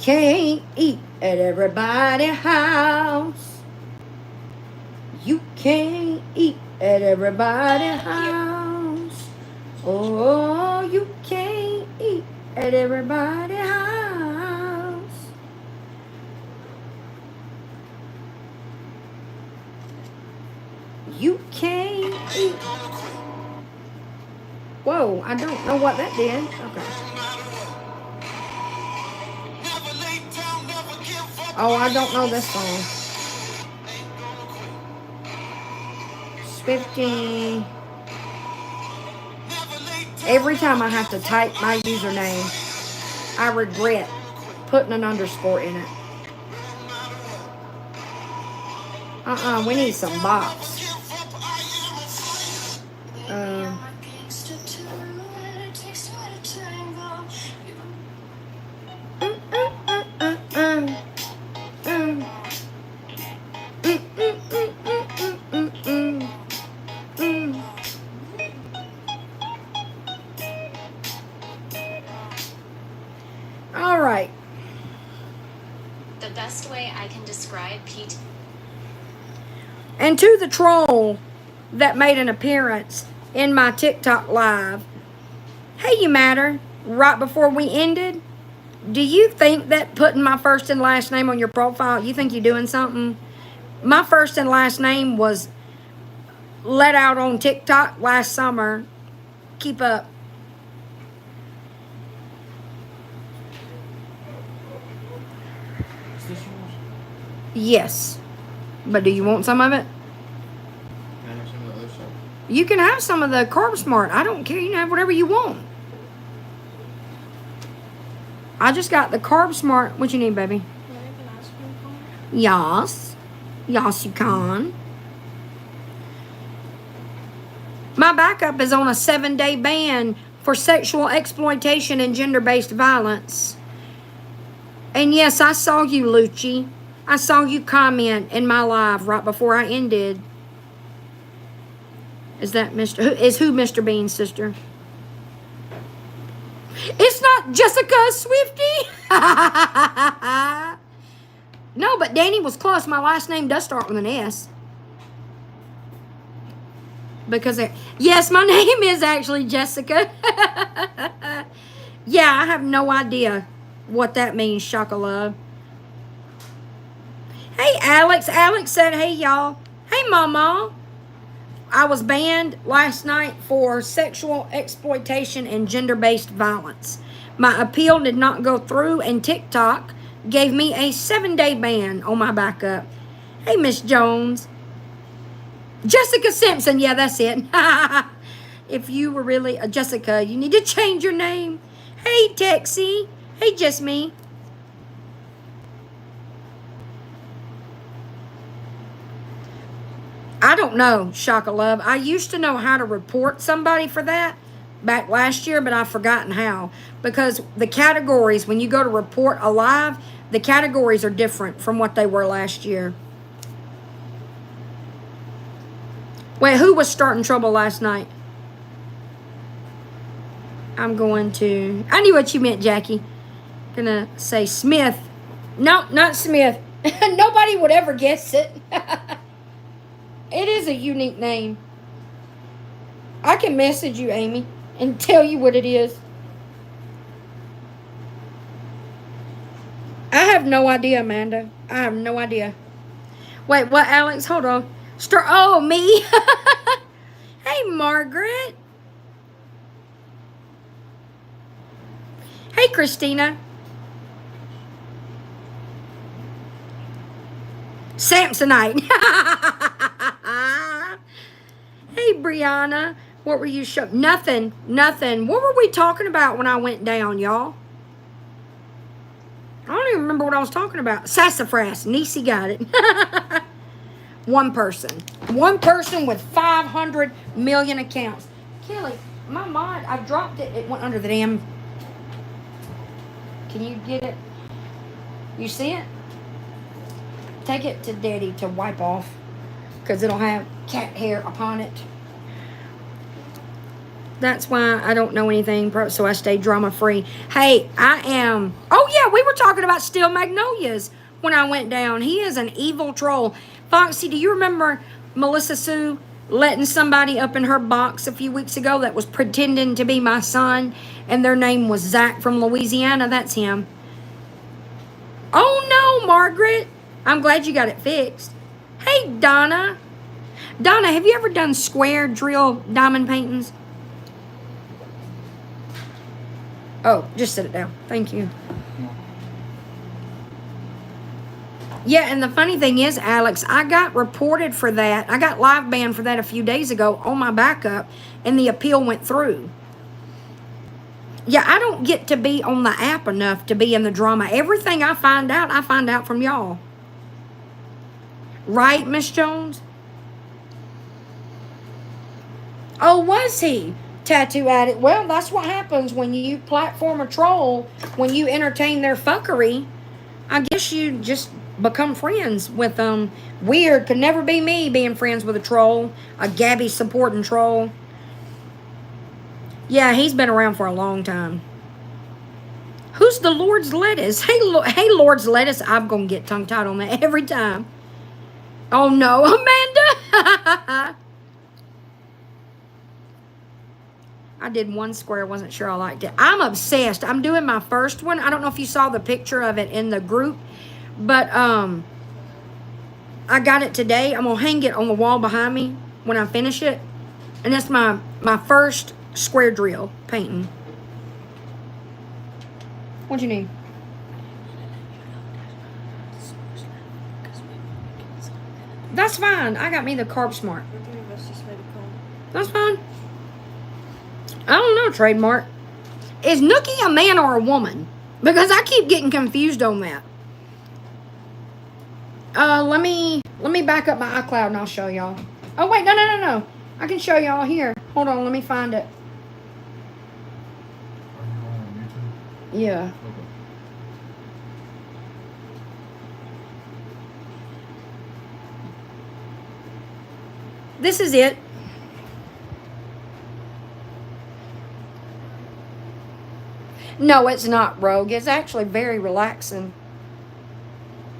can't eat at everybody's house. You can't eat at everybody's house. Oh, you can't eat at everybody's house. You can't eat. Whoa, I don't know what that did. Okay. Oh, I don't know this song. Swifty. Every time I have to type my username, I regret putting an underscore in it. We need some bops. All right. The best way I can describe PT. And to the troll that made an appearance in my TikTok live, hey, you matter, right before we ended, do you think that putting my first and last name on your profile, you think you're doing something? My first and last name was let out on TikTok last summer. Keep up. Is this yours? Yes. But do you want some of it? Can I have some of the other stuff? You can have some of the Carb Smart. I don't care. You can have whatever you want. I just got the Carb Smart. What you need, baby? Yes. Yes, you can. My backup is on a 7-day ban for sexual exploitation and gender-based violence. And yes, I saw you, Lucci. I saw you comment in my live right before I ended. Is that Mr. Bean's sister? It's not Jessica Swifty. No, but Danny was close. My last name does start with an S. Because yes, my name is actually Jessica. Yeah, I have no idea what that means, Shocolove. Hey, Alex. Alex said, hey, y'all. Hey, Mama. I was banned last night for sexual exploitation and gender-based violence. My appeal did not go through, and TikTok gave me a 7-day ban on my backup. Hey, Miss Jones. Jessica Simpson. Yeah, that's it. If you were really a Jessica, you need to change your name. Hey, Texie. Hey, just me. I don't know, Shocolove. I used to know how to report somebody for that back last year, but I've forgotten how. Because the categories, when you go to report a live, the categories are different from what they were last year. Wait, who was starting trouble last night? I'm going to... I knew what you meant, Jackie. Gonna say Smith. No, not Smith. Nobody would ever guess it. It is a unique name. I can message you, Amy, and tell you what it is. I have no idea, Amanda. I have no idea. Wait, what, Alex? Hold on. Oh, me? Hey, Margaret. Hey, Christina. Samsonite. Hey, Brianna. What were you showing? Nothing. What were we talking about when I went down, y'all? I don't even remember what I was talking about. Sassafras. Niecy got it. One person. One person with 500 million accounts. Kelly, my mod, I dropped it. It went under the damn... Can you get it? You see it? Take it to Daddy to wipe off, because it'll have cat hair upon it. That's why I don't know anything, so I stay drama free. Hey, I am. Oh, yeah, we were talking about Steel Magnolias when I went down. He is an evil troll. Foxy, do you remember Melissa Sue letting somebody up in her box a few weeks ago that was pretending to be my son, and their name was Zach from Louisiana? That's him. Oh, no, Margaret. I'm glad you got it fixed. Hey, Donna. Donna, have you ever done square drill diamond paintings? Oh, just sit it down. Thank you. Yeah, and the funny thing is, Alex, I got reported for that. I got live banned for that a few days ago on my backup, and the appeal went through. Yeah, I don't get to be on the app enough to be in the drama. Everything I find out from y'all. Right, Miss Jones? Oh, was he? Tattoo addict. Well, that's what happens when you platform a troll, when you entertain their fuckery. I guess you just become friends with them. Weird. Could never be me being friends with a troll. A Gabby supporting troll. Yeah, he's been around for a long time. Who's the Lord's Lettuce? Hey, Lord's Lettuce. I'm going to get tongue-tied on that every time. Oh, no. Amanda. I did one square. Wasn't sure I liked it. I'm obsessed. I'm doing my first one. I don't know if you saw the picture of it in the group, but I got it today. I'm going to hang it on the wall behind me when I finish it. And that's my first square drill painting. What you need? That's fine. I got me the Carb Smart. That's fine. I don't know, trademark. Is Nookie a man or a woman? Because I keep getting confused on that. Let me back up my iCloud and I'll show y'all. Oh wait, no. I can show y'all here. Hold on, let me find it. Are you on YouTube? Yeah. Okay. This is it. No, it's not, Rogue. It's actually very relaxing.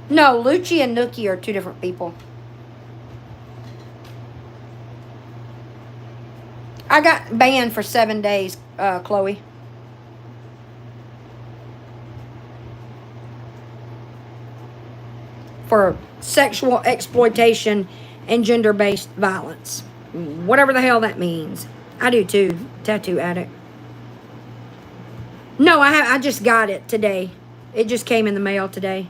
No, Lucci and Nookie are two different people. I got banned for 7 days, Chloe. For sexual exploitation and gender-based violence. Whatever the hell that means. I do too, tattoo addict. No, I just got it today. It just came in the mail today.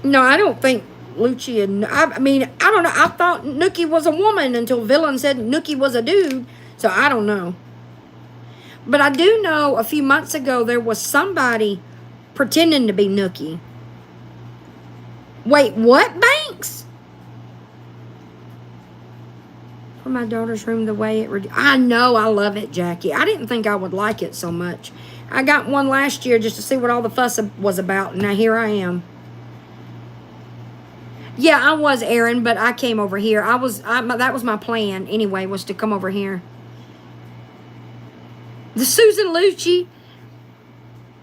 No, I don't think Lucci and... I mean, I don't know. I thought Nookie was a woman until Villain said Nookie was a dude. So, I don't know. But I do know a few months ago there was somebody pretending to be Nookie. Wait, what, Banks? For my daughter's room, the way it... I know, I love it, Jackie. I didn't think I would like it so much. I got one last year just to see what all the fuss was about, and now here I am. Yeah, I was, Aaron, but I came over here. That was my plan, anyway, was to come over here. The Susan Lucci,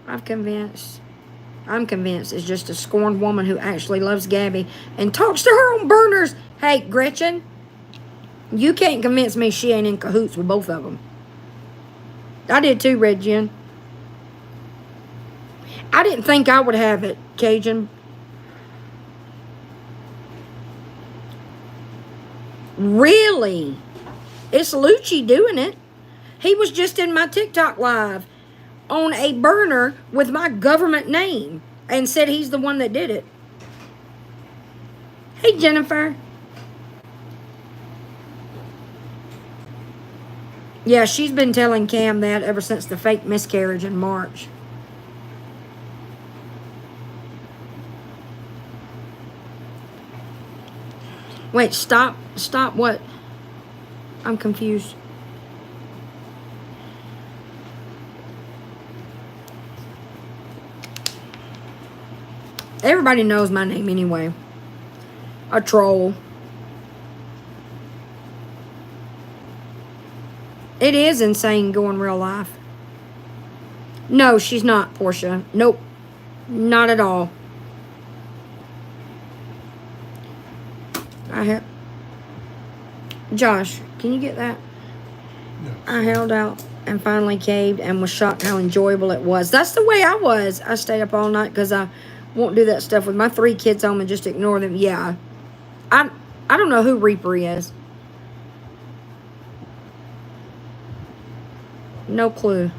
I'm convinced is just a scorned woman who actually loves Gabby and talks to her on burners. Hey, Gretchen, you can't convince me she ain't in cahoots with both of them. I did too, Red Jen. I didn't think I would have it, Cajun. Really? It's Lucci doing it. He was just in my TikTok live on a burner with my government name and said he's the one that did it. Hey, Jennifer. Yeah, she's been telling Cam that ever since the fake miscarriage in March. Wait, stop what? I'm confused. Everybody knows my name anyway. A troll. It is insane going real life. No, she's not, Portia. Nope. Not at all. Josh, can you get that? Yeah. I held out and finally caved and was shocked how enjoyable it was. That's the way I was. I stayed up all night because I won't do that stuff with my 3 kids home and just ignore them. Yeah. I don't know who Reaper is. No clue.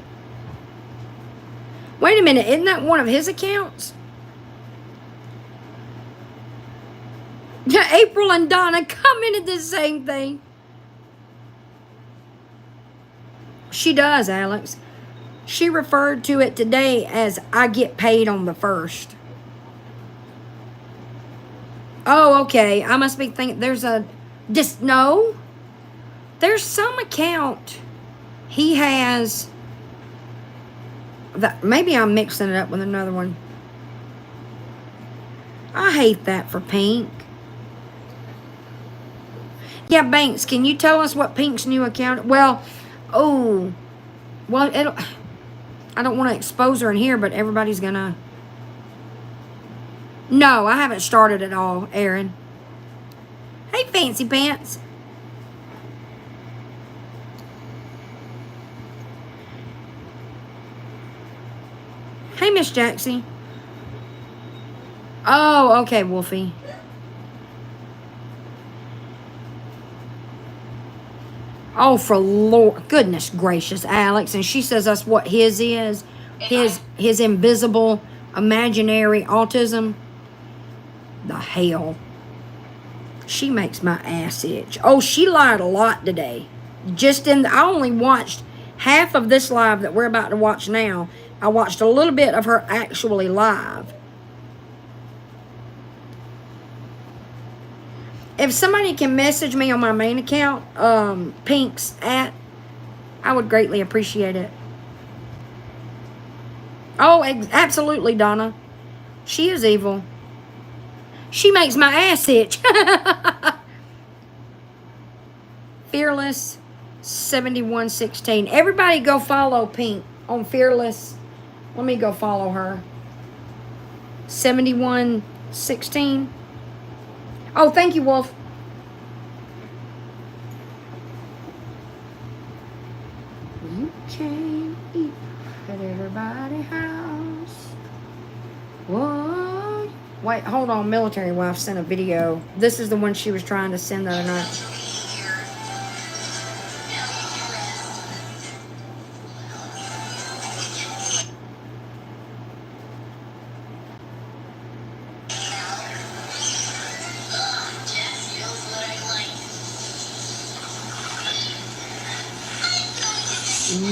Wait a minute. Isn't that one of his accounts? April and Donna commented the same thing. She does, Alex. She referred to it today as I get paid on the 1st. Oh, okay. I must be thinking there's no. There's some account he has that maybe I'm mixing it up with another one. I hate that for Pink. Yeah, Banks, can you tell us what Pink's new account? Well, I don't want to expose her in here, but everybody's gonna. No, I haven't started at all, Aaron. Hey, Fancy Pants. Hey, Miss Jaxie. Oh, okay, Wolfie. Oh, for Lord, goodness gracious, Alex. And she says that's what his is. His invisible, imaginary autism. The hell. She makes my ass itch. Oh, she lied a lot today. I only watched half of this live that we're about to watch now. I watched a little bit of her actually live. If somebody can message me on my main account, Pink's @ I would greatly appreciate it. Oh, absolutely, Donna. She is evil. She makes my ass itch. Fearless 7116. Everybody go follow Pink on Fearless. Let me go follow her. 7116. Oh, thank you, Wolf. You can eat at everybody's house. What? Wait, hold on. Military wife sent a video. This is the one she was trying to send the other night.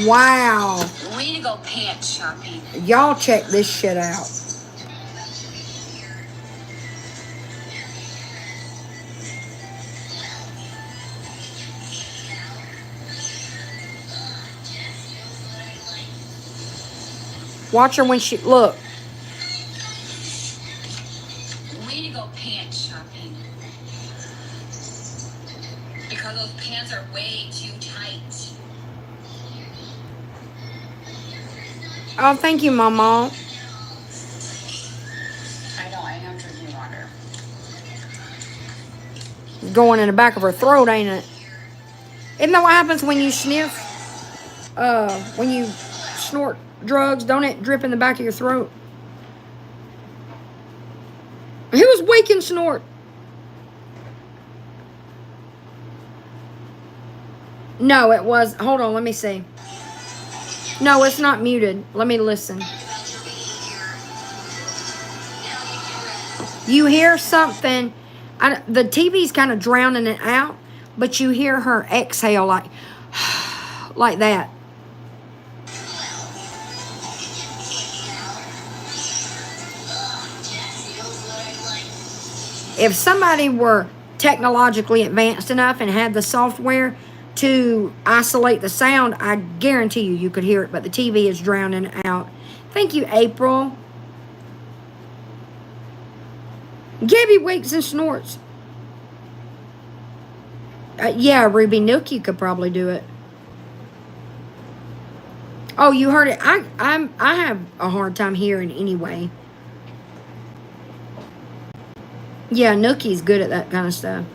Wow. Way to go pants shopping. Y'all check this shit out. Watch her when she look. Way to go pants shopping. Because those pants are way too tight. Oh, thank you, Mama. I know, I am drinking water. It's going in the back of her throat, ain't it? Isn't that what happens when you sniff? When you snort drugs, don't it drip in the back of your throat? It was wake and snort. No, it was. Hold on, let me see. No, it's not muted. Let me listen. You hear something. The TV's kind of drowning it out, but you hear her exhale like that. If somebody were technologically advanced enough and had the software to isolate the sound, I guarantee you could hear it, but the TV is drowning it out. Thank you, April. Gabby wakes and snorts. Yeah, Ruby Nookie could probably do it. Oh, you heard it. I have a hard time hearing anyway. Yeah, Nookie's good at that kind of stuff.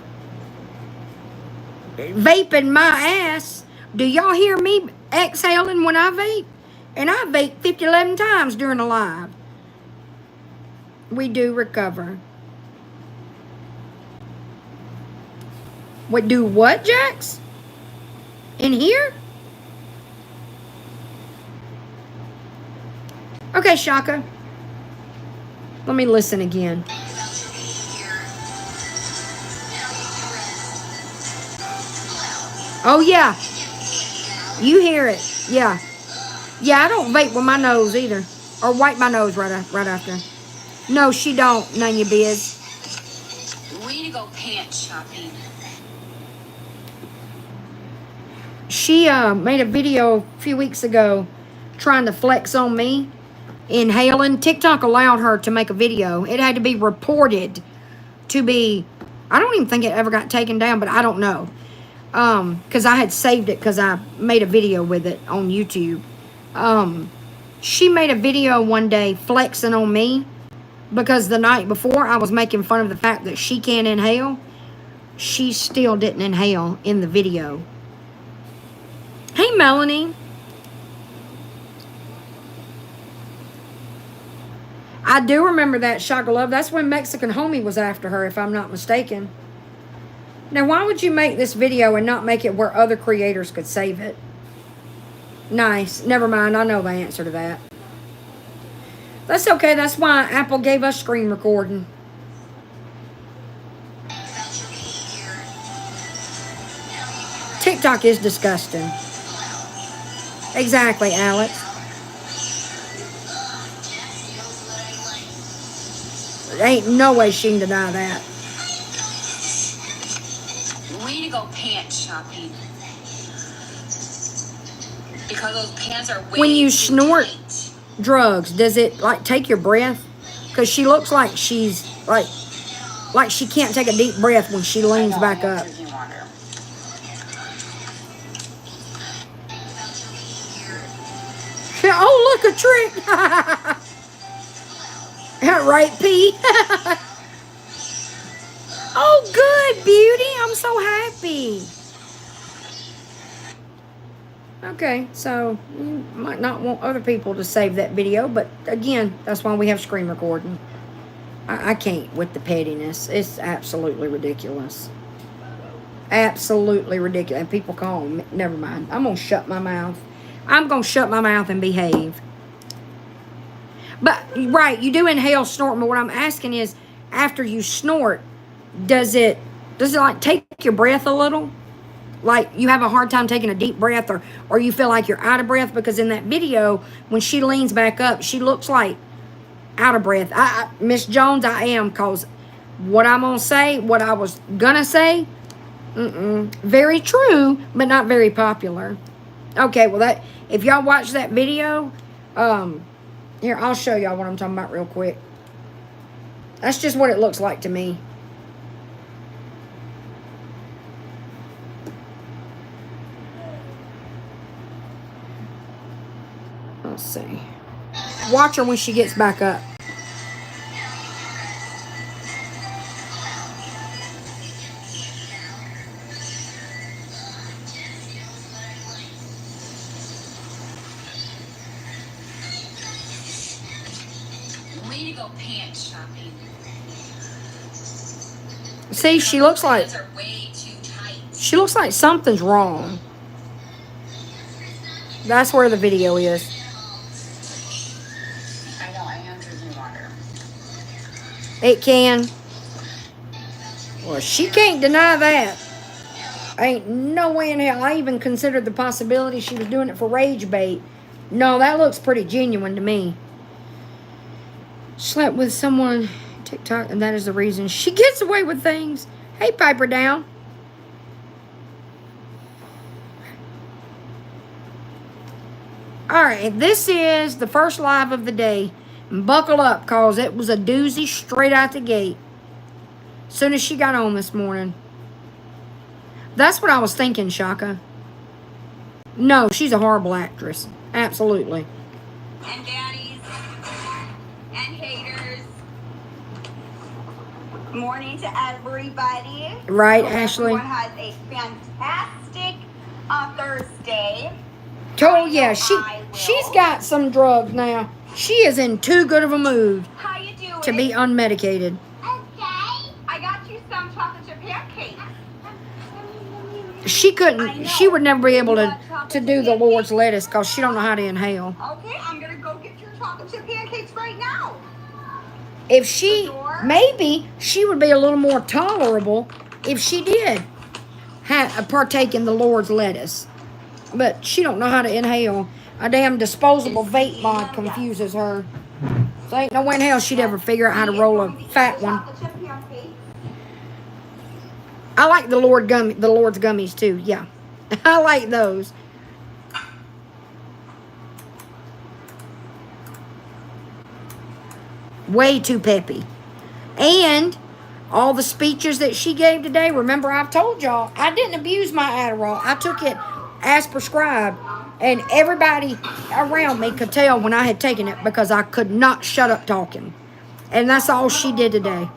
Vaping my ass. Do y'all hear me exhaling when I vape? And I vape 11 times during a live. We do recover. What do what, Jax? In here? Okay, Shaka. Let me listen again. Oh, yeah. You hear it. Yeah. Yeah, I don't vape with my nose either. Or wipe my nose right after. No, she don't, none of your biz. Way to go pants shopping. She made a video a few weeks ago trying to flex on me, inhaling. TikTok allowed her to make a video. It had to be reported to be, I don't even think it ever got taken down, but I don't know. Because I had saved it because I made a video with it on YouTube. She made a video one day flexing on me because the night before I was making fun of the fact that she can't inhale. She still didn't inhale in the video. Hey, Melanie. I do remember that, Shaka Love. That's when Mexican Homie was after her, if I'm not mistaken. Now, why would you make this video and not make it where other creators could save it? Nice. Never mind. I know the answer to that. That's okay. That's why Apple gave us screen recording. TikTok is disgusting. Exactly, Alex. Ain't no way she can deny that. Way to go pants shopping. Because those pants are way When you too snort tight. drugs, does it like take your breath? Because she looks like she's like she can't take a deep breath when she leans back up. Oh, look, a trick. Right, P? Oh, good, beauty. I'm so happy. Okay, so you might not want other people to save that video, but again, that's why we have screen recording. I can't with the pettiness. It's absolutely ridiculous. Absolutely ridiculous. And people call me. Never mind. I'm going to shut my mouth. I'm going to shut my mouth and behave. But, right, you do inhale, snort, but what I'm asking is, after you snort, does it like take your breath a little? Like you have a hard time taking a deep breath, or you feel like you're out of breath? Because in that video, when she leans back up, she looks like out of breath. Miss Jones, I am, because what I'm going to say, what I was going to say, very true, but not very popular. Okay, well, that if y'all watch that video, here, I'll show y'all what I'm talking about real quick. That's just what it looks like to me. Let's see. Watch her when she gets back up. Way to go pants shopping. See, she looks like Pants are way too tight. she looks like something's wrong. That's where the video is. I know, I am drinking water. It can. Well, she can't deny that. Ain't no way in hell. I even considered the possibility she was doing it for rage bait. No, that looks pretty genuine to me. Slept with someone TikTok, and that is the reason she gets away with things. Hey, Piper Down. All right, this is the first live of the day. Buckle up, cause it was a doozy straight out the gate. As soon as she got on this morning. That's what I was thinking, Shaka. No, she's a horrible actress. Absolutely. And daddies and haters. Morning to everybody. Right, Hope Ashley? Everyone has a fantastic Thursday. Oh yeah, she's got some drugs now. She is in too good of a mood How you doing? to be unmedicated. Okay. I got you some chocolate chip pancakes. She couldn't. She would never be able to do the Lord's lettuce because she don't know how to inhale. Okay, I'm gonna go get your chocolate chip pancakes right now. If she, maybe she would be a little more tolerable if she did partake in the Lord's lettuce. But she don't know how to inhale. A damn disposable vape mod confuses her. So ain't no way in hell she'd ever figure out how to roll a fat one. I like the Lord's gummies too. Yeah, I like those. Way too peppy. And all the speeches that she gave today, remember I've told y'all, I didn't abuse my Adderall. I took it as prescribed. And everybody around me could tell when I had taken it because I could not shut up talking. And that's all she did today.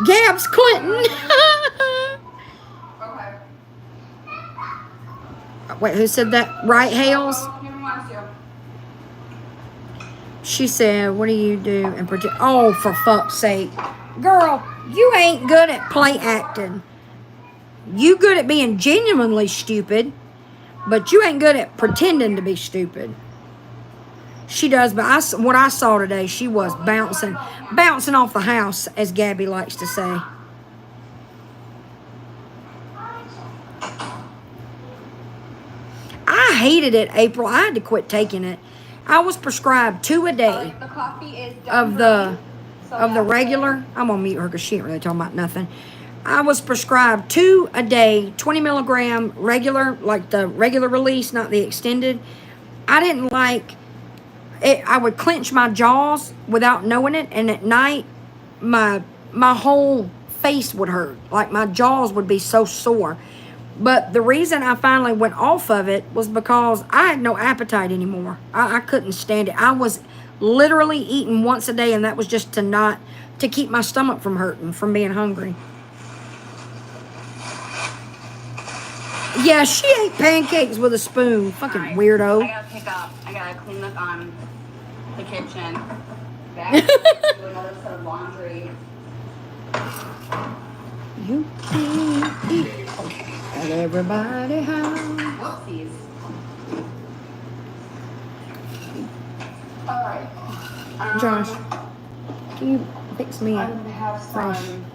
Gabs Clinton. Wait, who said that? Right, Hales? She said, what do you do? And oh, for fuck's sake. Girl, you ain't good at play acting. You good at being genuinely stupid, but you ain't good at pretending to be stupid. She does, but what I saw today, she was bouncing off the house, as Gabby likes to say. I hated it, April. I had to quit taking it. I was prescribed 2 a day of the regular. I'm gonna mute her because she ain't really talking about nothing. I was prescribed 2 a day, 20 milligram regular, like the regular release, not the extended. I didn't like it. I would clench my jaws without knowing it, and at night, my whole face would hurt. Like my jaws would be so sore. But the reason I finally went off of it was because I had no appetite anymore. I couldn't stand it. I was literally eating once a day, and that was just to keep my stomach from hurting, from being hungry. Yeah, she ate pancakes with a spoon. Fucking weirdo. I gotta pick up. I gotta clean up on the kitchen. Back do another set of laundry. You can't eat at everybody house. Whoopsies. All right. Josh, can you fix me I'm a gonna have fresh? some.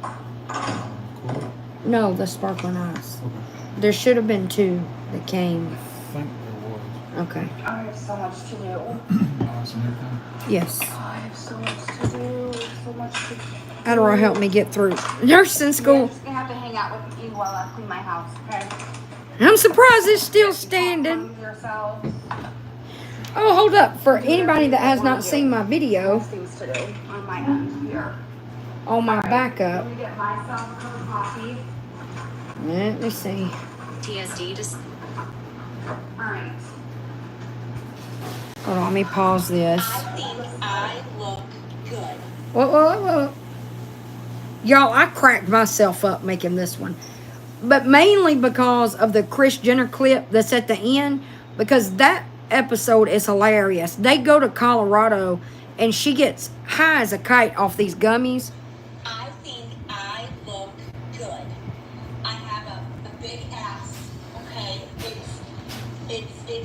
No, the sparkling ice. There should have been 2 that came. I think there was. Okay. I have so much to do. Ice and everything. Yes. I have so much to do. So much to do. Adderall helped me get through nursing I'm school. just gonna have to hang out with you while I clean my house, okay? I'm surprised it's still standing. Clean yourselves. Oh, hold up. For anybody that has not seen my video Things to do on my end here. on my backup, Let me get myself a cup of coffee. let me see. TSD just Alright. Hold on, let me pause this. I think I look good. Whoa. Y'all, I cracked myself up making this one. But mainly because of the Kris Jenner clip that's at the end. Because that episode is hilarious. They go to Colorado and she gets high as a kite off these gummies. I think I look good. I have a big ass, okay? It's big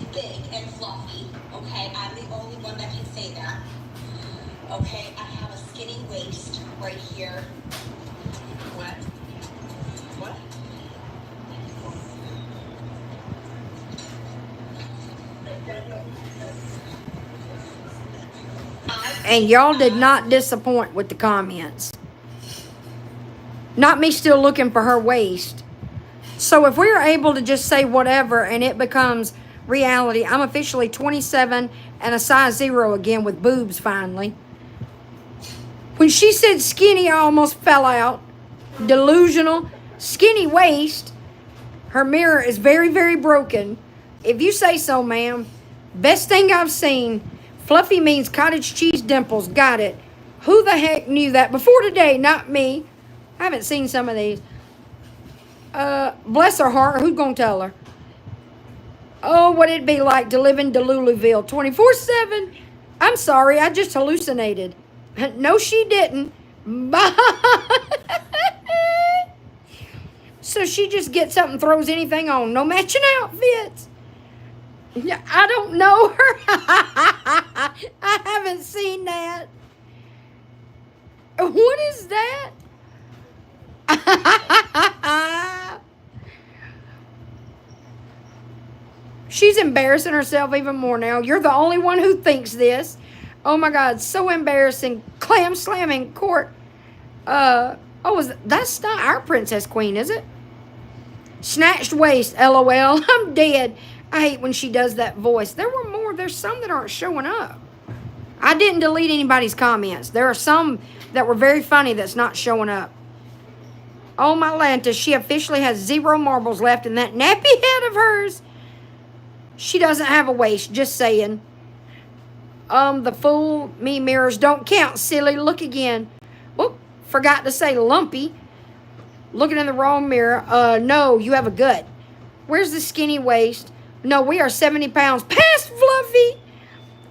and fluffy, okay? I'm the only one that can say that. Okay, I have a skinny waist right here. What? And y'all did not disappoint with the comments. Not me still looking for her waist. So if we're able to just say whatever and it becomes reality, I'm officially 27 and a size 0 again with boobs finally. When she said skinny, I almost fell out. Delusional. Skinny waist. Her mirror is very, very broken. If you say so, ma'am. Best thing I've seen. Fluffy means cottage cheese dimples. Got it. Who the heck knew that before today? Not me. I haven't seen some of these. Bless her heart. Who's gonna tell her? Oh, what it'd be like to live in Deluluville 24/7. I'm sorry, I just hallucinated. No, she didn't. So she just gets up and throws anything on. No matching outfits. I don't know her. I haven't seen that. What is that? She's embarrassing herself even more now. You're the only one who thinks this. Oh my God, so embarrassing. Clam slamming court. That's not our Princess Queen, is it? Snatched waist, LOL. I'm dead. I hate when she does that voice. There were more. There's some that aren't showing up. I didn't delete anybody's comments. There are some that were very funny that's not showing up. Oh my Lanta, she officially has 0 marbles left in that nappy head of hers. She doesn't have a waist, just saying. The fool me mirrors don't count, silly. Look again. Whoop, forgot to say lumpy. Looking in the wrong mirror. No, you have a gut. Where's the skinny waist? No, we are 70 pounds past Fluffy.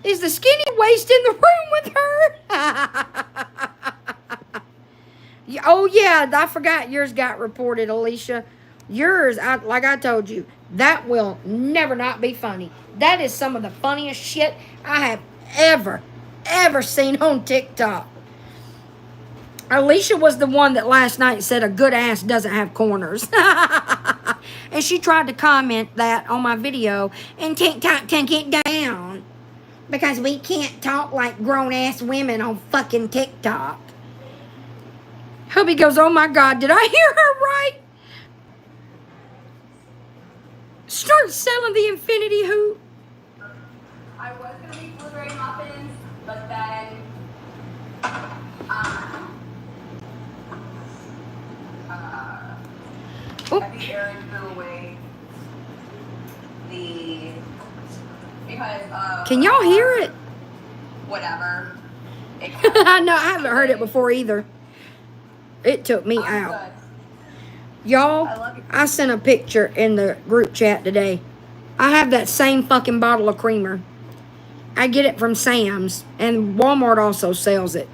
Is the skinny waist in the room with her? Oh, yeah, I forgot yours got reported, Alicia. Yours, like I told you, that will never not be funny. That is some of the funniest shit I have ever seen on TikTok. Alicia was the one that last night said a good ass doesn't have corners. And she tried to comment that on my video, and TikTok took it down. Because we can't talk like grown-ass women on fucking TikTok. Hubby goes, oh my God, did I hear her right? Start selling the infinity hoop. I was going to make blueberry muffins, but then Oop. I think Aaron threw away because Can y'all hear it? whatever. I know, I haven't heard it before either. It took me out. Y'all, I sent a picture in the group chat today. I have that same fucking bottle of creamer. I get it from Sam's, and Walmart also sells it.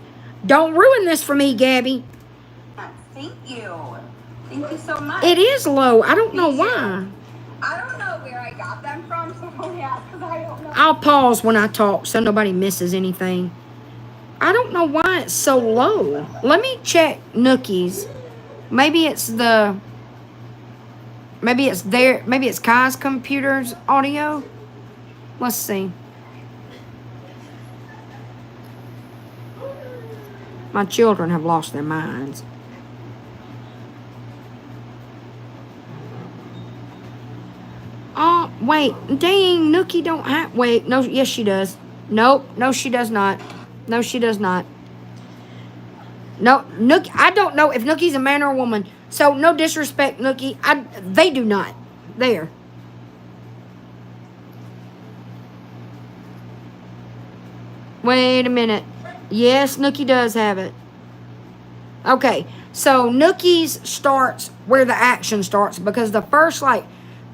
Don't ruin this for me, Gabby. Thank you. Thank you so much. It is low. I don't know why. I don't know where I got them from, so yeah, because I don't know. I'll pause when I talk so nobody misses anything. I don't know why it's so low. Let me check Nookie's. Maybe it's Kai's computer's audio. Let's see. My children have lost their minds. Oh, wait. Dang, Nookie don't have... Wait, no, yes, she does. Nope, no, she does not. No, she does not. No, Nookie, I don't know if Nookie's a man or a woman. So, no disrespect, Nookie. They do not. There. Wait a minute. Yes, Nookie does have it. Okay, so Nookie's starts where the action starts because the first,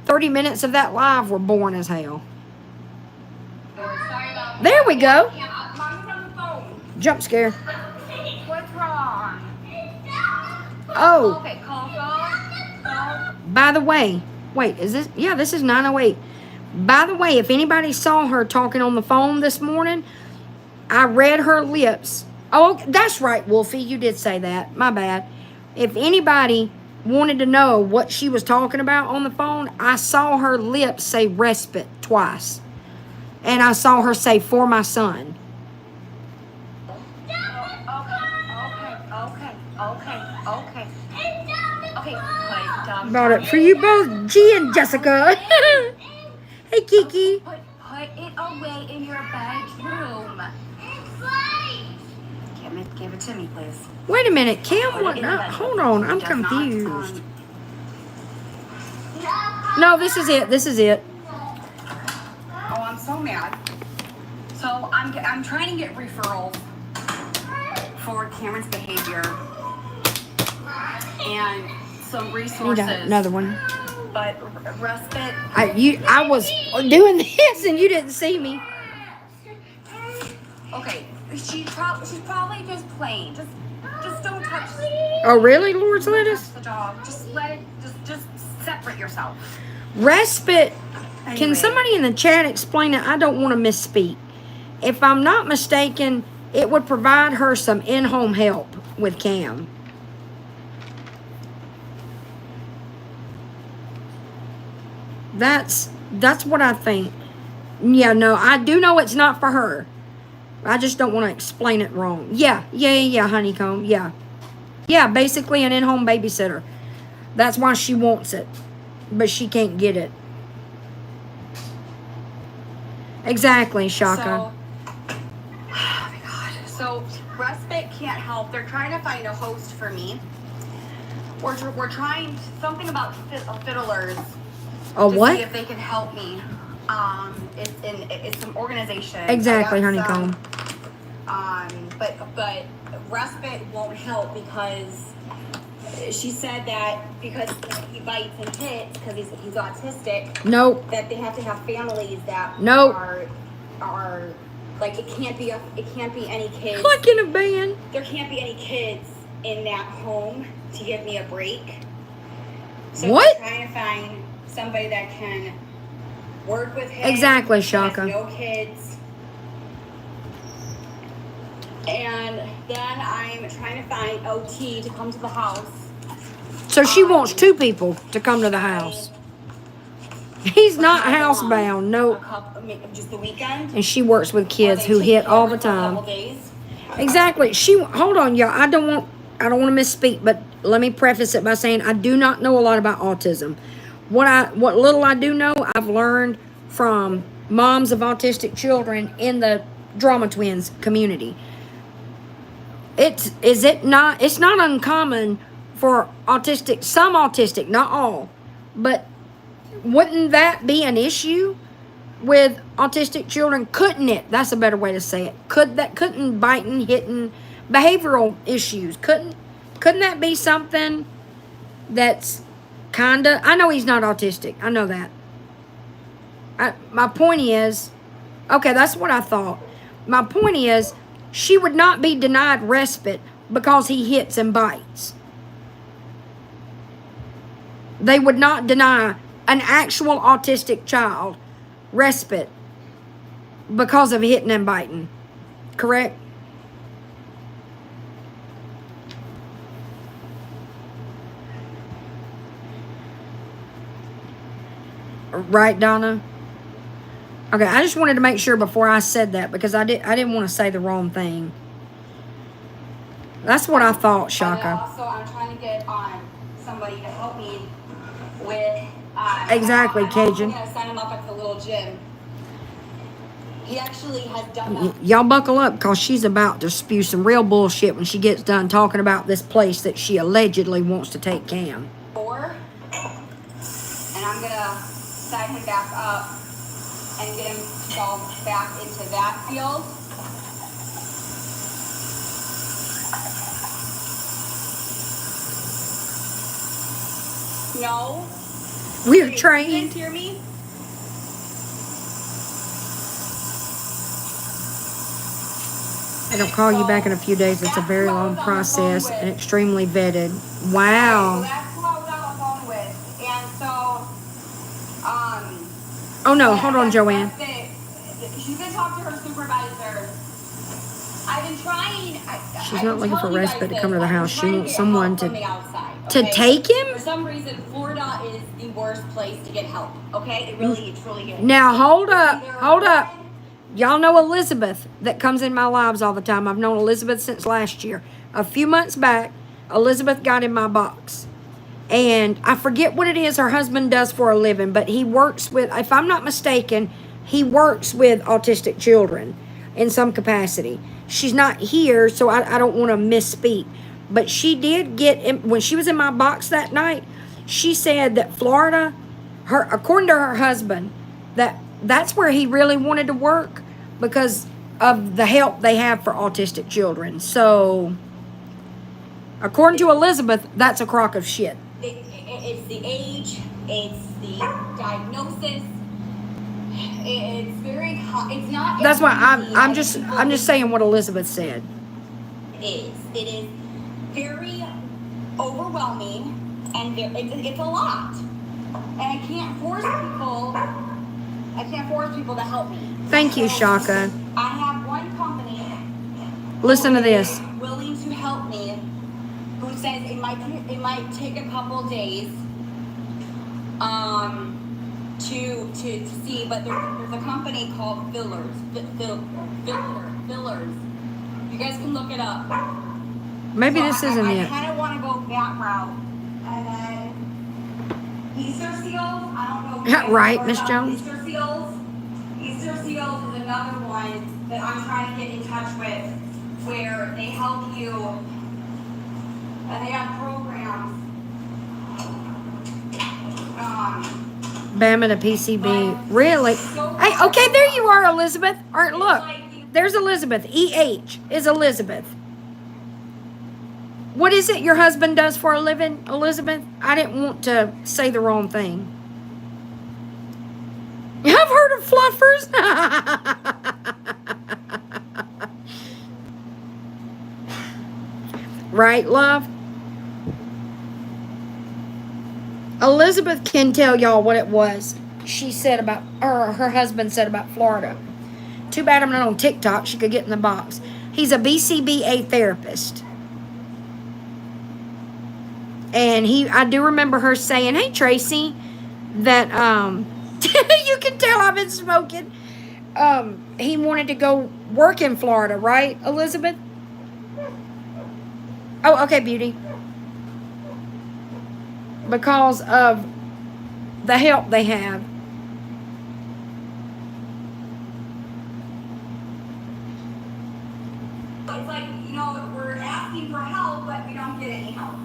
30 minutes of that live were boring as hell. There we go. Jump scare. What's wrong? Oh. Okay, call phone. By the way, wait, is this? Yeah, this is 9:08. By the way, if anybody saw her talking on the phone this morning, I read her lips. Oh, that's right, Wolfie. You did say that. My bad. If anybody wanted to know what she was talking about on the phone, I saw her lips say respite twice. And I saw her say for my son. Okay. Brought it for you both, G and Jessica. Hey, Kiki. Put it away in your bedroom. Give it to me, please. Wait a minute, Kim. What? Hold on, I'm confused. No, this is it. This is it. mad. So I'm trying to get referrals for Cameron's behavior and some resources. Need another one. But respite. I was doing this and you didn't see me. Okay, she's probably just playing. Just don't touch. Oh, really, Lord's Don't lettuce? touch the dog. Just let it. Just separate yourself. Respite. Anyway. Can somebody in the chat explain it? I don't want to misspeak. If I'm not mistaken, it would provide her some in-home help with Cam. That's what I think. Yeah, no, I do know it's not for her. I just don't want to explain it wrong. Yeah, honeycomb, yeah. Yeah, basically an in-home babysitter. That's why she wants it. But she can't get it. Exactly, Shaka. Oh my God. So respite can't help. They're trying to find a host for me. We're trying something about fiddlers. Oh, to what? See if they can help me. It's some organization. Exactly, honeycomb. But respite won't help because she said that because he bites and hits because he's autistic. Nope. That they have to have families that Nope. are like it can't be any kids. Like in a band. There can't be any kids in that home to give me a break. So What? I'm trying to find somebody that can work with him. Exactly, has Shaka. No kids. And then I'm trying to find OT to come to the house. So she wants two people to come to the house. He's not housebound, nope. Just the weekend. And she works with kids who Or they hit take care all of the her for a time. couple days. Exactly. Hold on, y'all. I don't want to misspeak, but let me preface it by saying I do not know a lot about autism. What little I do know, I've learned from moms of autistic children in the Drama Twins community. It's not uncommon for some autistic, not all, but wouldn't that be an issue with autistic children? Couldn't it? That's a better way to say it. Couldn't biting, hitting, behavioral issues? Couldn't that be something that's kinda? I know he's not autistic. I know that. My point is, okay, that's what I thought. My point is, she would not be denied respite because he hits and bites. They would not deny an actual autistic child respite because of hitting and biting. Correct? Right, Donna? Okay, I just wanted to make sure before I said that because I didn't want to say the wrong thing. That's what I thought, Shaka. Also, I'm trying to get somebody to help me with. Exactly, I'm Cajun. going to sign him up at the little gym. He actually has done that. Y'all buckle up because she's about to spew some real bullshit when she gets done talking about this place that she allegedly wants to take Cam. And I'm going to sign him back up and get him to go back into that field. No. We're Wait, trained. You guys hear me? It'll call you back in a few days. It's a very long process and extremely vetted. Wow. So that's who I was on the phone with. And so, Oh no, hold on, Joanne. She's gonna talk to her supervisor. I've been trying. She's not looking for respite to come to the house. She wants someone to to take him? For some reason, Florida is the worst place to get help. Okay, it's really good. Now hold up. Y'all know Elizabeth that comes in my lives all the time. I've known Elizabeth since last year. A few months back, Elizabeth got in my box. And I forget what it is her husband does for a living, but he works with, if I'm not mistaken, he works with autistic children in some capacity. She's not here, so I don't want to misspeak. But she did get, when she was in my box that night, she said that Florida, according to her husband, that that's where he really wanted to work because of the help they have for autistic children. So, according to Elizabeth, that's a crock of shit. It's the age, it's the diagnosis. It's very hard. It's not. That's why easy I'm as just people I'm just saying what Elizabeth said. It is very overwhelming, and it's a lot. And I can't force people to help me. Thank you, So, Shaka. I have one company. Listen to this. who is willing to help me. Who says it might take a couple days. To see, but there's a company called Fillers. Fillers. You guys can look it up. Maybe So this isn't I it. kind of want to go that route. And then Easter seals. I don't know. If you guys Right, know Miss about Jones? Easter seals. Easter seals is another one that I'm trying to get in touch with, where they help you, and they have programs. Bama to PCB. Really? Hey, okay, there you are, Elizabeth. All right, look. There's Elizabeth. EH is Elizabeth. What is it your husband does for a living, Elizabeth? I didn't want to say the wrong thing. I've heard of fluffers. Right, love? Elizabeth can tell y'all what it was she said about, or her husband said about Florida. Too bad I'm not on TikTok. She could get in the box. He's a BCBA therapist. And I do remember her saying, hey, Tracy, that, you can tell I've been smoking. He wanted to go work in Florida, right, Elizabeth? Oh, okay, beauty. Because of the help they have. It's like, we're asking for help, but we don't get any help.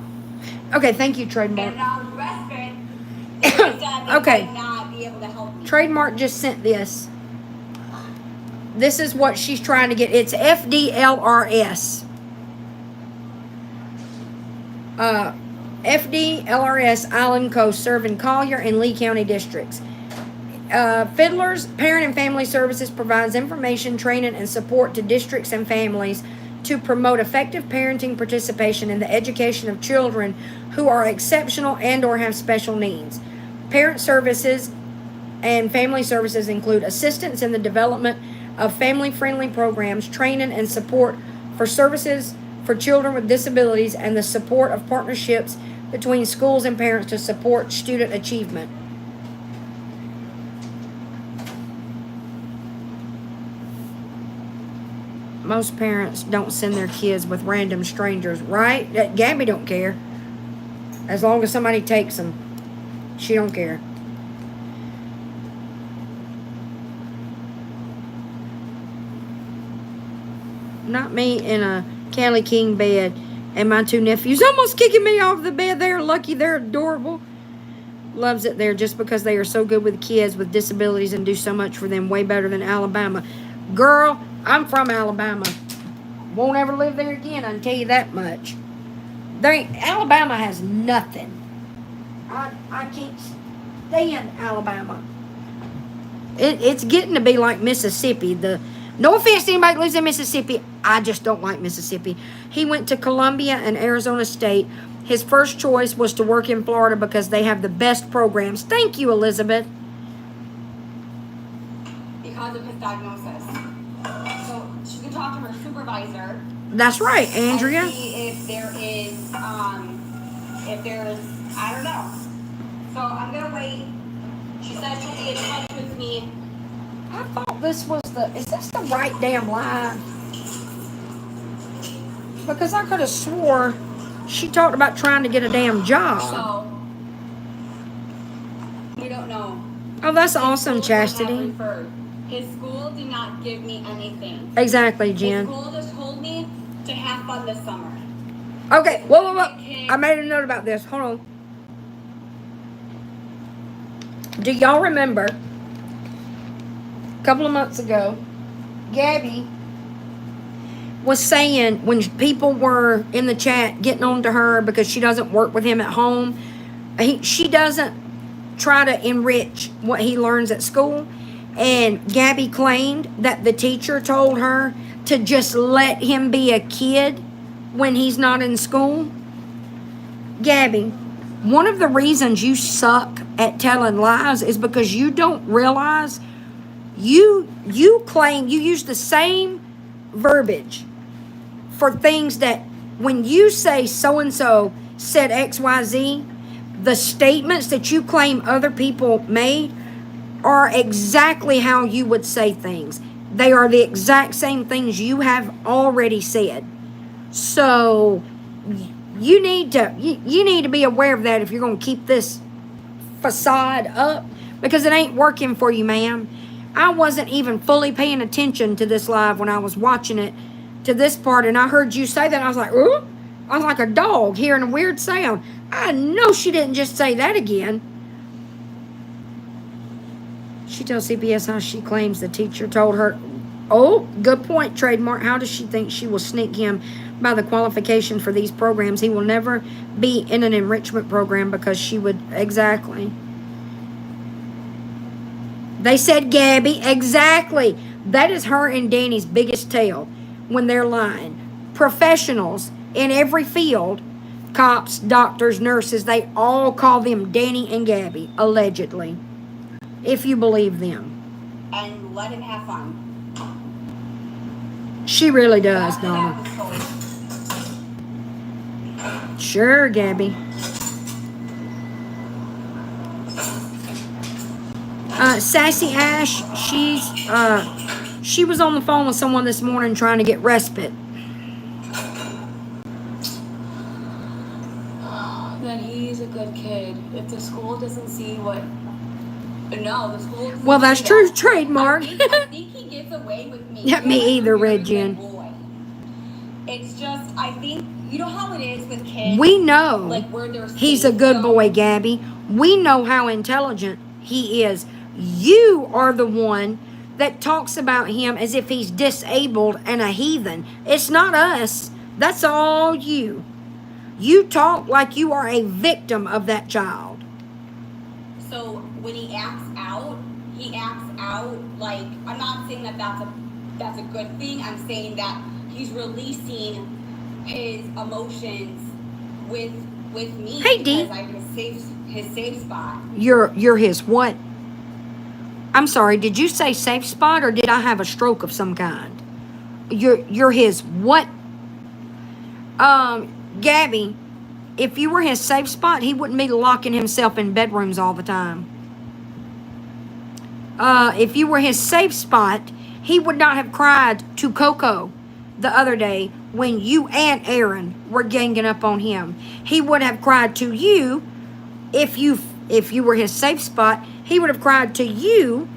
Okay, thank you, Trademark. And now the respite, they Okay. might not be able to help me. Trademark just sent this. This is what she's trying to get. It's FDLRS. FDLRS Island Coast serving Collier and Lee County districts. Fiddlers Parent and Family Services provides information, training, and support to districts and families to promote effective parenting participation in the education of children who are exceptional and or have special needs. Parent services and family services include assistance in the development of family-friendly programs, training and support for services for children with disabilities, and the support of partnerships between schools and parents to support student achievement. Most parents don't send their kids with random strangers, right? Gabby don't care. As long as somebody takes them, she don't care. Not me in a Cali King bed and my two nephews almost kicking me off the bed. They're lucky. They're adorable. Loves it there just because they are so good with kids with disabilities and do so much for them, way better than Alabama. Girl, I'm from Alabama. Won't ever live there again, I can tell you that much. Alabama has nothing. I can't stand Alabama. It's getting to be like Mississippi. No offense to anybody who lives in Mississippi, I just don't like Mississippi. He went to Columbia and Arizona State. His first choice was to work in Florida because they have the best programs. Thank you, Elizabeth. Because of his diagnosis. So she can talk to her supervisor. That's right, Andrea. And see if there's, I don't know. So I'm going to wait. She said she'll be in touch with me. I thought this was is this the right damn line? Because I could have swore she talked about trying to get a damn job. So, we don't know. Oh, that's awesome, Chastity. His school did not give me anything. Exactly, Jen. His school just told me to have fun this summer. Okay, whoa. I made a note about this. Hold on. Do y'all remember couple of months ago, Gabby was saying when people were in the chat getting on to her because she doesn't work with him at home, she doesn't try to enrich what he learns at school. And Gabby claimed that the teacher told her to just let him be a kid when he's not in school. Gabby, one of the reasons you suck at telling lies is because you don't realize you claim you use the same verbiage for things that when you say so-and-so said XYZ, the statements that you claim other people made are exactly how you would say things. They are the exact same things you have already said. So you need to be aware of that if you're going to keep this facade up, because it ain't working for you, ma'am. I wasn't even fully paying attention to this live when I was watching it to this part, and I heard you say that. I was like, ooh. I was like a dog hearing a weird sound. I know she didn't just say that again. She tells CPS how she claims the teacher told her. Oh, good point, Trademark. How does she think she will sneak him by the qualification for these programs? He will never be in an enrichment program because she would. Exactly. They said Gabby. Exactly. That is her and Danny's biggest tale when they're lying. Professionals in every field, cops, doctors, nurses, they all call them Danny and Gabby, allegedly. If you believe them. And let him have fun. She really does, Donna. Sure, Gabby. Sassy Ash, she was on the phone with someone this morning trying to get respite. Then he's a good kid. If the school doesn't see what... No, the school doesn't Well, that's see true, that. Trademark. I think he gets away with me. Yeah, me either, Very Red good Jen. boy. It's just, I think, you know how it is with kids? We know Like where they're he's a safe good zone? boy, Gabby. We know how intelligent he is. You are the one that talks about him as if he's disabled and a heathen. It's not us. That's all you. You talk like you are a victim of that child. So when he acts out like, I'm not saying that that's a good thing. I'm saying that he's releasing his emotions with me. Hey, Dee. Because I'm his safe spot. You're his what? I'm sorry, did you say safe spot or did I have a stroke of some kind? You're his what? Gabby, if you were his safe spot, he wouldn't be locking himself in bedrooms all the time. If you were his safe spot, he would not have cried to Coco the other day when you and Aaron were ganging up on him. He would have cried to you if you were his safe spot. He would have cried to you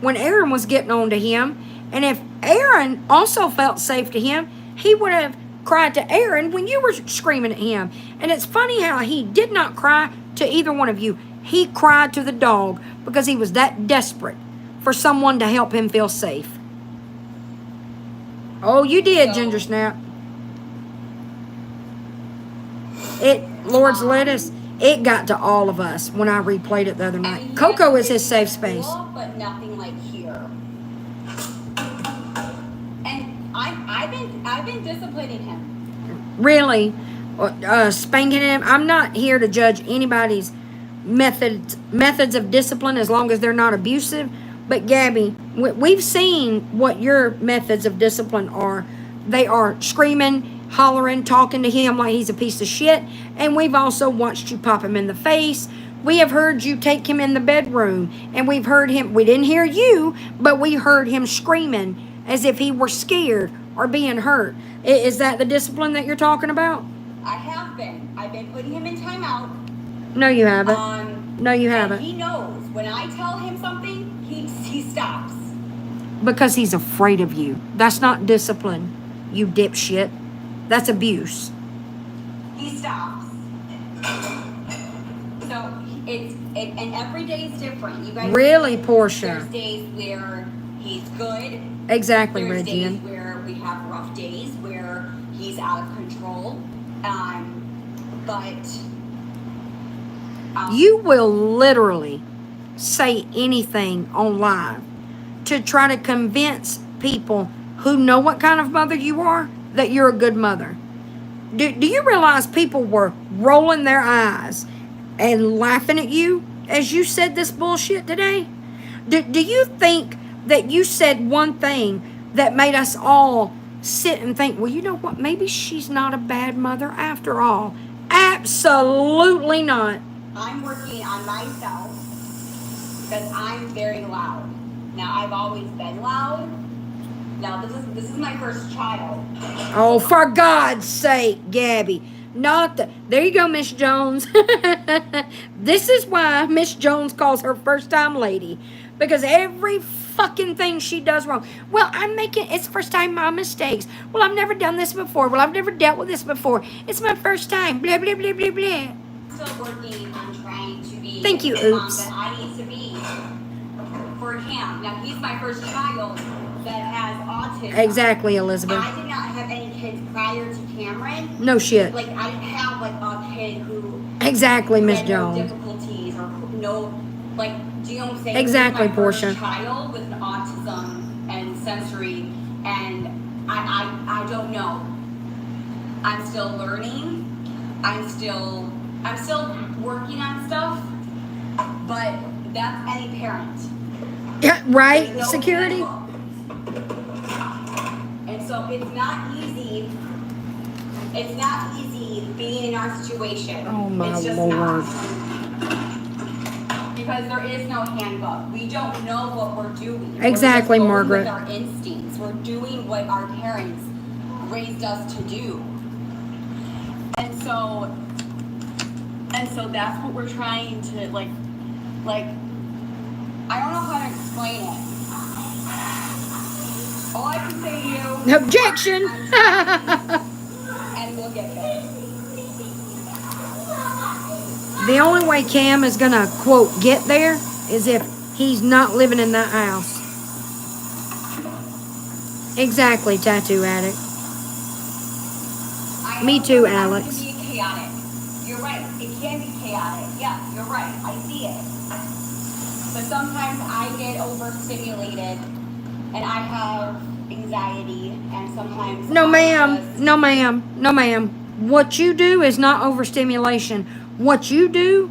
when Aaron was getting on to him. And if Aaron also felt safe to him, he would have cried to Aaron when you were screaming at him. And it's funny how he did not cry to either one of you. He cried to the dog because he was that desperate for someone to help him feel safe. Oh, you did, Ginger Snap. Lord's lettuce, it got to all of us when I replayed it the other night. And Coco yes, is his it's safe space. cool, but nothing like here. And I've been disciplining him. Really, spanking him. I'm not here to judge anybody's methods of discipline as long as they're not abusive. But Gabby, we've seen what your methods of discipline are. They are screaming, hollering, talking to him like he's a piece of shit. And we've also watched you pop him in the face. We have heard you take him in the bedroom. And we've heard him, we didn't hear you, but we heard him screaming as if he were scared or being hurt. Is that the discipline that you're talking about? I have been. I've been putting him in timeout. No, you haven't. No, you haven't. He knows. When I tell him something, he stops. Because he's afraid of you. That's not discipline, you dipshit. That's abuse. He stops. So and every day is different. You guys. Really, Portia? There's days where he's good. Exactly, There's days Regina. where we have rough days where he's out of control. But You will literally say anything on live to try to convince people who know what kind of mother you are that you're a good mother. Do you realize people were rolling their eyes and laughing at you as you said this bullshit today? Do you think that you said one thing that made us all sit and think, well, you know what? Maybe she's not a bad mother after all. Absolutely not. I'm working on myself because I'm very loud. Now, I've always been loud. Now, this is my first child. Oh, for God's sake, Gabby. There you go, Miss Jones. This is why Miss Jones calls her first time lady. Because every fucking thing she does wrong. Well, it's first time my mistakes. Well, I've never done this before. Well, I've never dealt with this before. It's my first time. Blah, blah, blah, blah, blah. I'm still working on trying to be Thank you, the mom Oops. that I need to be for him. Now, he's my first child that has autism. Exactly, Elizabeth. I did not have any kids prior to Cameron. No shit. Like, I didn't have, like, a kid who Exactly, Miss had no Jones. difficulties or no, like, do you know what I'm saying? Exactly, This is my Portia. first child with an autism and sensory, and I don't know. I'm still learning. I'm still working on stuff, but that's any parent. Yeah, right? There's no Security? handbook. And so it's not easy. It's not easy being in our situation. Oh, my it's just Lord. not. Because there is no handbook. We don't know what we're doing. Exactly, we're just going Margaret. with our instincts. We're doing what our parents raised us to do. And so that's what we're trying to like I don't know how to explain it. All I can say to you, Objection! and we'll get there. The only way Cam is gonna, quote, get there is if he's not living in that house. Exactly, tattoo addict. I Me know too, sometimes Alex. It can be chaotic. You're right. It can be chaotic. Yeah, you're right. I see it. But sometimes I get overstimulated and I have anxiety and sometimes No, I ma'am. just- No, ma'am. No, ma'am. What you do is not overstimulation. What you do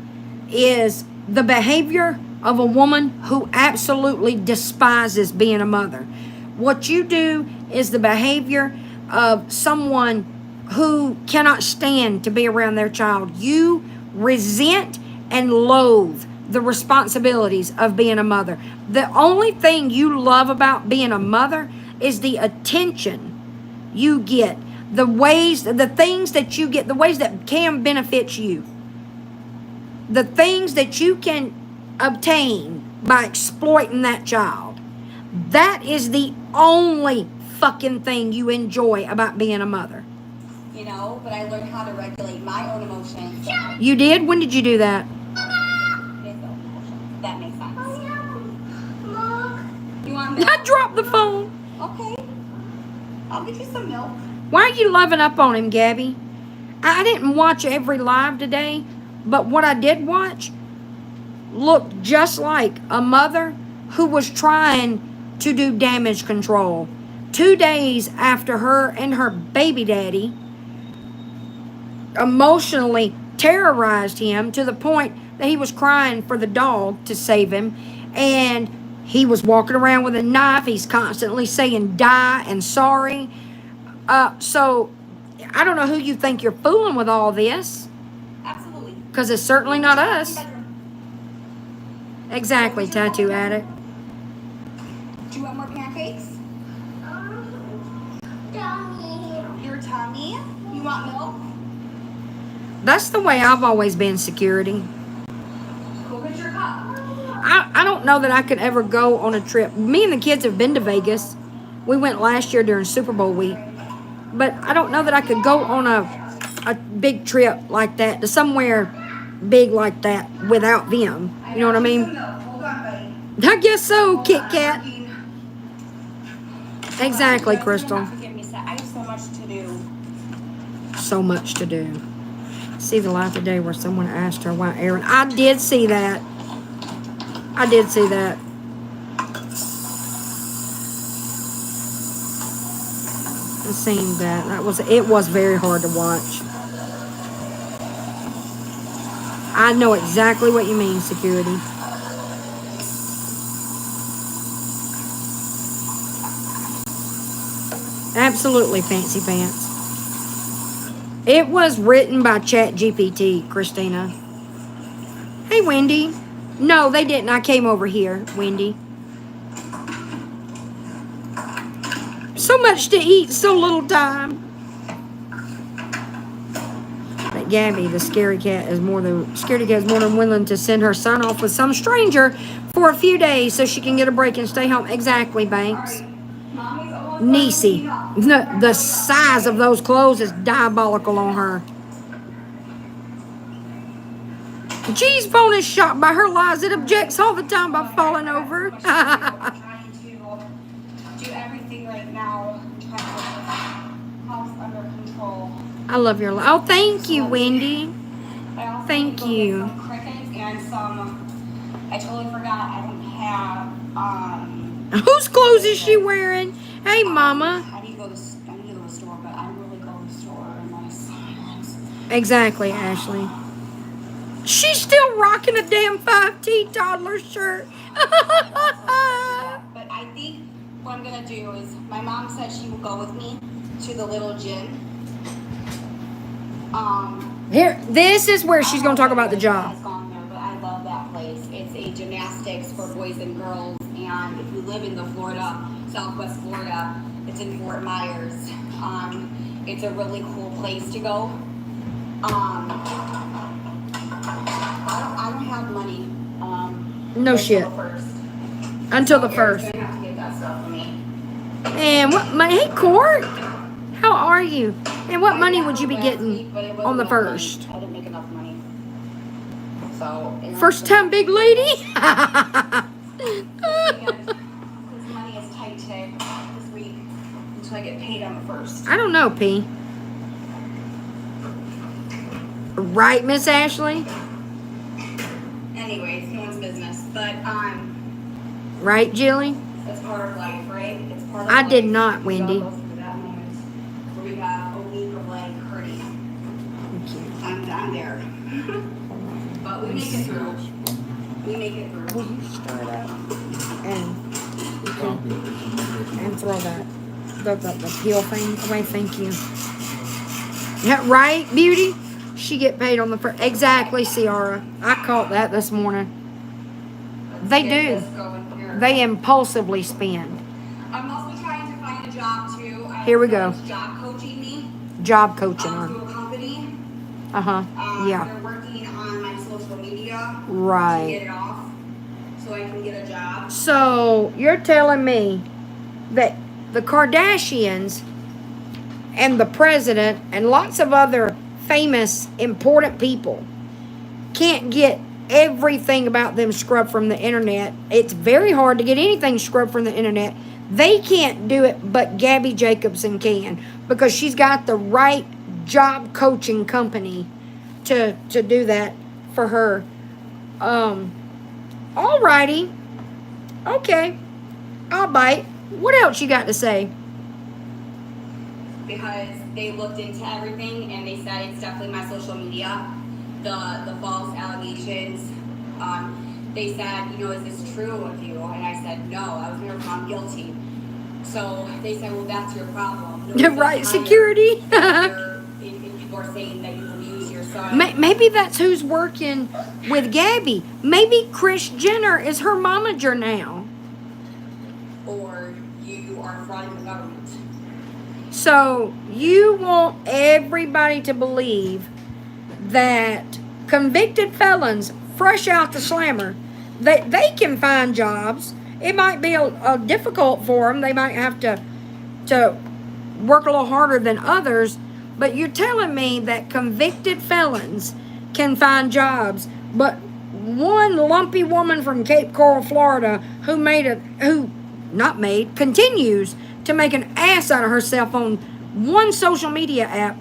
is the behavior of a woman who absolutely despises being a mother. What you do is the behavior of someone who cannot stand to be around their child. You resent and loathe the responsibilities of being a mother. The only thing you love about being a mother is the attention you get, the things that you get, the ways that can benefit you, the things that you can obtain by exploiting that child. That is the only fucking thing you enjoy about being a mother. You know, but I learned how to regulate my own emotions. You did? When did you do that? That makes sense. You want milk? I dropped the phone. Okay. I'll get you some milk. Why are you loving up on him, Gabby? I didn't watch every live today, but what I did watch looked just like a mother who was trying to do damage control. 2 days after her and her baby daddy emotionally terrorized him to the point that he was crying for the dog to save him, and he was walking around with a knife. He's constantly saying die and sorry. So I don't know who you think you're fooling with all this, Absolutely. because it's certainly not us. Exactly, tattoo addict. Do you want more pancakes? Your tummy? You want milk? That's the way I've always been, security. Go get your cup. I don't know that I could ever go on a trip. Me and the kids have been to Vegas. We went last year during Super Bowl week. But I don't know that I could go on a big trip like that, to somewhere big like that without them. You know what I mean? Hold on, buddy. I guess so, Kit Kat. Exactly, You're Crystal. gonna have to give me I have so much to do. So much to do. See the light today where someone asked her why Aaron. I did see that. I did see that. I seen that. It was very hard to watch. I know exactly what you mean, security. Absolutely, Fancy Pants. It was written by ChatGPT, Christina. Hey, Wendy. No, they didn't. I came over here, Wendy. So much to eat, so little time. But Gabby, the scaredy cat, is more than willing to send her son off with some stranger for a few days so she can get a break and stay home. Exactly, Banks. Niecy. The size of those clothes is diabolical on her. G's phone is shocked by her lies. It objects all the time by falling over. I'm trying to do everything right now. I'm trying to get the house under control. I love your life. Oh, thank you, Wendy. I also Thank need to go you. get some crickets and some. I totally forgot. I don't have. Whose clothes is she wearing? Hey, Mama. I need to go to the store, but I really go to the store unless. Exactly, Ashley. She's still rocking a damn 5T toddler shirt. But I think what I'm gonna do is my mom said she will go with me to the little gym. Here, this is where she's gonna talk about the job. I've gone there, but I love that place. It's a gymnastics for boys and girls, and if you live in the Southwest Florida, it's in Fort Myers. It's a really cool place to go. I don't have money. No shit. Until the first. You're gonna have to get that stuff for me. And what money? Hey, Court. How are you? And what money would you be getting on the first? I didn't make enough money. So. First time big lady? This money is tight today, this week, until I get paid on the first. I don't know, P. Right, Miss Ashley? Anyways, no one's business. But Right, Jilly? it's part of life, right? It's part of I life. did not, We all Wendy. go through that moment where we have a week of like hurting. I'm there. But we make it through. We make it through. Will you stir it up and Copy. throw that the peel thing away? Thank you. Yeah, right, Beauty? She get paid on the first. Exactly, Ciara. I caught that this morning. They Get do. this going here. They impulsively spend. I'm also trying to find a job too. Here we go. Job coaching me. Job coaching To her. a company. Yeah. They're working on my social media. To Right. get it off, so I can get a job. So you're telling me that the Kardashians and the president and lots of other famous, important people can't get everything about them scrubbed from the internet. It's very hard to get anything scrubbed from the internet. They can't do it, but Gabby Jacobson can, because she's got the right job coaching company to do that for her. Alrighty. Okay. I'll bite. What else you got to say? Because they looked into everything and they said it's definitely my social media. The false allegations. They said, is this true of you? And I said, no, I was never found guilty. So they said, well, that's your problem. Right, security. If people are saying that you abuse your son. Maybe that's who's working with Gabby. Maybe Kris Jenner is her momager now. Or you are frauding the government. So you want everybody to believe that convicted felons, fresh out the slammer, that they can find jobs. It might be a difficult for them. They might have to work a little harder than others. But you're telling me that convicted felons can find jobs, but one lumpy woman from Cape Coral, Florida, continues to make an ass out of herself on one social media app,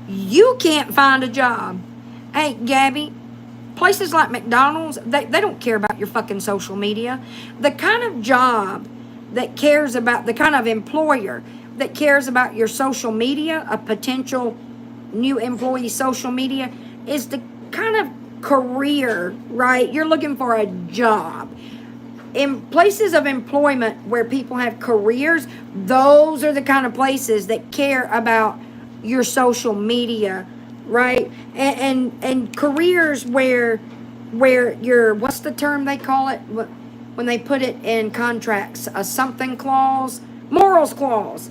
you can't find a job. Hey, Gabby, places like McDonald's, they don't care about your fucking social media. The kind of job that cares about, the kind of employer that cares about your social media, a potential new employee social media, is the kind of career, right? You're looking for a job. In places of employment where people have careers, those are the kind of places that care about your social media, right? And careers where your, what's the term they call it when they put it in contracts, a something clause, morals clause,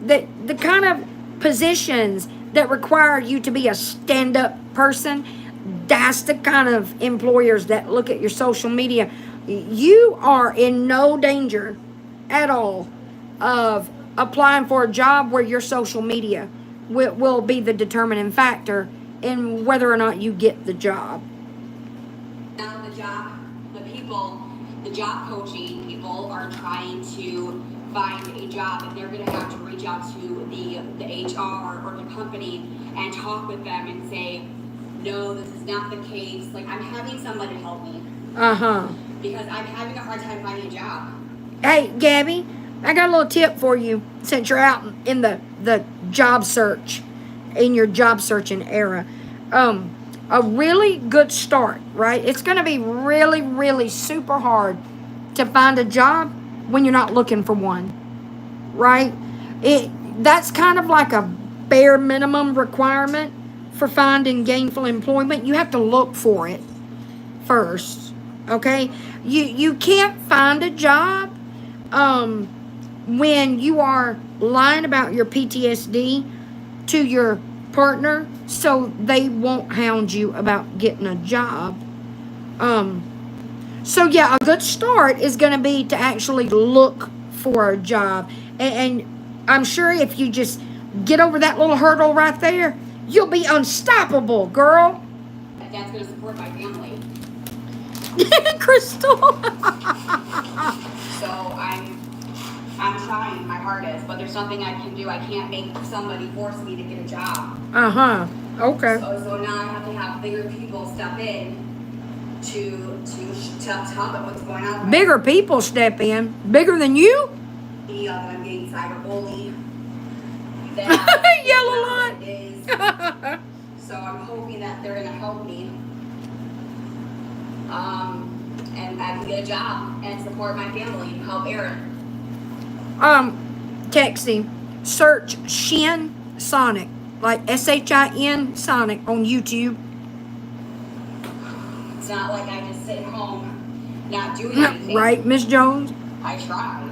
that the kind of positions that require you to be a stand-up person, that's the kind of employers that look at your social media. You are in no danger at all of applying for a job where your social media will be the determining factor in whether or not you get the job. Now the job coaching people are trying to find a job, and they're going to have to reach out to the HR or the company and talk with them and say, no, this is not the case. Like, I'm having somebody help me. Because I'm having a hard time finding a job. Hey, Gabby, I got a little tip for you since you're out in the job search, in your job searching era. A really good start, right? It's going to be really, really super hard to find a job when you're not looking for one, right? That's kind of like a bare minimum requirement for finding gainful employment. You have to look for it first, okay? You can't find a job when you are lying about your PTSD to your partner so they won't hound you about getting a job. So yeah, a good start is going to be to actually look for a job. And I'm sure if you just get over that little hurdle right there, you'll be unstoppable, girl. That's going to support my family. Crystal. So I'm trying my hardest, but there's nothing I can do. I can't make somebody force me to get a job. Okay. So now I have to have bigger people step in to tell them what's going on. Bigger people step in? Bigger than you? I'm getting cyberbullied. Yellow line. So I'm hoping that they're gonna help me. And I can get a job and support my family and help Aaron. Texting. Search Shin Sonic. Like SHIN Sonic on YouTube. It's not like I just sit home not doing anything. Right, Miss Jones? I try.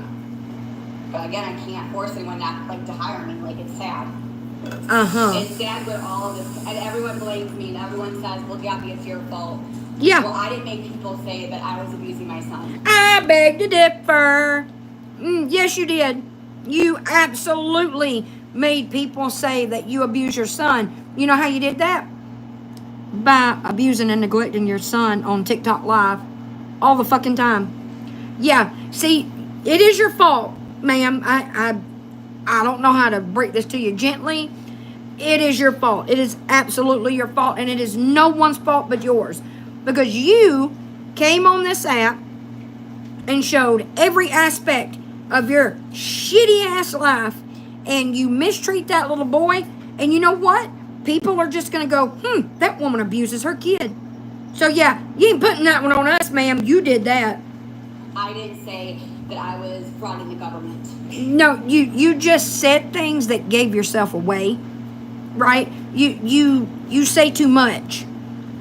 But again, I can't force anyone not to hire me. Like, it's sad. It's sad with all of this, and everyone blames me, and everyone says, well, Gabby, it's your fault. Yeah. Well, I didn't make people say that I was abusing my son. I beg to differ. Yes, you did. You absolutely made people say that you abuse your son. You know how you did that? By abusing and neglecting your son on TikTok Live all the fucking time. Yeah, see, it is your fault, ma'am. I don't know how to break this to you gently. It is your fault. It is absolutely your fault, and it is no one's fault but yours. Because you came on this app and showed every aspect of your shitty ass life, and you mistreat that little boy, and you know what? People are just gonna go, that woman abuses her kid. So yeah, you ain't putting that one on us, ma'am. You did that. I didn't say that I was frauding the government. No, you just said things that gave yourself away, right? You say too much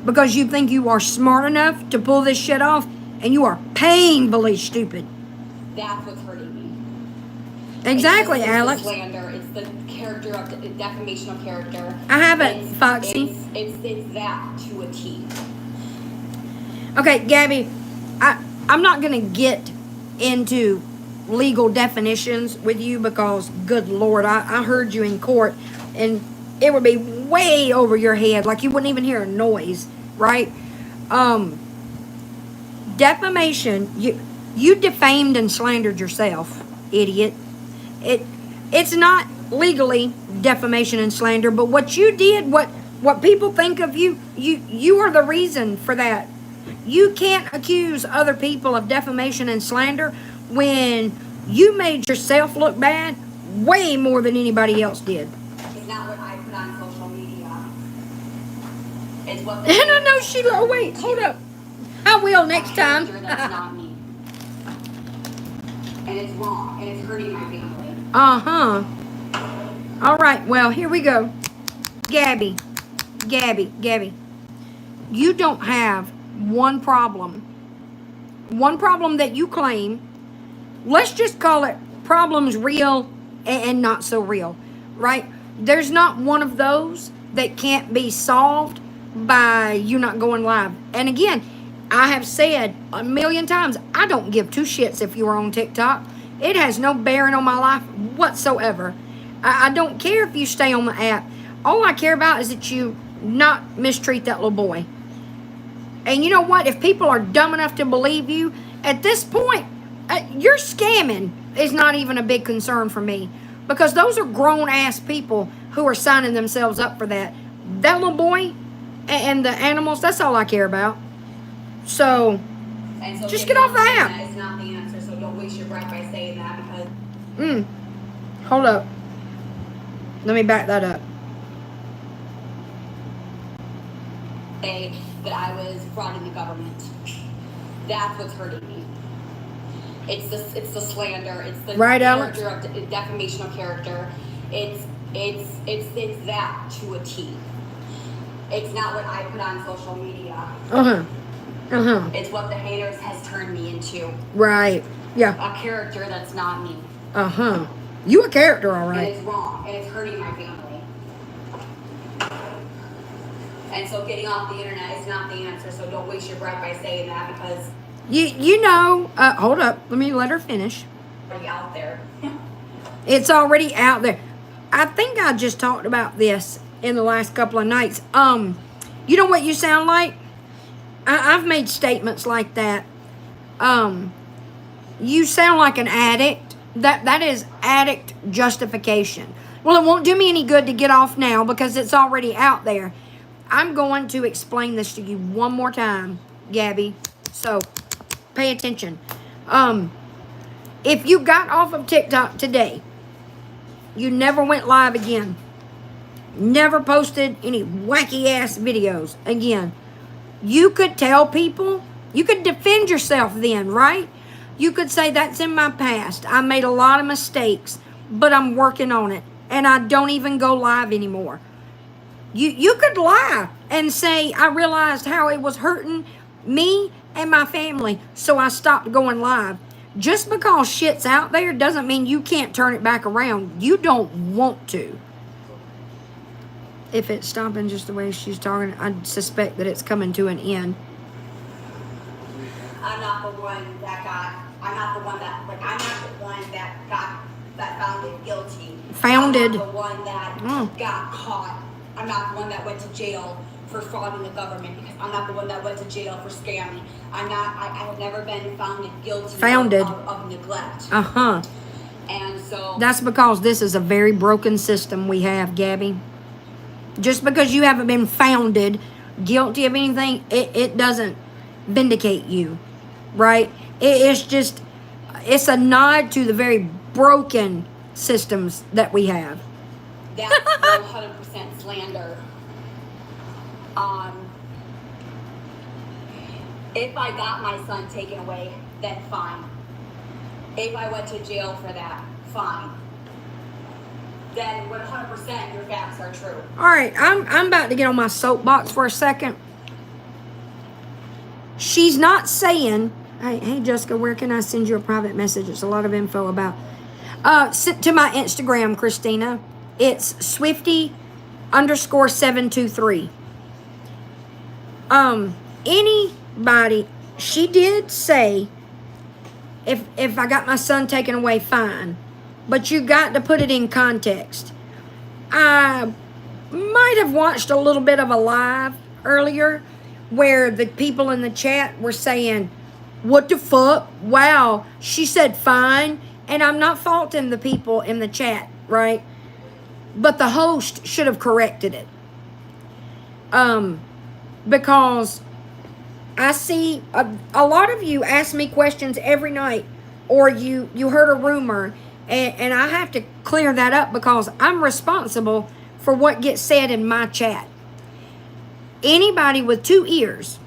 because you think you are smart enough to pull this shit off, and you are painfully stupid. That's what's hurting me. Exactly, it's Alex. The slander. It's the character of the defamation of character. I haven't, Foxy. It's that to a T. Okay, Gabby, I'm not gonna get into legal definitions with you because, good Lord, I heard you in court, and it would be way over your head, like you wouldn't even hear a noise, right? Defamation, you defamed and slandered yourself, idiot. it's not legally defamation and slander, but what you did, what people think of you, you are the reason for that. You can't accuse other people of defamation and slander when you made yourself look bad way more than anybody else did. It's not what I put on social media. It's what And I know Sheila. Oh wait, hold up. I will next time. That's not me. And it's wrong, and it's hurting my family. Uh-huh. All right, well, here we go. Gabby. You don't have one problem that you claim. Let's just call it problems real and not so real, right? There's not one of those that can't be solved by you not going live. And again, I have said a million times, I don't give two shits if you are on TikTok. It has no bearing on my life whatsoever. I don't care if you stay on the app. All I care about is that you not mistreat that little boy. And you know what? If people are dumb enough to believe you, at this point, your scamming is not even a big concern for me. Because those are grown-ass people who are signing themselves up for that. That little boy and the animals, that's all I care about. So just get off the app. That is not the answer, so don't waste your breath by saying that because... Hold up. Let me back that up. Say that I was frauding the government. That's what's hurting me. It's the slander. It's the right, Alex? Defamation of character. It's that to a T. It's not what I put on social media. It's what the haters has turned me into. Right. Yeah. A character that's not me. You a character, all right. And it's wrong, and it's hurting my family. And so getting off the internet is not the answer, so don't waste your breath by saying that because... You know, hold up. Let me let her finish. It's already out there. It's already out there. I think I just talked about this in the last couple of nights. You know what you sound like? I've made statements like that. You sound like an addict. That is addict justification. Well, it won't do me any good to get off now because it's already out there. I'm going to explain this to you one more time, Gabby. So, pay attention. If you got off of TikTok today, you never went live again, never posted any wacky ass videos again, you could tell people, you could defend yourself then, right? You could say, that's in my past. I made a lot of mistakes, but I'm working on it. And I don't even go live anymore. You could lie and say, I realized how it was hurting me and my family, so I stopped going live. Just because shit's out there doesn't mean you can't turn it back around. You don't want to. If it's stopping just the way she's talking, I suspect that it's coming to an end. I'm not the one that found it guilty. Founded. I'm not the one that got caught. I'm not the one that went to jail for frauding the government because I'm not the one that went to jail for scamming. I have never been found guilty of neglect. And so... That's because this is a very broken system we have, Gabby. Just because you haven't been founded guilty of anything, it doesn't vindicate you, right? It's a nod to the very broken systems that we have. That's 100% slander. If I got my son taken away, then fine. If I went to jail for that, fine. Then 100% your facts are true. All right, I'm about to get on my soapbox for a second. She's not saying, hey Jessica, where can I send you a private message? It's a lot of info about. Sent to my Instagram, Christina. It's Swifty_723. Anybody, she did say, if I got my son taken away, fine. But you got to put it in context. I might have watched a little bit of a live earlier where the people in the chat were saying, what the fuck? Wow, she said fine. And I'm not faulting the people in the chat, right? But the host should have corrected it. Because I see a lot of you ask me questions every night, or you heard a rumor, and I have to clear that up because I'm responsible for what gets said in my chat. Anybody with 2 ears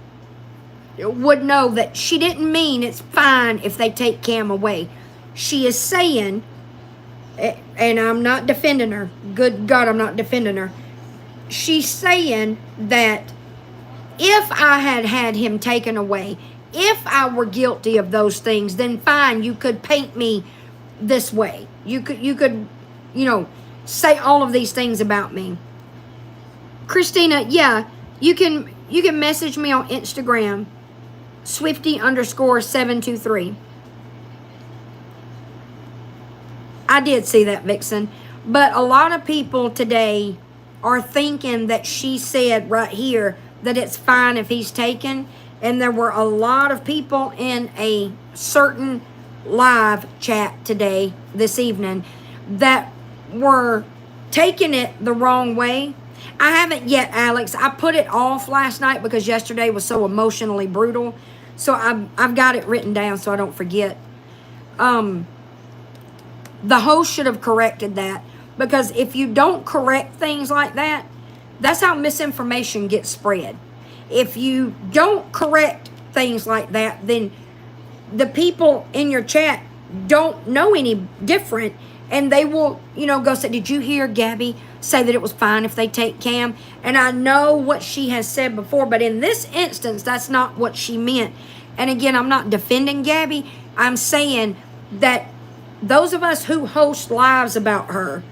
would know that she didn't mean it's fine if they take Cam away. She is saying, and I'm not defending her. Good God, I'm not defending her. She's saying that if I had had him taken away, if I were guilty of those things, then fine, you could paint me this way. You could, say all of these things about me. Christina, yeah, you can message me on Instagram, Swifty_723. I did see that, Vixen. But a lot of people today are thinking that she said right here that it's fine if he's taken. And there were a lot of people in a certain live chat today, this evening, that were taking it the wrong way. I haven't yet, Alex. I put it off last night because yesterday was so emotionally brutal. So I've got it written down so I don't forget. The host should have corrected that, because if you don't correct things like that, that's how misinformation gets spread. If you don't correct things like that, then the people in your chat don't know any different, and they will, go say, did you hear Gabby say that it was fine if they take Cam? And I know what she has said before, but in this instance, that's not what she meant. And again, I'm not defending Gabby. I'm saying that those of us who host lives about her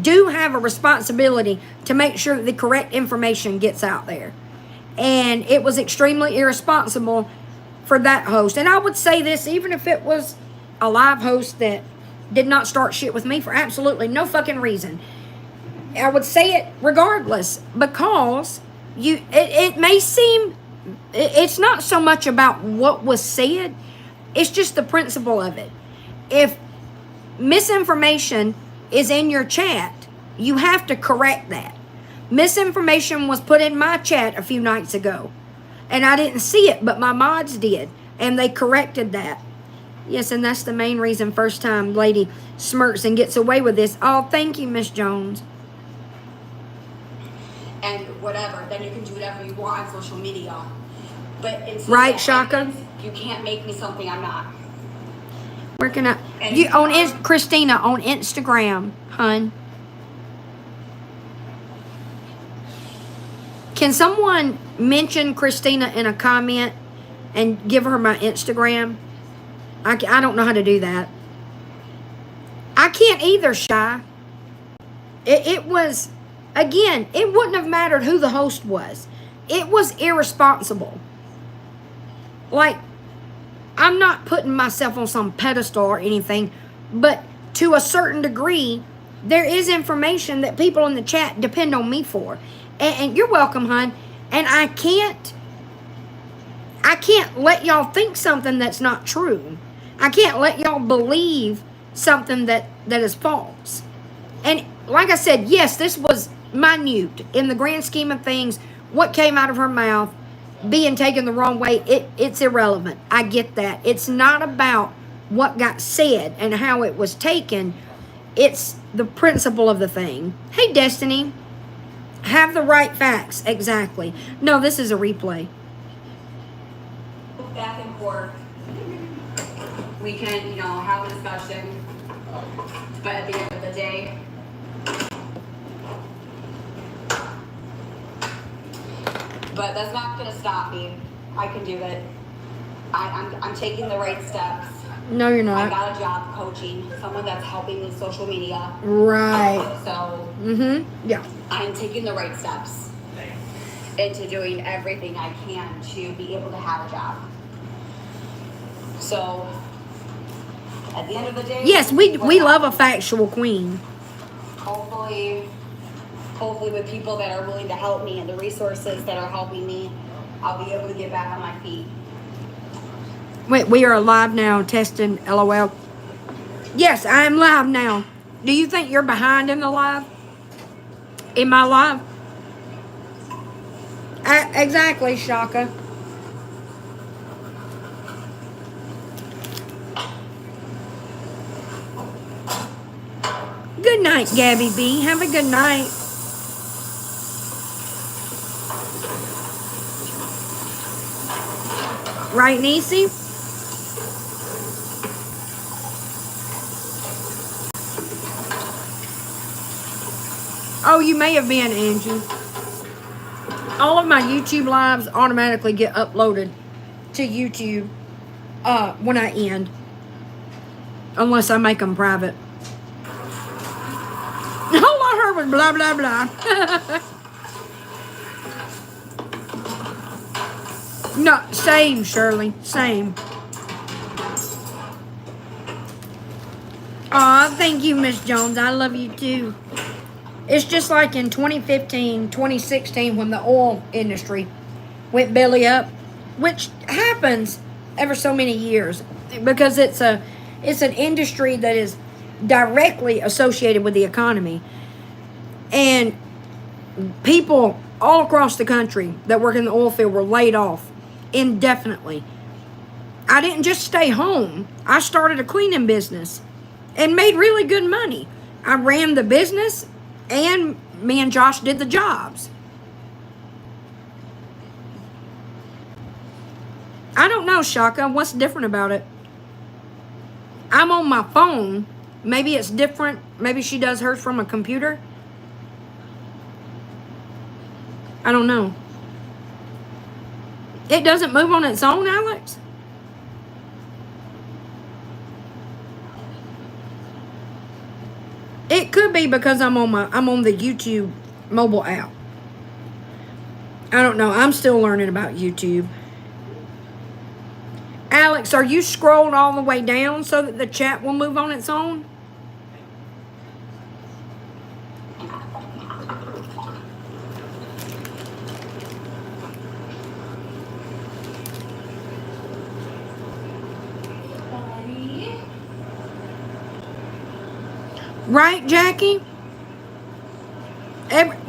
do have a responsibility to make sure the correct information gets out there. And it was extremely irresponsible for that host. And I would say this, even if it was a live host that did not start shit with me for absolutely no fucking reason, I would say it regardless, because it may seem, it's not so much about what was said, it's just the principle of it. If misinformation is in your chat, you have to correct that. Misinformation was put in my chat a few nights ago, and I didn't see it, but my mods did, and they corrected that. Yes, and that's the main reason first time lady smirks and gets away with this. Oh, thank you, Miss Jones. And whatever, then you can do whatever you want on social media. But in Right, Shaka? you can't make me something I'm not. Where can I? You on Christina on Instagram, hun. Can someone mention Christina in a comment and give her my Instagram? I don't know how to do that. I can't either, Shy. It was, again, it wouldn't have mattered who the host was. It was irresponsible. Like, I'm not putting myself on some pedestal or anything, but to a certain degree, there is information that people in the chat depend on me for. And you're welcome, hon. And I can't let y'all think something that's not true. I can't let y'all believe something that is false. And like I said, yes, this was minute in the grand scheme of things. What came out of her mouth being taken the wrong way, it's irrelevant. I get that. It's not about what got said and how it was taken. It's the principle of the thing. Hey, Destiny. Have the right facts. Exactly. No, this is a replay. Back and forth. We can, have a discussion. But at the end of the day, but that's not going to stop me. I can do it. I'm taking the right steps. No, you're I not. got a job coaching someone that's helping with social media. Right. So, Yeah. I'm taking the right steps into doing everything I can to be able to have a job. So, at the end of the day, Yes, we love a factual queen. Hopefully with people that are willing to help me and the resources that are helping me, I'll be able to get back on my feet. Wait, we are live now, testing LOL. Yes, I am live now. Do you think you're behind in the live? In my live? Exactly, Shaka. Good night, Gabby B. Have a good night. Right, Niecy? Oh, you may have been, Angie. All of my YouTube lives automatically get uploaded to YouTube when I end. Unless I make them private. All I heard was blah, blah, blah. No, same, Shirley. Same. Aw, thank you, Miss Jones. I love you too. It's just like in 2015, 2016 when the oil industry went belly up, which happens ever so many years because it's an industry that is directly associated with the economy. And people all across the country that work in the oil field were laid off indefinitely. I didn't just stay home. I started a cleaning business and made really good money. I ran the business and me and Josh did the jobs. I don't know, Shaka. What's different about it? I'm on my phone. Maybe it's different. Maybe she does hers from a computer. I don't know. It doesn't move on its own, Alex? It could be because I'm on the YouTube mobile app. I don't know. I'm still learning about YouTube. Alex, are you scrolled all the way down so that the chat will move on its own? Right, Jackie?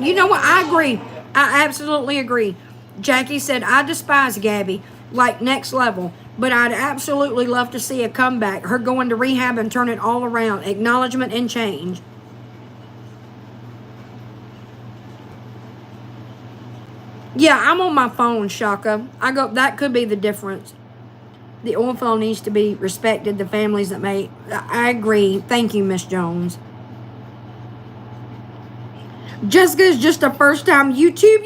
You know what? I agree. I absolutely agree. Jackie said, I despise Gabby, like next level, but I'd absolutely love to see a comeback, her going to rehab and turn it all around, acknowledgement and change. Yeah, I'm on my phone, Shaka. That could be the difference. The oil field needs to be respected, the families that make. I agree. Thank you, Miss Jones. Jessica's just a first time YouTube.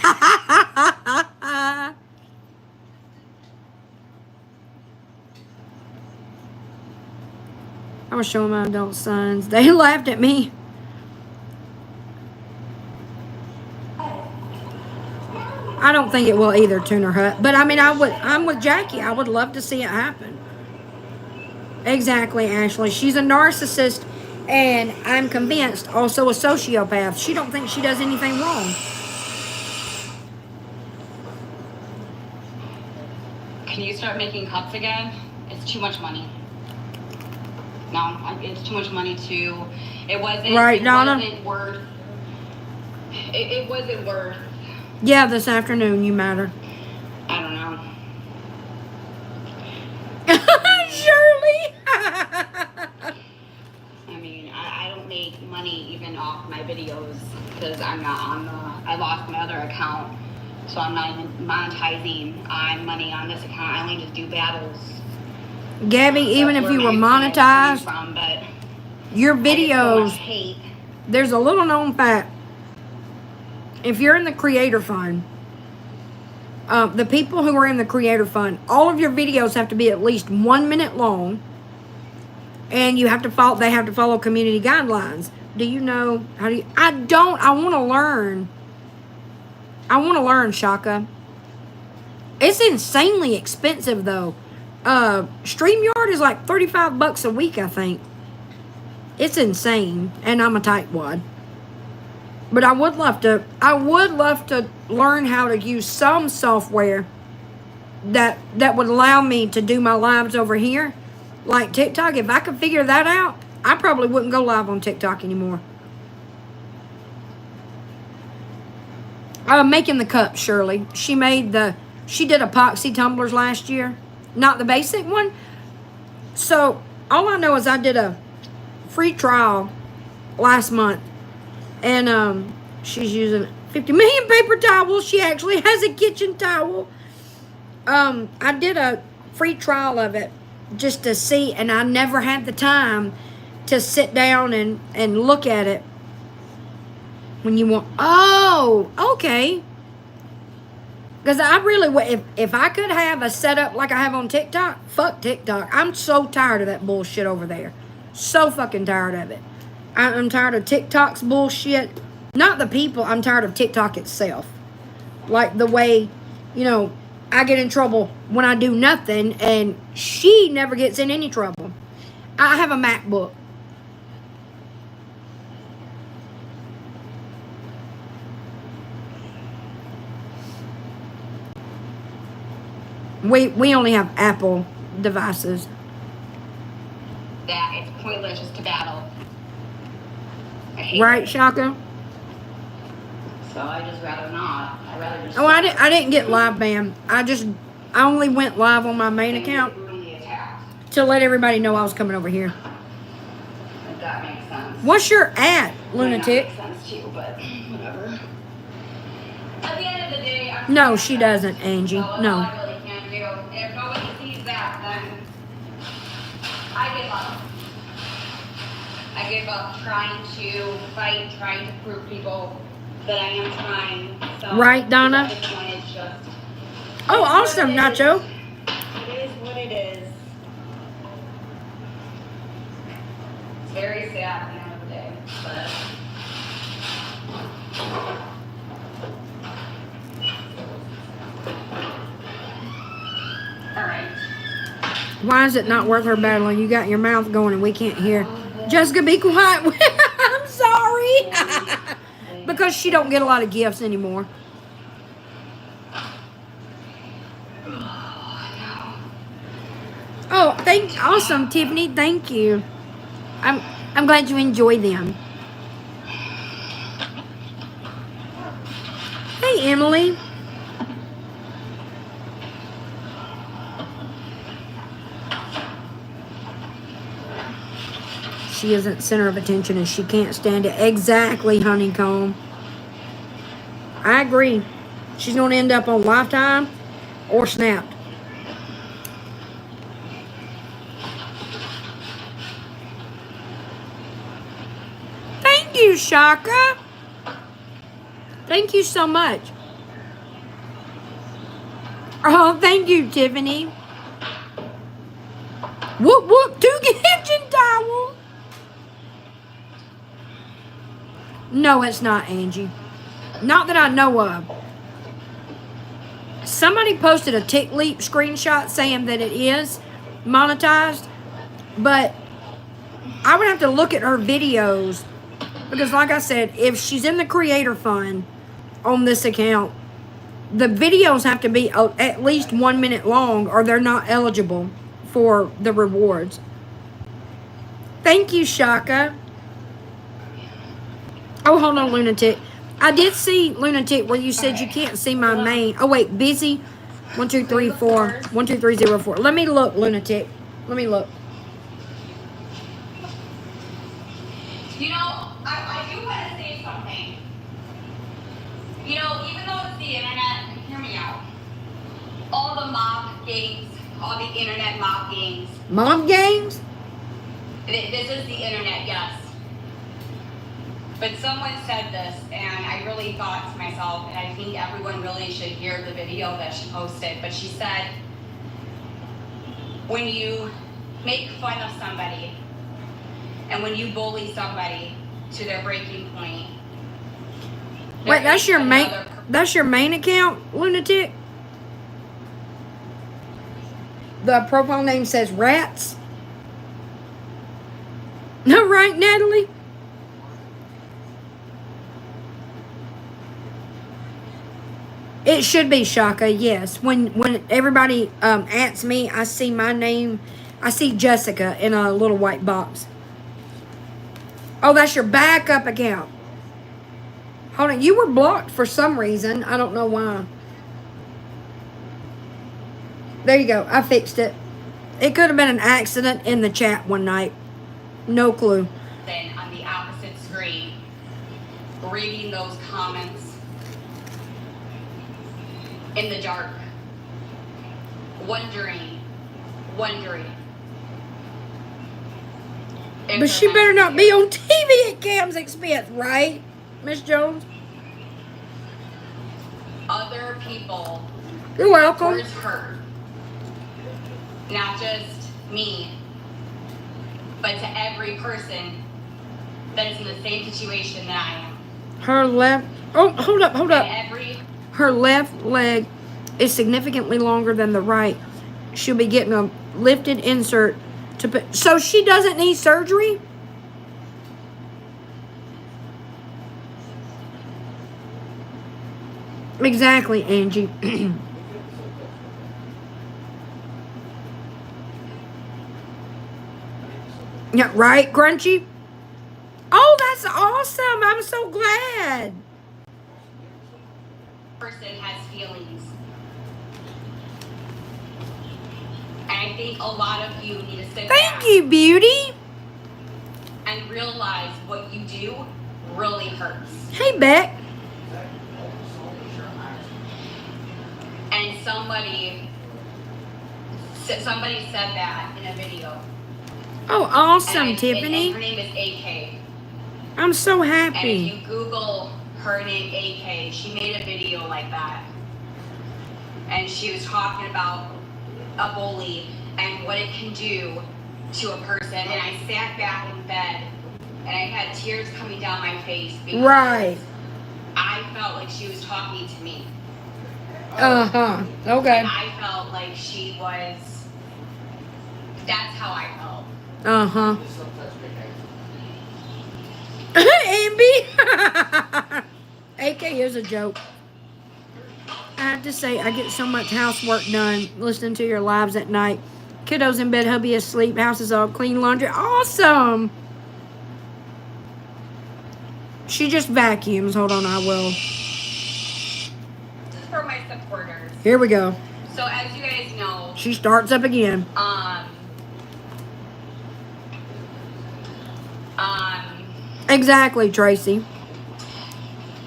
I was showing my adult sons. They laughed at me. I don't think it will either, Tuner Hut. But I mean, I'm with Jackie. I would love to see it happen. Exactly, Ashley. She's a narcissist, and I'm convinced also a sociopath. She don't think she does anything wrong. Can you start making cups again? It's too much money. No, it's too much money to. It wasn't. Right, Donna? It wasn't worth. It wasn't worth. Yeah, this afternoon you matter. I don't know. Shirley. I mean, I don't make money even off my videos because I'm not on the. I lost my other account, so I'm not even monetizing on money on this account. I only just do battles. Gabby, even if you were monetized, but your videos, so hate. There's a little known fact. If you're in the creator fund, the people who are in the creator fund, all of your videos have to be at least 1 minute long, and you have to follow. They have to follow community guidelines. Do you know how do you? I don't. I want to learn. I want to learn, Shaka. It's insanely expensive though. StreamYard is like $35 a week, I think. It's insane, and I'm a tightwad. But I would love to learn how to use some software that would allow me to do my lives over here Like TikTok, if I could figure that out, I probably wouldn't go live on TikTok anymore. Making the cups, Shirley. She did epoxy tumblers last year. Not the basic one. So, all I know is I did a free trial last month. And she's using 50 million paper towels. She actually has a kitchen towel. I did a free trial of it just to see, and I never had the time to sit down and look at it. When you want, oh, okay. Because I really, if I could have a setup like I have on TikTok, fuck TikTok. I'm so tired of that bullshit over there. So fucking tired of it. I'm tired of TikTok's bullshit. Not the people, I'm tired of TikTok itself. Like the way, I get in trouble when I do nothing, and she never gets in any trouble. I have a MacBook. We only have Apple devices. That it's pointless just to battle. I hate Right, it. Shaka? So I just rather not. I rather just. Oh, I didn't get live banned. I only went live on my main account to let everybody know I was coming over here. If that makes sense. What's your at, lunatic? Might not make sense to you, but whatever. At the end of the day, No, she doesn't, Angie. So No. I really can't do. And if nobody sees that, then I give up. I give up trying to fight, trying to prove people that I am trying. So Right, Donna? at this point, it's just. Oh, awesome, Nacho. It is what it is. It's very sad at the end of the day, but. All right. Why is it not worth her battling? You got your mouth going and we can't hear. Jessica, be quiet. I'm sorry. Because she don't get a lot of gifts anymore. Oh, awesome, Tiffany. Thank you. I'm glad you enjoy them. Hey, Emily. She isn't center of attention and she can't stand it. Exactly, Honeycomb. I agree. She's going to end up on Lifetime or Snapped. Thank you, Shaka. Thank you so much. Oh, thank you, Tiffany. Whoop, whoop, 2 kitchen towels. No, it's not, Angie. Not that I know of. Somebody posted a Tick Leap screenshot saying that it is monetized, but I would have to look at her videos because, like I said, if she's in the creator fund on this account, the videos have to be at least 1 minute long or they're not eligible for the rewards. Thank you, Shaka. Oh, hold on, Lunatic. I did see, Lunatic, where you said you can't see my main. Oh, wait, busy. 1, 2, 3, 4. 1, 2, 3, 0, 4. Let me look, Lunatic. Let me look. I do want to say something. Even though it's the internet, hear me out. All the mob gangs, all the internet mob gangs. Mob gangs? This is the internet, yes. But someone said this, and I really thought to myself, and I think everyone really should hear the video that she posted, but she said, when you make fun of somebody, and when you bully somebody to their breaking point. Wait, that's your main account, Lunatic? The profile name says Rats. No, right, Natalie? It should be Shaka, yes. When everybody ats me, I see my name I see Jessica in a little white box. Oh, that's your backup account. Hold on. You were blocked for some reason. I don't know why. There you go. I fixed it. It could have been an accident in the chat one night. No clue. Then on the opposite screen, reading those comments in the dark, wondering. But she better not be on TV at Cam's expense, right, Miss Jones? Other people You're welcome. towards her, not just me, but to every person that is in the same situation that I am. Her left. Oh, hold up. And every Her left leg is significantly longer than the right. She'll be getting a lifted insert to put. So she doesn't need surgery? Exactly, Angie. Yeah, right, Crunchy? Oh, that's awesome. I'm so glad. person has feelings. And I think a lot of you need to sit Thank back you, beauty. and realize what you do really hurts. Hey, Beck. And somebody said that in a video. Oh, awesome, And Tiffany. her name is AK. I'm so And if happy. you Google her name AK, she made a video like that. And she was talking about a bully and what it can do to a person. And I sat back in bed and I had tears coming down my face because Right. I felt like she was talking to me. Uh-huh. Okay. And I felt like she was, that's how I felt. Uh-huh. Amby. AK is a joke. I have to say, I get so much housework done listening to your lives at night. Kiddos in bed, hubby asleep, house is all clean, laundry. Awesome. She just vacuums. Hold on, I will. This is for my supporters. Here we go. So as you guys know, She starts up again. Exactly, Tracy.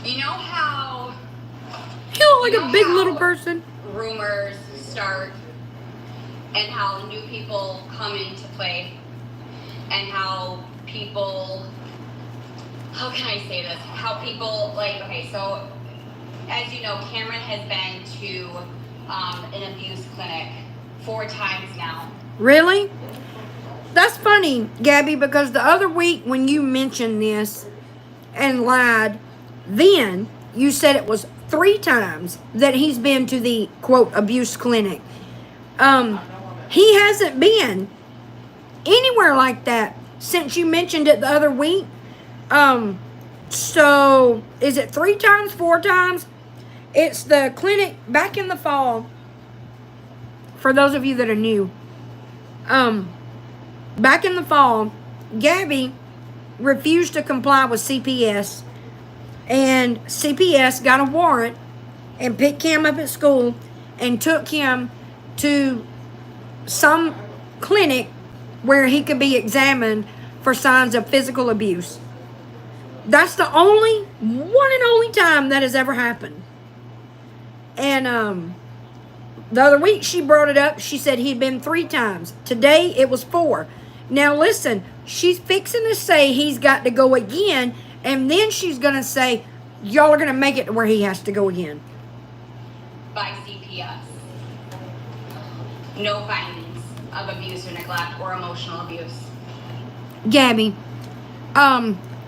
You know how You look like a big little person. rumors start and how new people come into play and how people, how can I say this? How people, like, okay, so as you know, Cameron has been to an abuse clinic 4 times now. Really? That's funny, Gabby, because the other week when you mentioned this and lied, then you said it was 3 times that he's been to the, quote, abuse clinic. He hasn't been anywhere like that since you mentioned it the other week. So is it 3 times, 4 times? It's the clinic back in the fall. For those of you that are new. Back in the fall, Gabby refused to comply with CPS, and CPS got a warrant and picked Cam up at school and took him to some clinic where he could be examined for signs of physical abuse. That's the only, one and only time that has ever happened. And the other week she brought it up. She said he'd been 3 times. Today it was 4. Now listen, she's fixing to say he's got to go again, and then she's going to say, y'all are going to make it to where he has to go again. By CPS. No findings of abuse or neglect or emotional abuse. Gabby,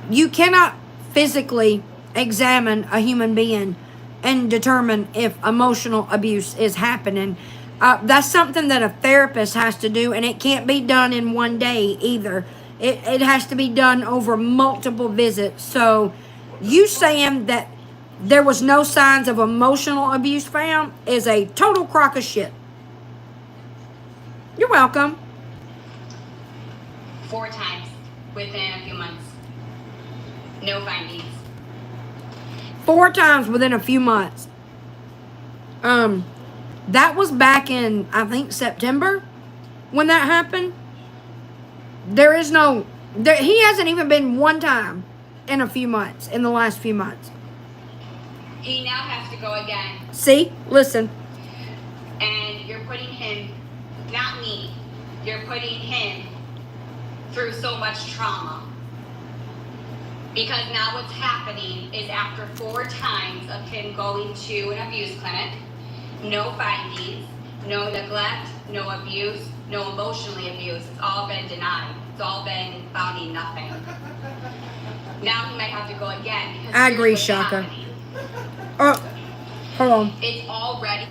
you cannot physically examine a human being and determine if emotional abuse is happening. That's something that a therapist has to do, and it can't be done in one day either. It has to be done over multiple visits. So you saying that there was no signs of emotional abuse found is a total crock of shit. You're welcome. 4 times within a few months. No findings. 4 times within a few months. That was back in, I think, September when that happened. He hasn't even been 1 time in a few months, in the last few months. He now has to go again. See? Listen. And you're putting him, not me, you're putting him through so much trauma. Because now what's happening is after 4 times of him going to an abuse clinic, no findings, no neglect, no abuse, no emotionally abuse. It's all been denied. It's all been found nothing. Now he might have to go again because I agree, what's Shaka. happening. Oh, hold on. It's already,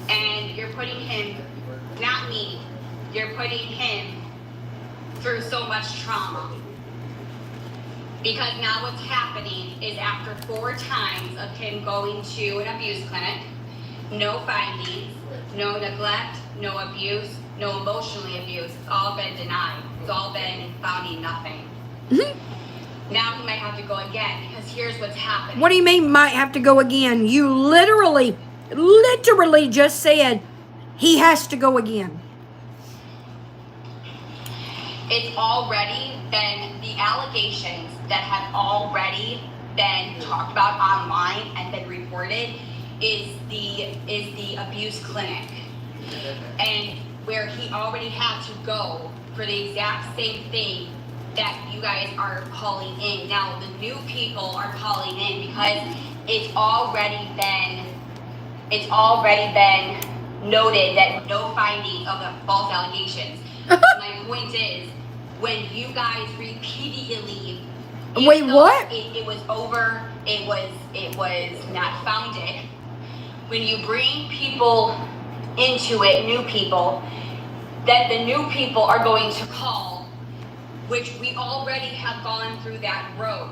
and you're putting him, not me, you're putting him through so much trauma. Because now what's happening is after 4 times of him going to an abuse clinic, no findings, no neglect, no abuse, no emotionally abuse. It's all been denied. It's all been found nothing. Now he might have to go again because here's what's happening. What do you mean might have to go again? You literally just said he has to go again. It's already been the allegations that have already been talked about online and been reported is the abuse clinic, and where he already had to go for the exact same thing that you guys are calling in. Now the new people are calling in because it's already been noted that no findings of the false allegations. My point is, when you guys repeatedly, Wait, what? It was over. It was not founded. When you bring people into it, new people, then the new people are going to call, which we already have gone through that road.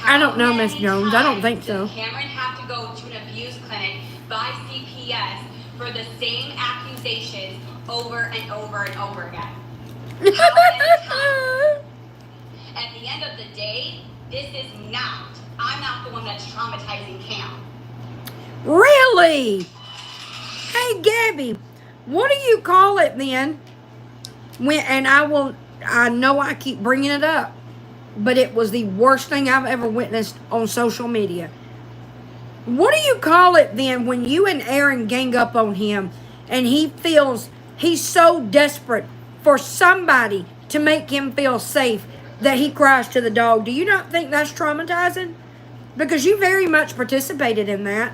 I don't know, Miss How many Jones. I don't times think so. does Cameron have to go to an abuse clinic by CPS for the same accusations over and over and over again? How many times? At the end of the day, I'm not the one that's traumatizing Cam. Really? Hey, Gabby, what do you call it then? I know I keep bringing it up, but it was the worst thing I've ever witnessed on social media. What do you call it then when you and Aaron gang up on him and he feels he's so desperate for somebody to make him feel safe that he cries to the dog? Do you not think that's traumatizing? Because you very much participated in that.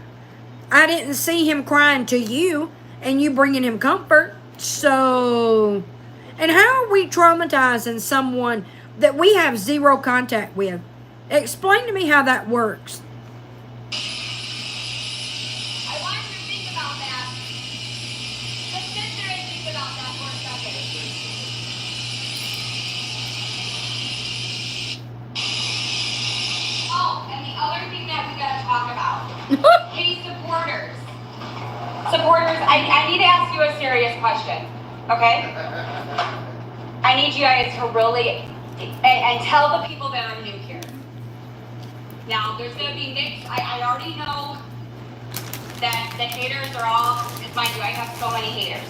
I didn't see him crying to you and you bringing him comfort. So, and how are we traumatizing someone that we have zero contact with? Explain to me how that works. I want you to think about that. Just sit there and think about that for a second. Oh, and the other thing that we gotta talk about. Hey, supporters. Supporters, I need to ask you a serious question, okay? I need you guys to really, and tell the people that I'm new here. Now, there's gonna be mixed, I already know that the haters are all, mind you, I have so many haters.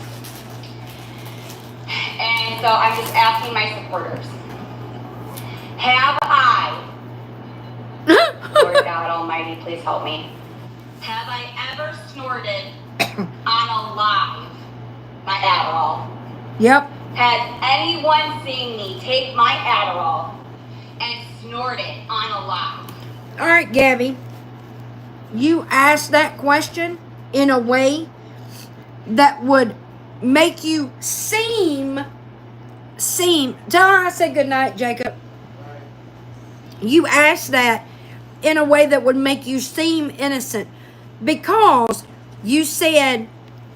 And so I'm just asking my supporters. Have I, Lord God Almighty, please help me. Have I ever snorted on a live my Adderall? Yep. Has anyone seen me take my Adderall and snort it on a live? All right, Gabby. You asked that question in a way that would make you seem. Tell her I said good night, Jacob. You asked that in a way that would make you seem innocent because you said,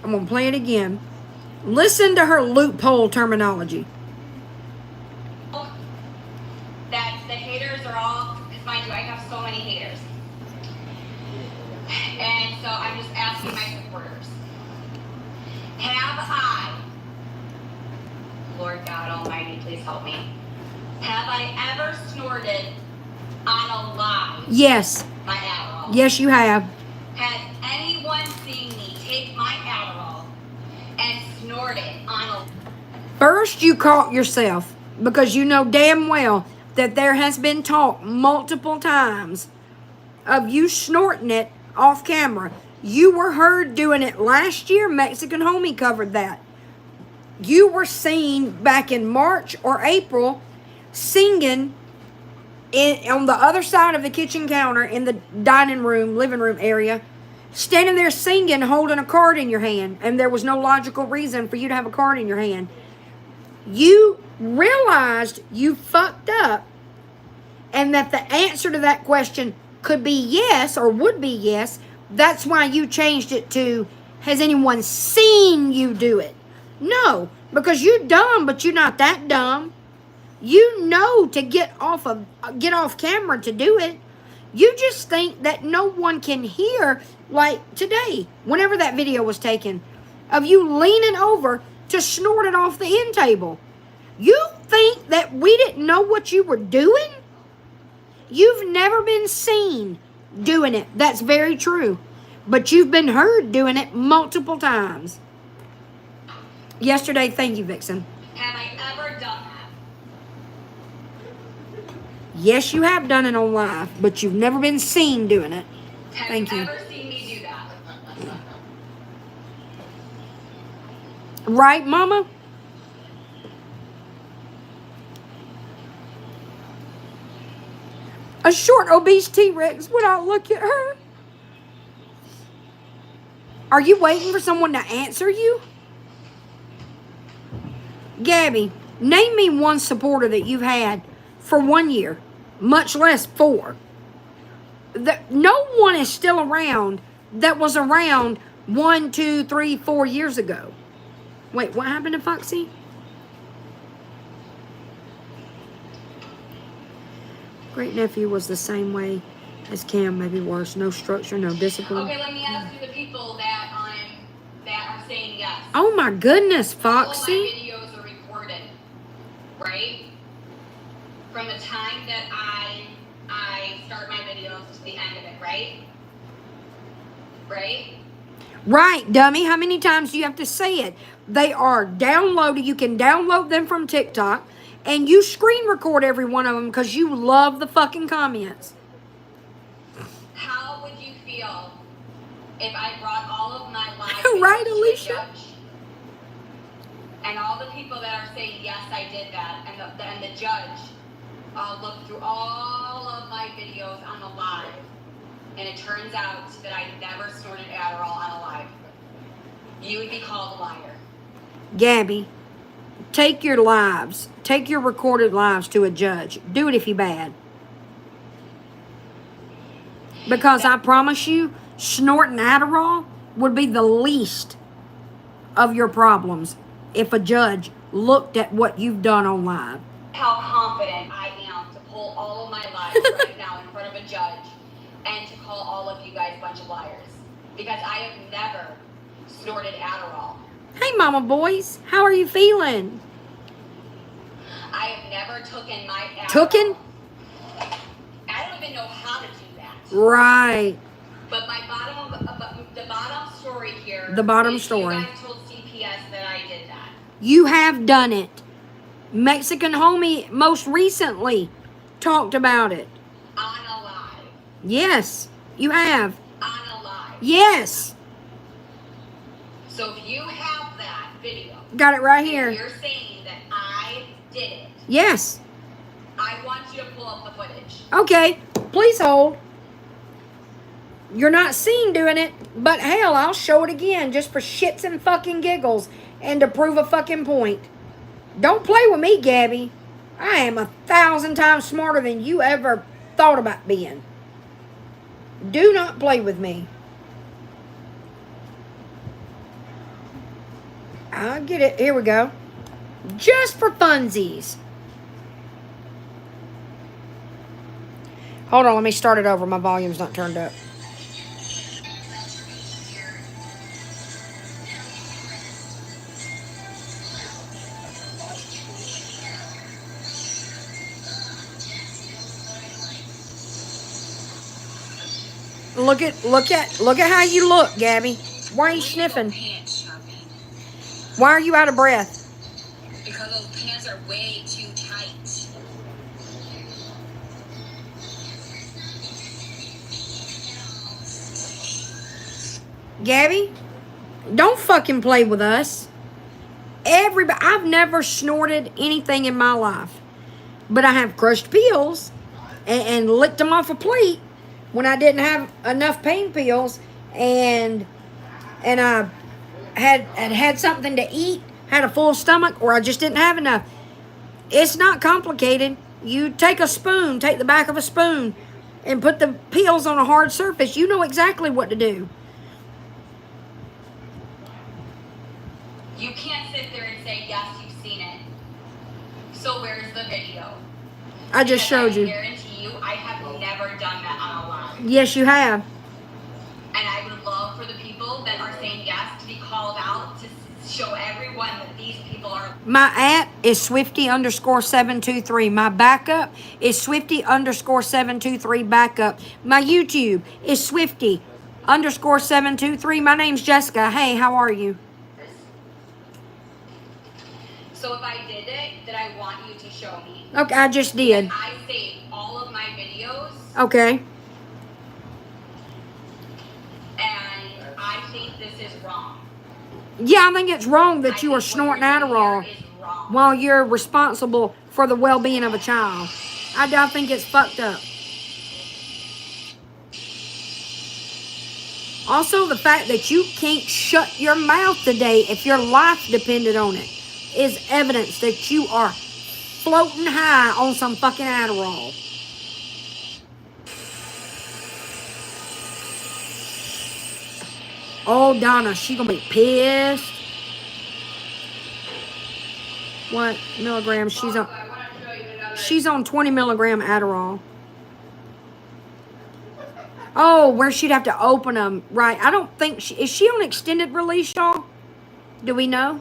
I'm going to play it again. Listen to her loophole terminology. That the haters are all, because mind you, I have so many haters. And so I'm just asking my supporters. Have I Lord God Almighty, please help me. Have I ever snorted on a live Yes. my Adderall? Yes, you have. Has anyone seen me take my Adderall and snort it on a... First, you caught yourself because you know damn well that there has been talk multiple times of you snorting it off camera. You were heard doing it last year. Mexican Homie covered that. You were seen back in March or April singing on the other side of the kitchen counter in the dining room, living room area, standing there singing, holding a card in your hand, and there was no logical reason for you to have a card in your hand. You realized you fucked up and that the answer to that question could be yes or would be yes. That's why you changed it to, has anyone seen you do it? No, because you dumb, but you're not that dumb. You know to get off camera to do it. You just think that no one can hear, like today, whenever that video was taken, of you leaning over to snort it off the end table. You think that we didn't know what you were doing? You've never been seen doing it. That's very true. But you've been heard doing it multiple times. Yesterday, thank you, Vixen. Have I ever done that? Yes, you have done it on live, but you've never been seen doing it. Thank you. Have you ever seen me do that? Right, Mama? A short, obese T-Rex would not look at her. Are you waiting for someone to answer you? Gabby, name me one supporter that you've had for 1 year, much less 4. No one is still around that was around 1, 2, 3, 4 years ago. Wait, what happened to Foxy? Great nephew was the same way as Cam, maybe worse. No structure, no discipline. Okay, let me ask you the people that are saying yes. Oh my goodness, All of my Foxy. videos are recorded, right? From the time that I start my videos to the end of it, right? Right? Right, dummy. How many times do you have to say it? They are downloaded. You can download them from TikTok. And you screen record every one of them because you love the fucking comments. How would you feel if I brought all of my live Right, videos to a Alicia? judge? And all the people that are saying, yes, I did that, and the judge looked through all of my videos on the live, and it turns out that I never snorted Adderall on a live. You would be called a liar. Gabby, take your recorded lives to a judge. Do it if you bad. Because I promise you, snorting Adderall would be the least of your problems if a judge looked at what you've done on live. How confident I am to pull all of my lies right now in front of a judge and to call all of you guys a bunch of liars. Because I have never snorted Adderall. Hey, mama boys, how are you feeling? I have never taken my Adderall. Tooken? I don't even know how to do that. Right. But the bottom story here. The bottom is story. You guys told CPS that I did that. You have done it. Mexican Homie most recently talked about it. On a live. Yes, you have. On a live. Yes. So if you have that video. Got it right and here. you're saying that I did it. Yes. I want you to pull up the footage. Okay, please hold. You're not seen doing it, but hell, I'll show it again just for shits and fucking giggles and to prove a fucking point. Don't play with me, Gabby. I am 1,000 times smarter than you ever thought about being. Do not play with me. I get it. Here we go. Just for funsies. Hold on, let me start it over. My volume's not turned up. look at how you look, Gabby. Why are you sniffing? Pants shopping. Why are you out of breath? Because those pants are way too tight. Gabby, don't fucking play with us. I've never snorted anything in my life, but I have crushed pills and licked them off a plate when I didn't have enough pain pills, and I had something to eat, had a full stomach, or I just didn't have enough. It's not complicated. You take the back of a spoon, and put the pills on a hard surface. You know exactly what to do. You can't sit there and say, yes, you've seen it. So where's the video? I just showed I you. guarantee you, I have never done that on a live. Yes, you have. And I would love for the people that are saying yes to be called out to show everyone that these people are. My @ is Swifty_723. My backup is Swifty_723 backup. My YouTube is Swifty_723. My name's Jessica. Hey, how are you? So if I did it, then I want you to show me. Okay, I just did. And I save all of my videos, Okay. and I think this is wrong. Yeah, I think it's wrong that I you are think what snorting you're doing Adderall here is wrong. while you're responsible for the well-being of a child. I think it's fucked up. Also, the fact that you can't shut your mouth today if your life depended on it is evidence that you are floating high on some fucking Adderall. Oh, Donna, she gonna be pissed. What milligrams? She's on. I want to show you another. She's on 20 milligram Adderall. Oh, where she'd have to open them. Right. I don't think is she on extended release, y'all? Do we know?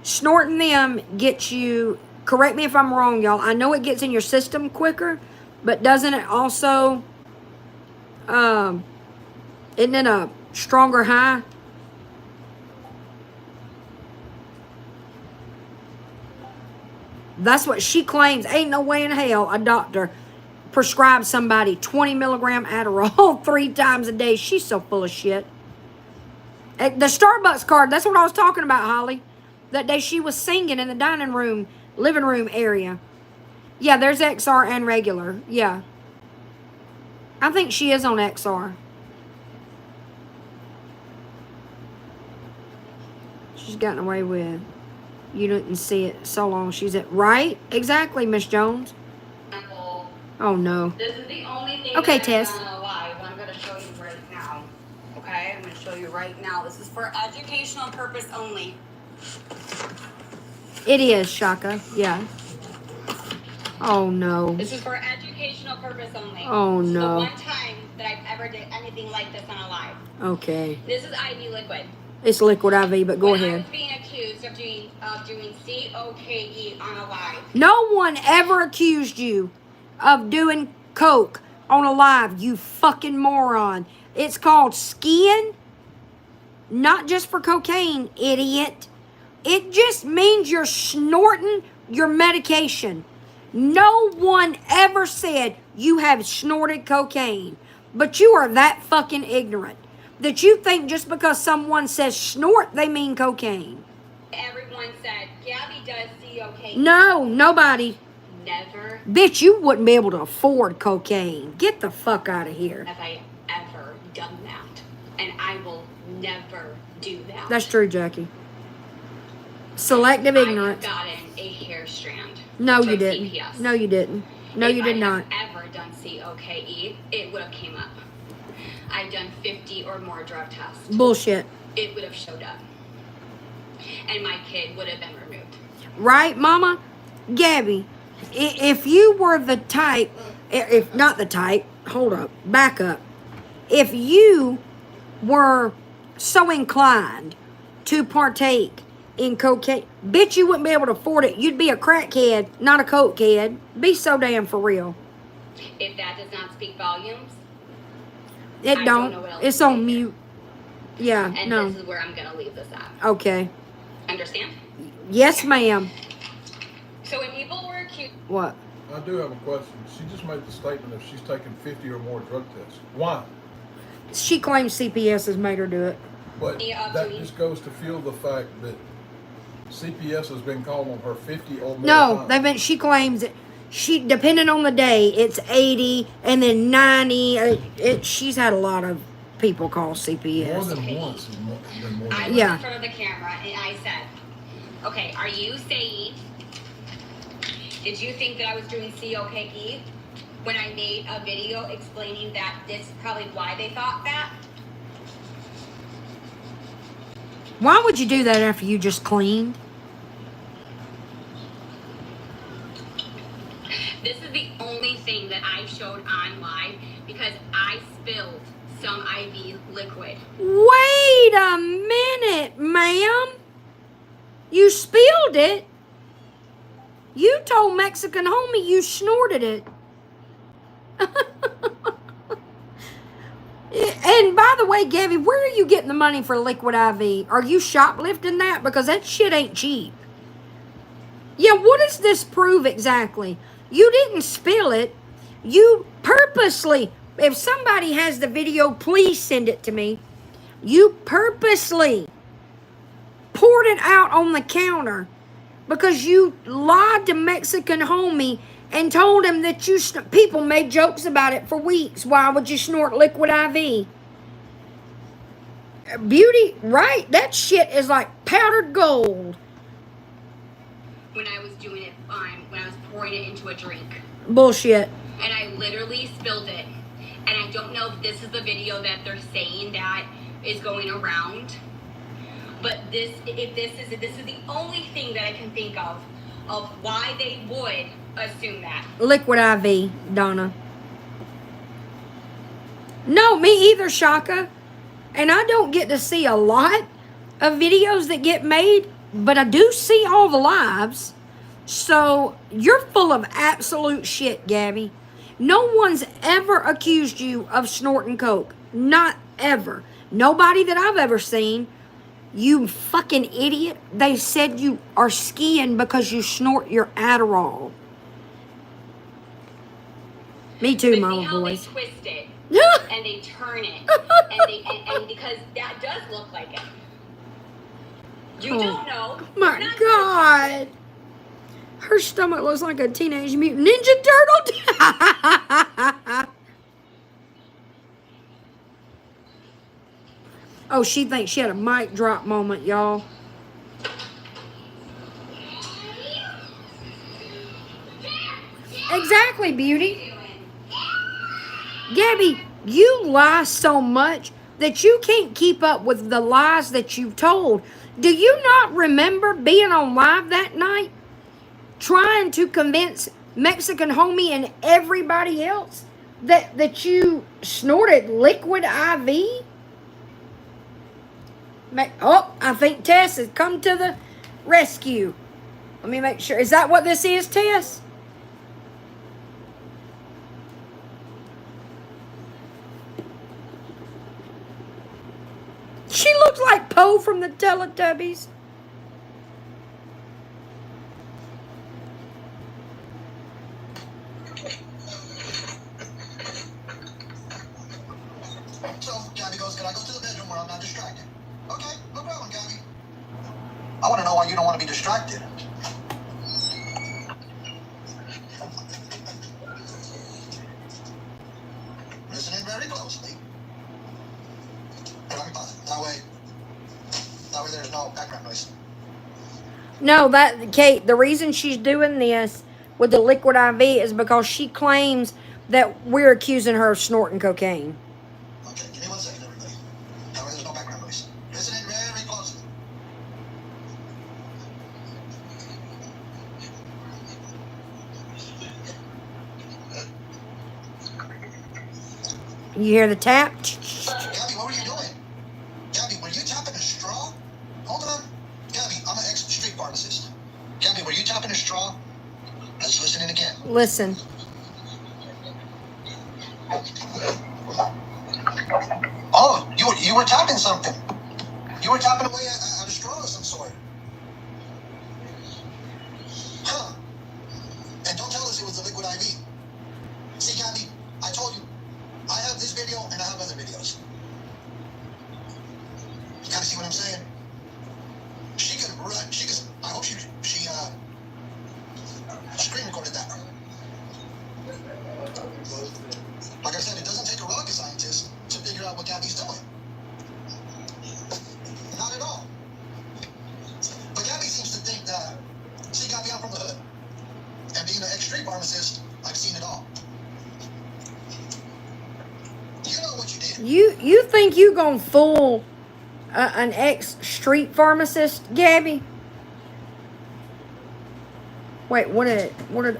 Snorting them gets you, correct me if I'm wrong, y'all. I know it gets in your system quicker, but doesn't it also, isn't it a stronger high? That's what she claims. Ain't no way in hell a doctor prescribes somebody 20 milligram Adderall 3 times a day. She's so full of shit. The Starbucks card, that's what I was talking about, Holly. That day she was singing in the dining room, living room area. Yeah, there's XR and regular. Yeah. I think she is on XR. She's gotten away with. You didn't see it so long. She's at right? Exactly, Miss Jones. Oh no. This is the only thing Okay, that Tess. I'm gonna lie. I'm gonna show you right now. Okay, I'm gonna show you right now. This is for educational purpose only. It is, Shaka. Yeah. Oh no. This is for educational purpose only. Oh, This is no. the one time that I've ever did anything like this on a live. Okay. This is IV liquid. It's liquid IV, but go When I ahead. was being accused of doing COKE on a live. No one ever accused you of doing coke on a live, you fucking moron. It's called skiing, not just for cocaine, idiot. It just means you're snorting your medication. No one ever said you have snorted cocaine, but you are that fucking ignorant that you think just because someone says snort, they mean cocaine. Everyone said, Gabby does COKE. No, nobody. Never Bitch, you wouldn't be able to afford cocaine. Get the fuck out of here. have I ever done that. And I will never do that. That's true, Jackie. Selective ignorance. I have gotten a hair strand. No, from you didn't. CPS. No, you didn't. No, you did not. If I have ever done COKE, it would have came up. I've done 50 or more drug tests. Bullshit. It would have showed up. And my kid would have been removed. Right, Mama? Gabby, if you were the type, if not the type, hold up, back up. If you were so inclined to partake in cocaine, bitch, you wouldn't be able to afford it. You'd be a crackhead, not a cokehead. Be so damn for real. If that does not speak volumes, It I don't. know what else It's to on say here. mute. Yeah, And no. this is where I'm gonna leave this at. Okay. Understand? Yes, ma'am. So when people were accused, What? I do have a question. She just made the statement that she's taken 50 or more drug tests. Why? She claims CPS has made her do it. But Yeah, that doing- just goes to fuel the fact that CPS has been calling on her 50 or more No, times. they've been. She claims that she, depending on the day, it's 80 and then 90. She's had a lot of people call More CPS. than once. Has been more I than was Yeah. in front of the camera and I said, okay, are you saying, did you think that I was doing COKE when I made a video explaining that this is probably why they thought that? Why would you do that after you just cleaned? This is the only thing that I showed on live because I spilled some IV liquid. Wait a minute, ma'am. You spilled it. You told Mexican homie you snorted it. And by the way, Gabby, where are you getting the money for liquid IV? Are you shoplifting that? Because that shit ain't cheap. Yeah, what does this prove exactly? You didn't spill it. You purposely, if somebody has the video, please send it to me. You purposely poured it out on the counter because you lied to Mexican homie and told him that people made jokes about it for weeks. Why would you snort liquid IV? Beauty, right? That shit is like powdered gold. When I was doing it, when I was pouring it into a drink. Bullshit. And I literally spilled it. And I don't know if this is the video that they're saying that is going around. But this is the only thing that I can think of why they would assume that. Liquid IV, Donna. No, me either, Shaka. And I don't get to see a lot of videos that get made, but I do see all the lives. So you're full of absolute shit, Gabby. No one's ever accused you of snorting coke. Not ever. Nobody that I've ever seen. You fucking idiot. They said you are skiing because you snort your Adderall. Me too, But see mama how boys. they twist it and they turn it and because that does look like it. You don't know. My You're not God. Her stomach looks like a Teenage Mutant Ninja Turtle. Oh, she thinks she had a mic drop moment, y'all. Exactly, Beauty. Gabby, you lie so much that you can't keep up with the lies that you've told. Do you not remember being on live that night? Trying to convince Mexican homie and everybody else that you snorted liquid IV? Oh, I think Tess has come to the rescue. Let me make sure. Is that what this is, Tess? She looks like Poe from the Teletubbies. So, Gabby goes, can I go to the bedroom where I'm not distracted? Okay, no problem, Gabby. I want to know why you don't want to be distracted. Listen in very closely. Let me pause it. That way there's no background noise. No, Kate, the reason she's doing this with the liquid IV is because she claims that we're accusing her of snorting cocaine. Okay, give me 1 second, everybody. That way there's no background noise. Listen in very closely. You hear the tap? Gabby, what were you doing? Gabby, were you tapping a straw? Hold on. Gabby, I'm an ex-street pharmacist. Gabby, were you tapping a straw? Let's listen in again. Listen. Oh, you were tapping something. You were tapping away at a straw of some sort. Huh. And don't tell us it was the liquid IV. See, Gabby, I told you, I have this video and I have other videos. You kind of see what I'm saying? She could run. I hope she screen recorded that. Like I said, it doesn't take a rocket scientist to figure out what Gabby's doing. Not at all. But Gabby seems to think that, see, Gabby, I'm from the hood. And being an ex-street pharmacist, I've seen it all. You know what you did. You think you gonna fool an ex-street pharmacist, Gabby? Wait, what did,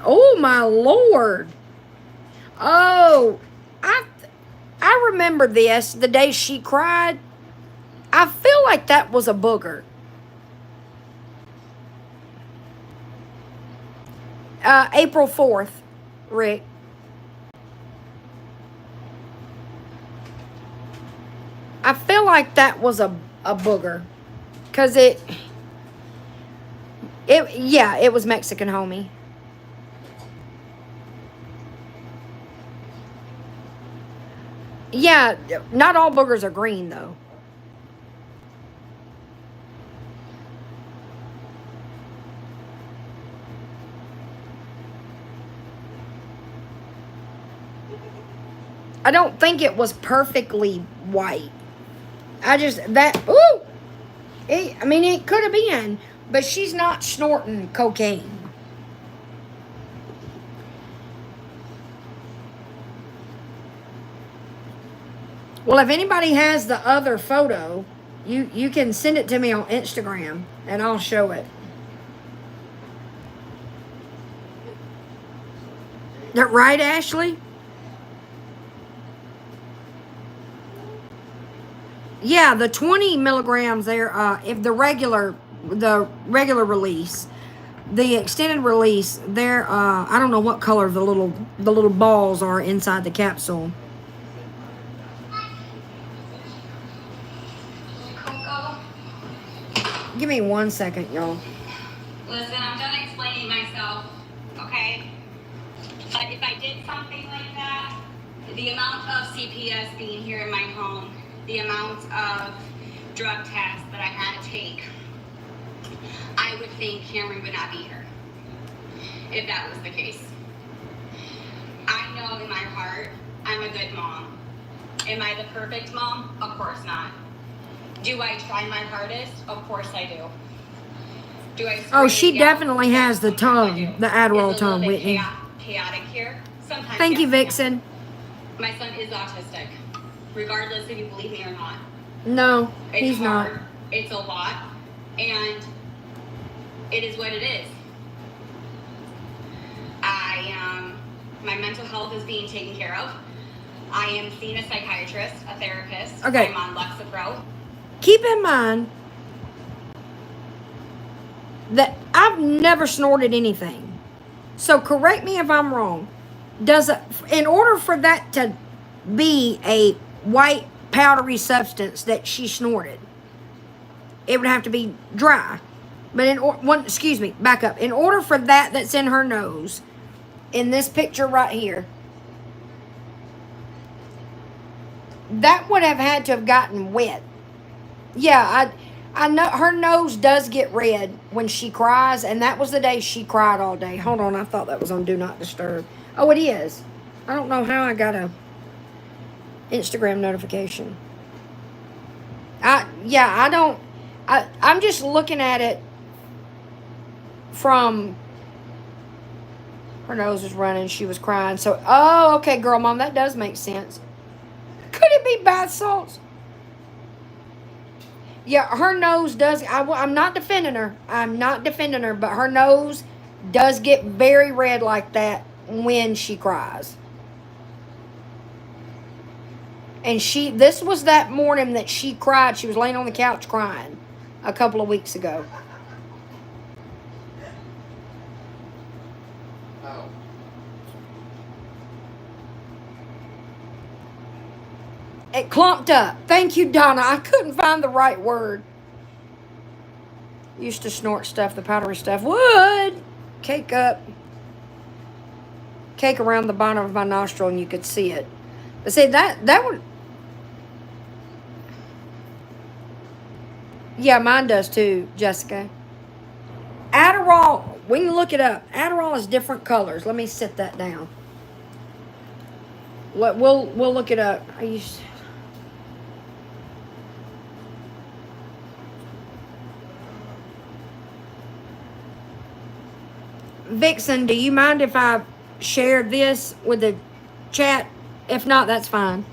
oh my Lord. Oh, I remember this, the day she cried. I feel like that was a booger. April 4th, Rick. I feel like that was a booger. Because yeah, it was Mexican, homie. Yeah, not all boogers are green, though. I don't think it was perfectly white. Ooh! I mean, it could have been, but she's not snorting cocaine. Well, if anybody has the other photo, you can send it to me on Instagram, and I'll show it. That right, Ashley? Yeah, the 20 milligrams there, if the regular release, the extended release, there, I don't know what color the little balls are inside the capsule. Give me 1 second, y'all. Listen, I'm done explaining myself, okay? But if I did something like that, the amount of CPS being here in my home, the amount of drug tests that I had to take, I would think Cameron would not be here if that was the case. I know in my heart I'm a good mom. Am I the perfect mom? Of course not. Do I try my hardest? Of course I do. Do I? Oh, she definitely has the tongue, the Adderall tongue, Whitney. Chaotic here. Sometimes. Thank you, Vixen. My son is autistic, regardless if you believe me or not. No, he's hard. not. It's a lot, and it is what it is. My mental health is being taken care of. I am seeing a psychiatrist, a therapist. Okay. I'm on Lexapro. Keep in mind that I've never snorted anything. So correct me if I'm wrong. In order for that to be a white powdery substance that she snorted, it would have to be dry. But excuse me, back up. In order for that's in her nose, in this picture right here, that would have had to have gotten wet. Yeah, I know her nose does get red when she cries, and that was the day she cried all day. Hold on, I thought that was on Do Not Disturb. Oh, it is. I don't know how I got a Instagram notification. I'm just looking at it from her nose was running, she was crying. So, oh, okay, girl, mom, that does make sense. Could it be bath salts? Yeah, her nose does. I'm not defending her. But her nose does get very red like that when she cries. And this was that morning that she cried. She was laying on the couch crying a couple of weeks ago. It clumped up. Thank you, Donna. I couldn't find the right word. Used to snort stuff, the powdery stuff. Would cake up. Cake around the bottom of my nostril and you could see it. But see, that would... Yeah, mine does too, Jessica. Adderall, we can look it up. Adderall is different colors. Let me sit that down. We'll look it up. Vixen, do you mind if I share this with the chat? If not, that's fine.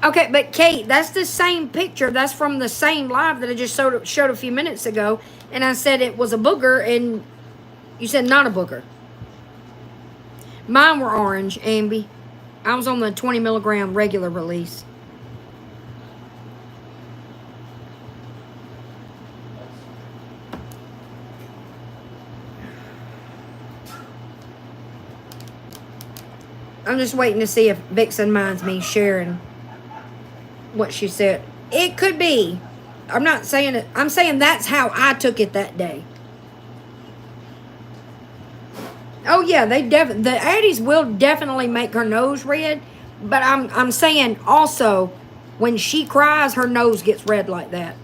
Okay, but Kate, that's the same picture. That's from the same live that I just showed a few minutes ago. And I said it was a booger, and you said not a booger. Mine were orange, Amby. I was on the 20 milligram regular release. I'm just waiting to see if Vixen minds me sharing what she said. It could be. I'm not saying it. I'm saying that's how I took it that day. Oh yeah, the Addies will definitely make her nose red, but I'm saying also when she cries, her nose gets red like that.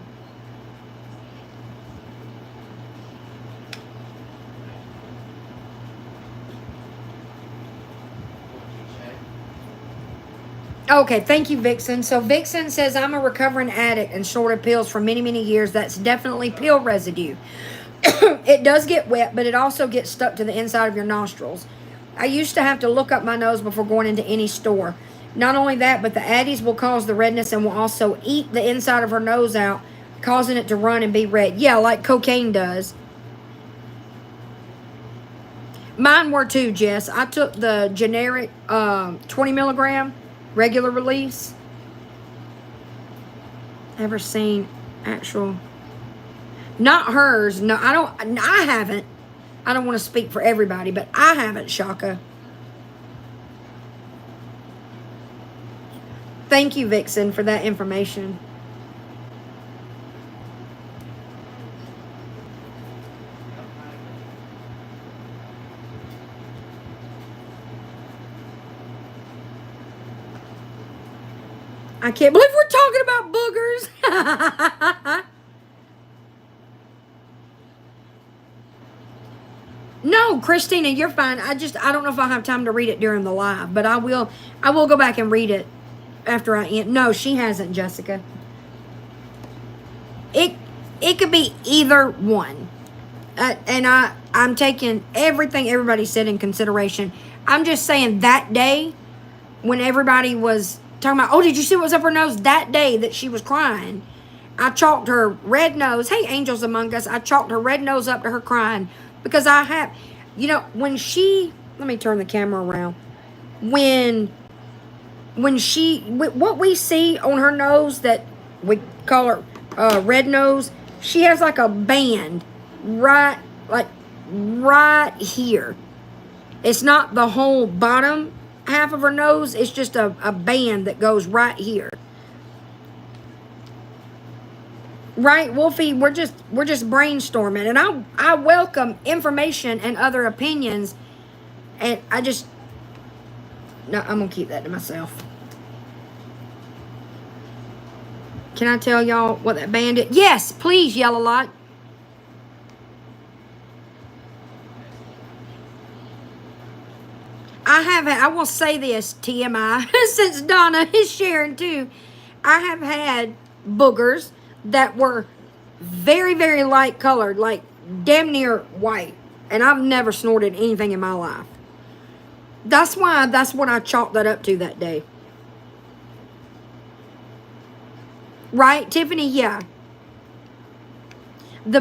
Okay, thank you, Vixen. So Vixen says, I'm a recovering addict and shorted pills for many, many years. That's definitely pill residue. It does get wet, but it also gets stuck to the inside of your nostrils. I used to have to look up my nose before going into any store. Not only that, but the Addies will cause the redness and will also eat the inside of her nose out, causing it to run and be red. Yeah, like cocaine does. Mine were too, Jess. I took the generic 20 milligram regular release. Ever seen actual... Not hers. No, I haven't. I don't want to speak for everybody, but I haven't, Shaka. Thank you, Vixen, for that information. I can't believe we're talking about boogers. No, Christina, you're fine. I don't know if I'll have time to read it during the live, but I will go back and read it after I end. No, she hasn't, Jessica. It could be either one. And I'm taking everything everybody said in consideration. I'm just saying that day when everybody was talking about, oh, did you see what was up her nose? That day that she was crying, I chalked her red nose. Hey, angels among us. I chalked her red nose up to her crying. Because I have, when she, let me turn the camera around. When what we see on her nose that we call her red nose, she has like a band right here. It's not the whole bottom half of her nose. It's just a band that goes right here. Right, Wolfie, we're just brainstorming, and I welcome information and other opinions, and no, I'm gonna keep that to myself. Can I tell y'all what that band is? Yes, please, Yellow Light. I will say this, TMI, since Donna is sharing too. I have had boogers that were very, very light colored, like damn near white. And I've never snorted anything in my life. That's what I chalked that up to that day. Right, Tiffany? Yeah. The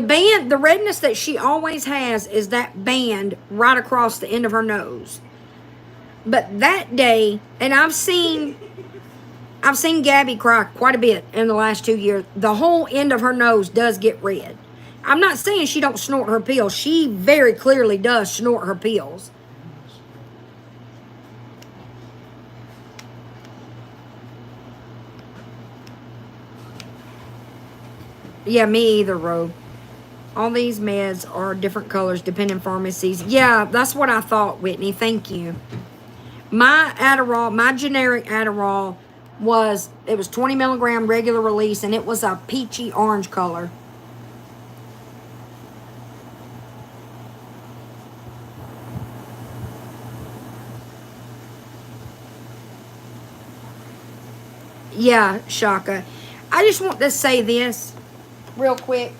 redness that she always has is that band right across the end of her nose. But that day, and I've seen Gabby cry quite a bit in the last 2 years. The whole end of her nose does get red. I'm not saying she don't snort her pills. She very clearly does snort her pills. Yeah, me either, Ro. All these meds are different colors depending pharmacies. Yeah, that's what I thought, Whitney. Thank you. My Adderall, my generic Adderall it was 20 milligram regular release, and it was a peachy orange color. Yeah, Shaka. I just want to say this real quick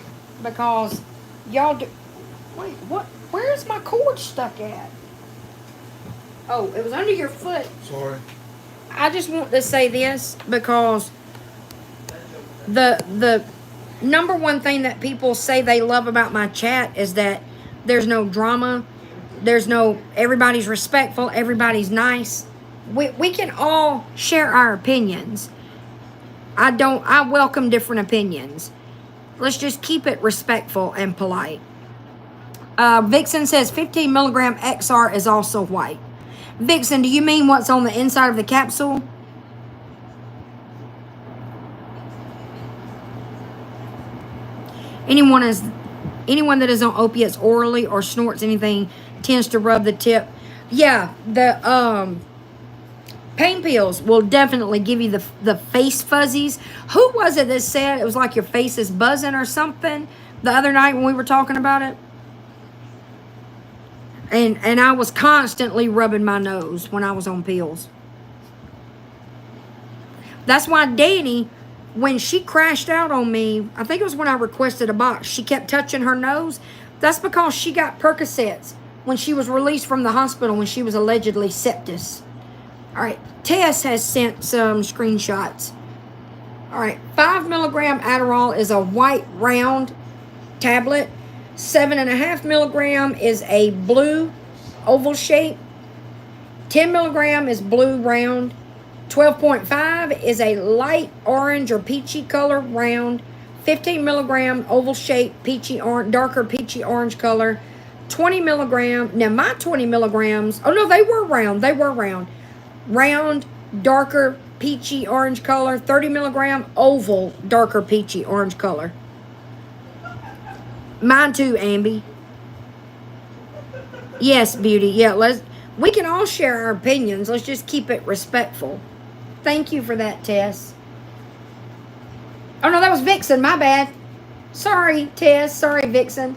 because y'all do. Wait, what? Where's my cord stuck at? Oh, it was under your foot. Sorry. I just want to say this because the number one thing that people say they love about my chat is that there's no drama. Everybody's respectful, everybody's nice. We can all share our opinions. I welcome different opinions. Let's just keep it respectful and polite. Vixen says 15 milligram XR is also white. Vixen, do you mean what's on the inside of the capsule? Anyone that is on opiates orally or snorts anything tends to rub the tip. Yeah, the pain pills will definitely give you the face fuzzies. Who was it that said it was like your face is buzzing or something the other night when we were talking about it? And I was constantly rubbing my nose when I was on pills. That's why Danny, when she crashed out on me, I think it was when I requested a box, she kept touching her nose. That's because she got Percocets when she was released from the hospital when she was allegedly sepsis. All right, Tess has sent some screenshots. All right, 5 milligram Adderall is a white round tablet. 7.5 milligram is a blue oval shape. 10 milligram is blue round. 12.5 is a light orange or peachy color round. 15 milligram oval shape, peachy orange, darker peachy orange color. 20 milligram. Now my 20 milligrams. Oh no, they were round. They were round. Round, darker peachy orange color. 30 milligram oval, darker peachy orange color. Mine too, Ambi. Yes, Beauty. Yeah, we can all share our opinions. Let's just keep it respectful. Thank you for that, Tess. Oh no, that was Vixen. My bad. Sorry, Tess. Sorry, Vixen.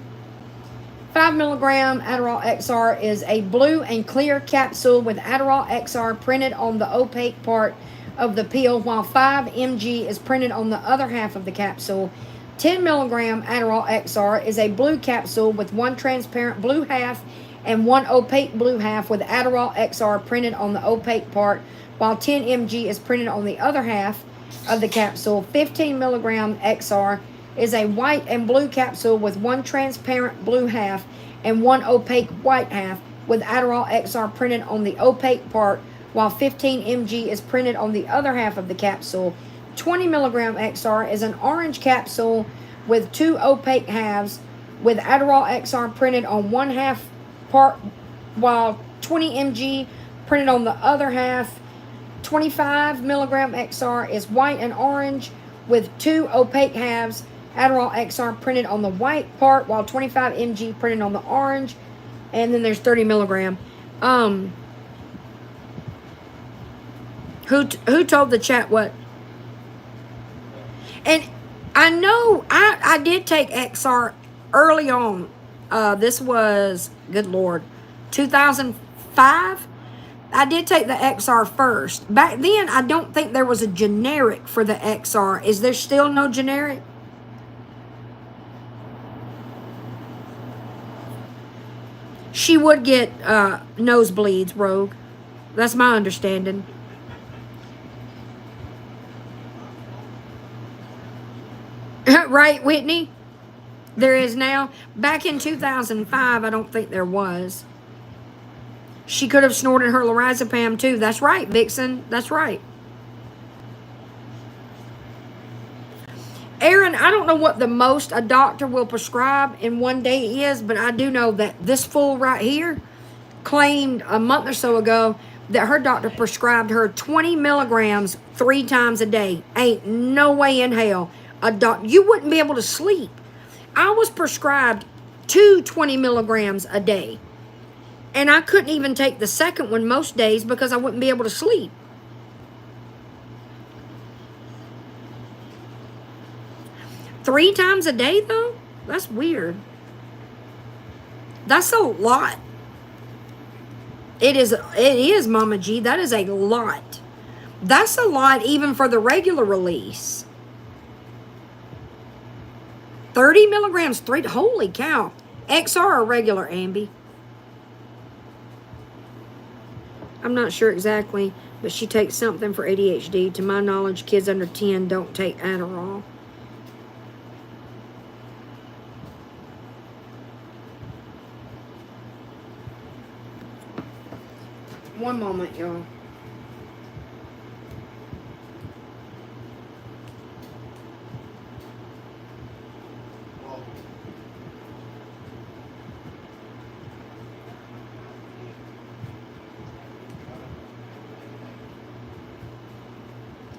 5 milligram Adderall XR is a blue and clear capsule with Adderall XR printed on the opaque part of the pill, while 5 mg is printed on the other half of the capsule. 10 milligram Adderall XR is a blue capsule with one transparent blue half and one opaque blue half with Adderall XR printed on the opaque part, while 10 mg is printed on the other half of the capsule. 15 milligram XR is a white and blue capsule with one transparent blue half and one opaque white half with Adderall XR printed on the opaque part, while 15 mg is printed on the other half of the capsule. 20 milligram XR is an orange capsule with two opaque halves with Adderall XR printed on one half part, while 20 mg printed on the other half. 25 milligram XR is white and orange with two opaque halves. Adderall XR printed on the white part, while 25 mg printed on the orange. And then there's 30 milligram. Who told the chat what? And I know I did take XR early on. This was, good Lord, 2005. I did take the XR first. Back then, I don't think there was a generic for the XR. Is there still no generic? She would get nosebleeds, Rogue. That's my understanding. Right, Whitney? There is now. Back in 2005, I don't think there was. She could have snorted her lorazepam too. That's right, Vixen. That's right. Aaron, I don't know what the most a doctor will prescribe in one day is, but I do know that this fool right here claimed a month or so ago that her doctor prescribed her 20 milligrams 3 times a day. Ain't no way in hell You wouldn't be able to sleep. I was prescribed 20 milligrams a day. And I couldn't even take the second one most days because I wouldn't be able to sleep. Three times a day, though? That's weird. That's a lot. It is, Mama G. That is a lot. That's a lot even for the regular release. 30 milligrams, holy cow. XR or regular, Ambi? I'm not sure exactly, but she takes something for ADHD. To my knowledge, kids under 10 don't take Adderall. One moment, y'all.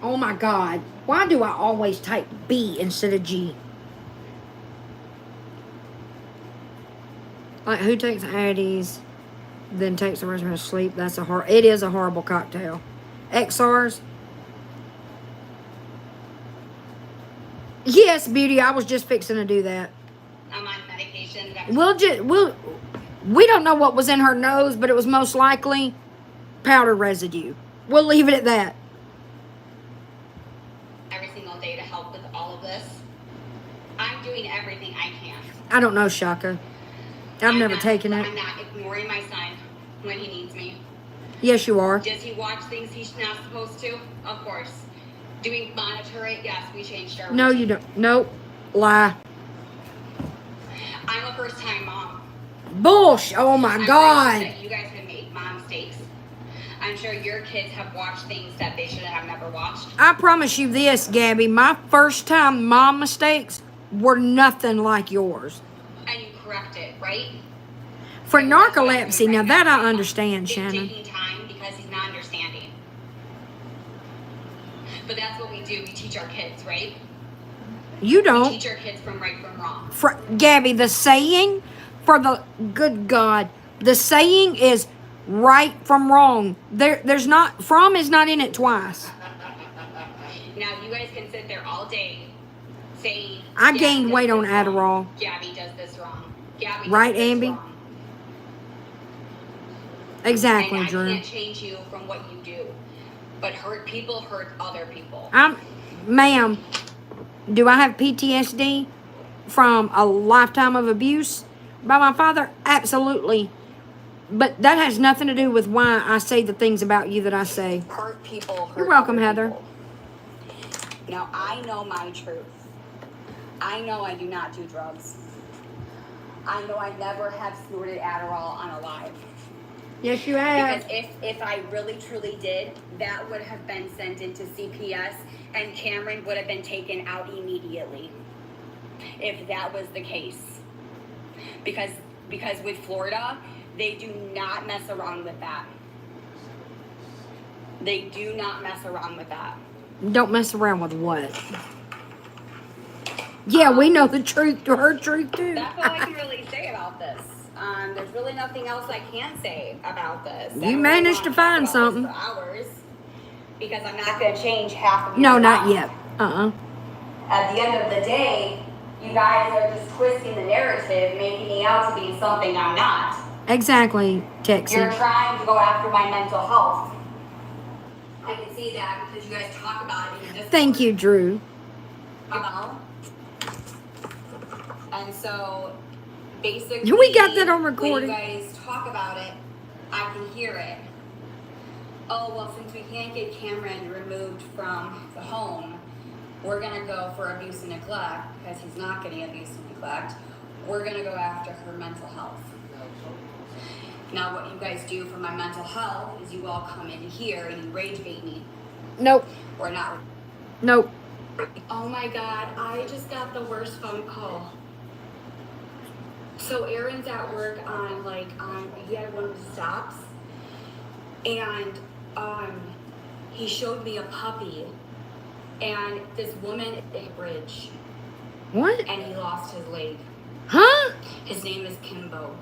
Oh my God. Why do I always type B instead of G? Like, who takes Addies, then takes the rest of her sleep? It is a horrible cocktail. XRs? Yes, Beauty, I was just fixing to do that. I'm on medication. We don't know what was in her nose, but it was most likely powder residue. We'll leave it at that. Every single day to help with all of this. I'm doing everything I can. I don't know, Shaka. I've never taken it. I'm not ignoring my son when he needs me. Yes, you are. Does he watch things he's not supposed to? Of course. Do we monitor it? Yes, we changed our No, routine. you don't. Nope. Lie. I'm a first-time mom. Bullshit. Oh my I'm God. sure that you guys have made mom mistakes. I'm sure your kids have watched things that they should have never watched. I promise you this, Gabby. My first time mom mistakes were nothing like yours. And you correct it, right? For And that's what I'm narcolepsy, doing now right that now. I understand, It's Shannon. taking time because he's not understanding. But that's what we do. We teach our kids, right? You We don't. teach our kids from right from wrong. Gabby, the saying for the good God, the saying is right from wrong. There's not from is not in it twice. Now you guys can sit there all day saying I Gabby gained does weight on this wrong. Adderall. Gabby does this wrong. Gabby Right, does this Ambi? wrong. Exactly, And I Drew. can't change you from what you do. But hurt people hurt other people. Ma'am, do I have PTSD from a lifetime of abuse by my father? Absolutely. But that has nothing to do with why I say the things about you that I say. Hurt people hurt You're welcome, other Heather. people. Now I know my truth. I know I do not do drugs. I know I never have snorted Adderall on a live. Yes, you Because have. if I really truly did, that would have been sent into CPS and Cameron would have been taken out immediately. If that was the case. Because with Florida, they do not mess around with that. They do not mess around with that. Don't mess around with what? Yeah, we know the truth, her truth too. That's all I can really say about this. There's really nothing else I can say about this. I You don't managed really to wanna find talk about this something. for hours because I'm not going to change half of No, your not life. yet. At the end of the day, you guys are just twisting the narrative, making me out to be something I'm not. Exactly, You're Texas. trying to go after my mental health. I can see that because you guys talk about it in Discord. Thank you, Drew. And so, basically, We got that on recording. when you guys talk about it, I can hear it. Oh, well, since we can't get Cameron removed from the home, we're going to go for abuse and neglect, because he's not getting abuse and neglect. We're going to go after her mental health. Now, what you guys do for my mental health is you all come in here and you rage bait me. Nope. Or not. Nope. Oh my God, I just got the worst phone call. So Aaron's at work he had one of the stops. And he showed me a puppy. And this woman a bridge, What? and he lost his leg. Huh? His name is Kimbo.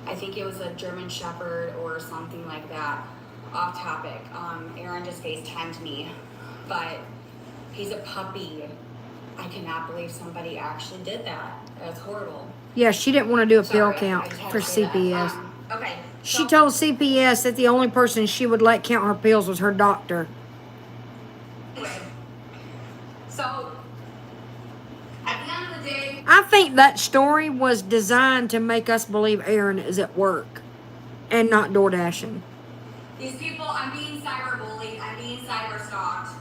I think it was a German Shepherd or something like that. Off topic. Aaron just FaceTimed me, but he's a puppy. I cannot believe somebody actually did that. That's horrible. Yeah, she didn't want to do a pill Sorry, count I just had for to say that. CPS. Okay. She so- told CPS that the only person she would let count her pills was her doctor. Anyway, so at the end of the day, I think that story was designed to make us believe Aaron is at work and not door dashing. these people, I'm being cyberbullied, I'm being cyberstalked,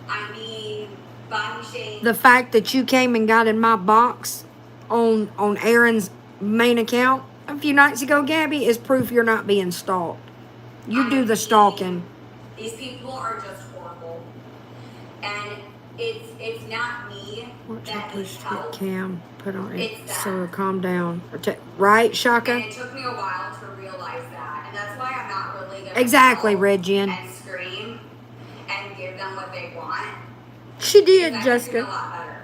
I'm being body shamed. The fact that you came and got in my box on Aaron's main account a few nights ago, Gabby, is proof you're not being stalked. You do the stalking. These people are just horrible, and it's not me Watch that out, needs push help. Cam. Put on it. It's So them. calm down. Right, And Shaka? it took me a while to realize that, and that's why I'm not really gonna Exactly, yell Regian. and scream and give them what they want. She did, Because that makes me a Jessica. lot better.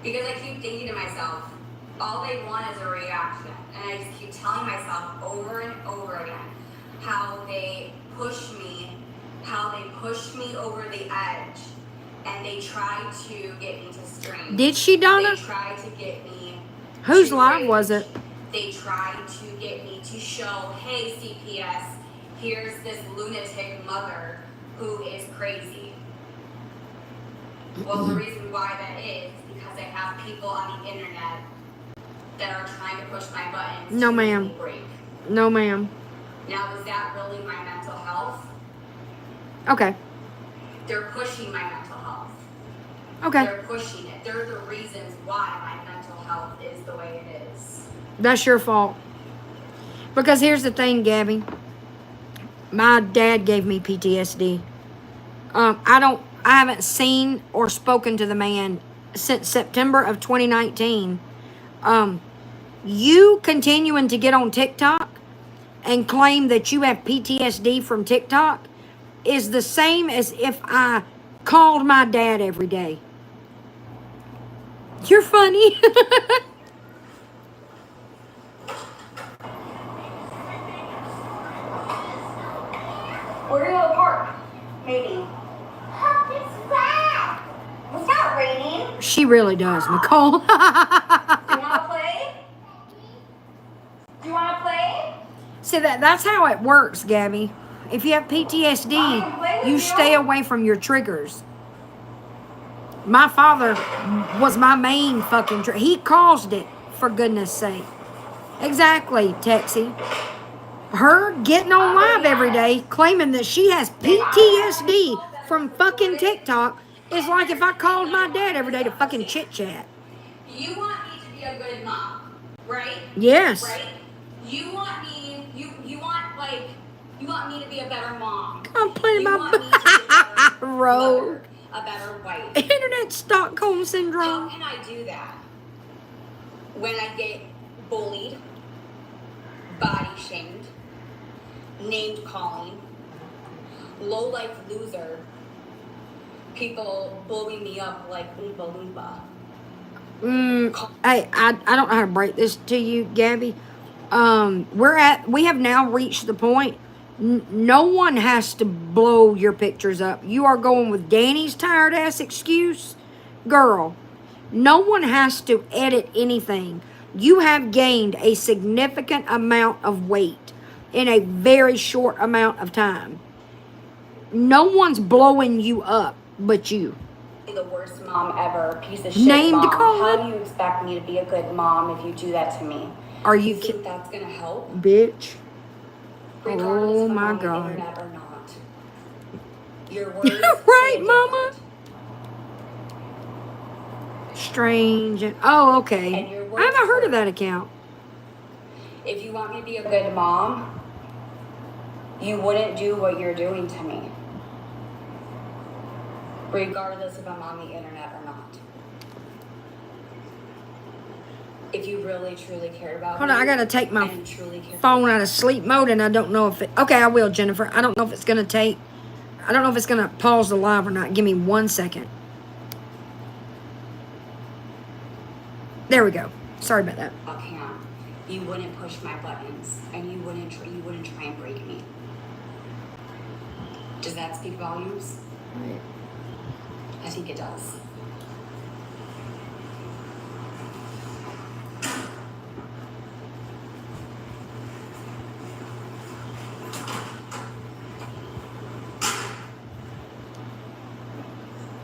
Because I keep thinking to myself, all they want is a reaction. And I just keep telling myself over and over again how they push me over the edge. And they try to get me to scream. Did she, Donna? They try to get me Whose to live rage. was it? They try to get me to show, hey, CPS, here's this lunatic mother who is crazy. Well, the reason why that is because I have people on the internet that are trying to push my buttons No, to ma'am. make me break. No, ma'am. Now, is that really my mental health? Okay. They're pushing my mental health. Okay. They're pushing it. They're the reasons why my mental health is the way it is. That's your fault. Because here's the thing, Gabby. My dad gave me PTSD. I haven't seen or spoken to the man since September of 2019. You continuing to get on TikTok and claim that you have PTSD from TikTok is the same as if I called my dad every day. You're funny. We're gonna go to the park. Maybe. It's not raining. She really does, Nicole. Do you wanna play? Do you wanna play? See, that's how it works, Gabby. If you have PTSD, you stay away from your triggers. My father was my main fucking trigger. He caused it, for goodness sake. Exactly, Texie. Her getting on live every day claiming that she has PTSD from fucking TikTok is like if I called my dad every day to fucking chit chat. You want me to be a good mom, right? Yes. Right? You want me, you want me to be a better mom. I'm playing You my want me to be a better rogue. mother, a better wife. Internet Stockholm How syndrome. can I do that when I get bullied, body shamed, named calling, low life loser, people bully me up like Oompa Loompa? Hey, I don't know how to break this to you, Gabby. We have now reached the point. No one has to blow your pictures up. You are going with Danny's tired ass excuse, girl. No one has to edit anything. You have gained a significant amount of weight in a very short amount of time. No one's blowing you up but you. The worst mom ever, piece of shit Named mom. Colin. How do you expect me to be a good mom if you do that to me? Are You you think that's gonna help? bitch? Regardless Oh if I'm my on the God. internet or not. Your words Right, say Mama? different. Strange and oh, okay. And your I haven't words heard of hurt. that account. If you want me to be a good mom, you wouldn't do what you're doing to me. Regardless if I'm on the internet or not. If you really truly cared about Hold me. on, I gotta take my and truly cared phone out of sleep mode, and I don't know if it. Okay, I will, Jennifer. I don't know if it's gonna take I don't know if it's going to pause the live or not. Give me 1 second. There we go. Sorry about that. Cam, you wouldn't push my buttons, and you wouldn't try and break me. Does that speak volumes? Right. I think it does.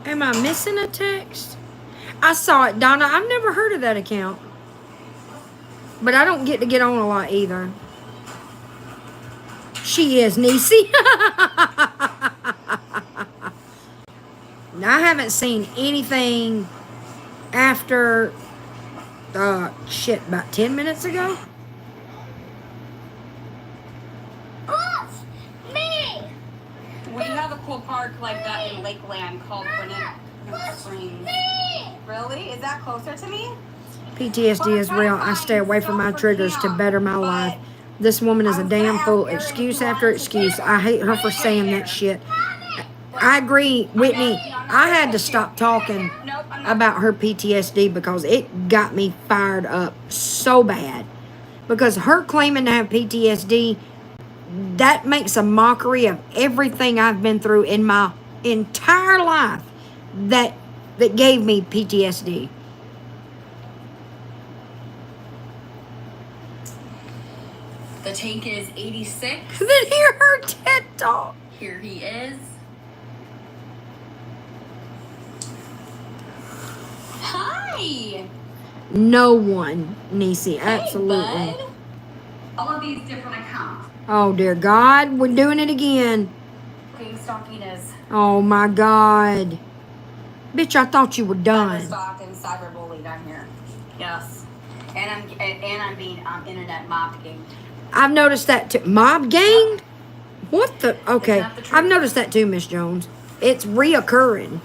Am I missing a text? I saw it, Donna. I've never heard of that account. But I don't get to get on a lot either. She is, Niecy. Now, I haven't seen anything after, about 10 minutes ago. We have a cool park like that in Lakeland called Gwinnett Springs. Really? Is that closer to me? PTSD is real. I stay away from my triggers to better my life. This woman is a damn fool. Excuse after excuse. I hate her for saying that shit. I agree, Whitney. I had to stop talking about her PTSD because it got me fired up so bad. Because her claiming to have PTSD, that makes a mockery of everything I've been through in my entire life that gave me PTSD. The tank is 86. Then hear her TED talk. Here he is. Hi. No one, Niecy, absolutely. Hey, bud. All of these different accounts. Oh dear God, we're doing it again. Stalking is Oh my God. Bitch, I thought you were done. stalked and cyberbullied on here. Yes. And I'm being internet mobbed. I've noticed that too. Mob gang? What the? Okay. Isn't that the truth? I've noticed that too, Miss Jones. It's reoccurring.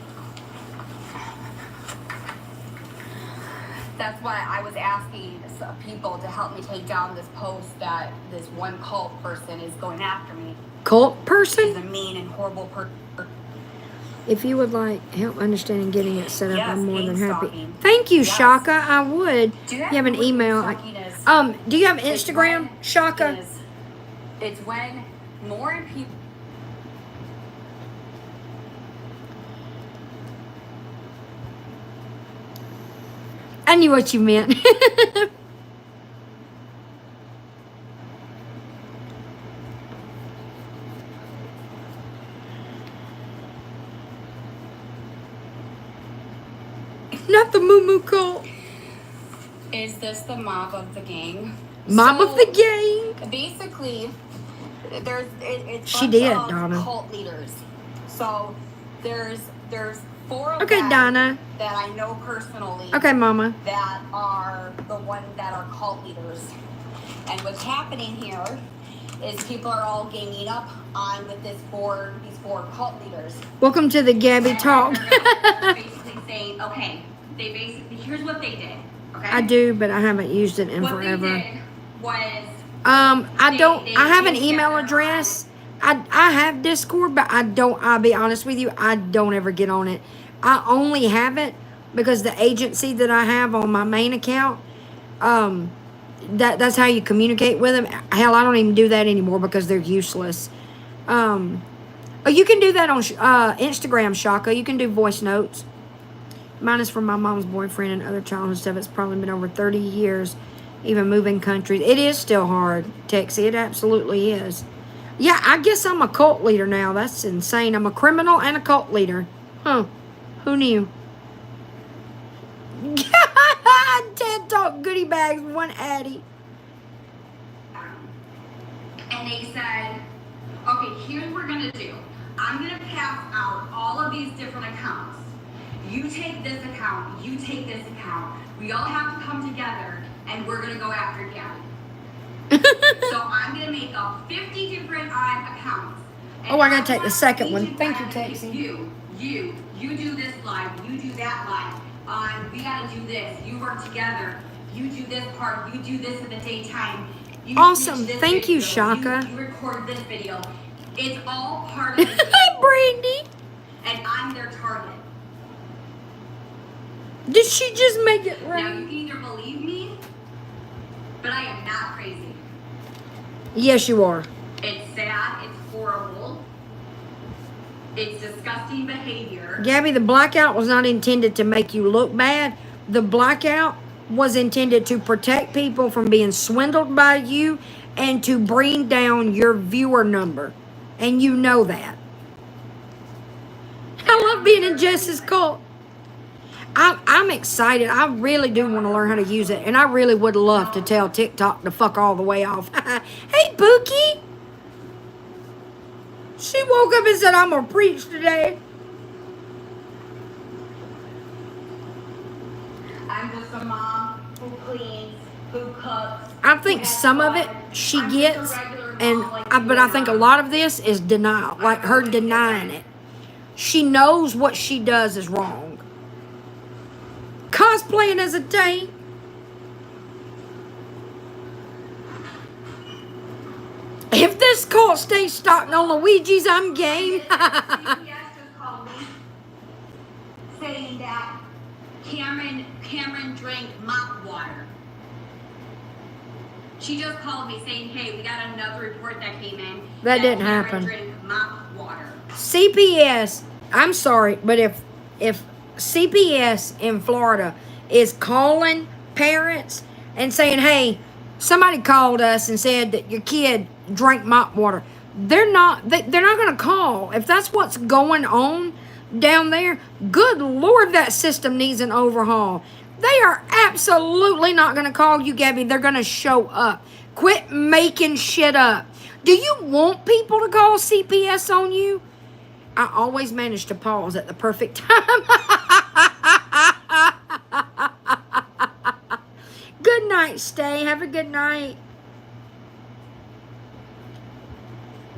That's why I was asking people to help me take down this post that this one cult person is going after me. Cult He's person? a mean and horrible person. If you would like help understanding getting it set up, Yes, I'm more than being happy. stalking. Thank you, Yes. Shaka. I would. Do You have an what email. stalking is? Do you have It's Instagram, when- Shaka? It's when more people. I knew what you meant. Not the Moo Moo cult. Is this the mob of the gang? Mob So, of the gang. Basically, it's She bunch did, of Donna. cult leaders. So there's 4 of Okay, them Donna. that I know personally. Okay, Mama. That are the ones that are cult leaders. And what's happening here is people are all ganging up on with these four cult leaders. Welcome to the Gabby And Talk. they're basically saying, okay, here's what they did. Okay. I do, but I haven't used it in What forever. they did was I have an email address. I have Discord, but I'll be honest with you, I don't ever get on it. I only have it because the agency that I have on my main account, that's how you communicate with them. Hell, I don't even do that anymore because they're useless. You can do that on Instagram, Shaka. You can do voice notes. Mine is from my mom's boyfriend and other childhood stuff. It's probably been over 30 years, even moving countries. It is still hard, Texie. It absolutely is. Yeah, I guess I'm a cult leader now. That's insane. I'm a criminal and a cult leader. Huh. Who knew? TED Talk goodie bags, one Addy. and they said, okay, here's what we're gonna do. I'm gonna pass out all of these different accounts. You take this account, you take this account. We all have to come together and we're gonna go after Gabby. So I'm gonna make up 50 different accounts. Oh, I gotta take the second one. Thank you, Texie. Texie. You do this live, you do that live. We gotta do this. You work together. You do this part. You do this in the daytime. You Awesome. finish this Thank you, video. Shaka. You record this video. It's all part of the Hey, Brandy. And I'm their target. Did she just make it Now, right? you can either believe me, but I am not crazy. Yes, you are. It's sad. It's horrible. It's disgusting behavior. Gabby, the blackout was not intended to make you look bad. The blackout was intended to protect people from being swindled by you and to bring down your viewer number. And you know that. I love being in Jess's cult. I'm excited. I really do want to learn how to use it. And I really would love to tell TikTok to fuck all the way off. Hey, Pookie. She woke up and said, I'm going to preach today. I'm just a mom who cleans, who cooks. I think some of it she gets, but I think a lot of this is denial, like her denying it. She knows what she does is wrong. Cosplaying as a tank. If this cult stays starting on Luigi's, I'm game. CPS just called me saying that Cameron drank mop water. She just called me saying, hey, we got another report that came in. That didn't Cameron happen. Drank mop water. CPS, I'm sorry, but if CPS in Florida is calling parents and saying, hey, somebody called us and said that your kid drank mop water, they're not going to call. If that's what's going on down there, good Lord, that system needs an overhaul. They are absolutely not going to call you, Gabby. They're going to show up. Quit making shit up. Do you want people to call CPS on you? I always manage to pause at the perfect time. Good night, Stay. Have a good night.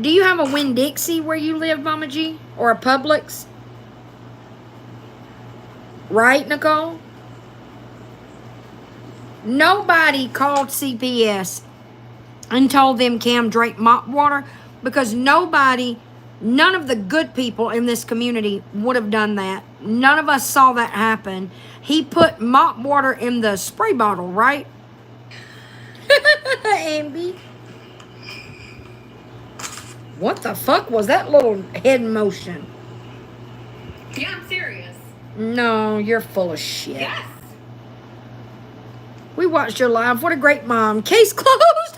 Do you have a Winn-Dixie where you live, Mama G? Or a Publix? Right, Nicole? Nobody called CPS and told them Cam drank mop water because none of the good people in this community would have done that. None of us saw that happen. He put mop water in the spray bottle, right? Ambi. What the fuck was that little head motion? Yeah, I'm serious. No, you're full of shit. Yes. We watched your live. What a great mom. Case closed.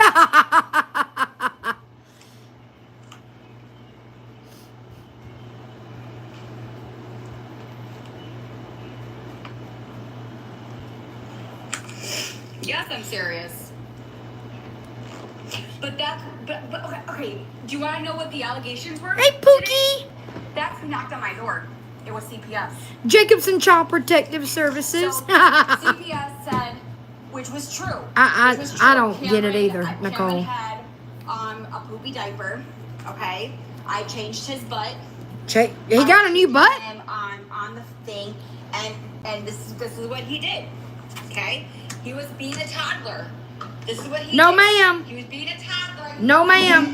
Yes, I'm serious. But okay. Do you want to know what the allegations were? Hey, Pookie. That's who knocked on my door. It was CPS. Jacobson Child Protective Services. So, CPS said, which was true. I don't get it either, Nicole. Cameron had a poopy diaper. Okay, I changed his butt. He got a new butt. Him on the thing, and this is what he did. Okay, he was being a toddler. This is what he No, did. ma'am. He was being a toddler. No, ma'am.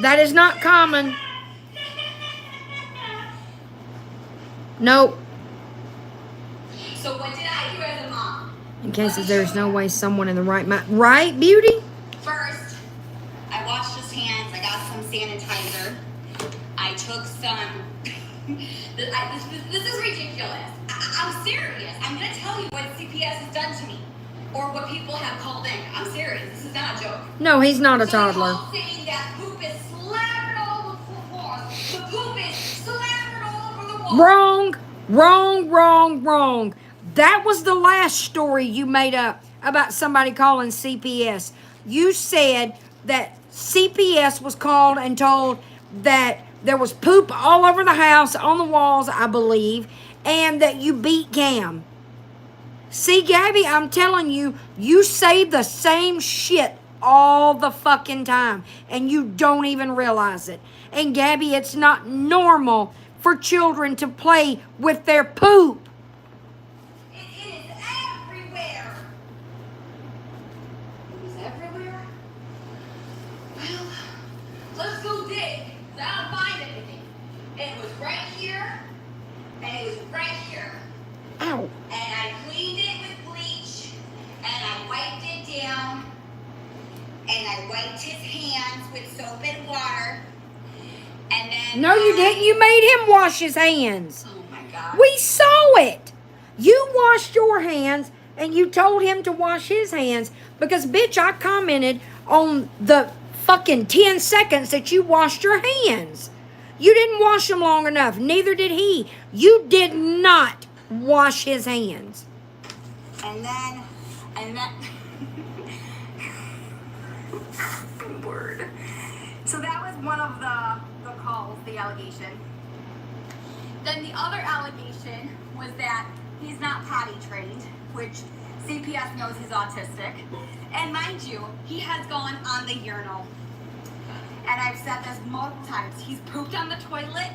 That is not common. Nope. So what did I do as a mom? In case there's no way someone in the right mind. Right, Beauty? First, I washed his hands. I got some sanitizer. I took some. This is ridiculous. I'm serious. I'm going to tell you what CPS has done to me. Or what people have called in. I'm serious. This is not a joke. No, he's not a So toddler. they called saying that poop is slattered all over the floor. The poop is slattered all over the wall. Wrong. That was the last story you made up about somebody calling CPS. You said that CPS was called and told that there was poop all over the house, on the walls, I believe, and that you beat Cam. See, Gabby, I'm telling you, you say the same shit all the fucking time, and you don't even realize it. And Gabby, it's not normal for children to play with their poop. It is everywhere. It is everywhere? Well, let's go dig. I'll find everything. right here. Ow. And I cleaned it with bleach, and I wiped it down, and I wiped his hands with soap and water, and then No, you didn't. You made him wash his hands. Oh my God. We saw it. You washed your hands and you told him to wash his hands because, bitch, I commented on the fucking 10 seconds that you washed your hands. You didn't wash them long enough. Neither did he. You did not wash his hands. And then, word. So that was one of the calls, the allegation. Then the other allegation was that he's not potty trained, which CPS knows he's autistic. And mind you, he has gone on the urinal. And I've said this multiple times. He's pooped on the toilet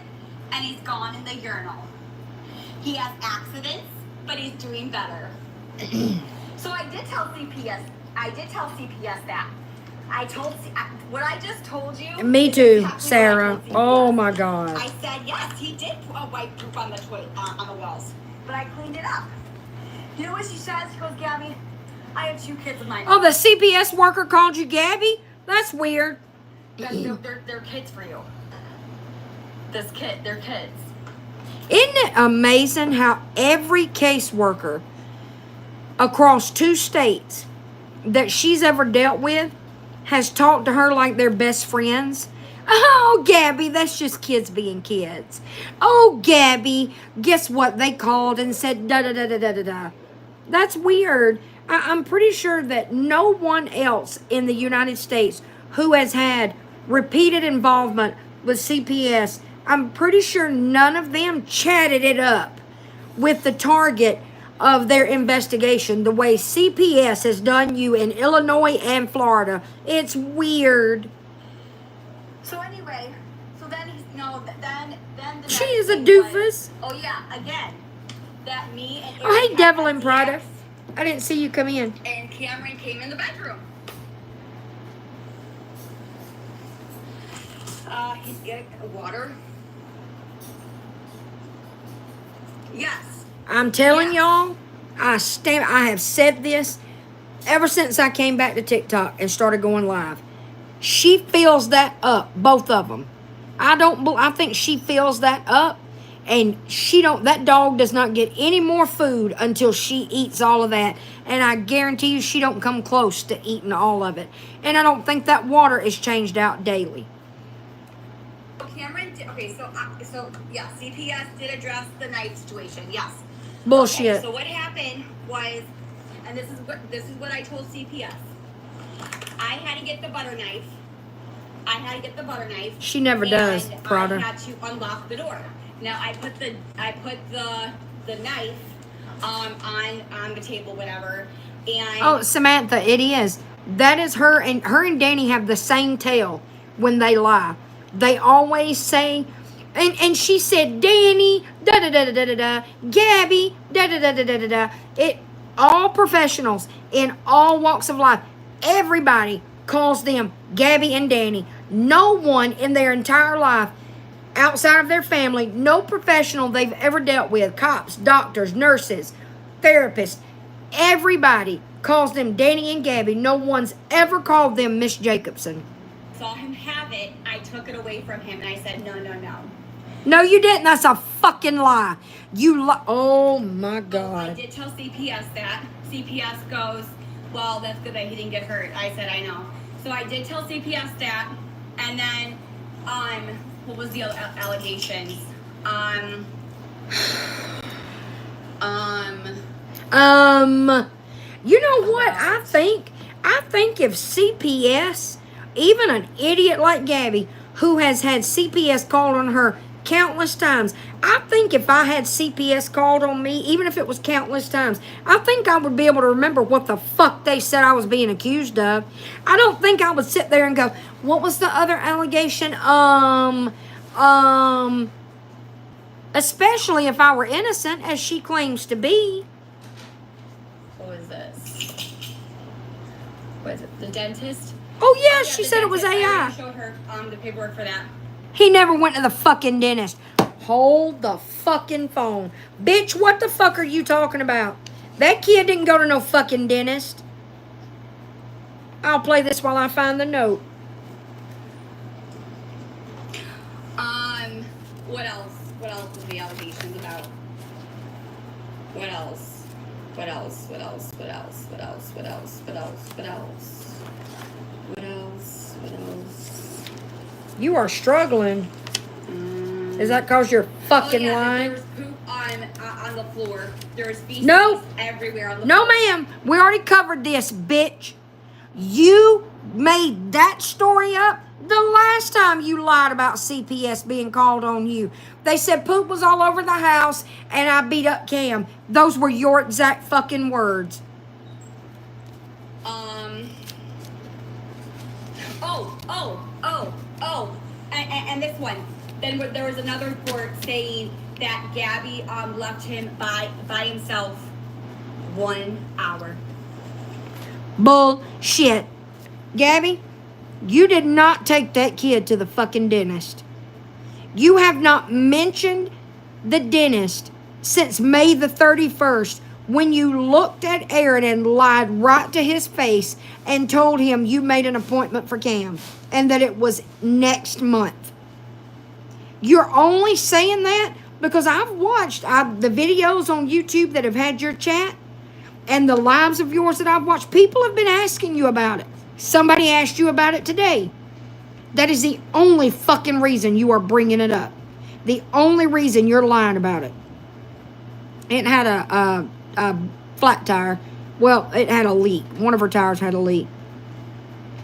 and he's gone in the urinal. He has accidents, but he's doing better. So I did tell CPS that. I told what I just told you. Me is too, exactly Sarah. what I told Oh CPS. my God. I said yes, he did wipe poop on the toilet on the walls, but I cleaned it up. You know what she says? She goes, Gabby, I have 2 kids of mine. Oh, the CPS worker called you Gabby? That's weird. They're kids for you. They're kids. Isn't it amazing how every caseworker across 2 states that she's ever dealt with has talked to her like they're best friends? Oh, Gabby, that's just kids being kids. Oh, Gabby, guess what? They called and said da-da-da-da-da-da-da. That's weird. I'm pretty sure that no one else in the United States who has had repeated involvement with CPS, I'm pretty sure none of them chatted it up with the target of their investigation the way CPS has done you in Illinois and Florida. It's weird. So anyway, then the She next is a thing doofus. was- oh yeah, again, that me and Oh, hey, Aaron Devil had and Prada. sex, I didn't see you come in. and Cameron came in the bedroom. He's getting water. Yes. I'm telling Yeah. y'all, I have said this ever since I came back to TikTok and started going live. She fills that up, both of them. I think she fills that up, and that dog does not get any more food until she eats all of that. And I guarantee you she don't come close to eating all of it. And I don't think that water is changed out daily. Cameron did, okay, so yeah, CPS did address the knife situation. Yes. Bullshit. Okay, so what happened was, and this is what I told CPS. I had to get the butter knife. She never does, and Prada. I had to unlock the door. Now I put the knife on the table, whatever. And Oh, Samantha, it is. That is her and Danny have the same tale when they lie. They always say, and she said, Danny, da-da-da-da-da-da, Gabby, da-da-da-da-da-da. It, all professionals in all walks of life, everybody calls them Gabby and Danny. No one in their entire life, outside of their family, no professional they've ever dealt with, cops, doctors, nurses, therapists, everybody calls them Danny and Gabby. No one's ever called them Miss Jacobson. saw him have it. I took it away from him and I said, no. No, you didn't. That's a fucking lie. Oh my I God. did tell CPS that. CPS goes, well, that's good that he didn't get hurt. I said, I know. So I did tell CPS that. And then, what was the allegations? You know what? I think if CPS, even an idiot like Gabby, who has had CPS called on her countless times, I think if I had CPS called on me, even if it was countless times, I think I would be able to remember what the fuck they said I was being accused of. I don't think I would sit there and go, what was the other allegation? Especially if I were innocent, as she claims to be. What was this? What is it? The dentist? Oh yeah, Yeah, she the said it was dentist. I AI. already showed her the paperwork for that. He never went to the fucking dentist. Hold the fucking phone. Bitch, what the fuck are you talking about? That kid didn't go to no fucking dentist. I'll play this while I find the note. What else? What else is the allegations about? What else? What else? What else? What else? What else? What else? What else? What else? What else? What else? You are struggling. Is that cause you're fucking lying? There was poop on the floor. There was feces everywhere on the No, floor. ma'am. We already covered this, bitch. You made that story up the last time you lied about CPS being called on you. They said poop was all over the house and I beat up Cam. Those were your exact fucking words. And this one. Then there was another report saying that Gabby left him by himself 1 hour. Bullshit. Gabby, you did not take that kid to the fucking dentist. You have not mentioned the dentist since May the 31st when you looked at Aaron and lied right to his face and told him you made an appointment for Cam and that it was next month. You're only saying that because I've watched the videos on YouTube that have had your chat and the lives of yours that I've watched. People have been asking you about it. Somebody asked you about it today. That is the only fucking reason you are bringing it up. The only reason you're lying about it. It had a flat tire. Well, it had a leak. One of her tires had a leak.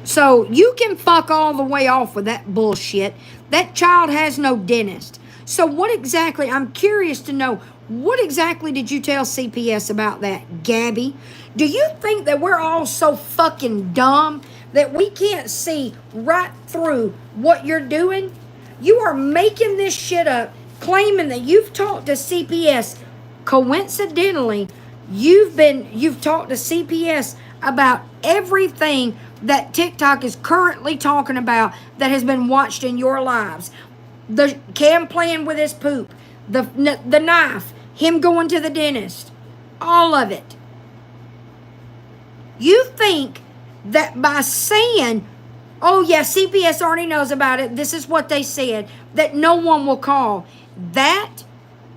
So you can fuck all the way off with that bullshit. That child has no dentist. So what exactly, I'm curious to know, what exactly did you tell CPS about that, Gabby? Do you think that we're all so fucking dumb that we can't see right through what you're doing? You are making this shit up, claiming that you've talked to CPS. Coincidentally, you've talked to CPS about everything that TikTok is currently talking about that has been watched in your lives. The Cam playing with his poop, the knife, him going to the dentist, all of it. You think that by saying, oh yeah, CPS already knows about it, this is what they said, that no one will call, that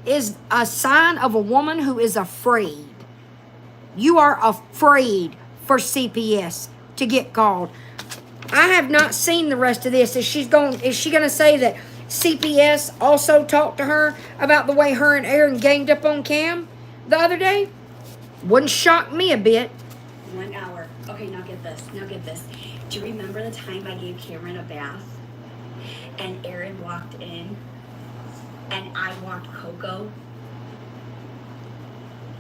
is a sign of a woman who is afraid. You are afraid for CPS to get called. I have not seen the rest of this. Is she going to say that CPS also talked to her about the way her and Aaron ganged up on Cam the other day? Wouldn't shock me a bit. 1 hour. Okay, now get this. Do you remember the time I gave Cameron a bath? And Aaron walked in and I walked Coco?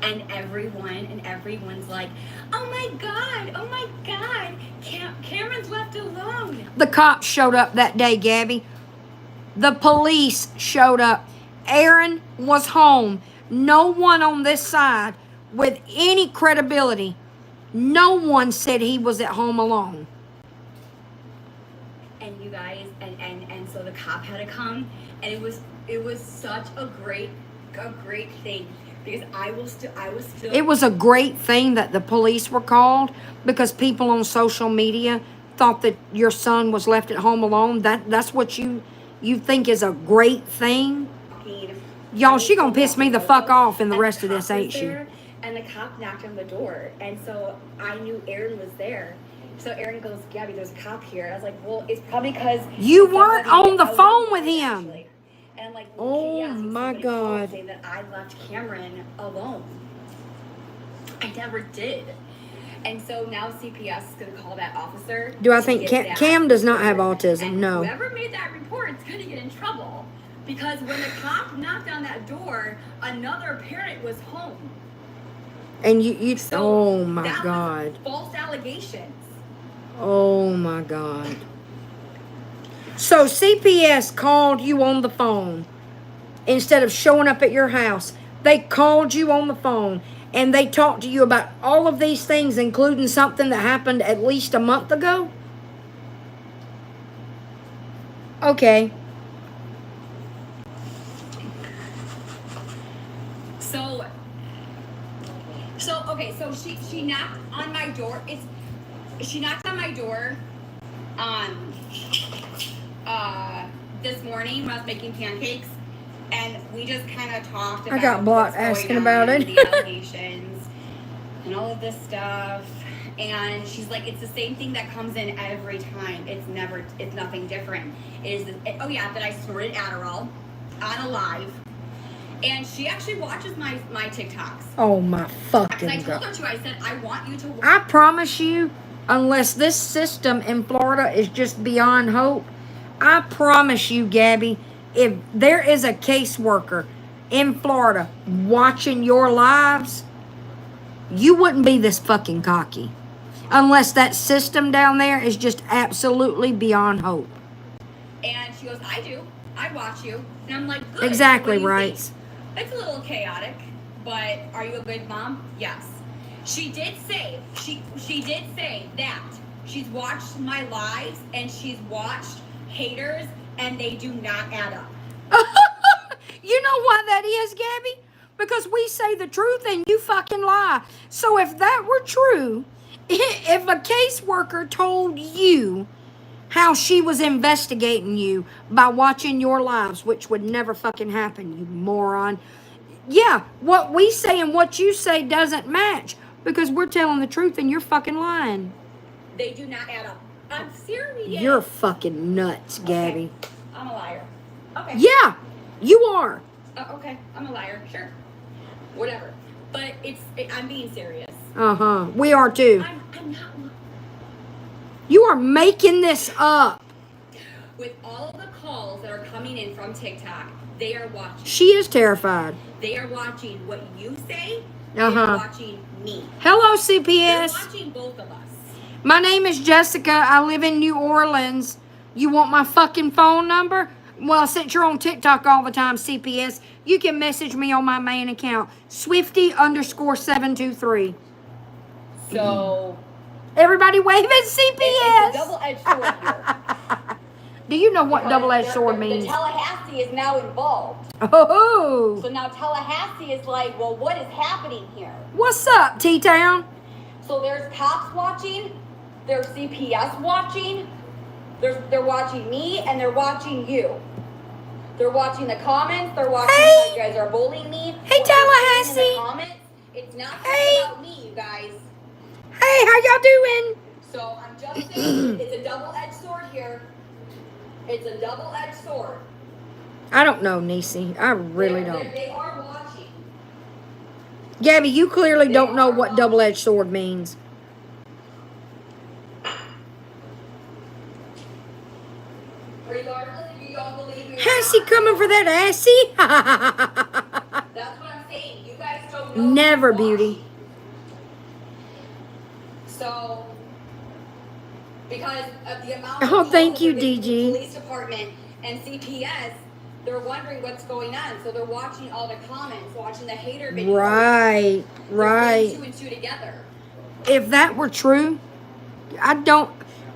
And everyone's like, oh my God, Cameron's left alone. The cops showed up that day, Gabby. The police showed up. Aaron was home. No one on this side with any credibility, no one said he was at home alone. And you guys, and so the cop had to come, and it was such a great thing. Because It was a great thing that the police were called because people on social media thought that your son was left at home alone. That's what you think is a great thing. Y'all, she gonna piss me the fuck off in the rest of this, ain't she? And the cop knocked on the door, and so I knew Aaron was there. So Aaron goes, Gabby, there's a cop here. I was like, well, it's probably because you weren't on the phone with him. Actually. And I'm like, oh yeah, my God. Say that I left Cameron alone. I never did. And so now CPS is going to call that officer. Do I think Cam does not have autism? And no. Whoever made that report is going to get in trouble. Because when the cop knocked on that door, another parent was home. And you So oh my that God. was false allegations. Oh my God. So CPS called you on the phone instead of showing up at your house. They called you on the phone and they talked to you about all of these things, including something that happened at least a month ago? Okay. Okay, so she knocked on my door. She knocked on my door this morning when I was making pancakes, and we just kind of talked about I got blocked what's asking going about on, it. the allegations and all of this stuff. And she's like, it's the same thing that comes in every time. It's nothing different. Oh yeah, that I snorted Adderall on a live. And she actually watches my TikToks. Oh my Because fucking I told god. her to. I said, I want you to watch. I promise you, unless this system in Florida is just beyond hope, I promise you, Gabby, if there is a caseworker in Florida watching your lives, you wouldn't be this fucking cocky. Unless that system down there is just absolutely beyond hope. And she goes, I do. I watch you. And I'm like, good. Exactly What do you right. think? It's a little chaotic, but are you a good mom? Yes. She did say that she's watched my lives and she's watched haters and they do not add up. You know why that is, Gabby? Because we say the truth and you fucking lie. So if that were true, if a caseworker told you how she was investigating you by watching your lives, which would never fucking happen, you moron. Yeah, what we say and what you say doesn't match because we're telling the truth and you're fucking lying. They do not add up. I'm serious. You're fucking nuts, Gabby. Okay. I'm a liar. Okay. Yeah, you are. Okay, I'm a liar. Sure. Whatever. But I'm being serious. Uh-huh. We are too. I'm not. You are making this up. With all of the calls that are coming in from TikTok, they are watching. She is terrified. They are watching what you say. Uh-huh. They're watching me. Hello, They're CPS. watching both of us. My name is Jessica. I live in New Orleans. You want my fucking phone number? Well, since you're on TikTok all the time, CPS, you can message me on my main account, Swifty_723. So Everybody wave at it's a CPS. double-edged sword here. Do you know what double-edged sword The means? Tallahassee is now involved. Oh, So now Tallahassee is like, well, what is happening here? what's up, T-Town? So there's cops watching, there's CPS watching, they're watching me, and they're watching you. They're watching the comments, they're watching Hey! how you guys are bullying me. Hey, What I'm saying Tallahassee! in the comments, it's not just Hey! about me, you guys. Hey, how y'all doing? So I'm just saying, it's a double-edged sword here. It's a double-edged sword. I don't know, Niecy. I really don't. They are watching. Gabby, you clearly don't know what double-edged sword means. Regardless if you don't believe me or Hassie not. coming for that assy? That's what I'm saying. You guys don't know. Never, who's beauty. watching. So, because of the amount of Oh, thank calls you, that they get from the DG. Police department and CPS, they're wondering what's going on. So they're watching all the comments, watching the hater videos. Right, They're right. putting two and two together. If that were true, I don't,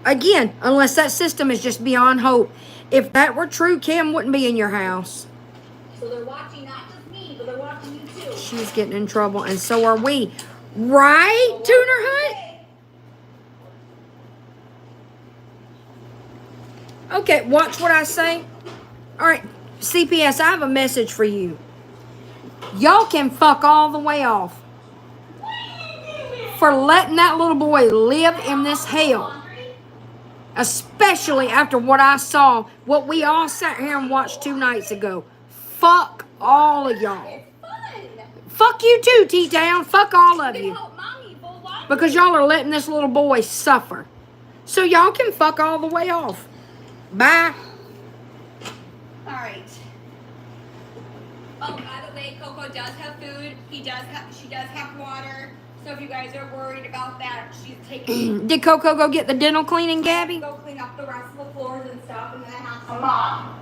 again, unless that system is just beyond hope, if that were true, Kim wouldn't be in your house. So they're watching not just me, but they're watching you too. She's getting in trouble, and so are we. Right, So what Tuner do you Hut? say? Okay, watch what I say. All right, CPS, I have a message for you. Y'all can fuck all the way off for letting that little boy live in this hell. Especially after what I saw, what we all sat here and watched 2 nights ago. Fuck all of y'all. Fun. Fuck you too, T-Town. Fuck all of You you. can help mommy fold laundry. Because y'all are letting this little boy suffer. So y'all can fuck all the way off. Bye. All right. Oh, by the way, Coco does have food. She does have water. So if you guys are worried about that, she's taking. Did Coco go get the dental cleaning, Gabby? Go clean up the rest of the floors and stuff, and then I have some mop.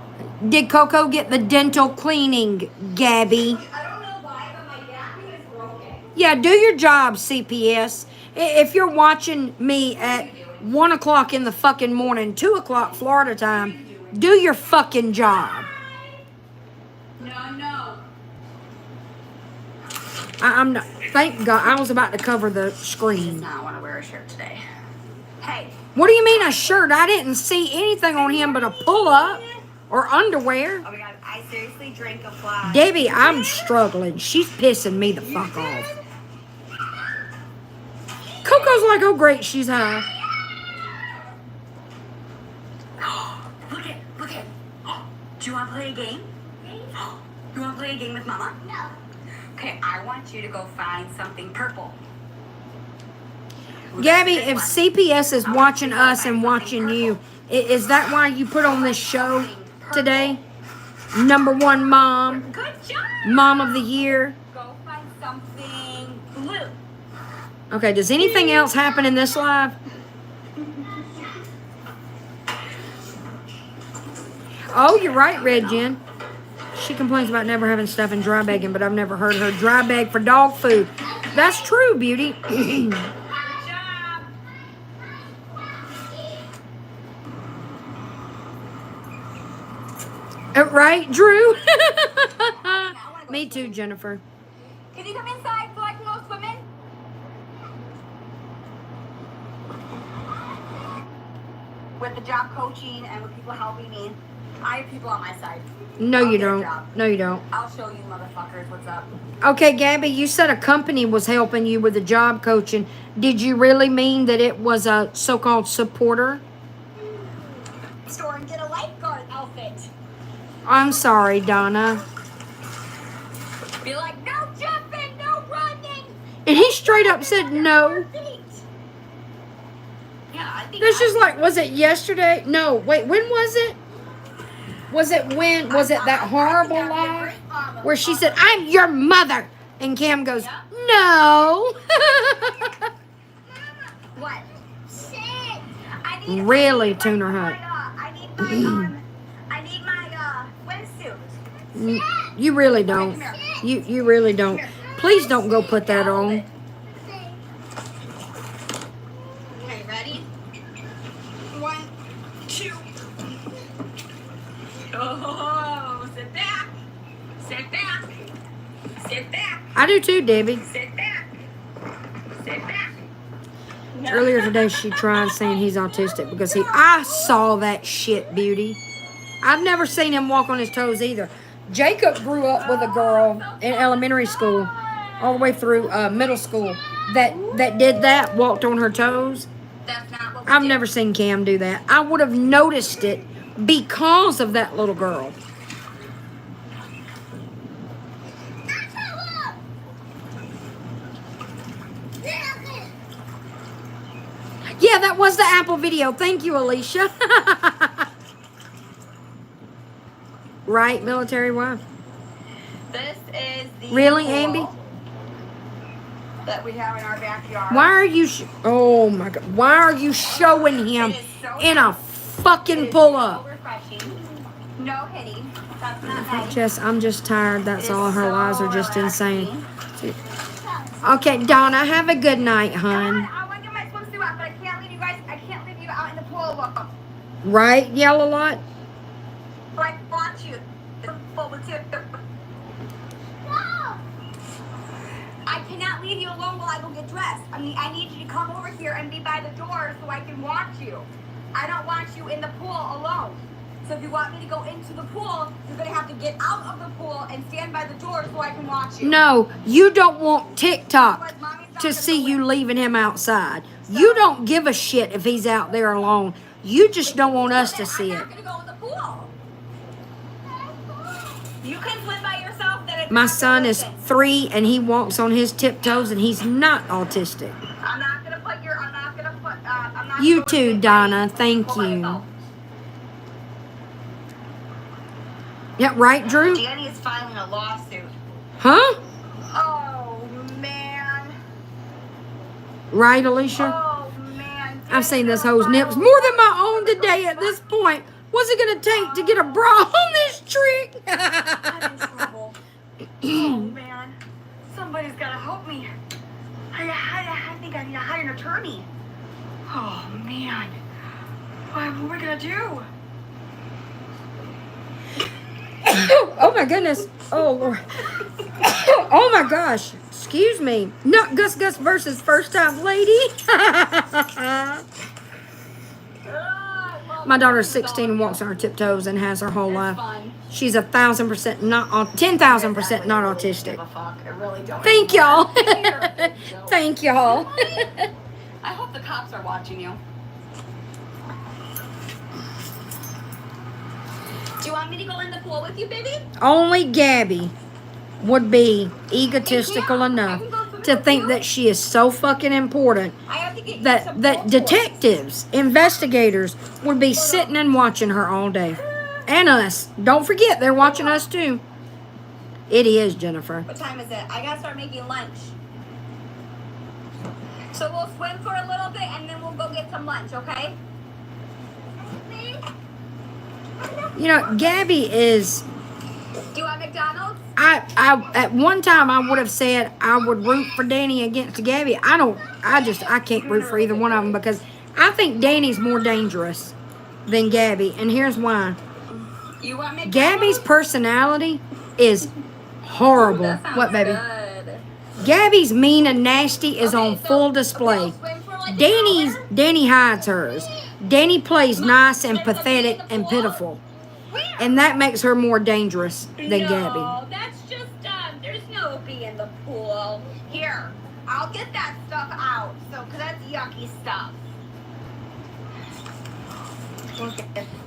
Did Coco get the dental cleaning, Gabby? I don't know why, but my vacuum is broken. Yeah, do your job, CPS. If you're watching me at 1 o'clock in the fucking morning, 2 o'clock Florida time, do your fucking job. No. I'm not. Thank God. I was about to cover the He does screen. not want to wear a shirt today. Hey. What do you mean a shirt? I didn't see anything on him but a pull-up or underwear. Oh my God, I seriously drank a fly. Debbie, I'm struggling. She's pissing me the fuck off. Coco's like, oh great, she's high. Look it. Do you want to play a game? You want to play a game with Mama? No. Okay, I want you to go find something purple. Gabby, if CPS is watching us and watching you, is that why you put on this show today? Number one mom, Good job. mom of the year. Go find something blue. Okay, does anything else happen in this live? Oh, you're right, Red Jen. She complains about never having stuff in dry bagging, but I've never heard her dry bag for dog food. That's true, Beauty. Right, Drew? Me too, Jennifer. Can you come inside so I can go swimming? With the job coaching and with people helping me, I have people on my side. No, I'll you get a don't. job. No, you don't. I'll show you motherfuckers what's up. Okay, Gabby, you said a company was helping you with the job coaching. Did you really mean that it was a so-called supporter? Store and get a lifeguard outfit. I'm sorry, Donna. Be like, no jumping, no running. And he straight up said no. Yeah, I think That's just like, was it yesterday? No, wait, when was it? Was it that horrible lie where she said, I'm your mother? And Cam goes, no. What? Shit. I Really, Tuner Hut. I need my swimsuit. You really don't. You really don't. Please don't go put that on. Okay, ready? 1, 2. Oh, sit back. Sit back. Sit back. I do too, Debbie. Sit back. Sit back. Earlier today, she tried saying he's autistic because I saw that shit, Beauty. I've never seen him walk on his toes either. Jacob grew up with a girl in elementary school, all the way through middle school, that did that, walked on her toes. That's not what we I've do. never seen Cam do that. I would have noticed it because of that little girl. Yeah, that was the Apple video. Thank you, Alicia. Right, military wife. This is the Really, pool Amby? that we have in our backyard. Why are you? Oh my God! Why are you showing him It is so in a It fucking is pull-up? so refreshing. No hitting. That's not nice. Jess, I'm just tired. That's It is all. Her so lies are just relaxing. insane. Okay, Donna, have a good night, hon. I want to get my swimsuit on, but I can't leave you guys. I can't leave you out in the pool alone. Right, Yell a lot? So I want you. No! I cannot leave you alone while I go get dressed. I mean, I need you to come over here and be by the door so I can watch you. I don't want you in the pool alone. So if you want me to go into the pool, you're going to have to get out of the pool and stand by the door so I can watch you. No, you don't want TikTok Otherwise, Mommy's not to gonna see go you in. leaving him outside. You don't give a shit if he's out there alone. You just don't want us to see I'm it. not going to go in the pool. You can swim by yourself. Then it's My not son gonna is listen. 3 and he walks on his tiptoes and he's not autistic. I'm not gonna put your. I'm not gonna put. I'm not. You gonna too, put Donna. Thank Pull you. myself. Yeah, right, Drew? Danny is filing a lawsuit. Huh? Oh man. Right, Alicia? Oh man. I've seen this hoe's nips more than my own today at this point. What's it going to take to get a bra on this trick? I'm in trouble. Oh man. Somebody's gotta help me. I think I need to hire an attorney. Oh man. What am I gonna do? Oh my goodness. Oh Lord. Oh my gosh. Excuse me. Not Gus Gus versus first time lady. My daughter's 16 and walks on her tiptoes and has her whole life. She's 1,000% not on 10,000% not autistic. I really don't. Thank y'all. Thank y'all. I hope the cops are watching you. Do you want me to go in the pool with you, baby? Only Gabby would be egotistical enough to think that she is so fucking important I have to get you that some that pool toys. detectives, investigators would be sitting and watching her all day. And us. Don't forget, they're watching us too. It is, Jennifer. What time is it? I gotta start making lunch. So we'll swim for a little bit and then we'll go get some lunch, okay? You know, Gabby is. Do you want McDonald's? I at one time I would have said I would root for Danny against Gabby. I can't root for either one of them because I think Danny's more dangerous than Gabby, and here's why. You want McDonald's? Gabby's personality is horrible. That sounds What, baby? good. Gabby's mean and nasty is on full display. we'll swim for like an hour? Danny hides hers. Danny plays nice and pathetic and pitiful, and that makes her more dangerous than Gabby. No, that's just there's no pee in the pool. Here, I'll get that stuff out. Cause that's yucky stuff.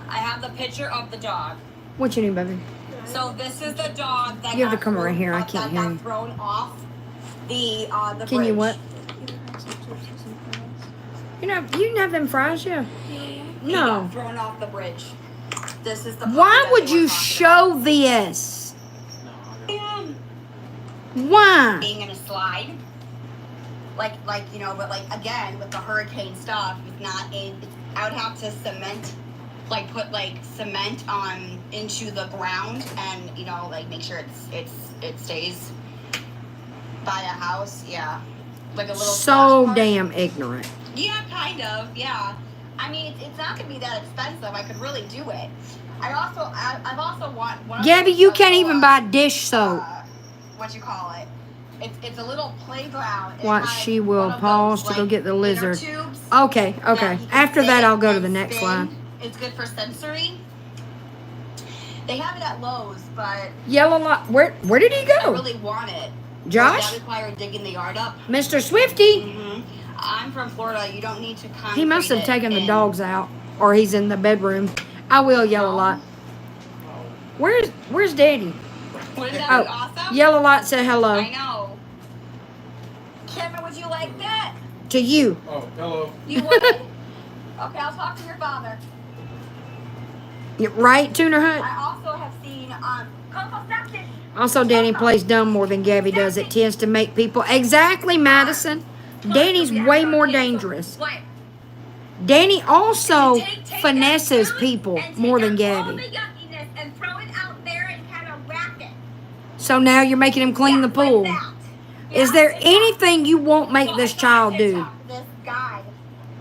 I have the picture of the dog. What you need, baby? So this is the dog that You have to got come right thrown- here. I that can't hear got you. thrown off the Can you bridge. what? You can have them fries, yeah. He No. got thrown off the bridge. This is the puppy Why that would they were you talking show this? about. Why? Being in a slide. Like but like again with the hurricane stuff, it's not in. I would have to put cement on into the ground and make sure it stays by the house. Yeah, like a little. So splash park. damn ignorant. Yeah, kind of. Yeah, I mean it's not gonna be that expensive. I could really do it. I've also want one. Gabby, you can't even buy dish soap. What you call it? It's a little playground. It Watch, has she will one of pause those, to go get the inner lizard. tubes Okay. that you can After that, sit I'll go to and the next spin. line. It's good for sensory. They have it at Lowe's, but Yellow lot. Where did he I go? really want it. Josh? That required digging the yard up. Mr. Swifty. hmm I'm from Florida. You don't need to concrete He must have it taken the in. dogs out, or he's in the bedroom. I will Yellow lot. Where's Daddy? Wouldn't that be Oh, awesome? Yellow lot said I hello know. Cameron, would you like that? to you. Oh, hello. You would? Okay, I'll talk to your father. Right, Tuner Hut? I also have seen Coco, stop it. Also, Danny plays dumb more than Gabby does. It tends to make people exactly, Madison. Danny's way more dangerous. What? Danny also Take that finesses food people and take more than out all Gabby. the yuckiness and throw it out there and kind of wrap it. So now you're making him clean the Like pool. that. Is Yeah, there like that. anything you won't make So this I got child do? This guy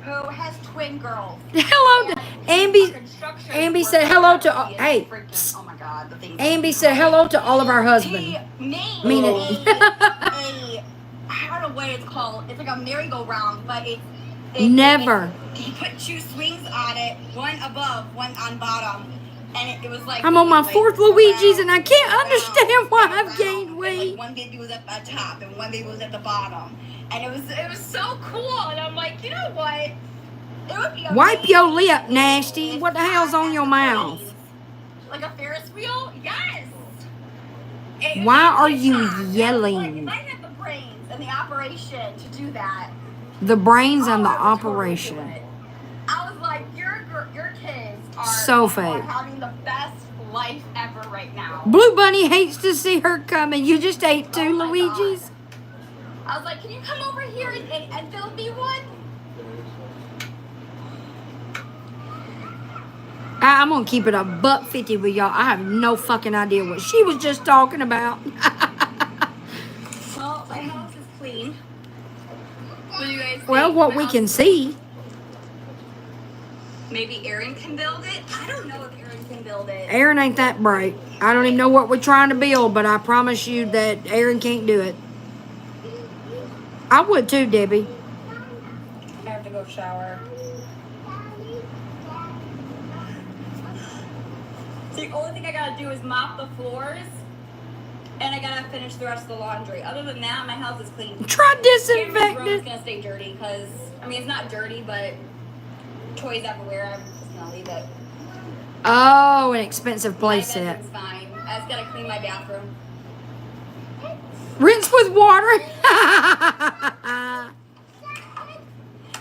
who has twin girls. Hello, to Ambi said hello to. Hey, Oh my God, the thing. Ambi said hello to all of our husbands. He made Mean it. I don't know what it's called. It's like a merry-go-round, but Never. He put two swings on it, one above, one on bottom, and it was like. I'm on my like, fourth Luigi's and I can't around, understand why and I've around, gained and, weight. like, one baby was at the top and one baby was at the bottom, and it was so cool. And I'm like, you know what? It would be Wipe your amazing lip, nasty. if What the hell's I on had your the mouth? brains. Like a Ferris wheel? Yes. Why are It's you not. That's yelling? Like, if I had the brains and the operation to do that. The brains and the I would totally do operation. it. I was like, your kids are So fake. are having the best life ever right now. Blue Bunny hates to see her coming. You just ate two Oh my Luigi's. I was like, can you come over here and build me one? I'm gonna keep it a $1.50 with y'all. I have no fucking idea what she was just talking about. Well, my house is clean. What do you guys think? Well, what My we house can is see. clean. Maybe Aaron can build it. I don't know if Aaron can build it. Aaron ain't that bright. I don't even know what we're trying to build, but I promise you that Aaron can't do it. I would too, Debbie. I have to go shower. The only thing I gotta do is mop the floors, and I gotta finish the rest of the laundry. Other than that, my house is clean. Try Cameron's room is disinfectant. gonna stay dirty because, I mean, it's not dirty, but toys everywhere. I'm just gonna leave it. Oh, an expensive play My set. bedroom's fine. I just gotta clean my bathroom. Rinse with water.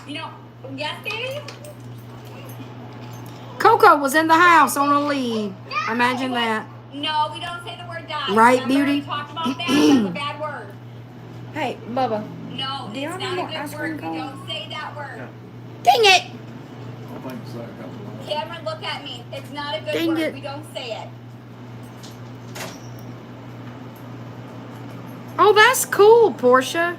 You know, yes, baby? Coco was in the house on a leave. Imagine that. No, we don't say the word die. Right, Remember Beauty? we talked about that? That's a bad word. Hey, Bubba. No, Do y'all it's need not more a good ice cream word. We cone? don't say that word. Dang it. I think Zach got the last. Cameron, look at me. It's not a good Dang word. it. We don't say it. Oh, that's cool, Portia.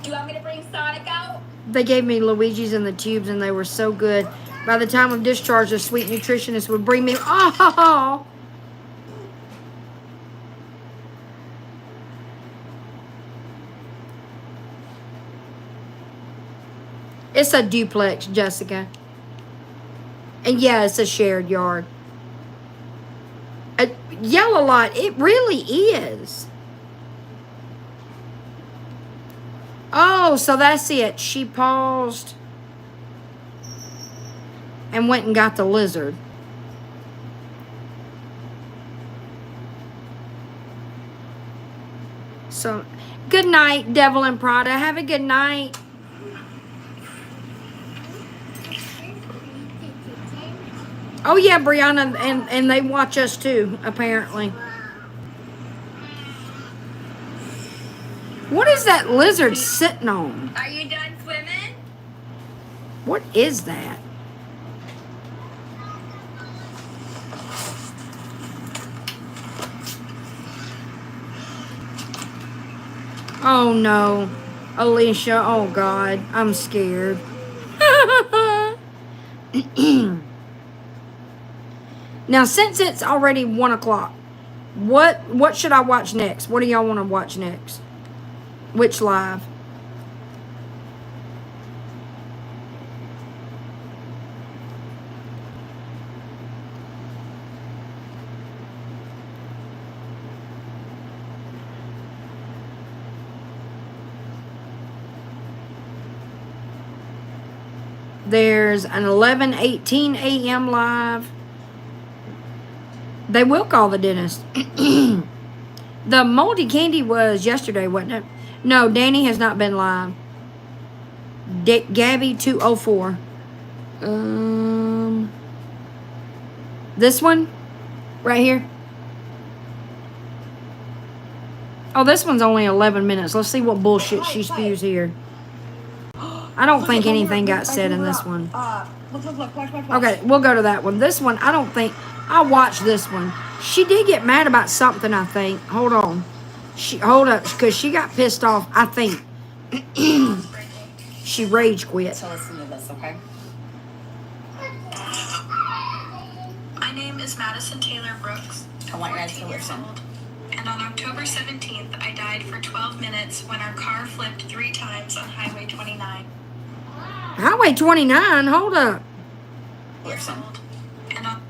Do you want me to bring Sonic out? They gave me Luigi's in the tubes, and they were so good. By the time of discharge, the sweet nutritionist would bring me. Oh, it's a duplex, Jessica. And yeah, it's a shared yard. A yellow light, it really is. Oh, so that's it. She paused and went and got the lizard. So, good night, Devil and Prada. Have a good night. Oh yeah, Brianna, and they watch us too, apparently. What is that lizard sitting on? Are you done swimming? What is that? Oh no. Alicia, oh God, I'm scared. Now, since it's already 1 o'clock, what should I watch next? What do y'all want to watch next? Which live? There's an 11:18 a.m. live. They will call the dentist. The moldy candy was yesterday, wasn't it? No, Danny has not been live. Gabby 204. This one right here. Oh, this one's only 11 minutes. Let's see what bullshit she spews here. I don't think anything got said in this one. Look, watch my face. Okay, we'll go to that one. This one, I don't think. I'll watch this one. She did get mad about something, I think. Hold on. Hold up, because she got pissed off, I think. She rage quit. So listen to this, okay? My name is Madison Taylor Brooks. I want you guys to 14 years listen. old. And on October 17th, I died for 12 minutes when our car flipped 3 times on Highway 29. Highway 29, hold up. Years old. And on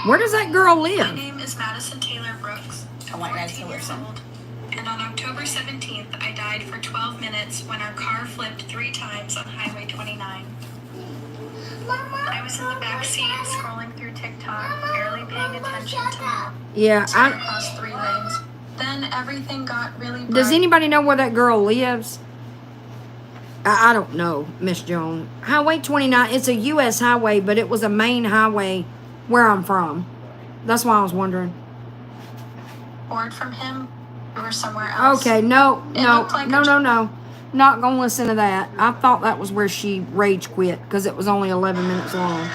Where does that girl My live? name is Madison Taylor Brooks. I want you guys 14 to years listen. old. And on October 17th, I died for 12 minutes when our car flipped 3 times on Highway 29. I was in the back seat scrolling through TikTok, barely paying attention to map. Yeah, Across 3 lanes. Then everything got really bright. does anybody know where that girl lives? I don't know, Miss Joan. Highway 29, it's a U.S. highway, but it was a main highway where I'm from. That's why I was wondering. Word from him, we were somewhere else. Okay, no. looked like a- Not gonna listen to that. I thought that was where she rage quit because it was only 11 minutes long.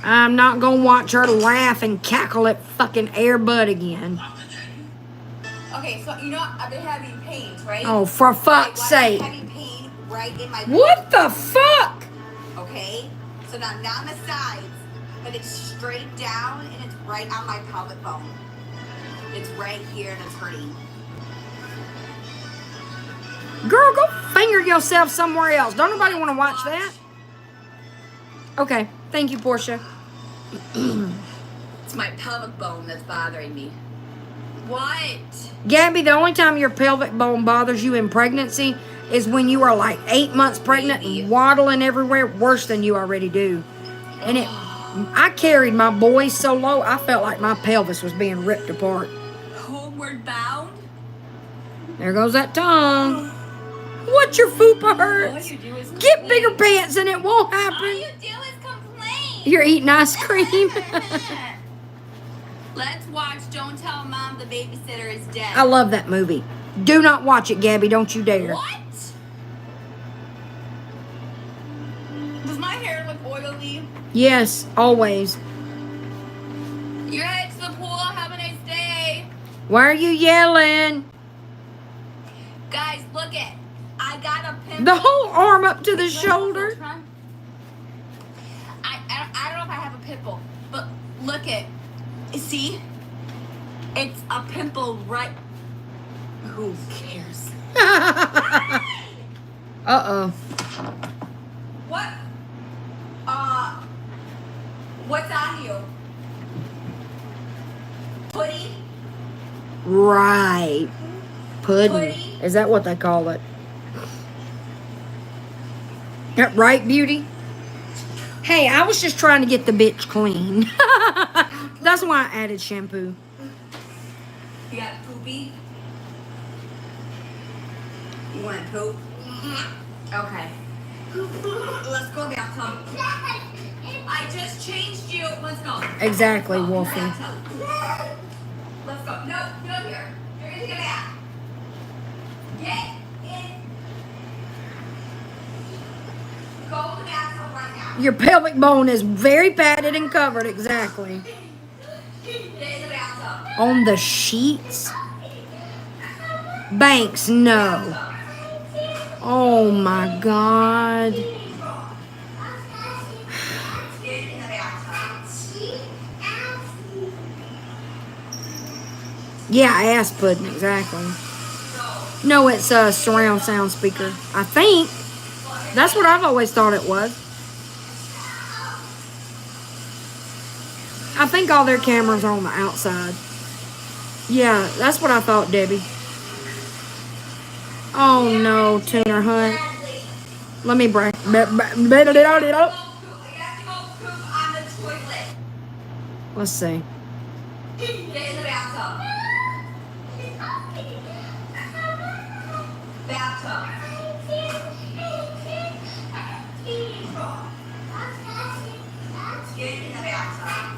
I'm not gonna watch her laugh and cackle at fucking Air Bud again. Okay, so you know I've been having pains, right? Oh, for fuck's sake. I'm having pain right in my What the fuck? Okay, so now not on the sides, but it's straight down and it's right on my pelvic bone. It's right here and it's hurting. Girl, go finger yourself somewhere else. Don't nobody want to watch that. Okay, thank you, Portia. It's my pelvic bone that's bothering me. What? Gabby, the only time your pelvic bone bothers you in pregnancy is when you are like 8 months pregnant and waddling everywhere worse than you already do. And I carried my boys so low, I felt like my pelvis was being ripped apart. Homeward bound? There goes that tongue. What your fupa hurts? Get bigger pants and it won't happen. All you do is complain. You're eating ice cream. Let's watch Don't Tell Mom the Babysitter is Dead. I love that movie. Do not watch it, Gabby. Don't you dare. What? Does my hair look oily? Yes, always. You're headed to the pool. Have a nice day. Why are you yelling? Guys, look it. I got a pimple. The whole arm up to the shoulder. I don't know if I have a pimple, but look it. See? It's a pimple right. Who cares? Uh-oh. What? What's on you? Pudding? Right. Pudding. Is that what they call it? Right, beauty? Hey, I was just trying to get the bitch clean. That's why I added shampoo. You got poopy? You want to poop? Okay. Let's go, bathtub. I just changed you. Let's go. Exactly, Let's go. Wolfie. Bathtub. Let's go. No, get here. You're going to get back. Get in. Go to the bathtub right now. Your pelvic bone is very padded and covered, exactly. Get in the bathtub. On the sheets? Banks, no. Oh my God. Get in the bathtub. Yeah, ass pudding, exactly. No, it's a surround sound speaker. I think. That's what I've always thought it was. I think all their cameras are on the outside. Yeah, that's what I thought, Debbie. Oh no, Tuner Hunt. Let me break. Let's see. Get in the bathtub. Bathtub. Get in the bathtub.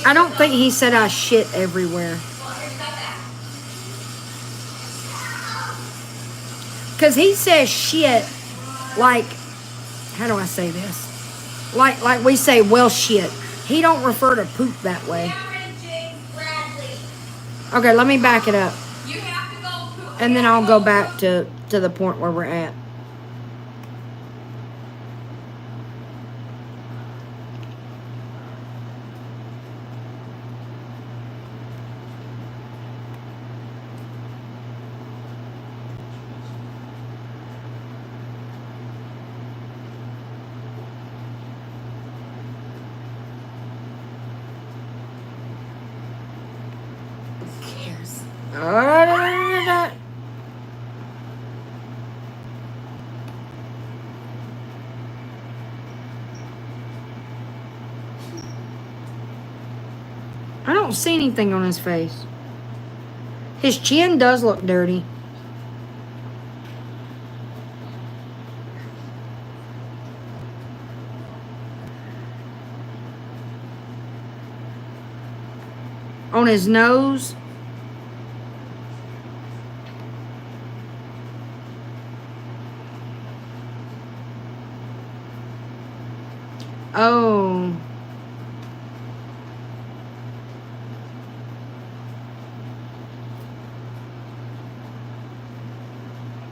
I don't think he said I shit everywhere. Because he says shit like, how do I say this? Like we say, well, shit. He don't refer to poop that way. Okay, let me back it up. You have to go poop. And then I'll go back to the point where we're at. I don't see anything on his face. His chin does look dirty. On his nose. Oh.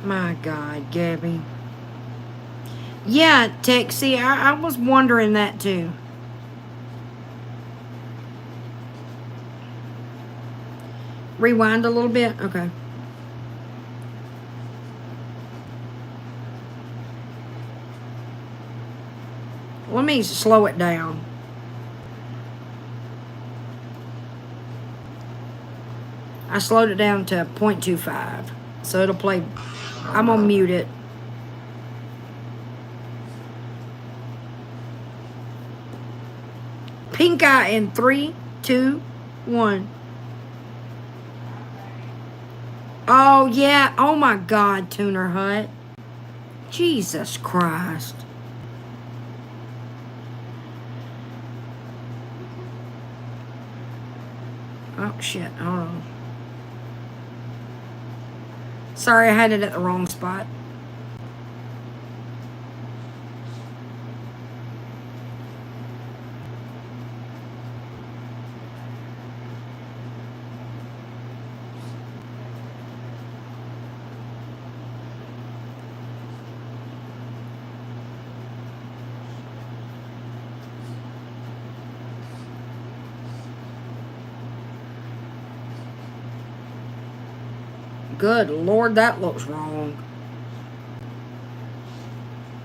My God, Gabby. Yeah, Texie, I was wondering that too. Rewind a little bit? Okay. Let me slow it down. I slowed it down to 0.25. So it'll play. I'm going to mute it. Pink eye in 3, 2, 1. Oh, yeah. Oh, my God, Tuner Hut. Jesus Christ. Oh, shit. Hold on. Sorry, I had it at the wrong spot. Good Lord, that looks wrong.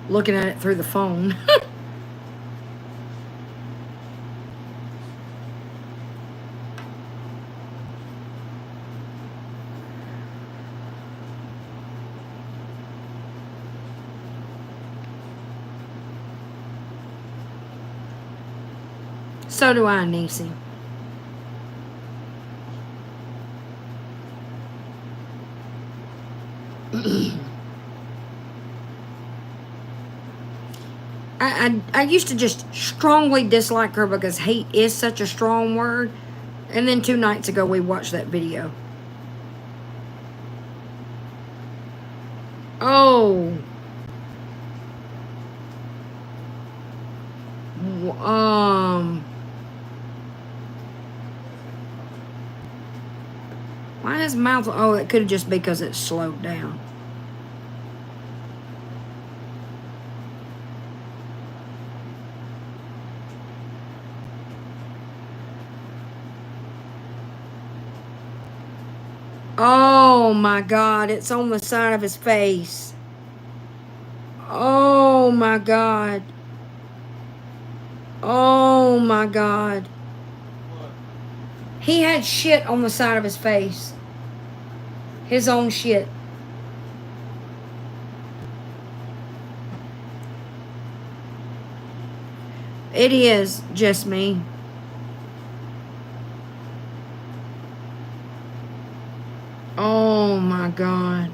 Looking at it through the phone. So do I, Niecy. I used to just strongly dislike her because hate is such a strong word. And then 2 nights ago we watched that video. Oh. Why his mouth? Oh, it could just be because it's slowed down. Oh my God, it's on the side of his face. Oh my God. Oh my God. He had shit on the side of his face. His own shit. It is just me. Oh my God.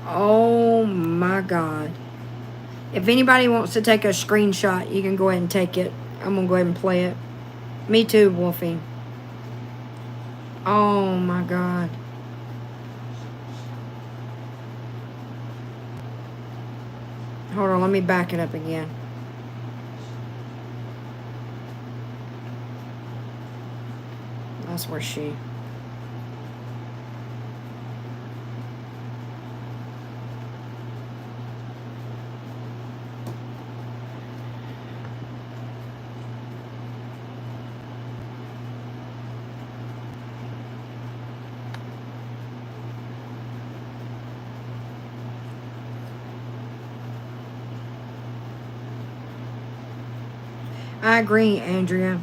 Oh my God. If anybody wants to take a screenshot, you can go ahead and take it. I'm going to go ahead and play it. Me too, Wolfie. Oh my God. Hold on, let me back it up again. That's where she... I agree, Andrea.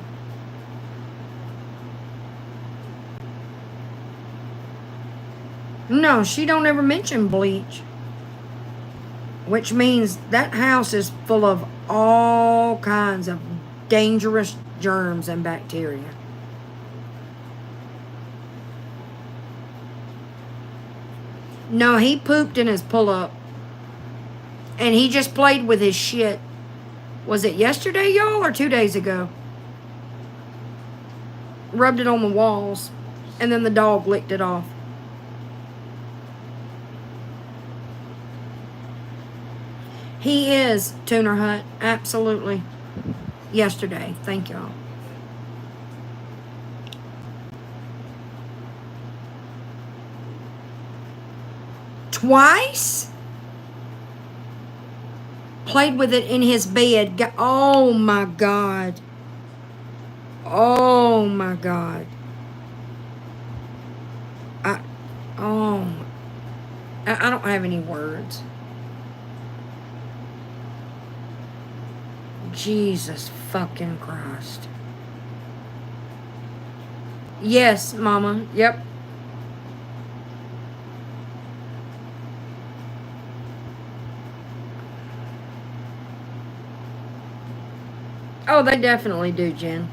No, she don't ever mention bleach. Which means that house is full of all kinds of dangerous germs and bacteria. No, he pooped in his pull-up. And he just played with his shit. Was it yesterday, y'all, or 2 days ago? Rubbed it on the walls. And then the dog licked it off. He is, Tuner Hut. Absolutely. Yesterday. Thank y'all. Twice? Played with it in his bed. Oh my God. Oh my God. Oh. I don't have any words. Jesus fucking Christ. Yes, Mama. Yep. Oh, they definitely do, Jen.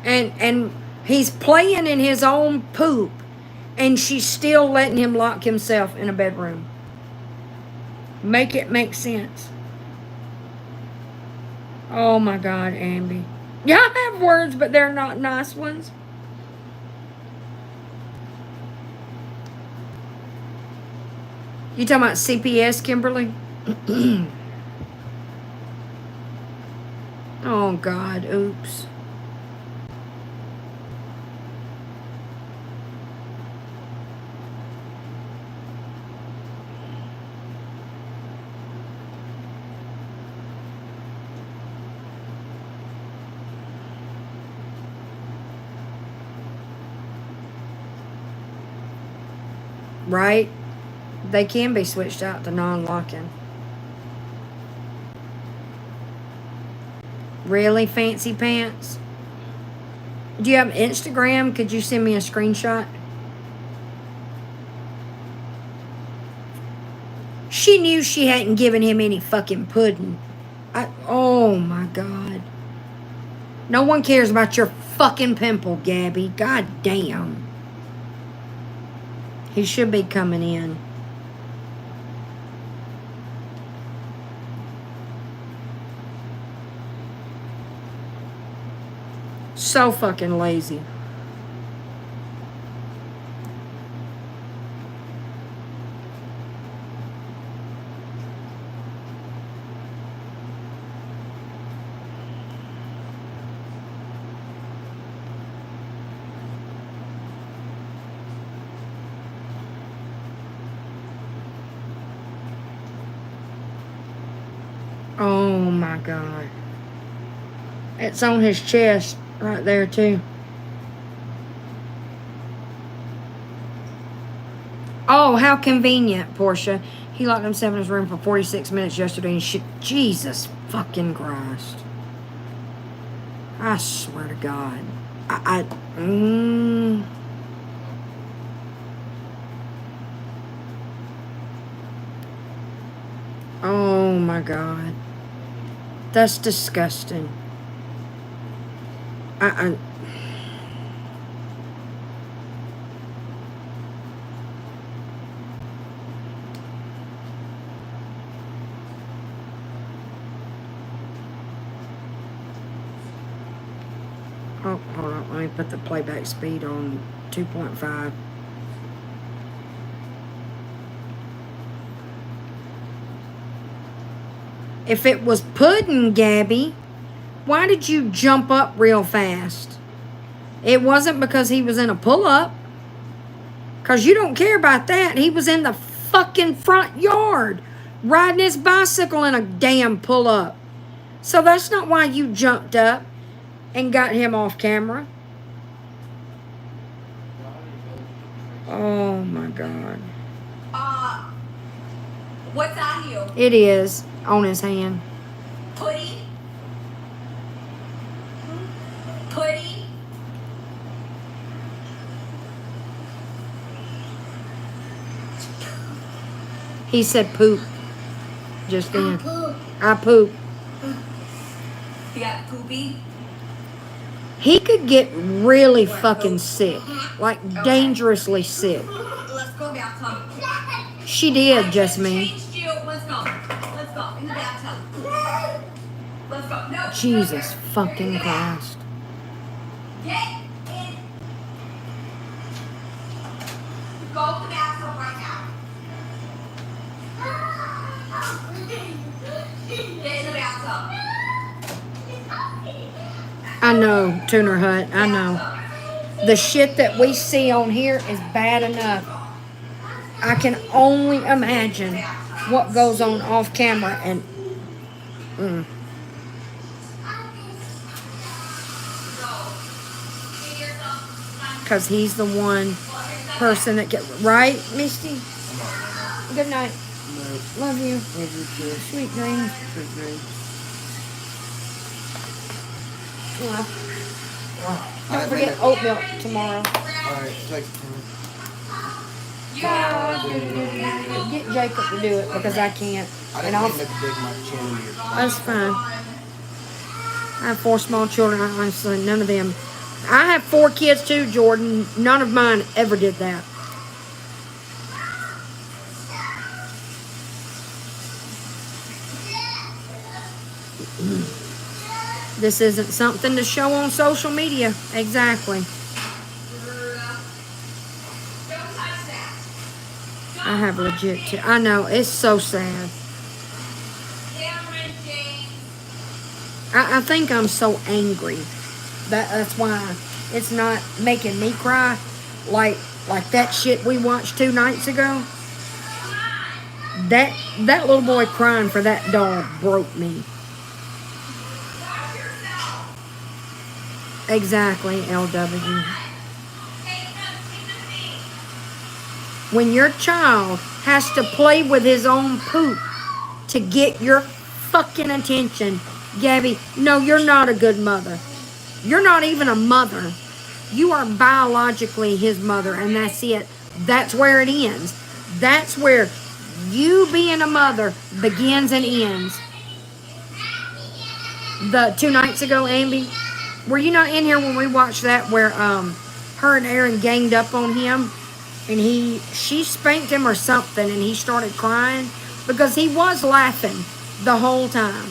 And he's playing in his own poop, and she's still letting him lock himself in a bedroom. Make it make sense. Oh my God, Amby. Yeah, I have words, but they're not nice ones. You talking about CPS, Kimberly? Oh God, oops. Right? They can be switched out to non-locking. Really, Fancy Pants? Do you have Instagram? Could you send me a screenshot? She knew she hadn't given him any fucking pudding. Oh my God. No one cares about your fucking pimple, Gabby. God damn. He should be coming in. So fucking lazy. Oh my God. It's on his chest right there too. Oh, how convenient, Portia. He locked himself in his room for 46 minutes yesterday and shit. Jesus fucking Christ. I swear to God. Oh my God. That's disgusting. Oh, hold on. Let me put the playback speed on 2.5. If it was pudding, Gabby, why did you jump up real fast? It wasn't because he was in a pull-up. Because you don't care about that. He was in the fucking front yard riding his bicycle in a damn pull-up. So that's not why you jumped up and got him off camera. Oh my God. What's on you? It is on his hand. Pudding? Pudding? He said poop. Just then. I poop. You got poopy? He could get really fucking sick. Like dangerously sick. Let's go bathtub. She did, just me. Changed you. Let's go. Let's go. In the bathtub. Let's go. No. Jesus fucking Christ. Get in. Go to the bathtub right now. I know, Tuner Hut. I know. The shit that we see on here is bad enough. I can only imagine what goes on off camera and. Because he's the one person that get right, Misty. Good night. Love you. Sweet dreams. Yeah. Don't forget oat milk tomorrow. Alright, take Get Jacob to do it because I can't. I And didn't I'll. mean to dig my chin here. That's fine. I have 4 small children. Honestly, none of them. I have 4 kids too, Jordan. None of mine ever did that. This isn't something to show on social media. Exactly. I have legit too. I know. It's so sad. I think I'm so angry. That's why it's not making me cry like that shit we watched 2 nights ago. That little boy crying for that dog broke me. Exactly, LW. When your child has to play with his own poop to get your fucking attention, Gabby, no, you're not a good mother. You're not even a mother. You are biologically his mother, and that's it. That's where it ends. That's where you being a mother begins and ends. The 2 nights ago, Amby, were you not in here when we watched that where her and Aaron ganged up on him and she spanked him or something and he started crying because he was laughing the whole time.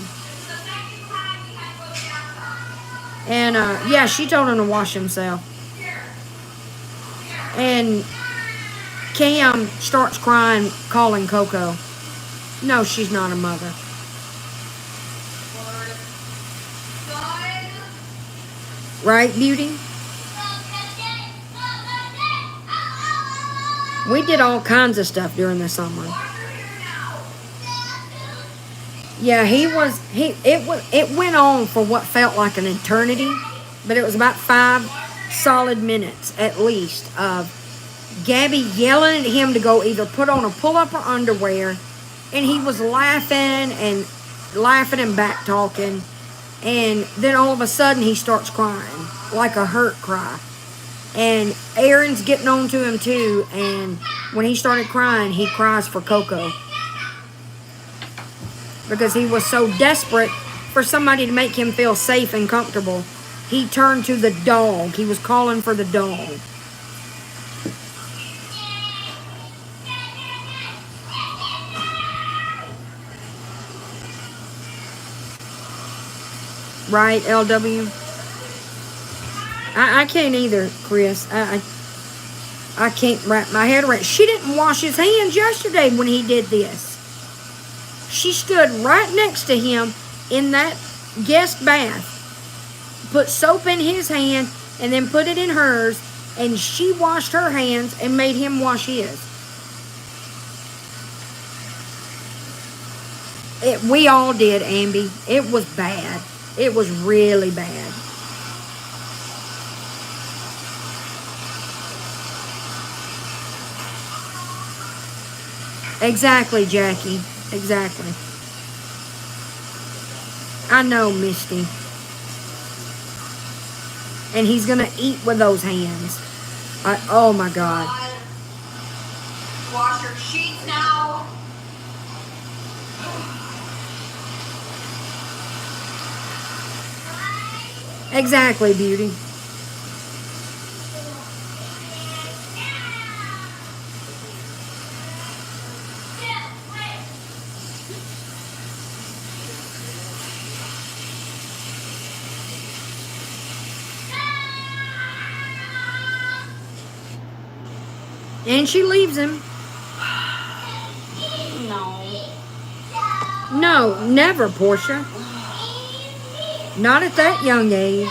And yeah, she told him to wash himself. And Cam starts crying, calling Coco. No, she's not a mother. Right, Beauty? We did all kinds of stuff during the summer. Yeah, it went on for what felt like an eternity, but it was about 5 solid minutes at least of Gabby yelling at him to go either put on a pull-up or underwear, and he was laughing and back talking. And then all of a sudden he starts crying, like a hurt cry. And Aaron's getting on to him too. And when he started crying, he cries for Coco. Because he was so desperate for somebody to make him feel safe and comfortable. He turned to the dog. He was calling for the dog. Right, LW? I can't either, Chris. I can't wrap my head around it. She didn't wash his hands yesterday when he did this. She stood right next to him in that guest bath, put soap in his hand, and then put it in hers, and she washed her hands and made him wash his. We all did, Amby. It was bad. It was really bad. Exactly, Jackie. Exactly. I know, Misty. And he's going to eat with those hands. Oh, my God. Wash your sheets now. Exactly, Beauty. And she leaves him. No. No, never, Portia. Not at that young age.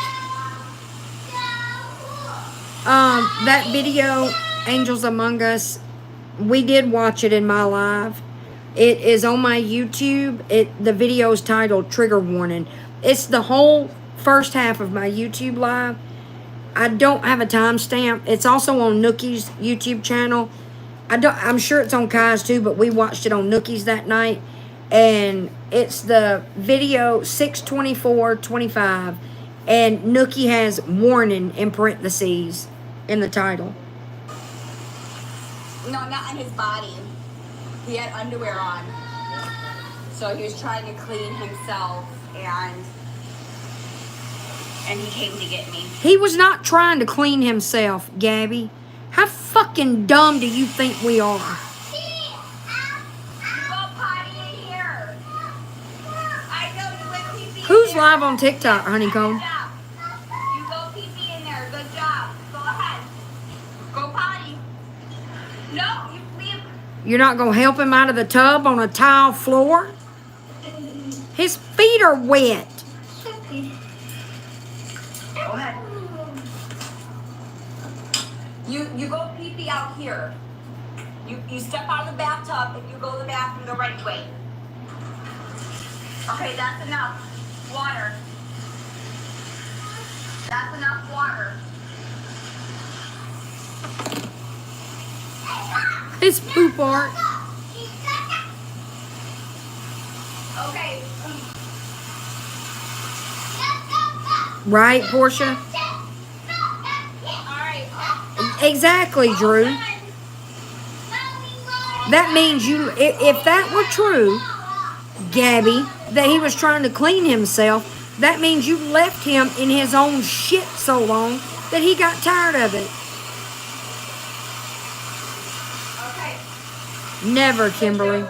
That video, Angels Among Us, we did watch it in my live. It is on my YouTube. The video is titled Trigger Warning. It's the whole first half of my YouTube live. I don't have a timestamp. It's also on Nookie's YouTube channel. I'm sure it's on Kai's too, but we watched it on Nookie's that night. And it's the video 6:24:25. And Nookie has warning in parentheses in the title. No, not on his body. He had underwear on. So he was trying to clean himself and he came to get me. He was not trying to clean himself, Gabby. How fucking dumb do you think we are? You go potty in here. I know you went pee-pee in Who's there. live on TikTok, Honeycomb? Good job. You go pee-pee in there. Good job. Go ahead. Go potty. No, you leave. You're not going to help him out of the tub on a tile floor? His feet are wet. Go ahead. You go pee-pee out here. You step out of the bathtub and you go to the bathroom the right way. Okay, that's enough. Water. That's enough water. His poop art. Okay. Right, Portia? Alright. Exactly, Drew. That means if that were true, Gabby, that he was trying to clean himself, that means you left him in his own shit so long that he got tired of it. Okay. Never, Kimberly.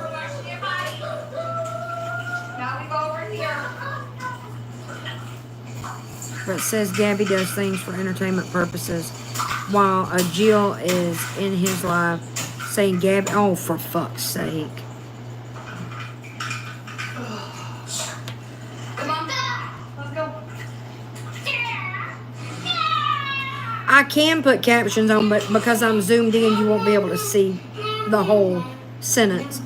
Now we go over here. But it says Gabby does things for entertainment purposes while a Jill is in his life saying Gabby, oh, for fuck's sake. Come on. Let's go. I can put captions on, but because I'm zoomed in, you won't be able to see the whole sentence.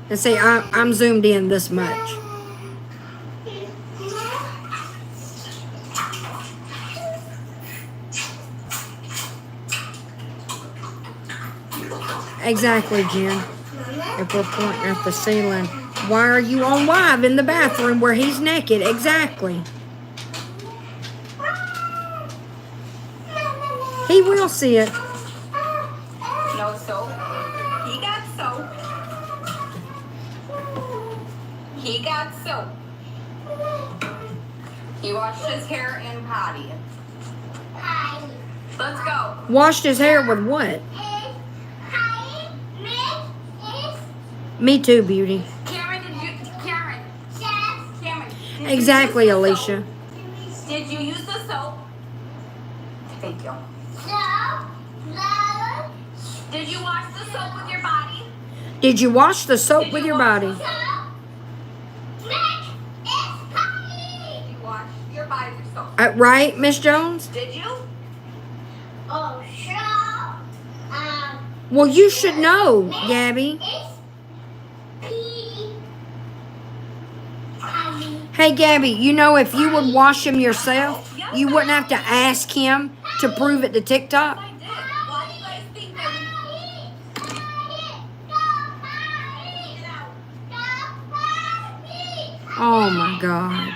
And see, I'm zoomed in this much. Exactly, Jen. If we're pointing at the ceiling, why are you on live in the bathroom where he's naked? Exactly. He will see it. No soap. He got soap. He got soap. He washed his hair in potty. Let's go. Washed his hair with what? Me too, beauty. Cameron, Cameron, did Exactly, you use the Alicia. soap? Did you use the soap? Thank you. Did you wash the soap with your body? Did you wash the soap with your body? Did you wash your body with soap? Right, Miss Jones? Did you? Oh, sure. Well, you should know, Gabby. Hey, Gabby, you know if you would wash him yourself, you wouldn't have to ask him to prove it to TikTok. I did. Why do you guys think that Oh, my God.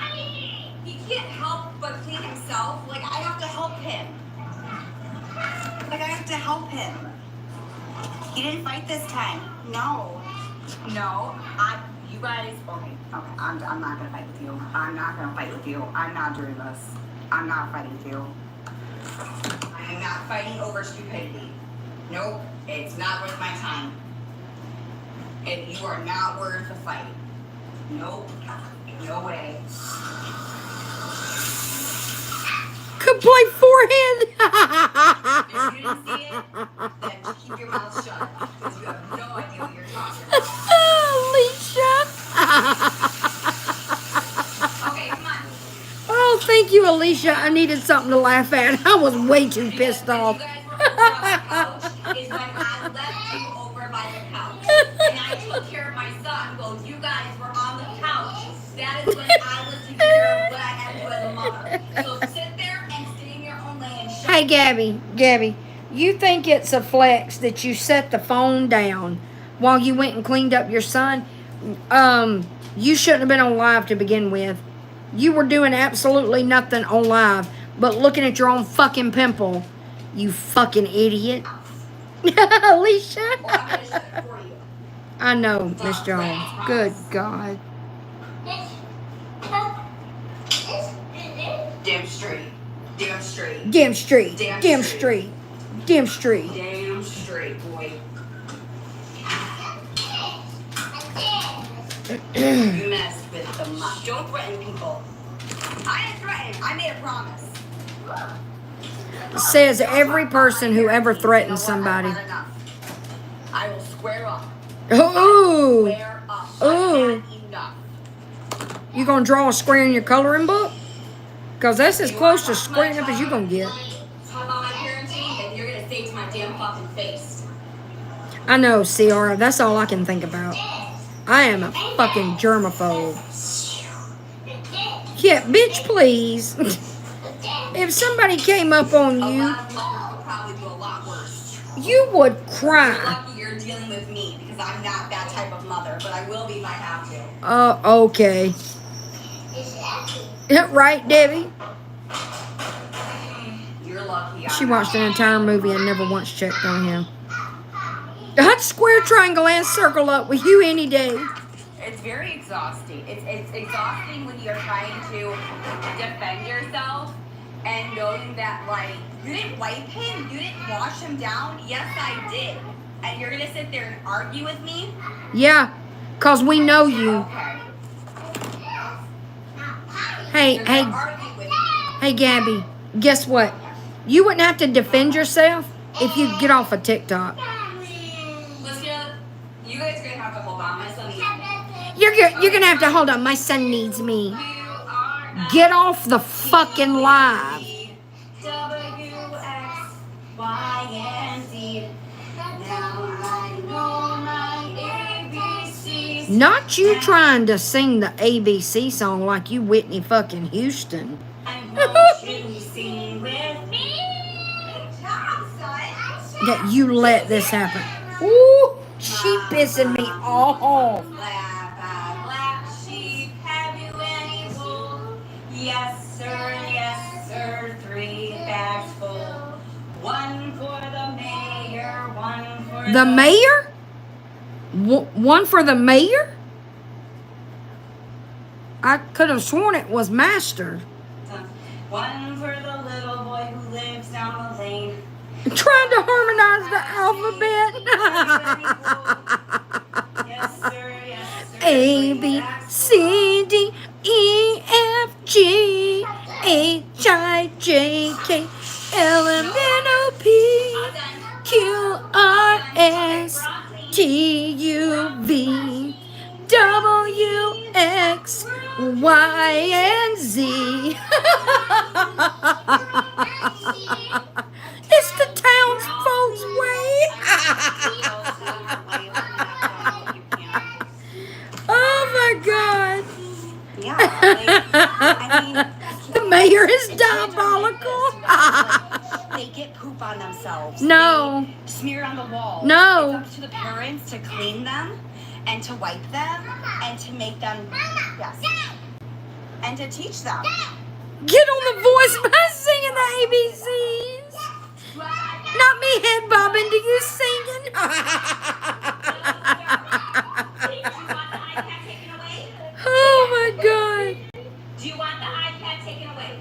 he can't help but clean himself? Like, I have to help him. He didn't fight this time. No. You guys, okay, I'm not gonna fight with you. I'm not gonna fight with you. I'm not doing this. I'm not fighting with you. I am not fighting over stupidity. Nope, it's not worth my time. You are not worth the fight. Nope, no way. Complete forehead. If you didn't see it, then keep your mouth shut. Because you have no idea what you're talking about. Alicia. Okay, come on. Oh, thank you, Alicia. I needed something to laugh at. I was way too pissed off. You guys were over on the couch is when I left you over by the couch. And I took care of my son while you guys were on the couch. That is when I was taking care of what I had to do as a mother. So sit there and stay in your own lane and shut Hey, Gabby, you think it's a flex that you set the phone down while you went and cleaned up your son? You shouldn't have been on live to begin with. You were doing absolutely nothing on live but looking at your own fucking pimple. You fucking idiot. Alicia. Well, I'm gonna shut it for you. I know, Miss Jones. Good God. Damn straight. Damn straight. Damn straight. Damn Damn straight. straight. Damn straight. Damn straight, boy. You messed with the mom. Don't threaten people. I didn't threaten. I made a promise. Says every person who ever threatens somebody. I've had enough. I will square up. Ooh. Square up. Ooh. I've had enough. You gonna draw a square in your coloring book? Because that's as close to squaring up as you gonna get. Talk about my parenting, and you're gonna say to my damn fucking face. I know, Ciara. That's all I can think about. I am a fucking germaphobe. Yeah, bitch, please. If somebody came up on A you, lot of mothers would probably do a lot worse. you would You're cry. lucky you're dealing with me because I'm not that type of mother, but I will be if I have to. Okay. Right, Debbie? You're lucky. She watched an entire movie and never once checked on him. I'd square, triangle, and circle up with you any day. It's very exhausting. It's exhausting when you're trying to defend yourself and knowing that, like, you didn't wipe him, you didn't wash him down. Yes, I did. And you're gonna sit there and argue with me? Yeah, because we know you. Okay. Hey, You're hey, gonna argue with me. hey, Gabby, guess what? You wouldn't have to defend yourself if you get off of TikTok. Listen, you guys are gonna have to hold on. My son needs me. You're gonna have to hold on. My son needs me. Get off the fucking live. W-X-Y-and-Z. Now I know my ABCs. Not you trying to sing the ABC song like you Whitney fucking Houston. I want you to sing with me. That you let this happen. Ooh, she pissing me off. Black sheep, have you any wool? Yes, sir, 3 bags full. 1 for the mayor, 1 for The mayor? One for the mayor? I could have sworn it was master. 1 for the little boy who lives down the lane. Trying to harmonize the alphabet. Yes, sir. A, B, C, D, E, F, G, H, I, J, K, L, M, N, O, P, Q, R, S, T, U, V, W, X, Y, and Z. It's the townsfolk's way. Oh my God. Yeah, I mean, The mayor is diabolical. they get poop on themselves. No. They smear it on the wall. No. It's up to the parents to clean them and to wipe them and to make them, yes, and to teach them. Get on the voice by singing the ABCs. Not me head bobbing to you singing. Oh my God. Do you want the iPad taken away?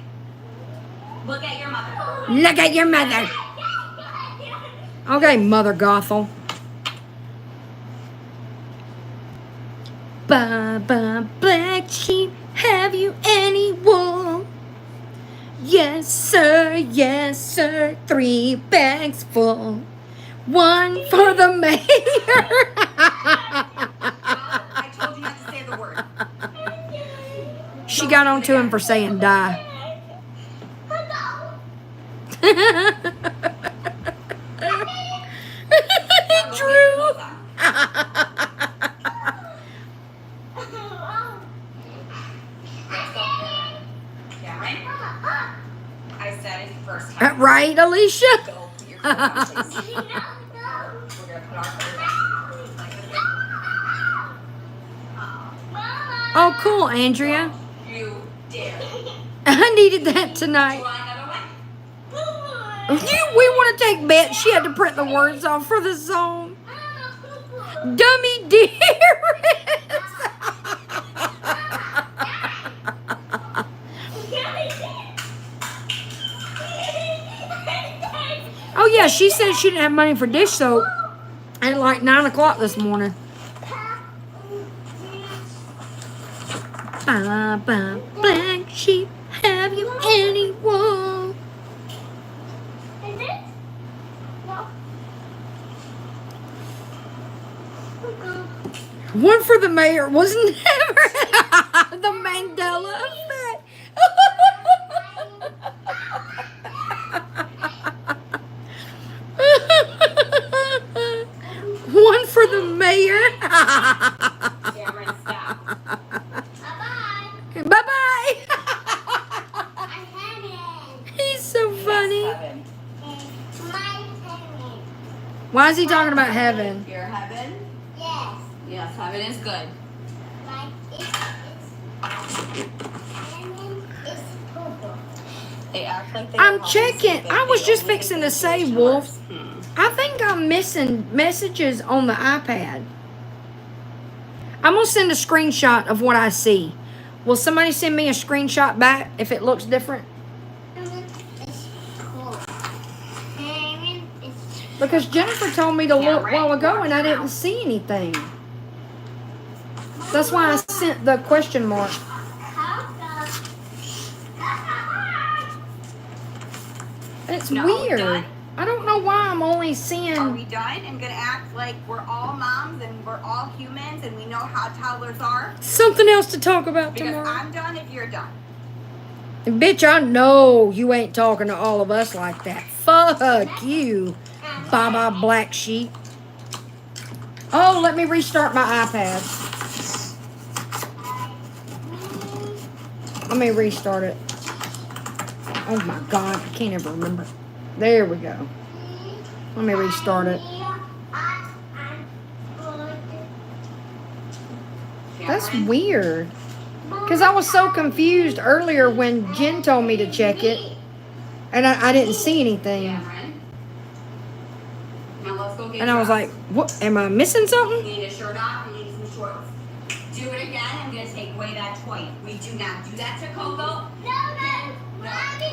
Look at your mother. Look at your mother. Okay, Mother Gothel. Baba black sheep, have you any wool? Yes, sir, 3 bags full. 1 for the mayor. I told you not to say the word. She got on to him for saying die. Drew. Cameron, I said it the first time. Right, Alicia? Go put your clothes on, please. We're gonna put our clothes on. Like this. Oh, cool, Andrea. You dare. I needed that tonight. You want another one? We want to take bets. She had to print the words off for the song. Dummy dearest. Oh yeah, she said she didn't have money for dish soap at like 9 o'clock this morning. Baba, black sheep, have you any wool? One for the mayor was never the Mandela effect. One for the mayor. Cameron, stop. Bye-bye. He's so funny. Heaven. Why is he talking about heaven? Your heaven? Yes, heaven is good. They act like they I'm don't checking. always I was they just only fixing think to they say, do Wolf, chores. I think I'm missing messages on the iPad. I'm going to send a screenshot of what I see. Will somebody send me a screenshot back if it looks different? Because Jennifer told me to look a while ago and I didn't see anything. That's why I sent the question mark. It's No, weird. done. I don't know why I'm only Are seeing... we done and gonna act like we're all moms and we're all humans and we know how toddlers are? something else to talk about Because tomorrow. I'm done if you're done. And bitch, I know you ain't talking to all of us like that. Fuck you, Baba Black Sheep. Oh, let me restart my iPad. Let me restart it. Oh my God, I can't ever remember. There we go. Let me restart it. That's weird. Because I was so confused earlier when Jen told me to check it. And I didn't see anything. Cameron. Now let's go get And I was like, what? Am I missing You something? need a shirt off, you need some shorts. Do it again, I'm gonna take away that toy. We do not do that to Coco.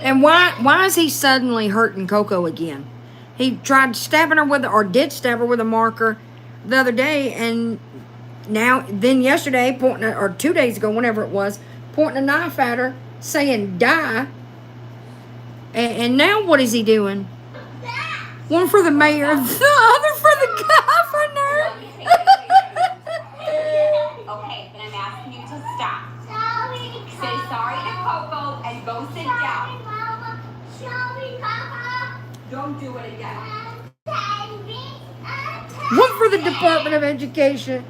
And why is he suddenly hurting Coco again? He tried stabbing her with, or did stab her with a marker the other day, and then yesterday, or 2 days ago, whenever it was, pointing a knife at her, saying die. And now what is he doing? One for the mayor, the other for the governor. Okay, then I'm asking you to stop. Say sorry to Coco and go sit down. Don't do it again. One for the Department of Education.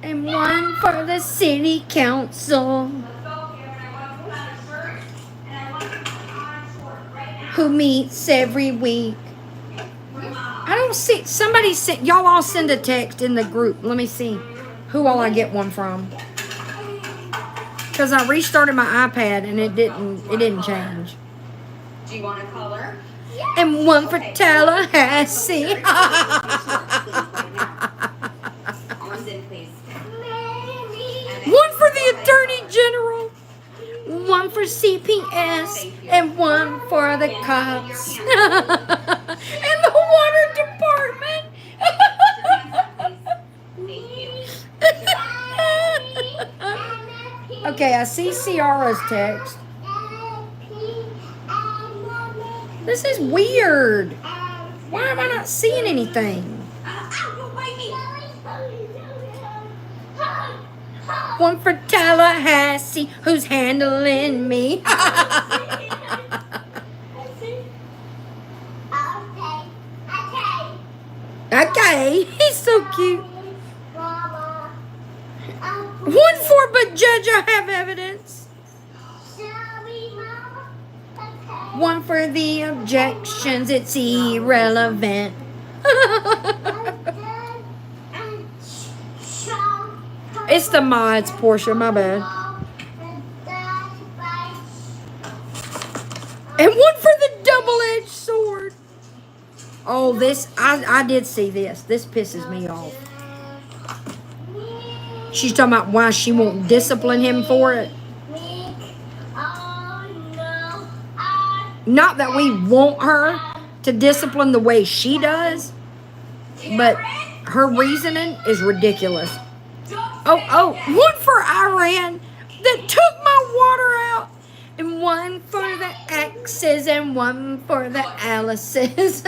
And one for the city council. Let's go, Cameron. I want to put on a shirt and I want to put on shorts right now. Who meets every week. I don't see, somebody sent, y'all all send a text in the group. Let me see who all I get one from. Because I restarted my iPad and it didn't change. Do you want a color? And one for Tallahassee. Arms in, please. One for the Attorney General. One for CPS. And one for the cops. And the water department. Okay, I see Ciara's text. This is weird. Why am I not seeing anything? One for Tallahassee, who's handling me. Hey, he's so cute. One for, but judge, I have evidence. One for the objections, it's irrelevant. It's the mods, Portia, my bad. And one for the double-edged sword. Oh, this, I did see this. This pisses me off. She's talking about why she won't discipline him for it. Not that we want her to discipline the way she does, but her reasoning is ridiculous. Oh, one for Iran that took my water out, and one for the X's and one for the Alice's.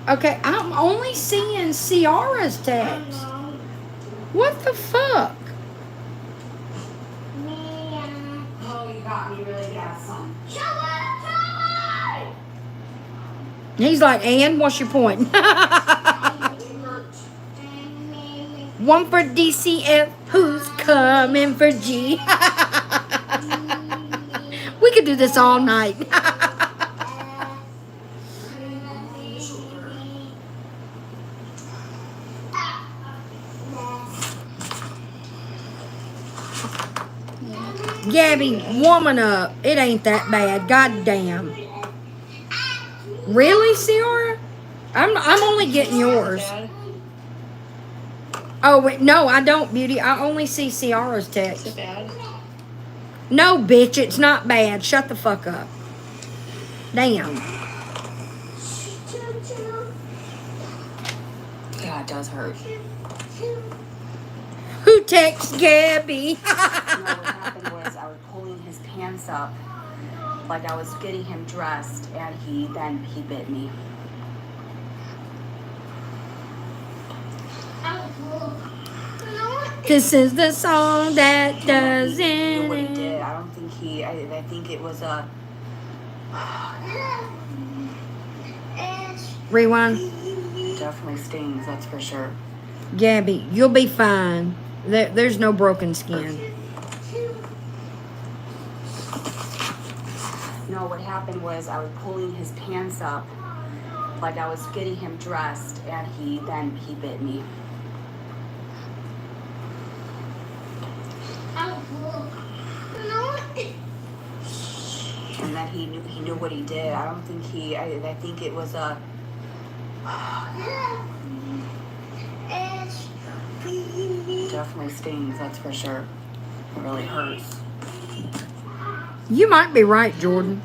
Okay, I'm only seeing Ciara's text. What the fuck? Oh, you got me really bad, son. He's like, Ann, what's your point? One for DCF, who's coming for G? We could do this all night. Gabby, woman up. It ain't that bad. God damn. Really, Ciara? I'm only getting yours. Oh, wait, no, I don't, Beauty. I only see Ciara's text. Is it bad? No, bitch, it's not bad. Shut the fuck up. Damn. Yeah, it does hurt. Who texts Gabby? No, what happened was I was pulling his pants up like I was getting him dressed, and he bit me. This is the song that He doesn't. knew what he did. I don't think I think it was a. Rewind. Definitely stings, that's for sure. Gabby, you'll be fine. There's no broken skin. No, what happened was I was pulling his pants up like I was getting him dressed, and he bit me. And then he knew what he did. I don't think I think it was a. Definitely stings, that's for sure. It really hurts. You might be right, Jordan.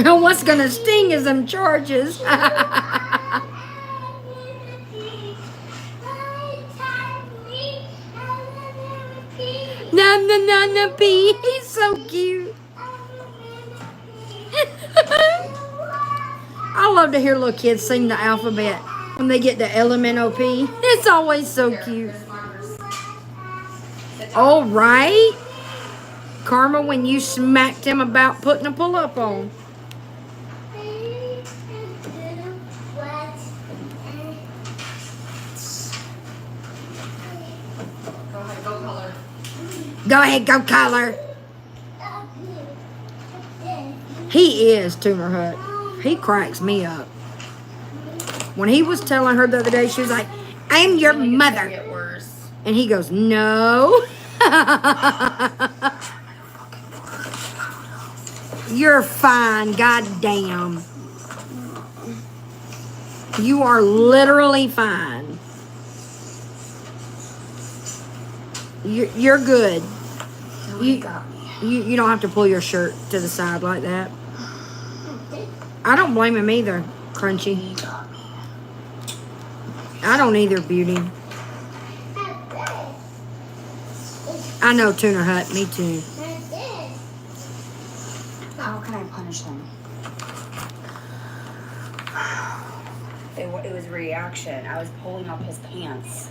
What's gonna sting is them charges. Na P. He's so cute. I love to hear little kids sing the alphabet when they get to LMNOP. It's always so cute. All right. Karma, when you smacked him about putting a pull-up on. Go ahead, go color. He is Tuner Hut. He cracks me up. When he was telling her the other day, she was like, I'm your mother. Get worse. And he goes, no. You're fine, goddamn. You are literally fine. You're good. You don't have to pull your shirt to the side like that. I don't blame him either, Crunchy. I don't either, Beauty. I know, Tuner Hut. Me too. How can I punish him? It was a reaction. I was pulling up his pants.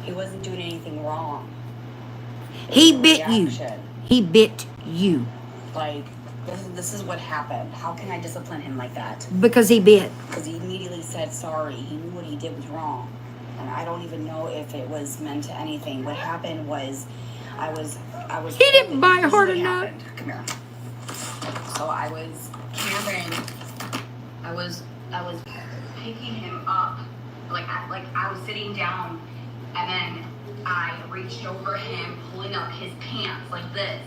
He wasn't doing anything wrong. He bit you. He bit you. Like, this is what happened. How can I discipline him like that? Because he bit. Because he immediately said sorry. He knew what he did was wrong. And I don't even know if it was meant to anything. What happened was I was He didn't bite hard enough. Come here. So Cameron, I was picking him up, like I was sitting down, and then I reached over him, pulling up his pants like this,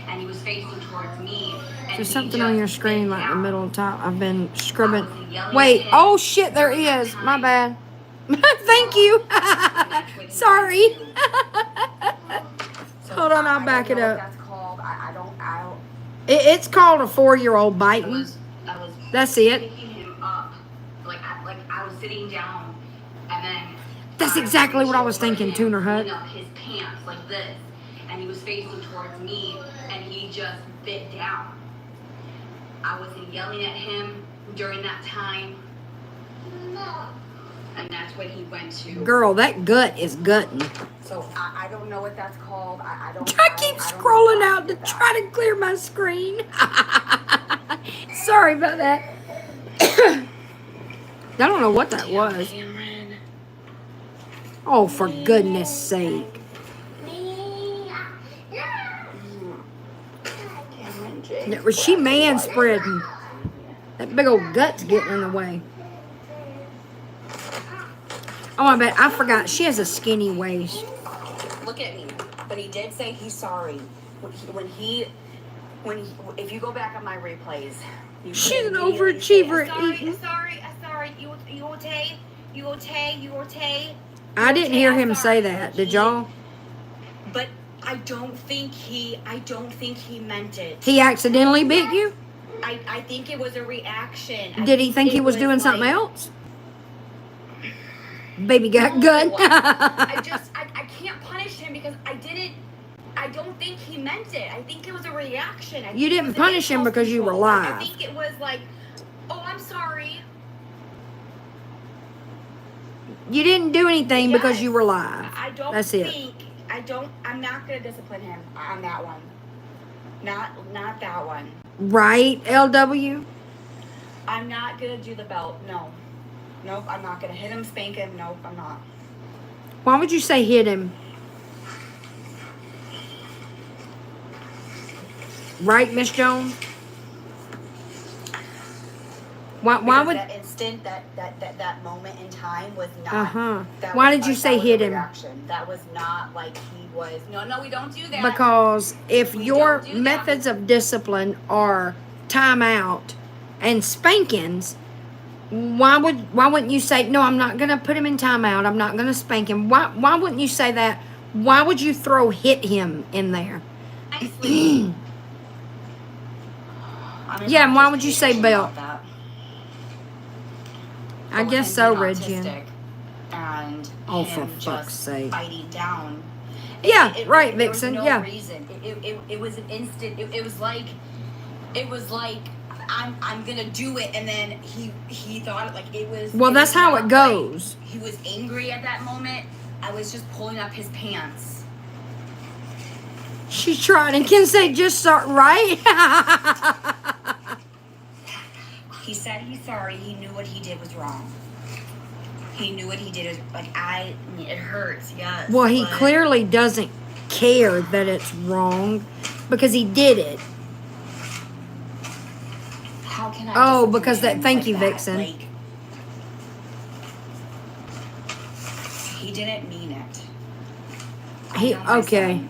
and he was facing towards me. And There's he something just on your screen, bit like in the down. middle of the top. I've been scrubbing. I was yelling Wait. at him Oh shit! There he during that is. My time. bad. Thank you. Sorry. So Hold on, I'll I back don't it know up. what that's called. I don't. It's called a 4-year-old I biting. was That's it. picking him up, like I was sitting down, and then That's exactly what I was thinking, Tuner Hut. pulling up his pants like this, and he was facing towards me, and he just bit down. I wasn't yelling at him during that time, and that's when he went to. Girl, that gut is gutting. So I don't know what that's called. I don't. I keep scrolling out to try to clear my screen. Sorry about that. I don't know what that was. Oh, for goodness sake. Was she man spreading? That big old gut's getting in the way. Oh, I bet. I forgot. She has a skinny waist. Look at me. But he did say he's sorry. If you go back on my replays, She's an overachiever at eating. Sorry. You okay? You okay? I didn't hear him say that. Did y'all? But I don't think he meant it. He accidentally bit you? I think it was a reaction. Did he think he was doing something else? Baby got gut. I can't punish him because I don't think he meant it. I think it was a reaction. You didn't punish him because you were live. I think it was like, oh, I'm sorry. You didn't do anything because you were live. That's it. I'm not going to discipline him on that one. Not that one. Right, LW? I'm not going to do the belt. No. Nope, I'm not going to hit him, spank him. Nope, I'm not. Why would you say hit him? Right, Miss Jones? Why would that instant, that moment in time was not. Why did you say hit him? Reaction. That was not like he was. No, we don't do that. Because if We your don't do that. methods of discipline are timeout and spankings, why wouldn't you say, no, I'm not gonna put him in timeout, I'm not gonna spank him? Why wouldn't you say that? Why would you throw hit him in there? Yeah, and why would you say belt? I guess so, Reggie. And Oh, for him fuck's just sake. biting down. Yeah, right, there was Vixen, no yeah. reason. It was an instant. It was like I'm gonna do it, and then he thought like it was. Well, that's how not it goes. He was angry at that moment. I was just pulling up his pants. She tried and can say just start right. He said he's sorry. He knew what he did was wrong. He knew what he did. It hurts, yes. Well, he but clearly doesn't care that it's wrong because he did it. How can I? Oh, discipline because that. him Thank like you, that? Vixen. Like, he didn't mean it. I know my Okay. son.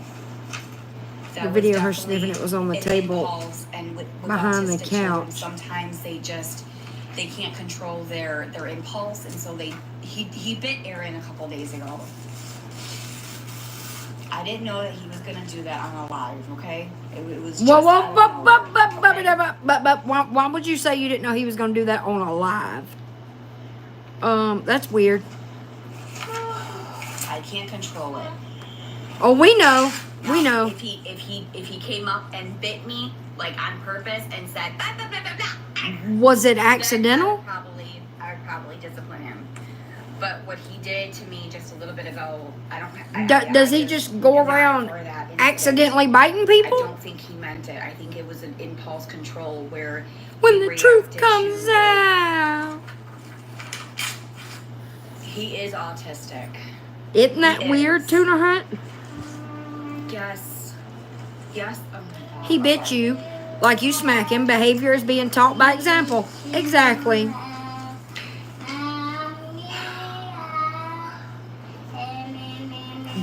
That The was video of her definitely sniffing it was on the an table impulse, and with behind the autistic children, couch. sometimes they can't control their impulse, and so he bit Aaron a couple days ago. I didn't know that he was gonna do that on a live. Okay, it was just Why would you say you didn't know he was going to do that on a live? That's weird. I can't control it. Oh, we know. We Now, know. If he came up and bit me like on purpose and said bah, bah, bah, bah, bah, Was it then accidental? I I would probably discipline him. But what he did to me just a little bit ago, Does he just go around accidentally biting I people? don't think he meant it. I think it was an impulse control where When he the truth reacted comes to it. out. He is autistic. Isn't that He weird, is. Tuna Hunt? Yes. Yes. Oh my God. He bit you. Like you smack him. Behavior is being taught by example. Exactly.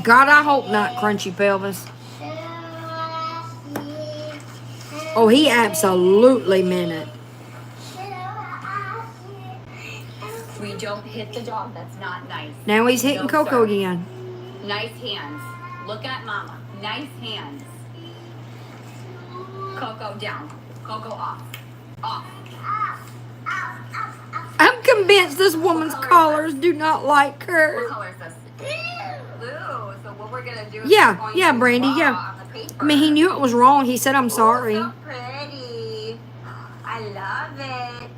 God, I hope not, Crunchy Pelvis. Oh, he absolutely meant it. We don't hit the dog. That's not nice. Now he's hitting No, Coco sir. again. Nice hands. Look at Mama. Nice hands. Coco down. Coco off. Off. I'm convinced this woman's callers do not like her. What color is this? Blue. So what we're gonna do is Yeah, we're going yeah, to Brandy, draw yeah. on the paper. I mean, he knew it was wrong. He said, I'm sorry. So pretty. I love it.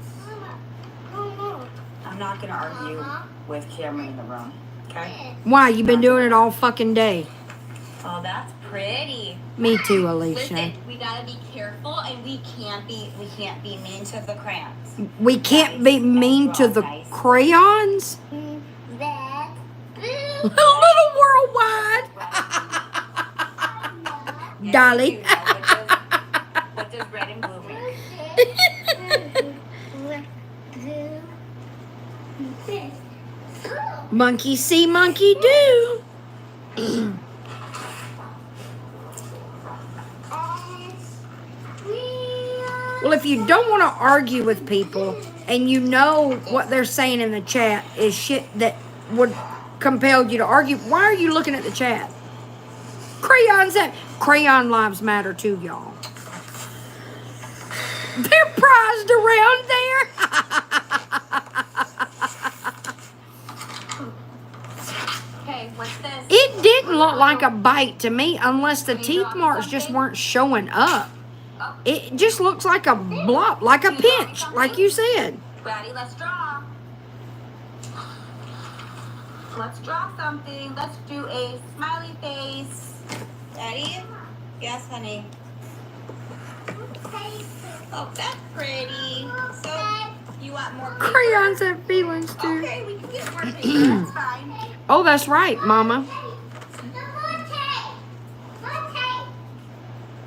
I'm not gonna argue with Cameron in the room. Okay? Why? You've been doing it all fucking day. Oh, that's pretty. Me too, Alicia. Listen, we gotta be careful, and we can't be mean to the crayons. We can't be mean to the crayons? A little worldwide. Dolly. What does red and blue mean? Monkey see, monkey do. Well, if you don't want to argue with people and you know what they're saying in the chat is shit that would compel you to argue, why are you looking at the chat? Crayon lives matter too, y'all. They're prized around there. Okay, what's this? It didn't look like a bite to me unless the teeth marks just weren't showing up. It just looks like a blob, like a pinch, like you said. Ready? Let's draw. Let's draw something. Let's do a smiley face. Ready? Yes, honey. Oh, that's pretty. So, you want more paper? Crayons have feelings too. Okay, we can get more paper. That's fine. Oh, that's right, Mama.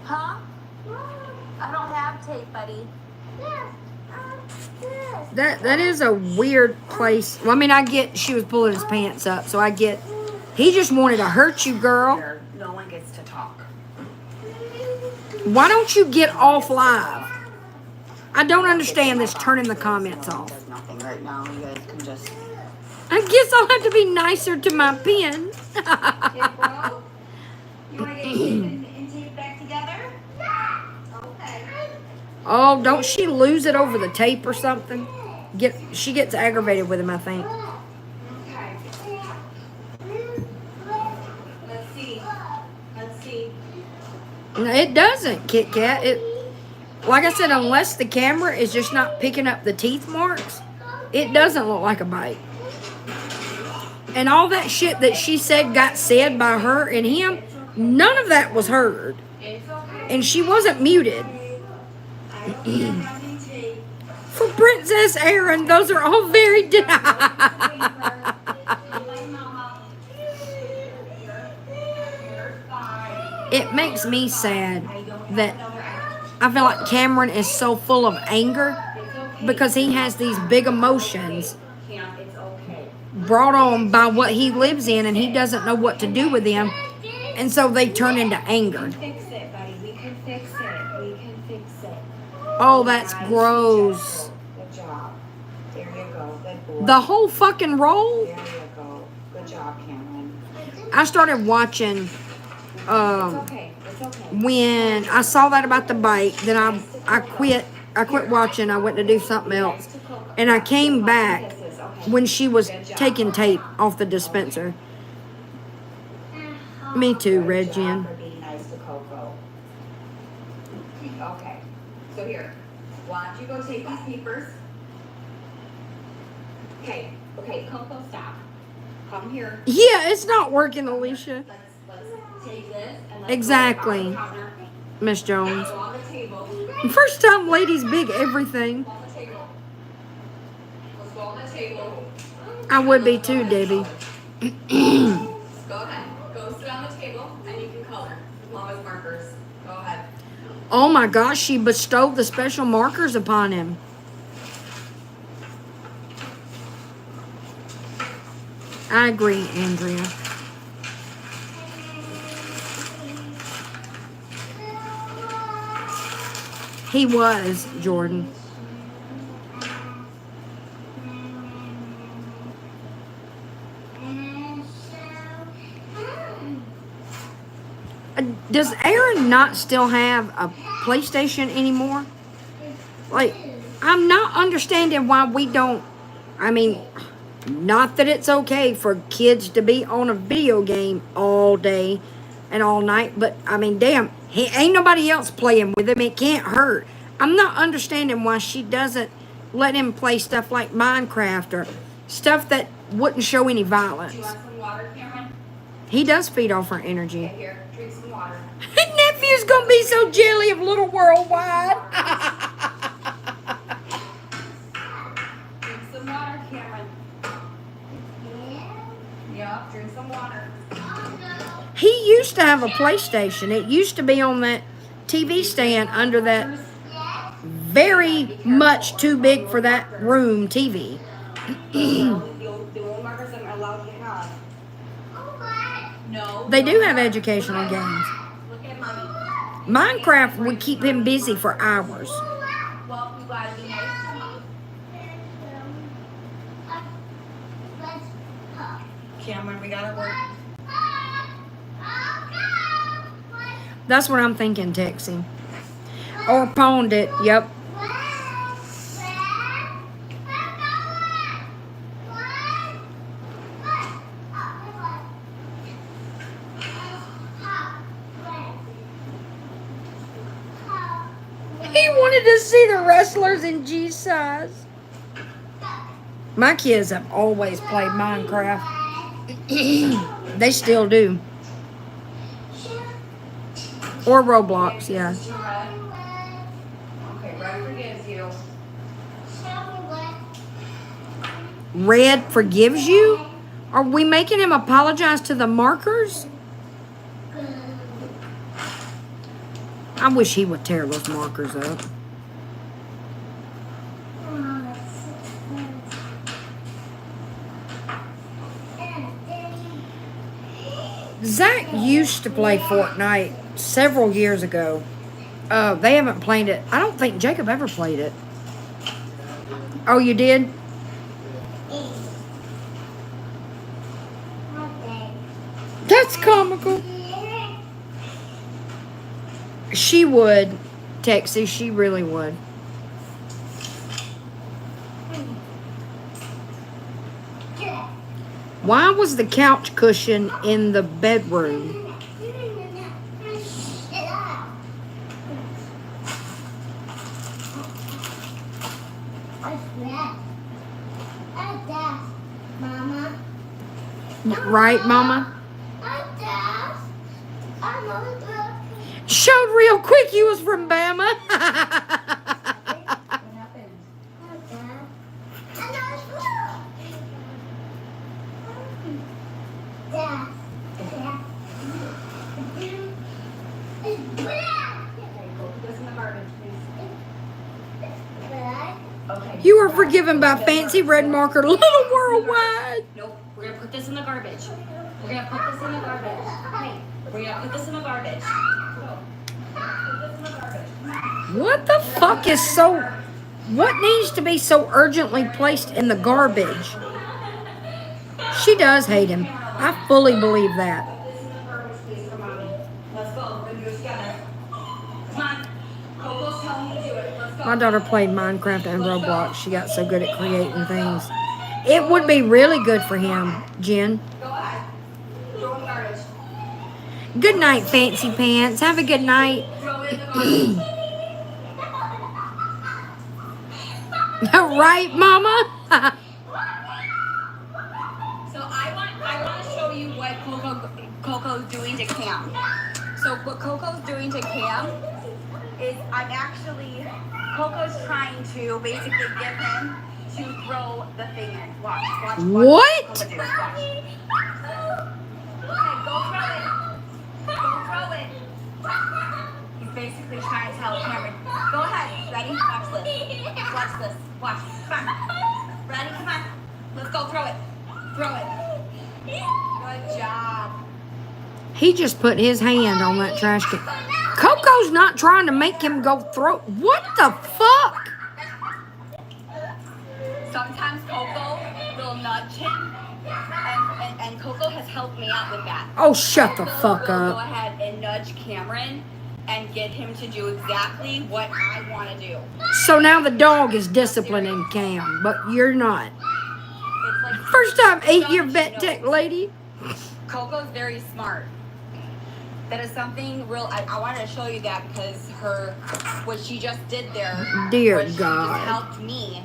Huh? I don't have tape, buddy. That is a weird place. Well, I mean, I get she was pulling his pants up, so I get he just wanted to hurt you, girl. Here, no one gets to talk. Why don't you get off live? I don't understand this turning the comments off. There's nothing right now. You guys can just. I guess I'll have to be nicer to my pen. Okay, bro. You want to get and tape back together? Okay. Oh, don't she lose it over the tape or something? She gets aggravated with him, I think. Okay. Let's see. Let's see. No, it doesn't, Kit Kat. Like I said, unless the camera is just not picking up the teeth marks, it doesn't look like a bite. And all that shit that she said got said by her and him, none of that was heard. And she wasn't muted. For Princess Erin, those are all very... It makes me sad that I feel like Cameron is so full of anger because he has these big emotions brought on by what he lives in, and he doesn't know what to do with them, and so they turn into anger. Fix it, buddy. We can fix it. We can fix it. Oh, that's gross. Good job. There you go. Good boy. The whole fucking roll. There you go. Good job, Cameron. I started watching It's okay. It's okay. when I saw that about the bite. Then I quit watching. I went to do something else, and I came back when she was taking tape off the dispenser. Me too, Red Jen. For being nice to Coco. Okay. So here, why don't you go take these papers? Okay, Coco, stop. Come here. Yeah, it's not working, Alicia. Let's take this and let's Exactly. go on the counter. Miss Jones. Go on the table. First time ladies big everything. Go on the table. Let's go on the table. I would be too, Debbie. Go ahead. Go sit on the table and you can color. Mama's markers. Go ahead. Oh my gosh, she bestowed the special markers upon him. I agree, Andrea. He was, Jordan. Does Aaron not still have a PlayStation anymore? Like, I'm not understanding why we don't. I mean, not that it's okay for kids to be on a video game all day and all night, but I mean, damn, he ain't nobody else playing with him. It can't hurt. I'm not understanding why she doesn't let him play stuff like Minecraft or stuff that wouldn't show any violence. Do you want some water, Cameron? He does feed off her energy. Okay, here, drink some water. Nephew's gonna be so jelly of Little Worldwide. Drink some water, Cameron. Yeah, drink some water. He used to have a PlayStation. It used to be on that TV stand under that very much too big for that room TV. The only markers I'm allowed to have. No. They do have educational games. Look at mommy. Minecraft would keep him busy for hours. Well, you gotta be nice to mommy. Cameron, we gotta work. That's what I'm thinking, Texie. Or pawned it, yep. He wanted to see the wrestlers in G size. My kids have always played Minecraft. They still do. Or Roblox, yeah. Okay, Red forgives you. Red forgives you? Are we making him apologize to the markers? I wish he would tear those markers up. Zach used to play Fortnite several years ago. They haven't played it. I don't think Jacob ever played it. Oh, you did? That's comical. She would, Texas. She really would. Why was the couch cushion in the bedroom? Right, Mama? Showed real quick you was from Bama. What happened? Okay, go put this in the garbage, please. Okay. You are forgiven by fancy red marker, Little Worldwide. Nope, we're gonna put this in the garbage. We're gonna put this in the garbage. Hey, we're gonna put this in the garbage. Go. Put this in the garbage. What the fuck is so... What needs to be so urgently placed in the garbage? She does hate him. I fully believe that. Put this in the garbage, please, for mommy. Let's go, we're gonna do it together. Come on. Coco's telling you to do it. Let's go. My daughter played Minecraft and Roblox. She got so good at creating things. It would be really good for him, Jen. Go ahead. Throw in the garbage. Good night, Fancy Pants. Have a good night. Throw it in the garbage. Right, Mama? Coco's doing to Cam. So what Coco's doing to Cam is Coco's trying to basically get him to throw the thing in. Watch. What? Coco do. Watch. Okay, go throw it. Go throw it. He's basically trying to tell Cameron, go ahead. Ready? Watch this. Watch this. Watch. Come on. Ready? Come on. Let's go throw it. Throw it. Good job. He just put his hand on that trash can. Coco's not trying to make him go throw. What the fuck? Sometimes Coco will nudge him, and Coco has helped me out with that. Oh, shut the fuck Coco will go up. ahead and nudge Cameron and get him to do exactly what I want to do. So now the dog is disciplining Cam, but you're not. It's like First time 8-year vet tech lady. Coco's very smart. That is something real. I wanted to show you that because what she just did there. Dear She God. just helped me.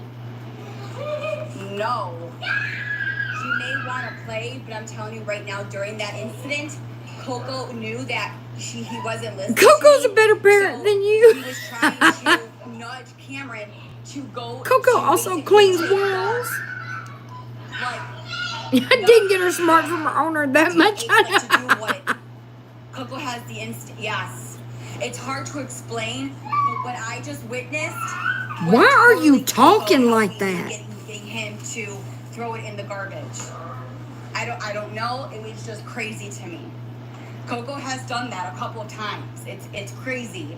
No. She may want to play, but I'm telling you right now, during that incident, Coco knew that he wasn't listening. Coco's to a me, better parent so than you. He was trying to nudge Cameron to go. Coco to also basically cleans take walls. Like, I didn't get her smart from her owner that much. to do what Coco has the instinct. Yes, it's hard to explain, but what I just witnessed. Why are you totally talking Coco like getting that? him to throw it in the garbage. I don't know. It was just crazy to me. Coco has done that a couple of times. It's crazy.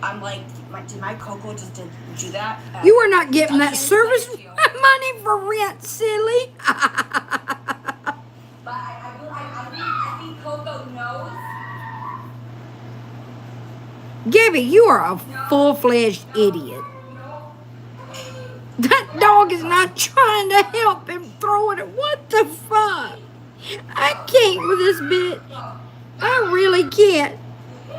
I'm like, did my Coco just do that? You are not getting that I can't service explain it to you. money for rent, silly. But I think Coco knows. Gabby, you are a full-fledged idiot. That dog is not trying to help him throw it. What the fuck? I can't with this bitch. I really can't. Just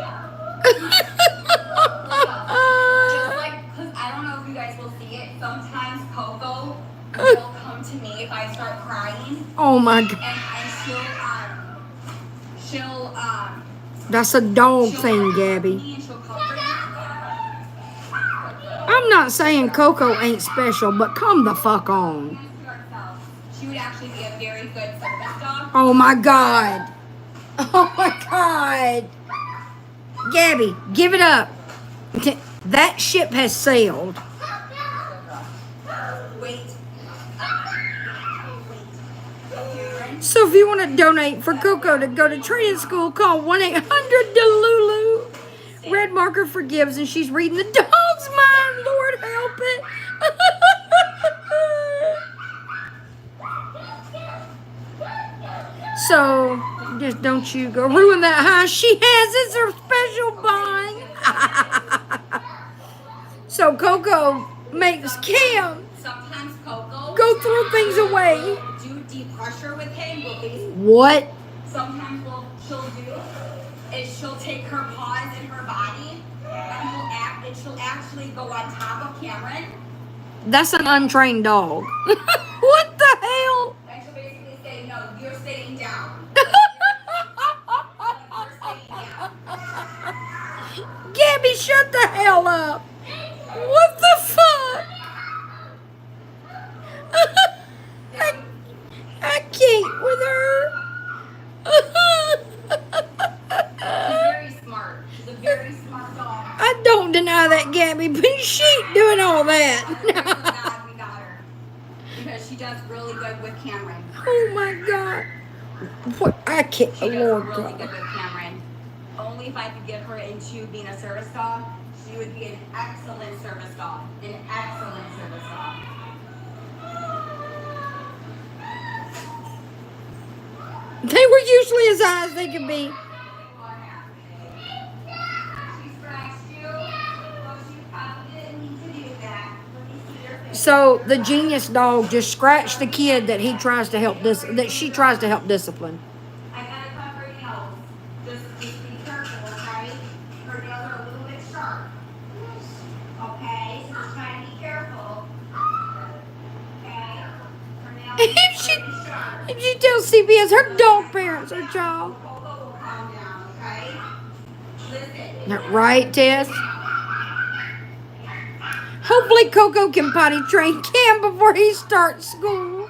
like, because I don't know if you guys will see it, sometimes Coco will come to me if I start crying, Oh my God. and she'll That's a dog she'll thing, comfort Gabby. me and she'll comfort me. I'm not saying Coco ain't special, but come the fuck on. To herself. She would actually be a very good service dog. Oh my God. Oh my God. Gabby, give it up. That ship has sailed. Wait. So if you want to donate for Coco to go to training school, call 1-800-DELULU. Red marker forgives, and she's reading the dog's mind. Lord help it. So just don't you go ruin that high she has. It's her special bond. So Coco makes Cam Sometimes Coco go throw things away. do deep pressure with him. What? Sometimes what she'll do is she'll take her paws in her body and she'll actually go on top of Cameron. That's an untrained dog. What the hell? And she'll basically say, no, you're sitting down. You're sitting down. Gabby, shut the hell up. What the fuck? I can't with her. She's very smart. She's a very smart dog. I don't deny that, Gabby, but she ain't doing all that. We got her. Because she does really good with Cameron. Oh my God. What? I can't. She does Lord really God. good with Cameron. Only if I could get her into being a service dog, she would be an excellent service dog. An excellent service dog. They were usually as high as they could be. She scratched you. Well, she probably didn't need to do that. Let me see your face. So the genius dog just scratched the kid that he tries to help that she tries to help discipline. I gotta cut her nails. Just be careful, okay? Her nails are a little bit sharp. Okay, so just try to be careful. Okay? Her nails are If pretty sharp. she tells CPS her dog parents are child. Coco Right, Tess? Hopefully Coco can potty train Cam before he starts school.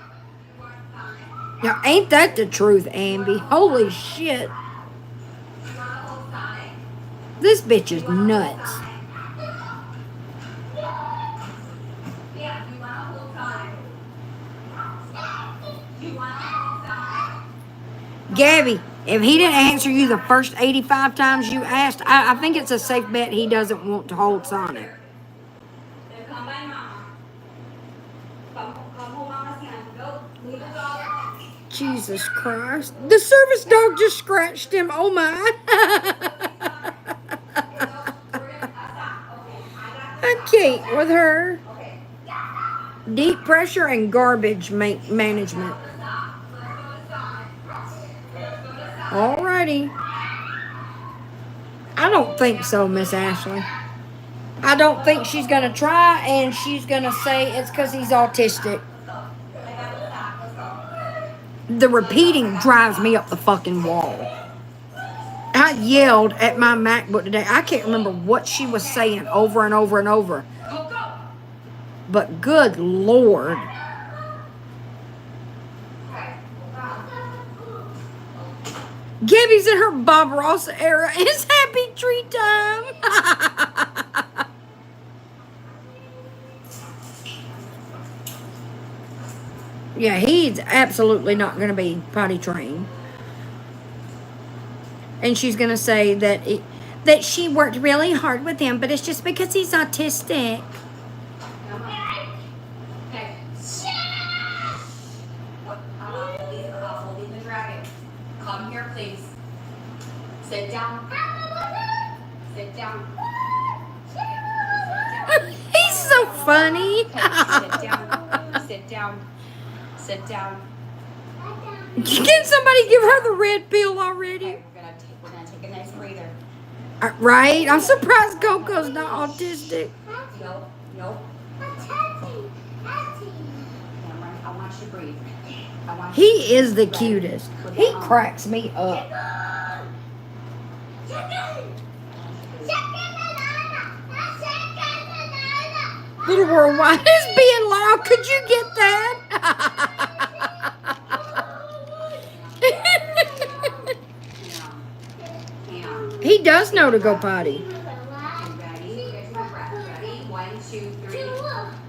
Now, ain't that the truth, Amby? Holy shit. This bitch is nuts. Gabby, if he didn't answer you the first 85 times you asked, I think it's a safe bet he doesn't want to hold Sonic. Come by mama. Come hold mama's hand. Go. Leave the dog alone. Jesus Christ. The service dog just scratched him. Oh my. I can't with her. Deep pressure and garbage management. Alrighty. I don't think so, Miss Ashley. I don't think she's going to try, and she's going to say it's because he's autistic. The repeating drives me up the fucking wall. I yelled at my MacBook today. I can't remember what she was saying over and over and over. But good Lord. Gabby's in her Bob Ross era. It's happy tree time. Yeah, he's absolutely not going to be potty trained. And she's going to say that she worked really hard with him, but it's just because he's autistic. Okay. I'll leave the dragon. Come here, please. Sit down. Sit down. He's so funny. Sit down. Sit down. Sit down. Can somebody give her the red pill already? Okay, we're gonna take a nice breather. Right? I'm surprised Coco's not autistic. Nope. Cameron, I want you to breathe. He is the cutest. He cracks me up. Little Worldwide is being loud. Could you get that? He does know to go potty. Ready? Here's my breath. Ready? 1, 2, 3.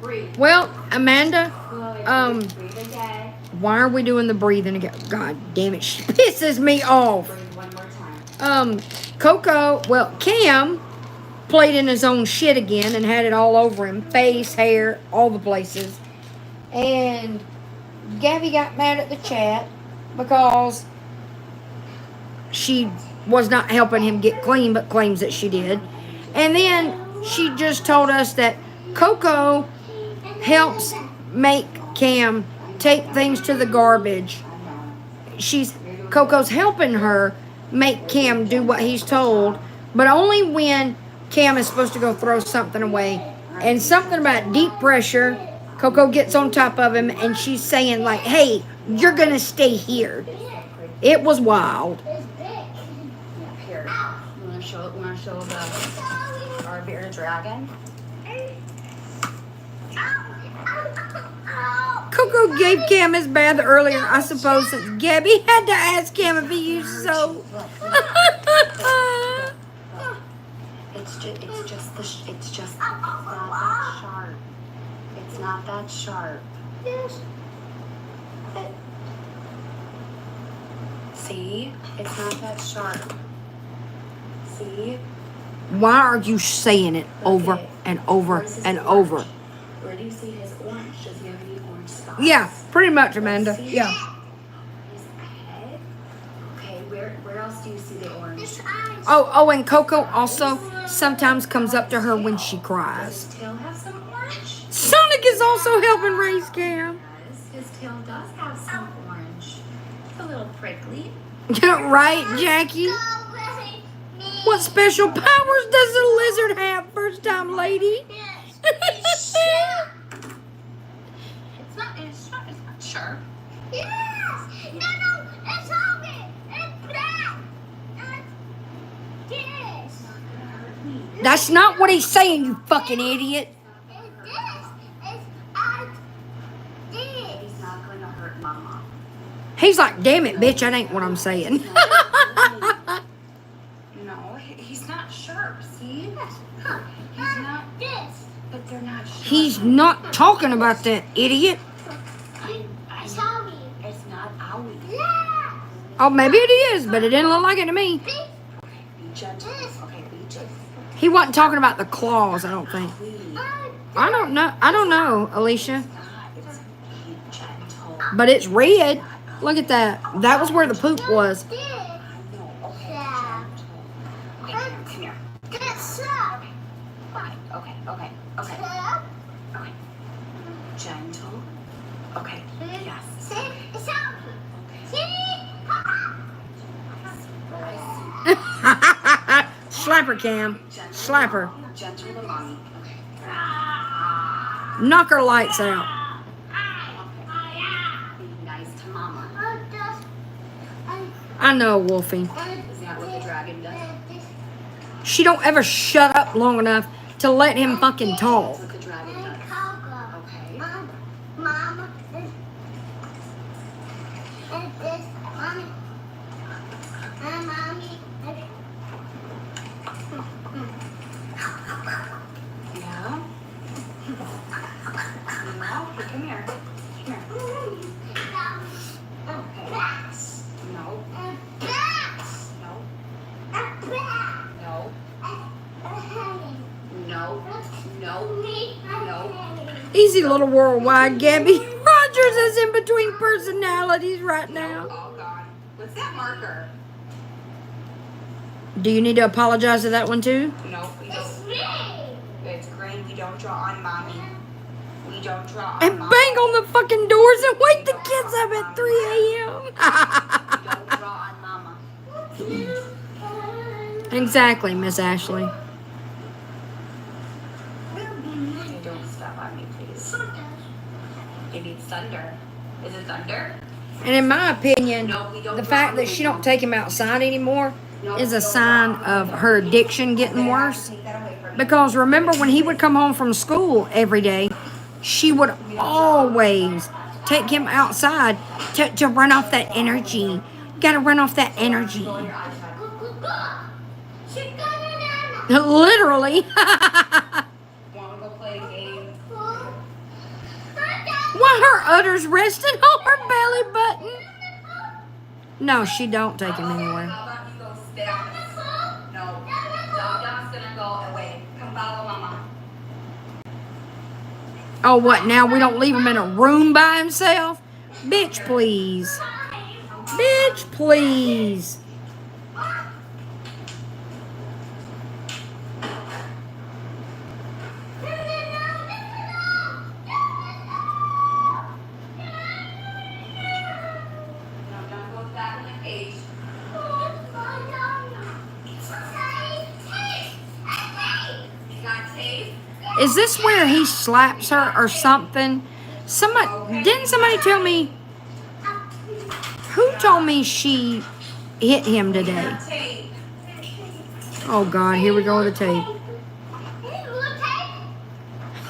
Breathe. Well, Amanda, Breathe again. why are we doing the breathing again? God damn it, she pisses me off. Breathe one more time. Cam played in his own shit again and had it all over him. Face, hair, all the places. And Gabby got mad at the chat because she was not helping him get clean, but claims that she did. And then she just told us that Coco helps make Cam take things to the garbage. Coco's helping her make Cam do what he's told, but only when Cam is supposed to go throw something away. And something about deep pressure, Coco gets on top of him and she's saying like, hey, you're gonna stay here. It was wild. Here. You wanna show our bearded dragon? Coco gave Cam his bath earlier, I suppose, since Gabby had to ask Cam if he used soap. It's just not that sharp. It's not that sharp. See? It's not that sharp. See? Why are you saying it over and over and over? Where do you see his orange? Does he have any orange spots? Yeah, pretty much, Amanda. Yeah. His head? Okay, where else do you see the orange? Oh, and Coco also sometimes comes up to her when she cries. Does his tail have some orange? Sonic is also helping raise Cam. Yes, his tail does have some orange. It's a little prickly. Right, Jackie? What special powers does the lizard have, first time lady? It's not sharp. Yes! No, it's ugly! It's black! This! That's not what he's saying, you fucking idiot. He's not going to hurt Mama. He's like, damn it, bitch, that ain't what I'm saying. No, he's not sharp, see? He's not this, but they're not sharp. He's not talking about that, idiot. It's not owie. Oh, maybe it is, but it didn't look like it to me. Okay, be gentle. Okay, be gentle. He wasn't talking about the claws, I don't think. I don't know, Alicia. It's be gentle. But it's red. Look at that. That was where the poop was. I know. Okay, gentle. Okay, come here. Okay. Okay. Gentle. Okay. Yes. Slap her, Cam. Slap her. Gentle to Mommy. Okay. Knock her lights out. Be nice to Mama. I know, Wolfie. Is that what the dragon does? She don't ever shut up long enough to let him fucking talk. That's what the dragon does. Okay. Yeah. No, come here. Come here. Okay. No. No. Easy little worldwide, Gabby. Rogers is in between personalities right now. All gone. What's that marker? Do you need to apologize to that one too? No, we don't. It's green. We don't draw on Mommy. We don't draw on And Mama. bang on the fucking doors and wake the kids up at 3 We don't draw on Mama. a.m. Exactly, Miss Ashley. Okay, don't step on me, please. Maybe it's thunder. Is it thunder? And in my opinion, No, we don't the draw fact on that me. she don't take him outside anymore No, is we a don't sign draw on of me. her addiction getting worse. Take that away from me. Because remember when he would come home from school every day, she would always take him outside to run off that energy. Gotta run off that energy. Roll your eyes shut. Literally. Want to go play a game? Why her udder's resting on her belly button? No, she don't take him anywhere. How about you go sit on this? No. Dum-Dum's gonna go away. Come follow Mama. Oh, what, now we don't leave him in a room by himself? Bitch, please. Bitch, please. Dum-Dum goes back in the cage. You got tape? Is this where he slaps her or something? Didn't somebody tell me? Who told me she hit him today? Tape. Oh God, here we go with the tape.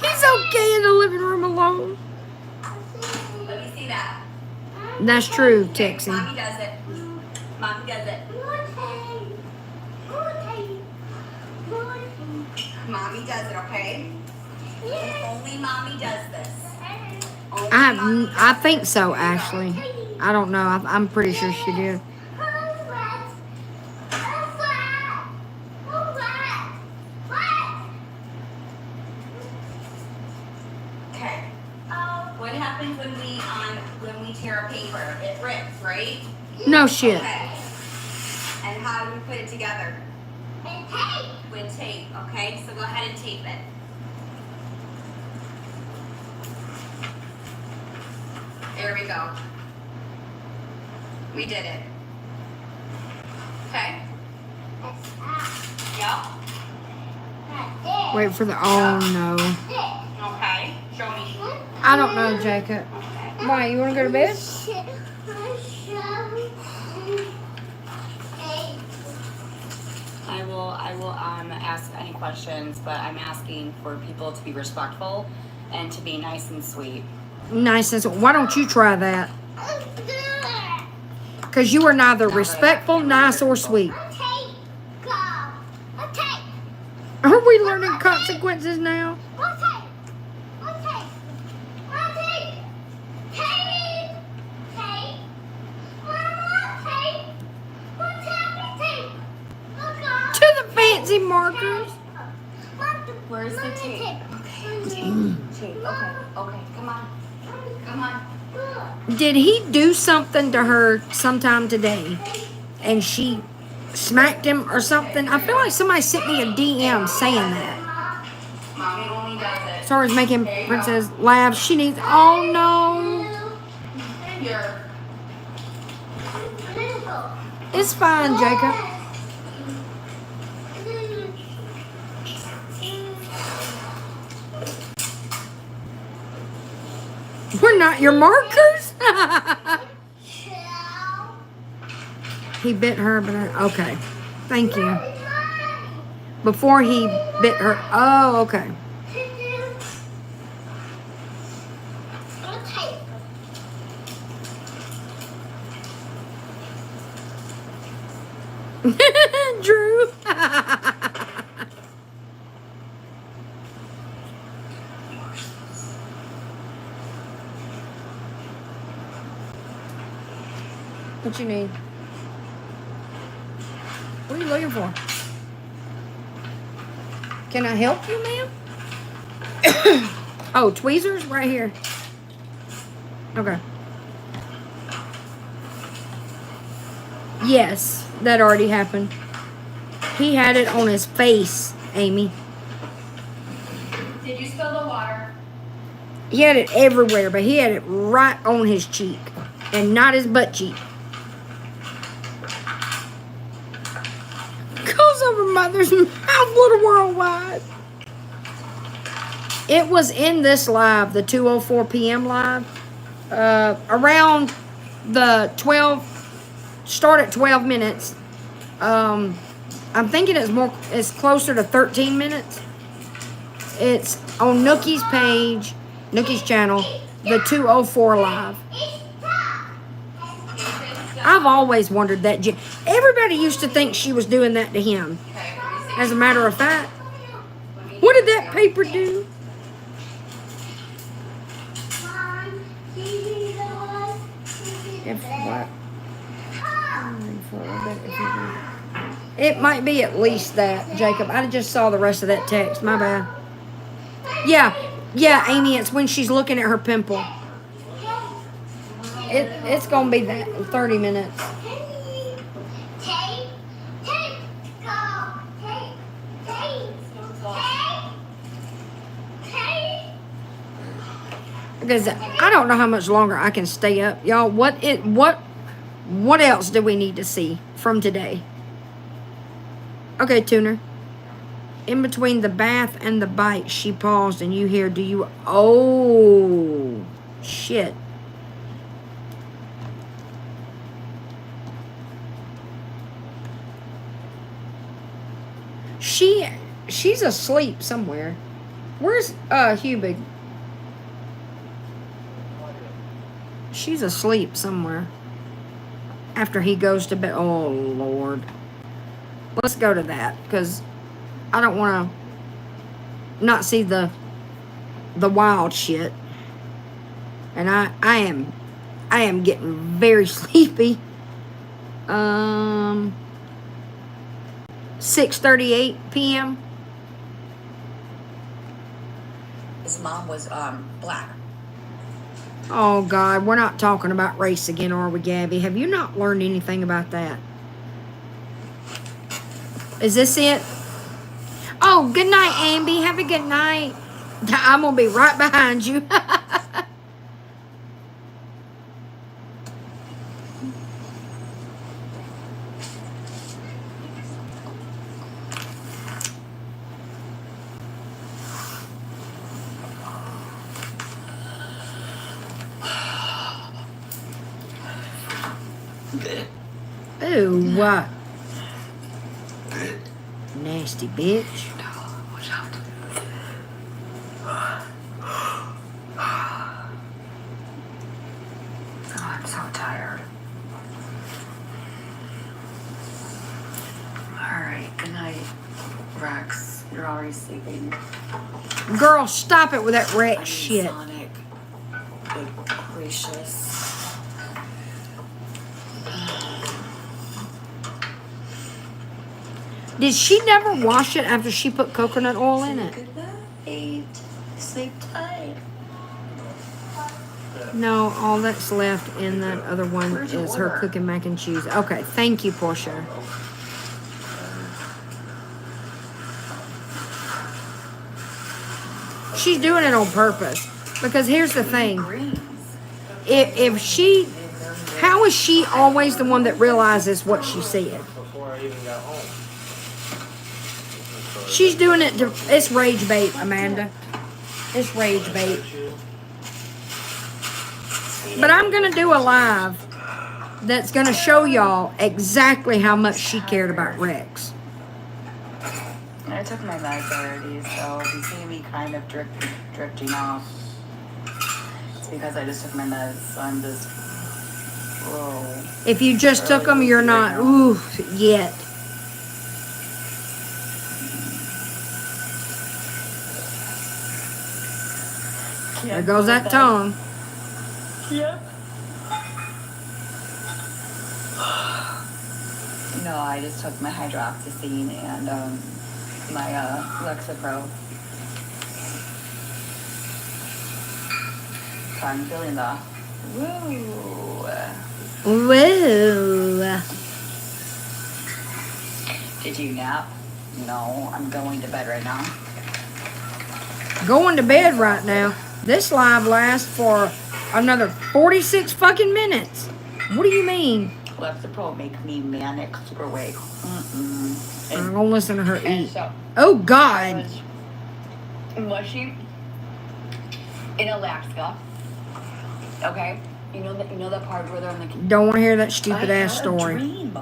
He's okay in the living room alone. Let me see that. That's true, Texie. Mommy does it. Mommy does it. Mommy does it, okay? Only Mommy does this. Only Mommy does I think so, Ashley. I don't know. I'm pretty sure she did. Okay. What happens when we tear a paper? It rips, right? No shit. Okay. And how do we put it together? With tape, okay? So go ahead and tape it. There we go. We did it. Okay? Yep. Wait for the. Oh no. Okay. Show me. I don't know, Jacob. Okay. Why? You want to go to bed? I will ask any questions, but I'm asking for people to be respectful and to be nice and sweet. Nice as why don't you try that? Because you are neither respectful, nice, or sweet. Are we learning consequences now? To the fancy markers. Where's the tape? Okay, tape. Okay, come on. Did he do something to her sometime today? And she smacked him or something? I feel like somebody sent me a DM saying that. Mommy only does it. Sorry's making Princess laugh. She needs, oh no. Here. It's fine, Jacob. We're not your markers? He bit her, but okay. Thank you. Before he bit her. Oh, okay. Drew. What you need? What are you looking for? Can I help you, ma'am? Oh, tweezers right here. Okay. Yes, that already happened. He had it on his face, Amy. Did you spill the water? He had it everywhere, but he had it right on his cheek and not his butt cheek. Goes over mother's mouth, little worldwide. It was in this live, the 2:04 p.m. live, around the 12. Start at 12 minutes. I'm thinking it's closer to 13 minutes. It's on Nookie's page, Nookie's channel, the 2:04 live. I've always wondered that. Everybody used to think she was doing that to him. As a matter of fact, what did that paper do? If what? It might be at least that, Jacob. I just saw the rest of that text. My bad. Yeah, Amy, it's when she's looking at her pimple. It's going to be that in 30 minutes. Because I don't know how much longer I can stay up. Y'all, what else do we need to see from today? Okay, Tuner. In between the bath and the bite, she paused and you hear, oh, shit. She's asleep somewhere. Where's Hubig? She's asleep somewhere. After he goes to bed. Oh, Lord. Let's go to that, because I don't want to not see the wild shit. And I am getting very sleepy. 6:38 p.m. His mom was black. Oh, God, we're not talking about race again, are we, Gabby? Have you not learned anything about that? Is this it? Oh, good night, Amby. Have a good night. I'm going to be right behind you. Ooh. nasty bitch. Oh, I'm so tired. Alright, good night, Rex. You're already sleeping. Girl, stop it with that Rex shit. Sonic. Good gracious. Did she never wash it after she put coconut oil in it? Good night. Sleep tight. No, all that's left in that other one Where'd you is her order? cooking mac and cheese. Okay, thank you, Portia. She's doing it on purpose. Because here's the thing. Greens. If she, how is she always the one that realizes what she said? Before I even got home. She's doing it to, it's rage bait, Amanda. It's rage bait. But I'm going to do a live that's going to show y'all exactly how much she cared about Rex. I took my meds already, so if you see me kind of drifting off, it's because I just took my meds, so I'm just, whoa. If you just took them, you're not, ooh, yet. There goes that tongue. Yep. No, I just took my hydroxyzine and my Lexapro. So I'm feeling the woo. Whoa. Did you nap? No, I'm going to bed right now. Going to bed right now. This live lasts for another 46 fucking minutes. What do you mean? Lexapro make me manic super awake. I'm gonna listen to her And eat. so Oh I God. was mushy in Alaska. Okay, you know that part where they're in the. Don't want to hear that stupid I ass had a story. dream.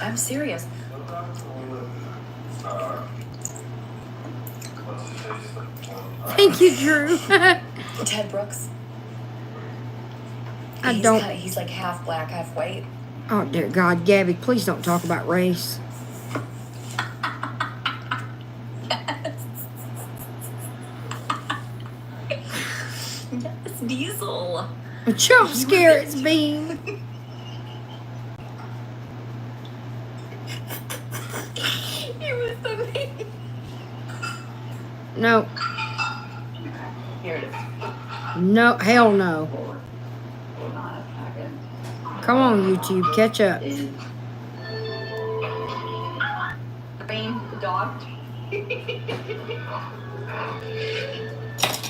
I'm serious. Thank you, Drew. Ted Brooks. He's like half black, half white. Oh dear God, Gabby, please don't talk about race. Yes, Diesel. Jump scare it's being. He was amazing. No, Here it is. no, hell no. Hold on a second. Come on, YouTube, catch up. Green, the dog.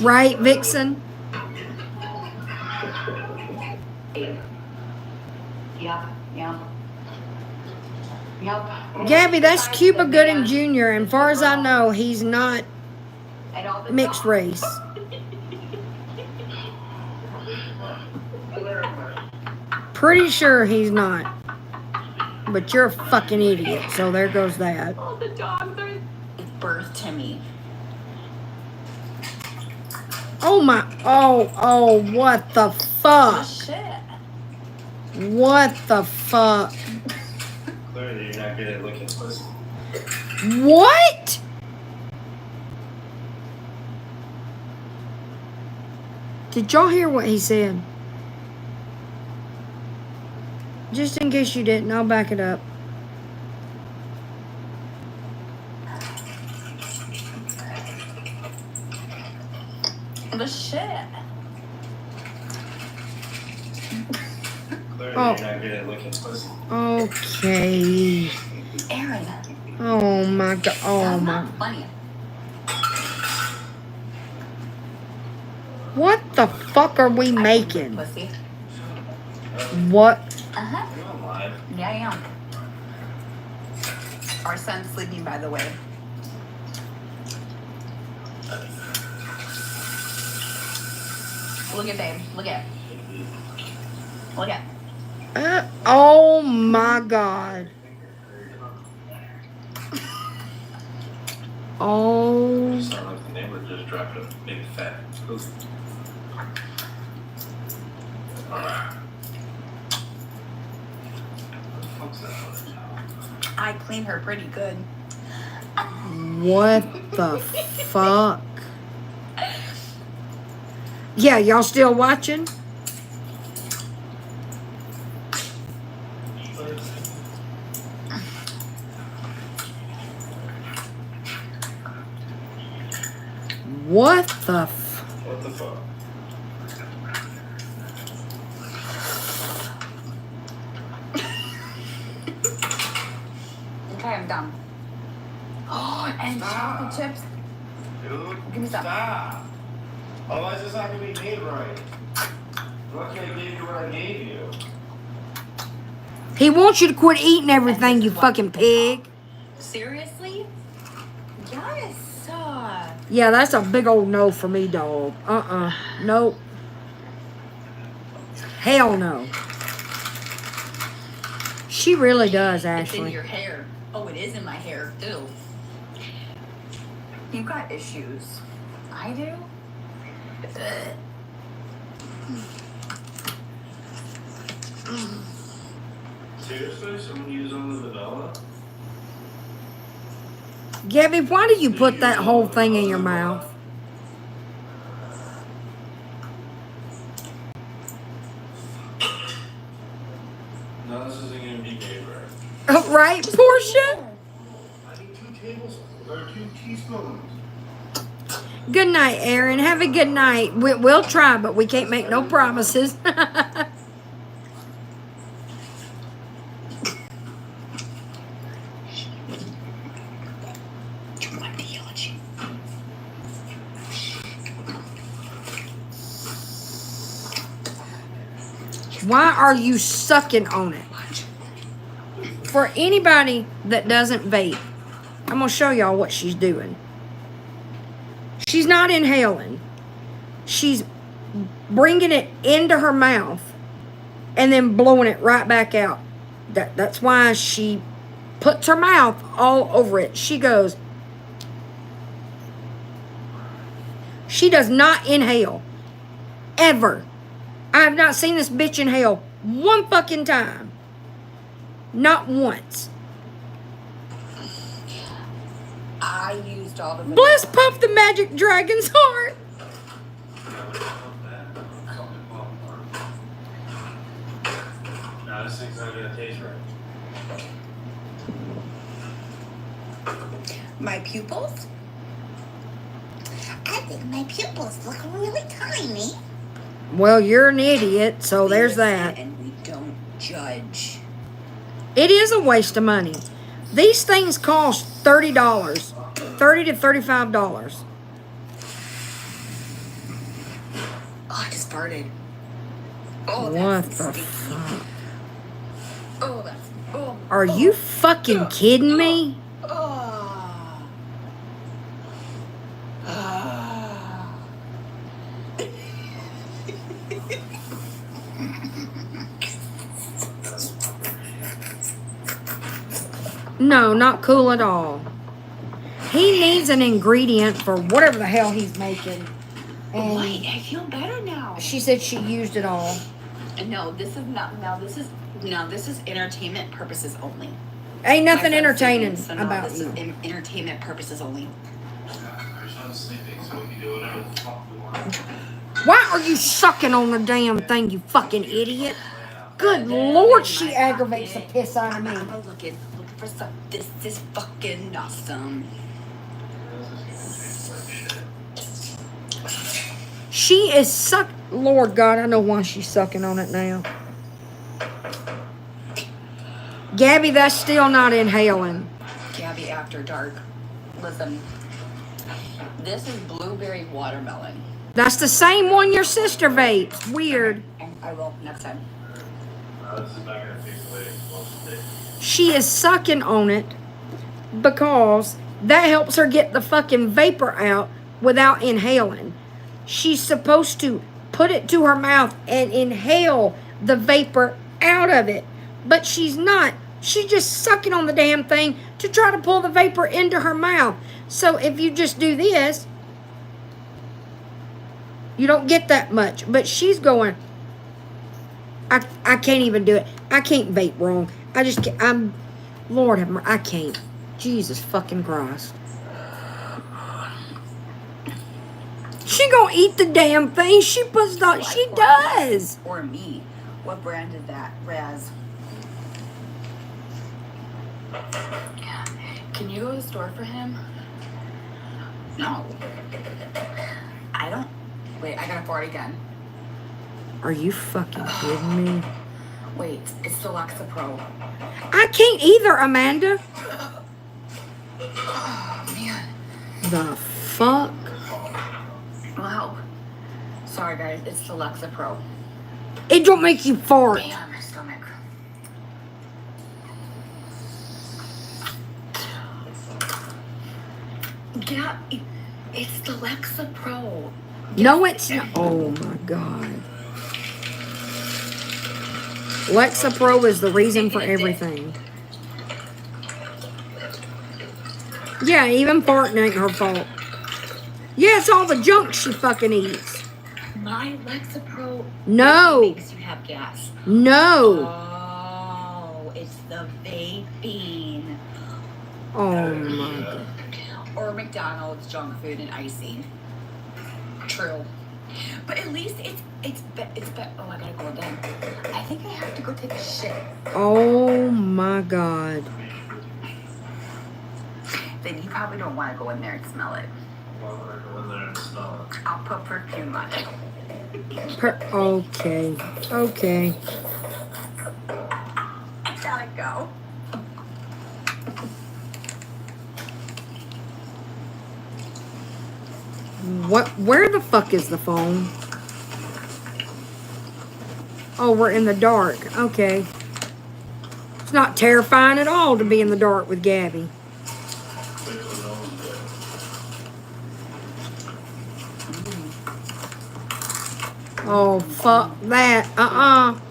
Right, Vixen? Yep. Gabby, that's Cuba Gooding Jr. And far as I know, he's not And all the mixed race. Pretty sure he's not. But you're a fucking idiot, so there goes that. All the dogs are birth to me. Oh my, oh, what the Oh fuck? shit. What the fuck? Clearly, you're not good at looking pussy. What? Did y'all hear what he said? Just in case you didn't, I'll back it up. The shit. Clearly, Oh. you're not good at looking pussy. Okay. Aaron. Oh my god. Oh That's my. not funny. What the fuck are we making? Pussy. What? Uh-huh. You're on live. Yeah, I am. Our son's sleeping, by the way. Look at babe. Look at. Look at. Oh my god. Oh. It sounded like the neighbor just dropped a big fat scoop. What the fuck's that other towel? I clean her pretty good. What the fuck? Yeah, y'all still watching? What the What the fuck? Okay, I'm done. Oh, and chocolate chips. Dude, Give me some. stop. Otherwise, it's not gonna be made right. Lucky I gave you what I gave you. He wants you to quit eating everything, you fucking pig. Seriously? Yes. Yeah, that's a big old no for me, dog. Nope. Hell no. She really does, It's in actually. your hair. Oh, it is in my hair, too. You got issues. I do? Seriously? Someone used all the vanilla? Gabby, why do you put that whole thing in your mouth? No, this isn't gonna be made right. Right, Portia? I need 2 tablespoons or 2 teaspoons. Good night, Aaron. Have a good night. We'll try, but we can't make no promises. Why are you sucking on it? For anybody that doesn't vape, I'm going to show y'all what she's doing. She's not inhaling. She's bringing it into her mouth and then blowing it right back out. That's why she puts her mouth all over it. She goes. She does not inhale. Ever. I have not seen this bitch inhale one fucking time. Not once. I used all the vanilla. Bless Puff the Magic Dragon's heart. Nah, this thing's not gonna taste right. My pupils? I think my pupils look really tiny. Well, you're an idiot, so there's that. And we don't judge. It is a waste of money. These things cost $30. $30 to $35. Oh, I just farted. Oh, What that's the stinky. fuck? Oh, that's. Oh. Are you fucking kidding me? Oh. Ah. No, not cool at all. He needs an ingredient for whatever the hell he's making. And Wait, I feel better now. she said she used it all. No, this is not. This is entertainment purposes only. Ain't My nothing friend's entertaining sleeping, so about this you. is entertainment purposes only. I'm sleeping, so we can do whatever the fuck we want. Why are you sucking on the damn thing, you fucking idiot? Good Lord, she aggravates the piss out of me. I'm looking for some. This is fucking awesome. She is suck. Lord God, I know why she's sucking on it now. Gabby, that's still not inhaling. Gabby After Dark. Listen, this is blueberry watermelon. That's the same one your sister vapes. Weird. I will next time. This is not gonna take away most of it. She is sucking on it because that helps her get the fucking vapor out without inhaling. She's supposed to put it to her mouth and inhale the vapor out of it, but she's not. She's just sucking on the damn thing to try to pull the vapor into her mouth. So if you just do this, you don't get that much. But she's going, I can't even do it. I can't vape wrong. I just can't. Lord have mercy, I can't. Jesus fucking Christ. She gonna eat the damn thing. She puts on. She does. Or me. What brand is that? Raz. Can you go to the store for him? No. I don't. Wait, I gotta pour it again. Are you fucking kidding me? Wait, it's the Lexapro. I can't either, Amanda. Oh, man. The fuck? Wow. Sorry, guys. It's the Lexapro. It don't make you fart. Damn, my stomach. Yeah, it's the Lexapro. No, it's not. Oh my God. Lexapro is the reason for everything. Yeah, even farting ain't her fault. Yeah, it's all the junk she fucking eats. My Lexapro No. makes you have gas. No. Oh, it's the vaping. Oh my God. Or McDonald's junk food and icing. True. But at least it's oh, I gotta go again. I think I have to go take a shit. Oh my God. Then you probably don't want to go in there and smell it. I'll put perfume on it. Okay. Okay. I gotta go. What? Where the fuck is the phone? Oh, we're in the dark. Okay. It's not terrifying at all to be in the dark with Gabby. Oh, fuck that. I'm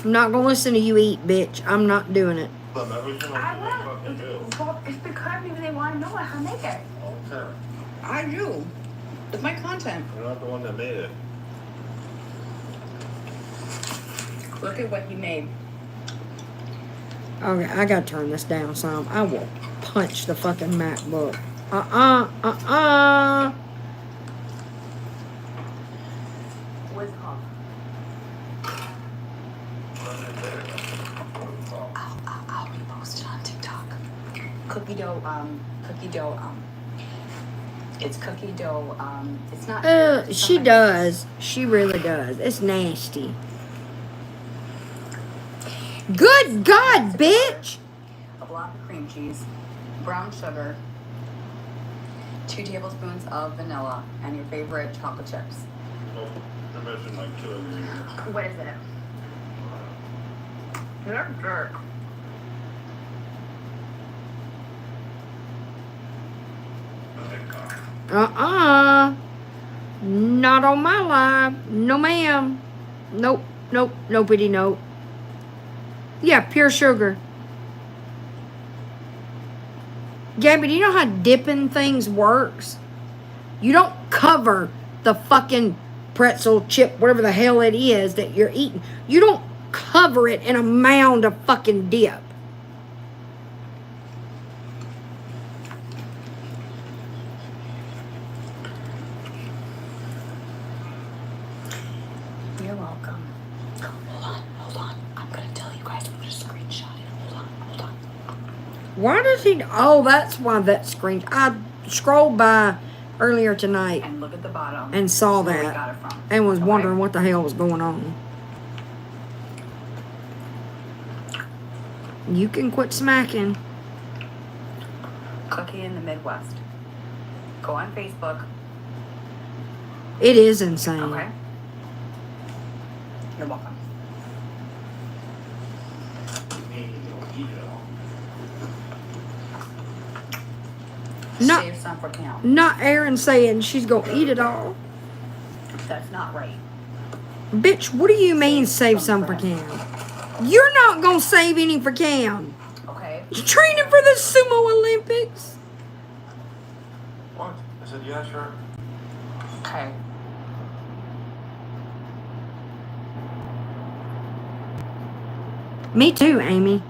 not gonna listen to you eat, bitch. I'm not doing it. But everything I I will. fucking do. Well, it's because maybe they want to know how to make it. Okay. I do. It's my content. You're not the one that made it. Look at what he made. Okay, I gotta turn this down some. I will punch the fucking MacBook. What's it called? I'll repost it on TikTok. Cookie dough, it's cookie dough, it's not. She does. She really does. It's nasty. Good God, bitch! A block of cream cheese, brown sugar, 2 tablespoons of vanilla, and your favorite chocolate chips. You're missing like 2 ingredients. What is it? You're a jerk. Not on my live. No, ma'am. Nope. Nope. Nobody. Nope. Yeah, pure sugar. Gabby, do you know how dipping things works? You don't cover the fucking pretzel chip, whatever the hell it is that you're eating. You don't cover it in a mound of fucking dip. You're welcome. Hold on. I'm gonna tell you guys. I'm gonna screenshot it. Hold on. Why does he? Oh, that's why that screen. I scrolled by earlier tonight And look at the bottom. and saw Where we that got it from. and was Okay? wondering what the hell was going on. You can quit smacking. Cookie in the Midwest. Go on Facebook. It is insane. Okay. You're welcome. You don't eat it all. Not- Save some for Cam. Not Erin saying she's gonna eat it all. That's not right. Bitch, what do you mean save some for Cam? You're not gonna save any for Cam. You training for the Sumo Olympics? What? I said, yeah, sure. Okay. Me too, Amy.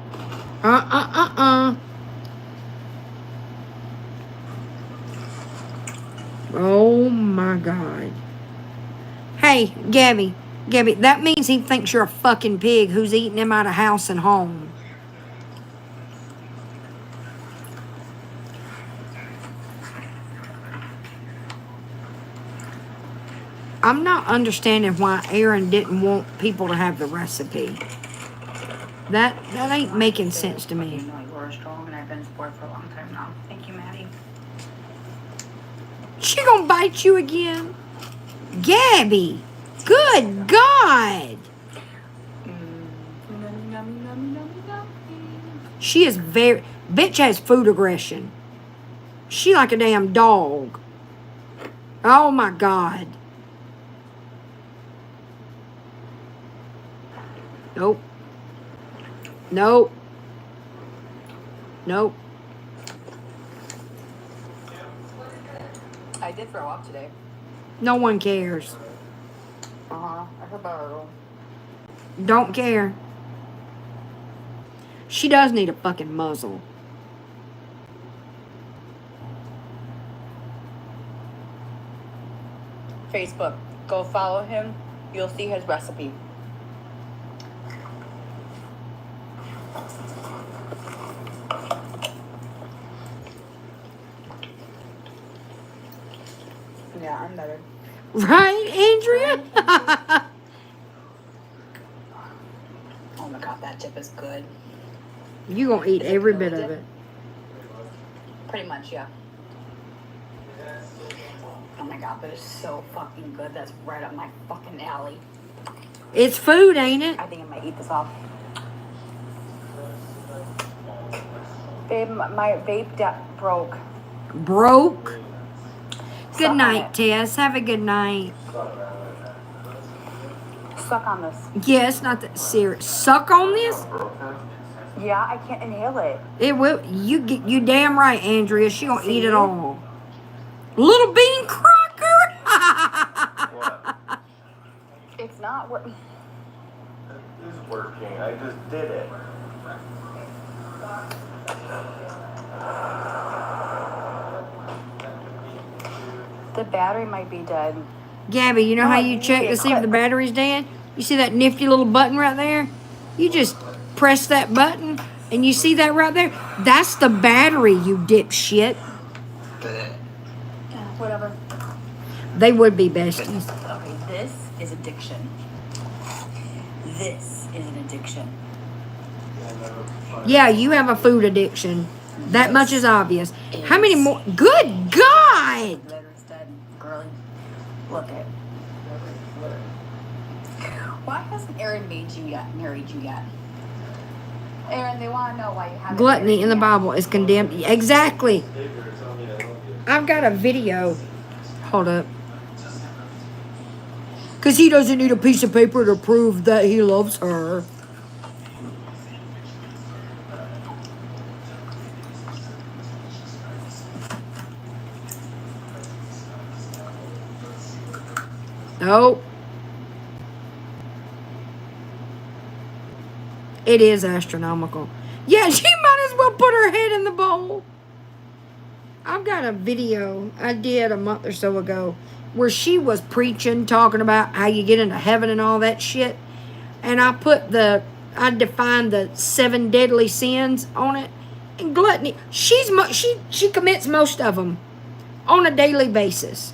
Oh my God. Hey, Gabby, that means he thinks you're a fucking pig who's eating him out of house and home. I'm not understanding why Aaron didn't want people to have the recipe. That ain't making sense to You me. know you are strong, and I've been sport for a long time now. Thank you, Maddie. She gonna bite you again? Gabby! Good God! She is very... Bitch has food aggression. She like a damn dog. Oh my God. Nope. Nope. Nope. I did throw up today. No one cares. I heard about Don't care. She does need a fucking muzzle. Facebook. Go follow him. You'll see his recipe. Yeah, I'm better. Right, Andrea? Oh my God, that dip is good. You gonna eat Is it every vanilla bit of dip? it. Pretty much, yeah. Oh my God, that is so fucking good. That's right up my fucking alley. It's food, ain't it? I think I might eat this off. Babe, my vape broke. Broke. Suck Good on night, it. Tess. Have a good night. Suck on this. Yes, not that serious. Suck on this? Yeah, I can't inhale it. It will. You damn right, Andrea. She gonna eat it See? all. Little bean cracker. What? It's not working. It is working. I just did it. The battery might be dead. Gabby, you know No, how you you need check to to see if the click. battery's dead? You see that nifty little button right there? You just press that button, and you see that right there? That's the battery, you dipshit. Yeah, whatever. They would be besties. Okay, this is addiction. This is an addiction. Yeah, you have a food addiction. That much is obvious. How many more? Good God! Letter's dead, girly. Look it. Why hasn't Aaron married you yet? Aaron, they want to know why you haven't. Gluttony in the married Bible is condemned. Exactly. I've got a video. Hold up. Because he doesn't need a piece of paper to prove that he loves her. Nope. It is astronomical. Yeah, she might as well put her head in the bowl. I've got a video I did a month or so ago where she was preaching, talking about how you get into heaven and all that shit. And I defined the 7 deadly sins on it. And gluttony, she commits most of them on a daily basis.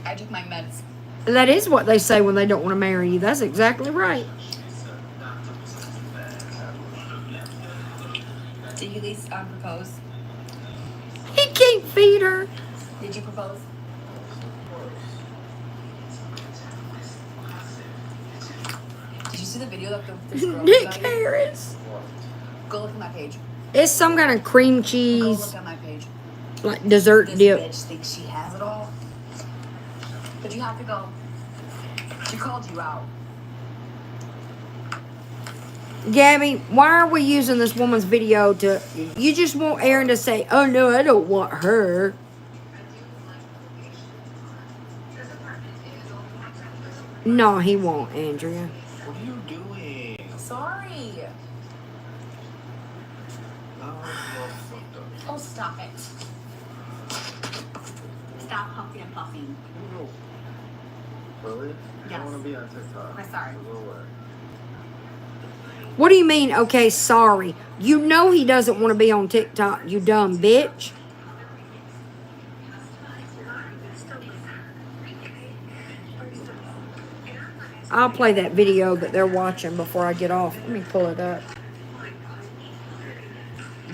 I took my meds. That is what they say when they don't want to marry you. That's exactly right. Did you at least propose? He can't feed her. Did you propose? Did you see the video that this girl Nick got? Harris. Go look at my page. It's some kind of cream Go cheese, look at my page. like dessert This dip. bitch thinks she has it all. But you have to go. She called you out. Gabby, why are we using this woman's video to? You just want Aaron to say, "Oh no, I don't want her." No, he won't, Andrea. What are you doing? Sorry. Oh, stop it. Stop huffing and puffing. Really? Yes. I want to be on TikTok. I'm sorry. No way. What do you mean? Okay, sorry. You know he doesn't want to be on TikTok. You dumb bitch. I'll play that video that they're watching before I get off. Let me pull it up.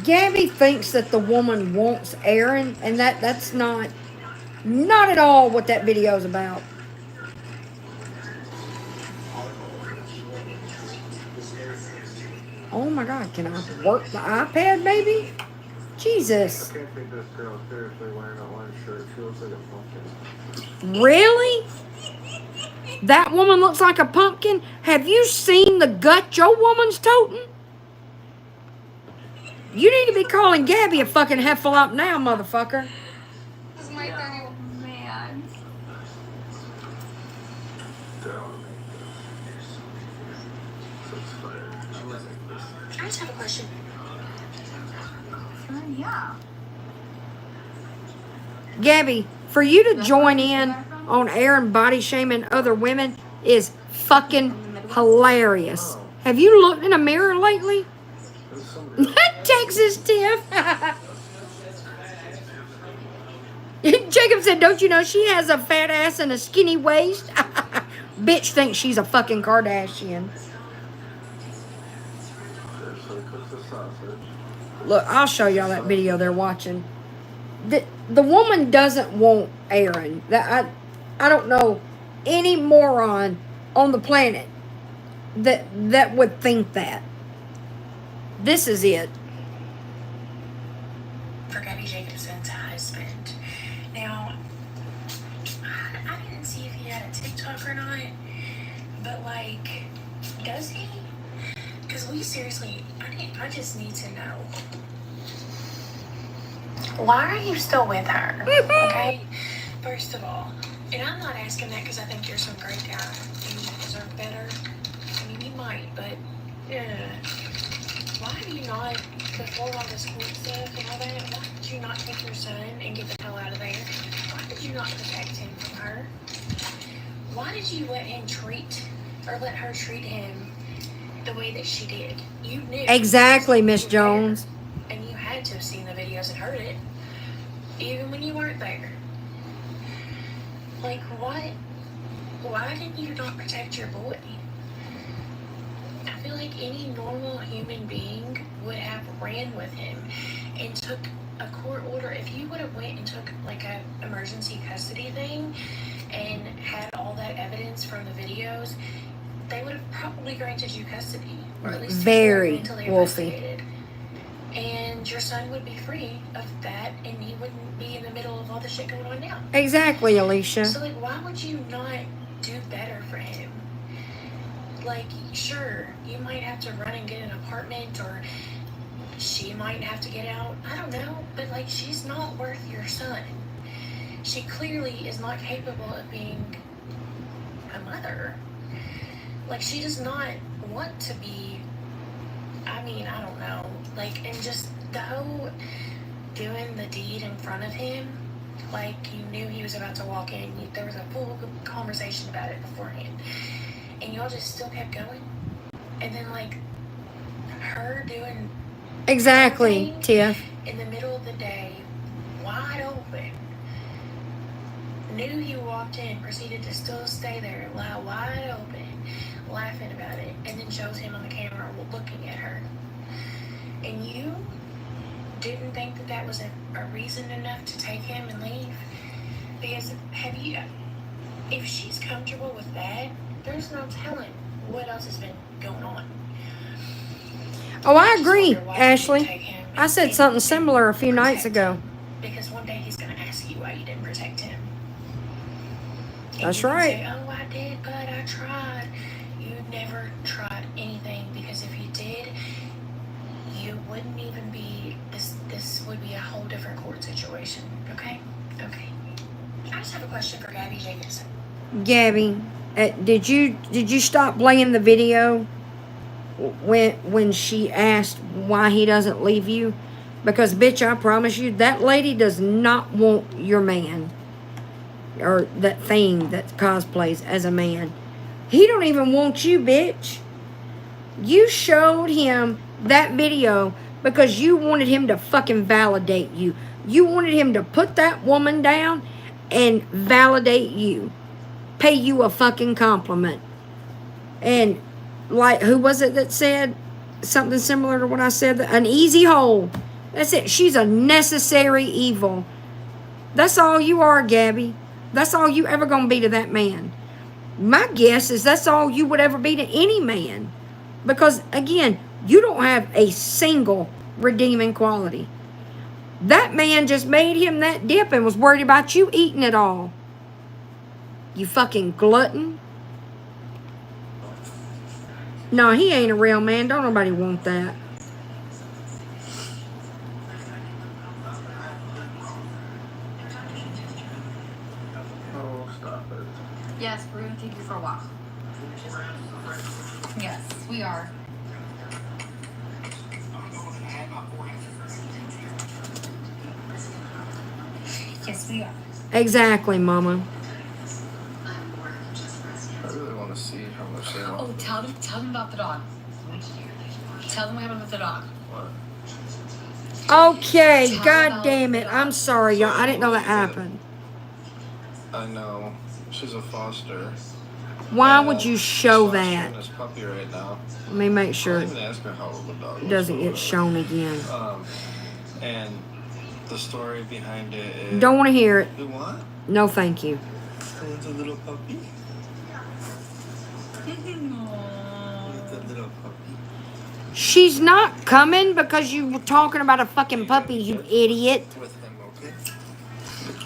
Gabby thinks that the woman wants Aaron, and that's not at all what that video is about. Oh my God, can I work the iPad, baby? Jesus. I can't take this girl seriously wearing that one shirt. She looks like a pumpkin. Really? That woman looks like a pumpkin? Have you seen the gut your woman's toting? You need to be calling Gabby a fucking heffalump now, motherfucker. This is my thing. Oh, man. I just have a question. Yeah. Gabby, for you to join in on Aaron body shaming other women is fucking hilarious. Have you looked in a mirror lately? Texas Tiff. Jacob said, don't you know she has a fat ass and a skinny waist? Bitch thinks she's a fucking Kardashian. Look, I'll show y'all that video they're watching. The woman doesn't want Aaron. I don't know any moron on the planet that would think that. This is it. For Gabby Jacobson's husband. Now, I didn't see if he had a TikTok or not, but like, does he? Because we seriously, I just need to know. Why are you still with her? Okay? First of all, and I'm not asking that because I think you're some great guy and you deserve better. I mean, you might, but why do you not, before all this cool stuff and all that, why did you not take your son and get the hell out of there? Why did you not protect him from her? Why did you let her treat him the way that she did? You knew. Exactly, Miss Jones. And you had to have seen the videos and heard it, even when you weren't there. Like, what? Why did you not protect your boy? I feel like any normal human being would have ran with him and took a court order. If you would have went and took like a emergency custody thing and had all that evidence from the videos, they would have probably granted you custody. Or at least very until they Wolfie. investigated. And your son would be free of that, and he wouldn't be in the middle of all the shit going on now. Exactly, Alicia. So, like, why would you not do better for him? Like, sure, you might have to run and get an apartment, or she might have to get out. I don't know, but, like, she's not worth your son. She clearly is not capable of being a mother. Like, she does not want to be, I mean, I don't know. Like, and just the whole doing the deed in front of him, like, you knew he was about to walk in. There was a full conversation about it beforehand. And y'all just still kept going. And then, like, her doing Exactly, Tiff. in the middle of the day, wide open, knew he walked in, proceeded to still stay there, lie wide open, laughing about it, and then shows him on the camera looking at her. And you didn't think that that was a reason enough to take him and leave? Because if she's comfortable with that, there's no telling what else has been going on. Oh, I agree, Ashley. I said something similar a few nights ago. Because one day he's going to ask you why you didn't protect him. And That's you can right. say, oh, I did, but I tried. you never tried anything, because if you did, you wouldn't even be this would be a whole different court situation. Okay? Okay. I just have a question for Gabby Jacobson. Gabby, did you stop playing the video when she asked why he doesn't leave you? Because bitch, I promise you, that lady does not want your man, or that thing that cosplays as a man. He don't even want you, bitch. You showed him that video because you wanted him to fucking validate you. You wanted him to put that woman down and validate you. Pay you a fucking compliment. And like, who was it that said something similar to what I said? An easy hole. That's it. She's a necessary evil. That's all you are, Gabby. That's all you ever gonna be to that man. My guess is that's all you would ever be to any man. Because, again, you don't have a single redeeming quality. That man just made him that dip and was worried about you eating it all. You fucking glutton. No, he ain't a real man. Don't nobody want that. Oh, stop it. Yes, we're gonna take you for a walk. Yes, we are. Yes, we are. Exactly, Mama. I really want to see how much they want. Oh, tell them about the dog. Tell them what happened with the dog. What? Okay, god damn it. I'm sorry, y'all. I didn't know that happened. I know. She's a foster. Why would you show She's that? fostering this puppy right now. Let me make I sure didn't even ask her how old the dog it was. doesn't get shown again. And the story behind it is... Don't want to hear it. You want? No, thank you. It's a little puppy. It's a little puppy. She's not coming because you were talking about a fucking puppy, you idiot. With him, okay?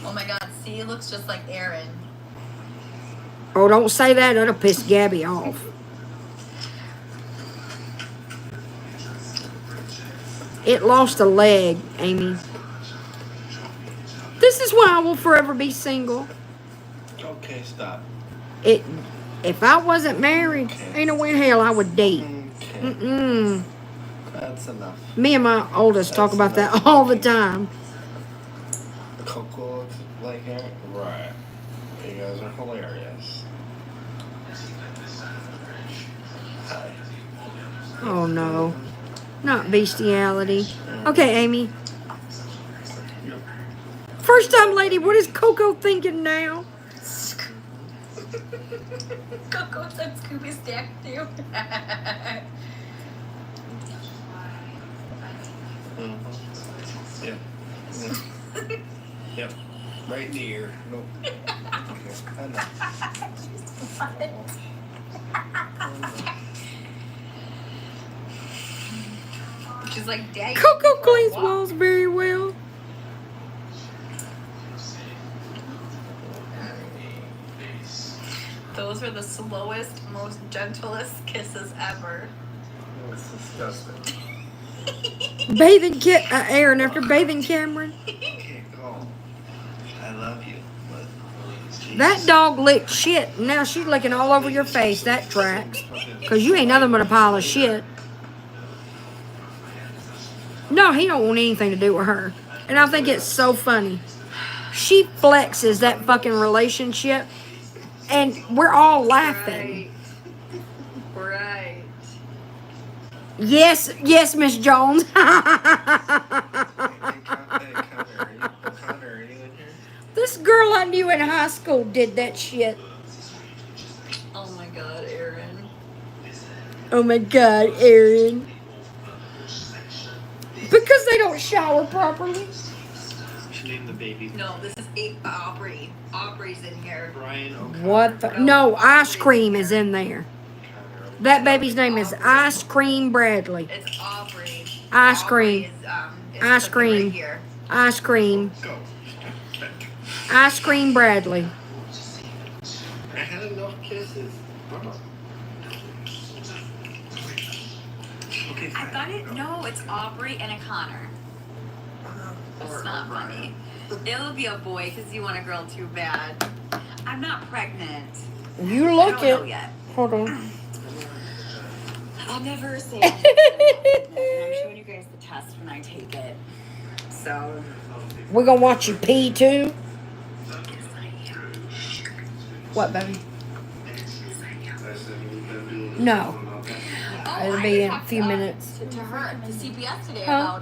Oh my god, see, it looks just like Aaron. Oh, don't say that. That'll piss Gabby off. It lost a leg, Amy. This is why I will forever be single. Okay, stop. If I wasn't married, ain't no way in hell I would date. Okay. That's enough. Me and my oldest talk about that all the time. Coco looks like her? Right. You guys are hilarious. Hi. Oh no, not bestiality. Okay, Amy. First time lady, what is Coco thinking now? Coco said Scooby Stack too. Yep. Yep. Right in the ear. Nope. Okay. I know. She's like, Dad. Coco cleans walls very well. Those were the slowest, most gentlest kisses ever. It's disgusting. Bathing Aaron after bathing Cameron. Okay, go. I love you, but... That dog licked shit. Now she's licking all over your face. That tracks. Because you ain't nothing but a pile of shit. No, he don't want anything to do with her. And I think it's so funny. She flexes that fucking relationship. And we're all laughing. Right. Yes, Miss Jones. This girl I knew in high school did that shit. Oh my god, Aaron. Oh my god, Aaron. Because they don't shower properly. She named the baby. No, this is Aubrey. Aubrey's in here. Brian O'Connor. What the? No, Ice Cream is in there. That baby's name is Ice Cream Bradley. It's Aubrey. Ice Cream. Is Ice Cream. Right here. Ice Cream. Go. Ice Cream Bradley. I had enough kisses. Okay, I fine. thought it. No, it's Aubrey and a Connor. It's not funny. It'll be a boy because you want a girl too bad. I'm not pregnant. You I look don't know it. yet. Hold on. I'll never say it. And I'm showing you guys the test when I take it. So. We're gonna watch you pee too. What, baby? No. It'll be in a few minutes. To her, to CPS today Huh?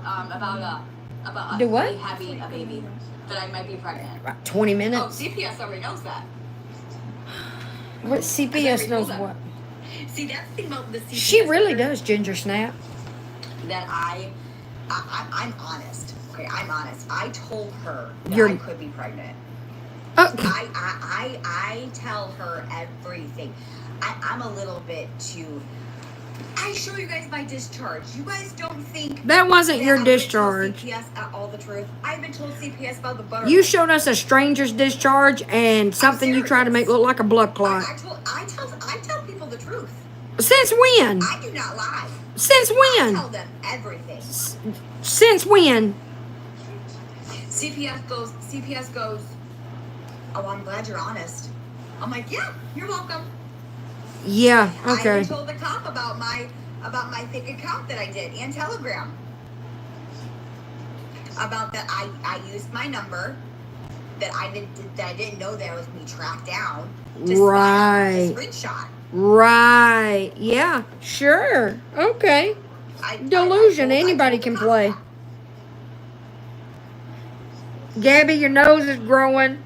about Do what? me having a baby, that I might be pregnant. About 20 Oh, minutes. CPS already knows that. What CPS knows what? See, that's the thing about the CPS. She really letter does, Ginger Snap. That I'm honest. Okay, I'm honest. I told her that You're- I could be pregnant. Oh, I tell her everything. I'm a little bit too. I show you guys my discharge. You guys don't think that wasn't that your I've been discharge. told CPS all the truth. I've been told CPS about the butter. You showed us a stranger's discharge and something you tried to make look like a blood clot. I tell people the truth. Since when? I do not lie. Since I when? tell them everything. Since when? CPS goes, oh, I'm glad you're honest. I'm like, yeah, you're welcome. Yeah, I okay. even told the cop about my fake account that I did and Telegram. About that I used my number that I didn't know that was me tracked down. To Right. Screenshot. Right. Yeah, sure. Okay. Delusion. Anybody can play. Gabby, your nose is growing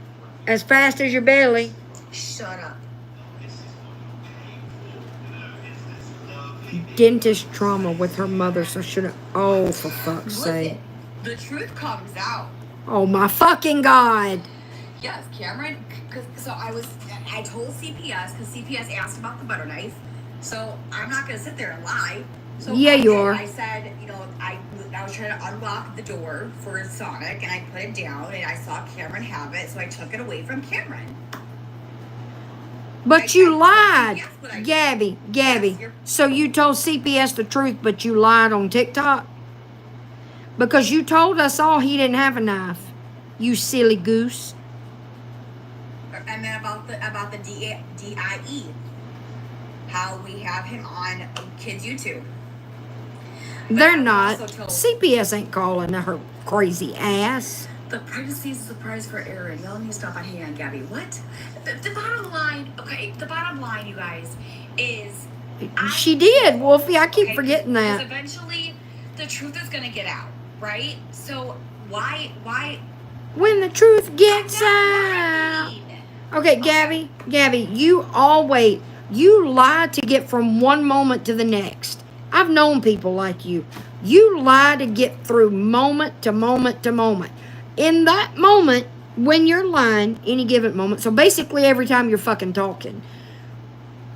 as fast as your belly. Shut up. Dentist trauma with her mother, so should have. Oh, for fuck's sake. The truth comes out. Oh, my fucking God. Yes, Cameron. So I told CPS because CPS asked about the butter knife. So I'm not gonna sit there and lie. So Yeah, you did. are. I said, I was trying to unlock the door for Sonic, and I put it down, and I saw Cameron have it, so I took it away from Cameron. But you lied. Yes, but I- Gabby. Yes, you're- So you told CPS the truth, but you lied on TikTok? Because you told us all he didn't have a knife. You silly goose. And then about the DIE, how we have him on kids YouTube. They're I not. also told- CPS ain't calling her crazy ass. The pregnancy is a surprise for Aaron. Y'all need to stop on hanging on Gabby. What? The bottom line, okay, the bottom line, you guys, is... She did, Wolfie. I keep Okay, forgetting Because that. eventually, the truth is going to get out, right? So, why... When the truth gets out. Okay, Gabby, you lie to get from one moment to the next. I've known people like you. You lie to get through moment to moment to moment. In that moment, when you're lying, any given moment, so basically every time you're fucking talking,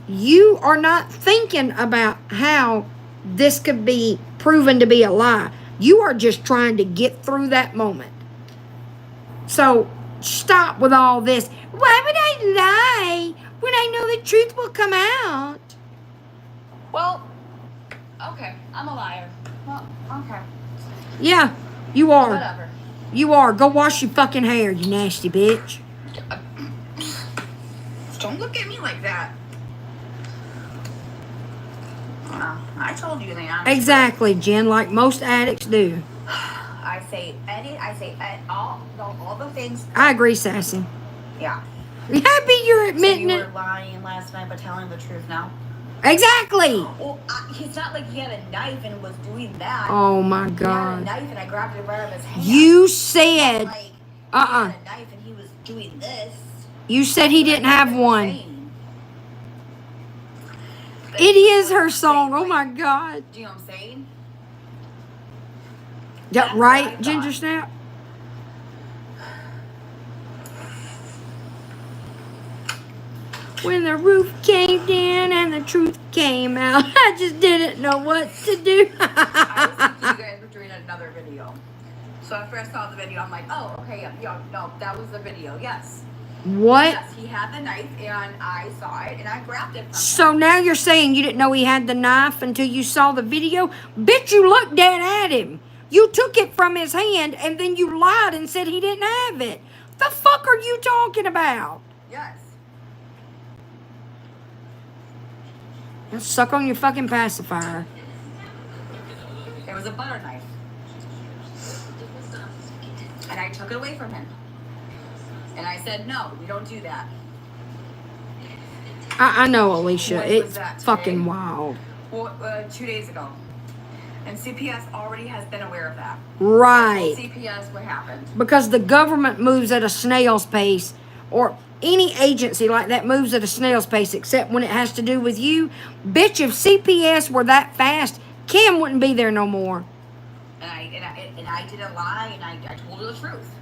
you are not thinking about how this could be proven to be a lie. You are just trying to get through that moment. So stop with all this. Why would I lie when I know the truth will come out? Well, okay, I'm a liar. Well, okay. Yeah, you are. Whatever. You are. Go wash your fucking hair, you nasty bitch. Don't look at me like that. I told you the honest Exactly, Jen, like most addicts do. I say all the things. I agree, Sassy. Yeah. Happy you're So admitting you it. were lying last night but telling the truth now? Exactly. Well, it's not like he had a knife and was doing that. Oh my He had a God. knife and I grabbed it right out of his hand. You It's said, not like he uh-uh. had a knife and he was doing this. You said he didn't have one. Saying. It is her song. Oh my God. Do you know what I'm saying? Yeah, That's what I right, thought. Ginger Snap? When the roof caved in and the truth came out, I just didn't know what to do. I was thinking you guys were doing another video. So after I saw the video, I'm like, oh, okay, yeah, no, that was the video, yes. What? Yes, he had the knife, and I saw it, and I grabbed it from him. So now you're saying you didn't know he had the knife until you saw the video? Bitch, you looked dead at him. You took it from his hand, and then you lied and said he didn't have it. The fuck are you talking about? Yes. Now suck on your fucking pacifier. It was a butter knife. And I took it away from him. And I said, no, we don't do that. I know, Alicia. When was It's that, fucking today? wild. Well, 2 days ago. And CPS already has been aware of that. Right. CPS, what happened? Because the government moves at a snail's pace, or any agency like that moves at a snail's pace, except when it has to do with you. Bitch, if CPS were that fast, Kim wouldn't be there no more. And I didn't lie, and I told her the truth.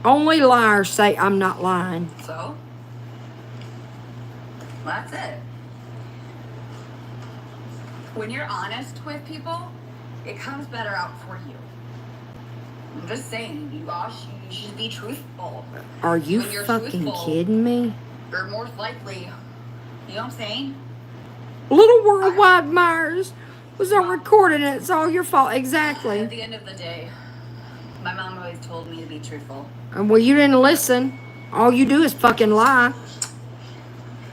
Only liars say I'm not lying. So, that's it. When you're honest with people, it comes better out for you. I'm just saying, you should be truthful. Are you When you're fucking truthful, kidding me? You're more likely, you know what I'm saying? Little Worldwide Myers was on recording it. It's all your fault. At Exactly. the end of the day, my mom always told me to be truthful. Well, you didn't listen. All you do is fucking lie.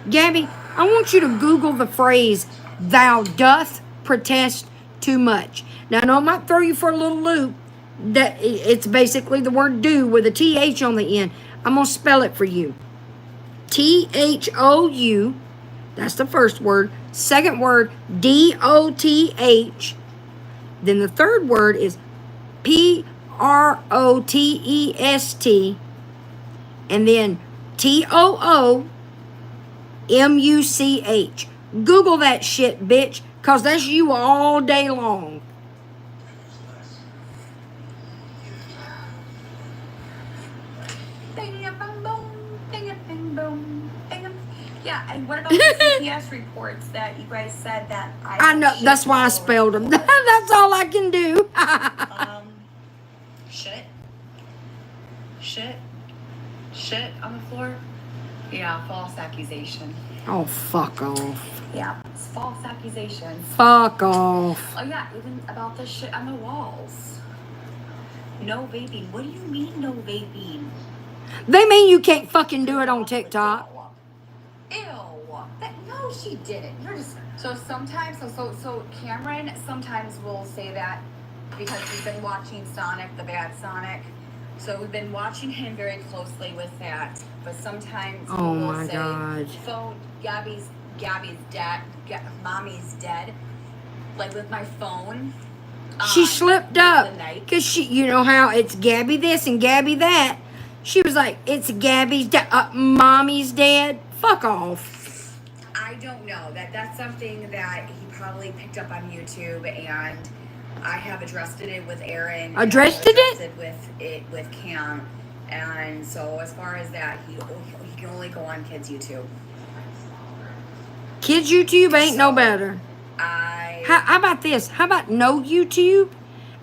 Gabby, I want you to Google the phrase, thou doth protest too much. Now, I know I might throw you for a little loop. That it's basically the word do with a TH on the end. I'm going to spell it for you. THOU. That's the first word. Second word, DOTH. Then the third word is PROTEST. And then TOOMUCH. Google that shit, bitch, because that's you all day long. Yeah, and what about the CPS reports that you guys said that I know, that's why I spelled them. That's all I can do. Shit on the floor? Yeah, false accusation. Oh, fuck off. Yeah, it's false accusation. Fuck off. Oh yeah, even about the shit on the walls. No vaping. What do you mean no vaping? They mean you can't fucking do it on TikTok. Ew. No, she didn't. You're just so sometimes so Cameron sometimes will say that because we've been watching Sonic, the bad Sonic. So we've been watching him very closely with that. But sometimes Oh we'll my say, God. phone Gabby's dead. Mommy's dead. Like with my phone. She slipped up the night. because she, you know how it's Gabby this and Gabby that. She was like, it's Gabby's mommy's dead. Fuck off. I don't know. That's something that he probably picked up on YouTube, and I have addressed it with Aaron. Addressed it? With Cam, and so as far as that, he can only go on kids' YouTube. Kids YouTube ain't no better. I How about this? How about no YouTube?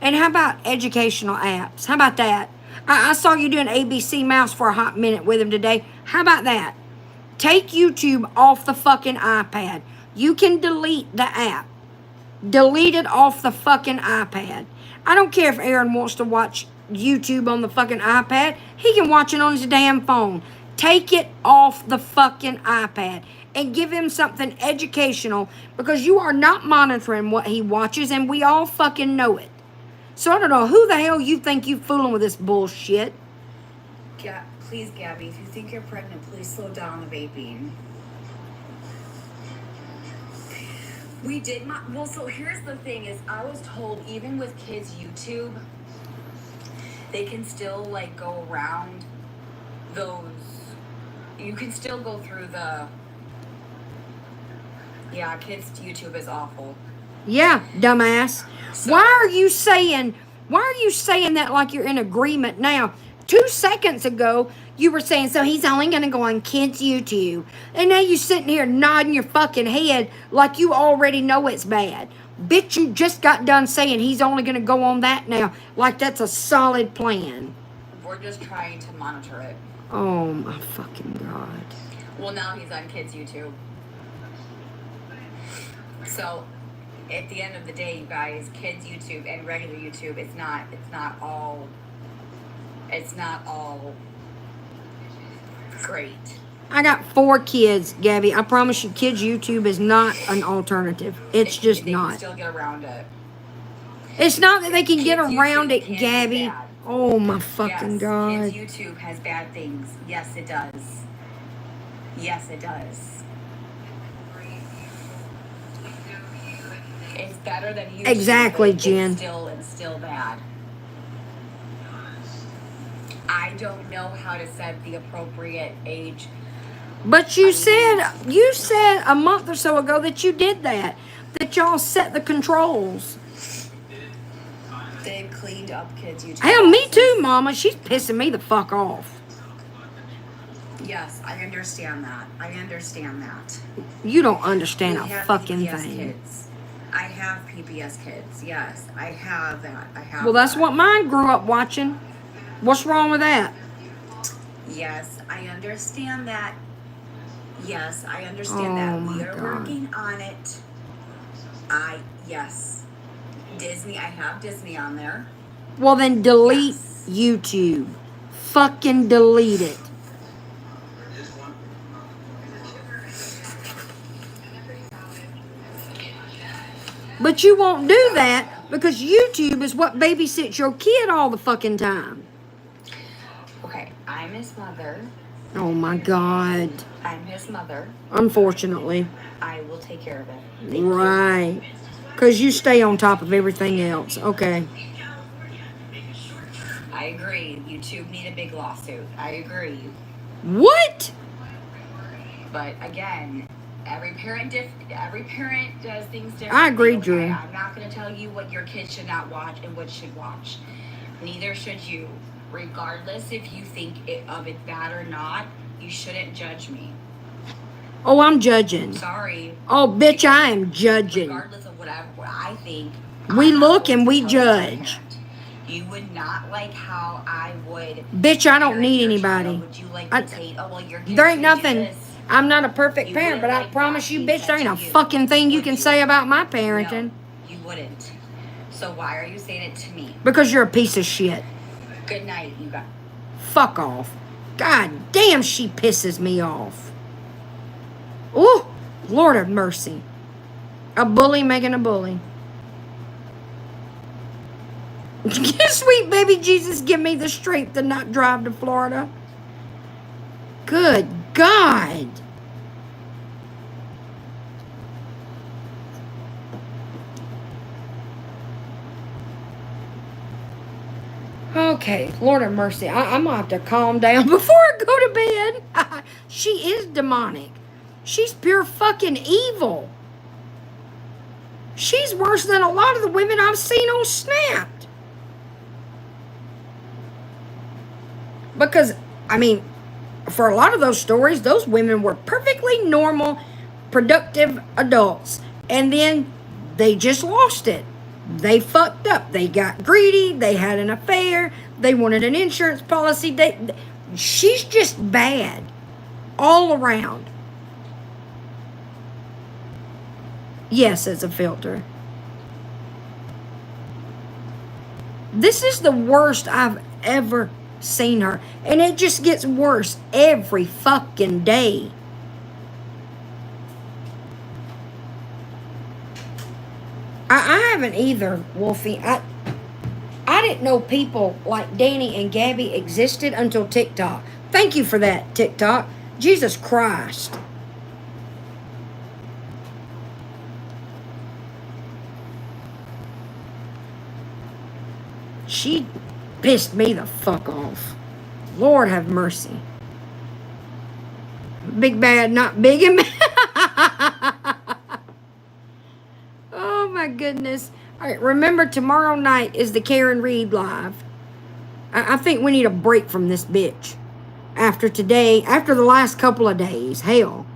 And how about educational apps? How about that? I saw you doing ABC Mouse for a hot minute with him today. How about that? Take YouTube off the fucking iPad. You can delete the app. Delete it off the fucking iPad. I don't care if Aaron wants to watch YouTube on the fucking iPad. He can watch it on his damn phone. Take it off the fucking iPad and give him something educational, because you are not monitoring what he watches, and we all fucking know it. So I don't know who the hell you think you fooling with this bullshit. Please, Gabby, if you think you're pregnant, please slow down the vaping. We did well, so here's the thing is I was told even with kids' YouTube, they can still like go around those, you can still go through kids' YouTube is awful. Yeah, dumbass. So- Why are you saying that like you're in agreement now? 2 seconds ago, you were saying, so he's only going to go on kids' YouTube. And now you're sitting here nodding your fucking head like you already know it's bad. Bitch, you just got done saying he's only going to go on that now. Like that's a solid plan. We're just trying to monitor it. Oh my fucking God. Well, now he's on kids' YouTube. So, at the end of the day, you guys, kids' YouTube and regular YouTube, it's not all great. I got 4 kids, Gabby. I promise you, kids' YouTube is not an alternative. It's just They can not. still get around it. It's not that they can get Kids' around YouTube it, can be Gabby. bad. Oh my fucking Yes, God. kids' YouTube has bad things. Yes, it does. Yes, it does. It's better than YouTube. Exactly, but Jen. It's still bad. I don't know how to set the appropriate age. But you said a month or so ago that you did that y'all set the controls. They've cleaned up kids' YouTube. Hell, me too, Mama. She's pissing me the fuck off. Yes, I understand that. You don't understand We a have fucking PPS thing. Kids. I have PPS kids. Yes, I have that. Well, that's that. what mine grew up watching. What's wrong with that? Yes, I understand that. Yes, I Oh, understand that. We my are God. working on it. Yes. Disney, I have Disney on there. Well, then delete Yes. YouTube. Fucking delete it. But you won't do that because YouTube is what babysits your kid all the fucking time. Okay, I'm his mother. Oh my God. I'm his mother. Unfortunately. I will take care of it. Thank you. Right. Because you stay on top of everything else. Okay. I agree. YouTube need a big lawsuit. I agree. What? But again, every parent does things differently. I agree, okay? Drew. I'm not going to tell you what your kid should not watch and what should watch. Neither should you. Regardless if you think of it bad or not, you shouldn't judge me. Oh, I'm judging. Sorry. Oh, bitch, I am judging. Regardless of what I think. We I'm look not and going we to tell you judge. that. You would not like how I would. Bitch, I don't parent need your anybody. child. Would you like I- to say, oh, well, your kid There ain't should do nothing. this? I'm not a perfect You parent, but wouldn't I like promise that you, being bitch, said there ain't to a you, fucking thing you would can you? say about my No, parenting. you wouldn't. So why are you saying it to me? Because you're a piece of shit. Good night, you guys. Fuck off. God damn, she pisses me off. Ooh, Lord have mercy. A bully making a bully. Sweet baby Jesus, give me the strength to not drive to Florida. Good God. Okay, Lord have mercy. I'm gonna have to calm down before I go to bed. She is demonic. She's pure fucking evil. She's worse than a lot of the women I've seen on Snapped. Because, I mean, for a lot of those stories, those women were perfectly normal, productive adults. And then they just lost it. They fucked up. They got greedy. They had an affair. They wanted an insurance policy. She's just bad all around. Yes, it's a filter. This is the worst I've ever seen her. And it just gets worse every fucking day. I haven't either, Wolfie. I didn't know people like Danny and Gabby existed until TikTok. Thank you for that, TikTok. Jesus Christ. She pissed me the fuck off. Lord have mercy. Big bad, not big and bad. Oh my goodness. All right, remember tomorrow night is the Karen Reed live. I think we need a break from this bitch. After today, after the last couple of days, hell.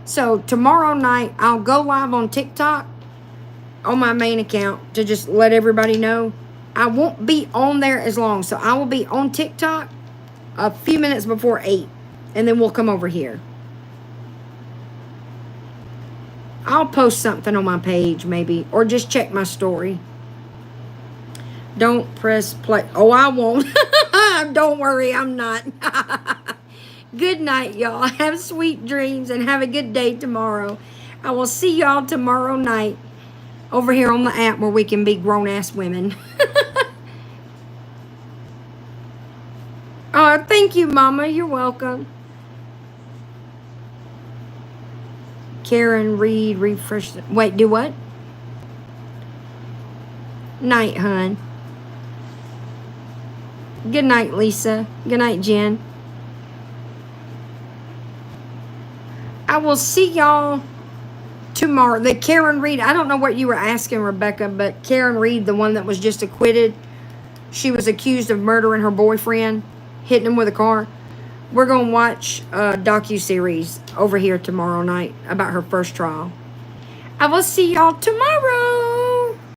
So tomorrow night, I'll go live on TikTok on my main account to just let everybody know. I won't be on there as long, so I will be on TikTok a few minutes before 8, and then we'll come over here. I'll post something on my page maybe, or just check my story. Don't press play. Oh, I won't. Don't worry, I'm not. Good night, y'all. Have sweet dreams and have a good day tomorrow. I will see y'all tomorrow night over here on the app where we can be grown-ass women. Oh, thank you, Mama. You're welcome. Karen Reed, refresh. Wait, do what? Night, hun. Good night, Lisa. Good night, Jen. I will see y'all tomorrow. The Karen Reed, I don't know what you were asking, Rebecca, but Karen Reed, the one that was just acquitted, she was accused of murdering her boyfriend, hitting him with a car. We're going to watch a docuseries over here tomorrow night about her first trial. I will see y'all tomorrow.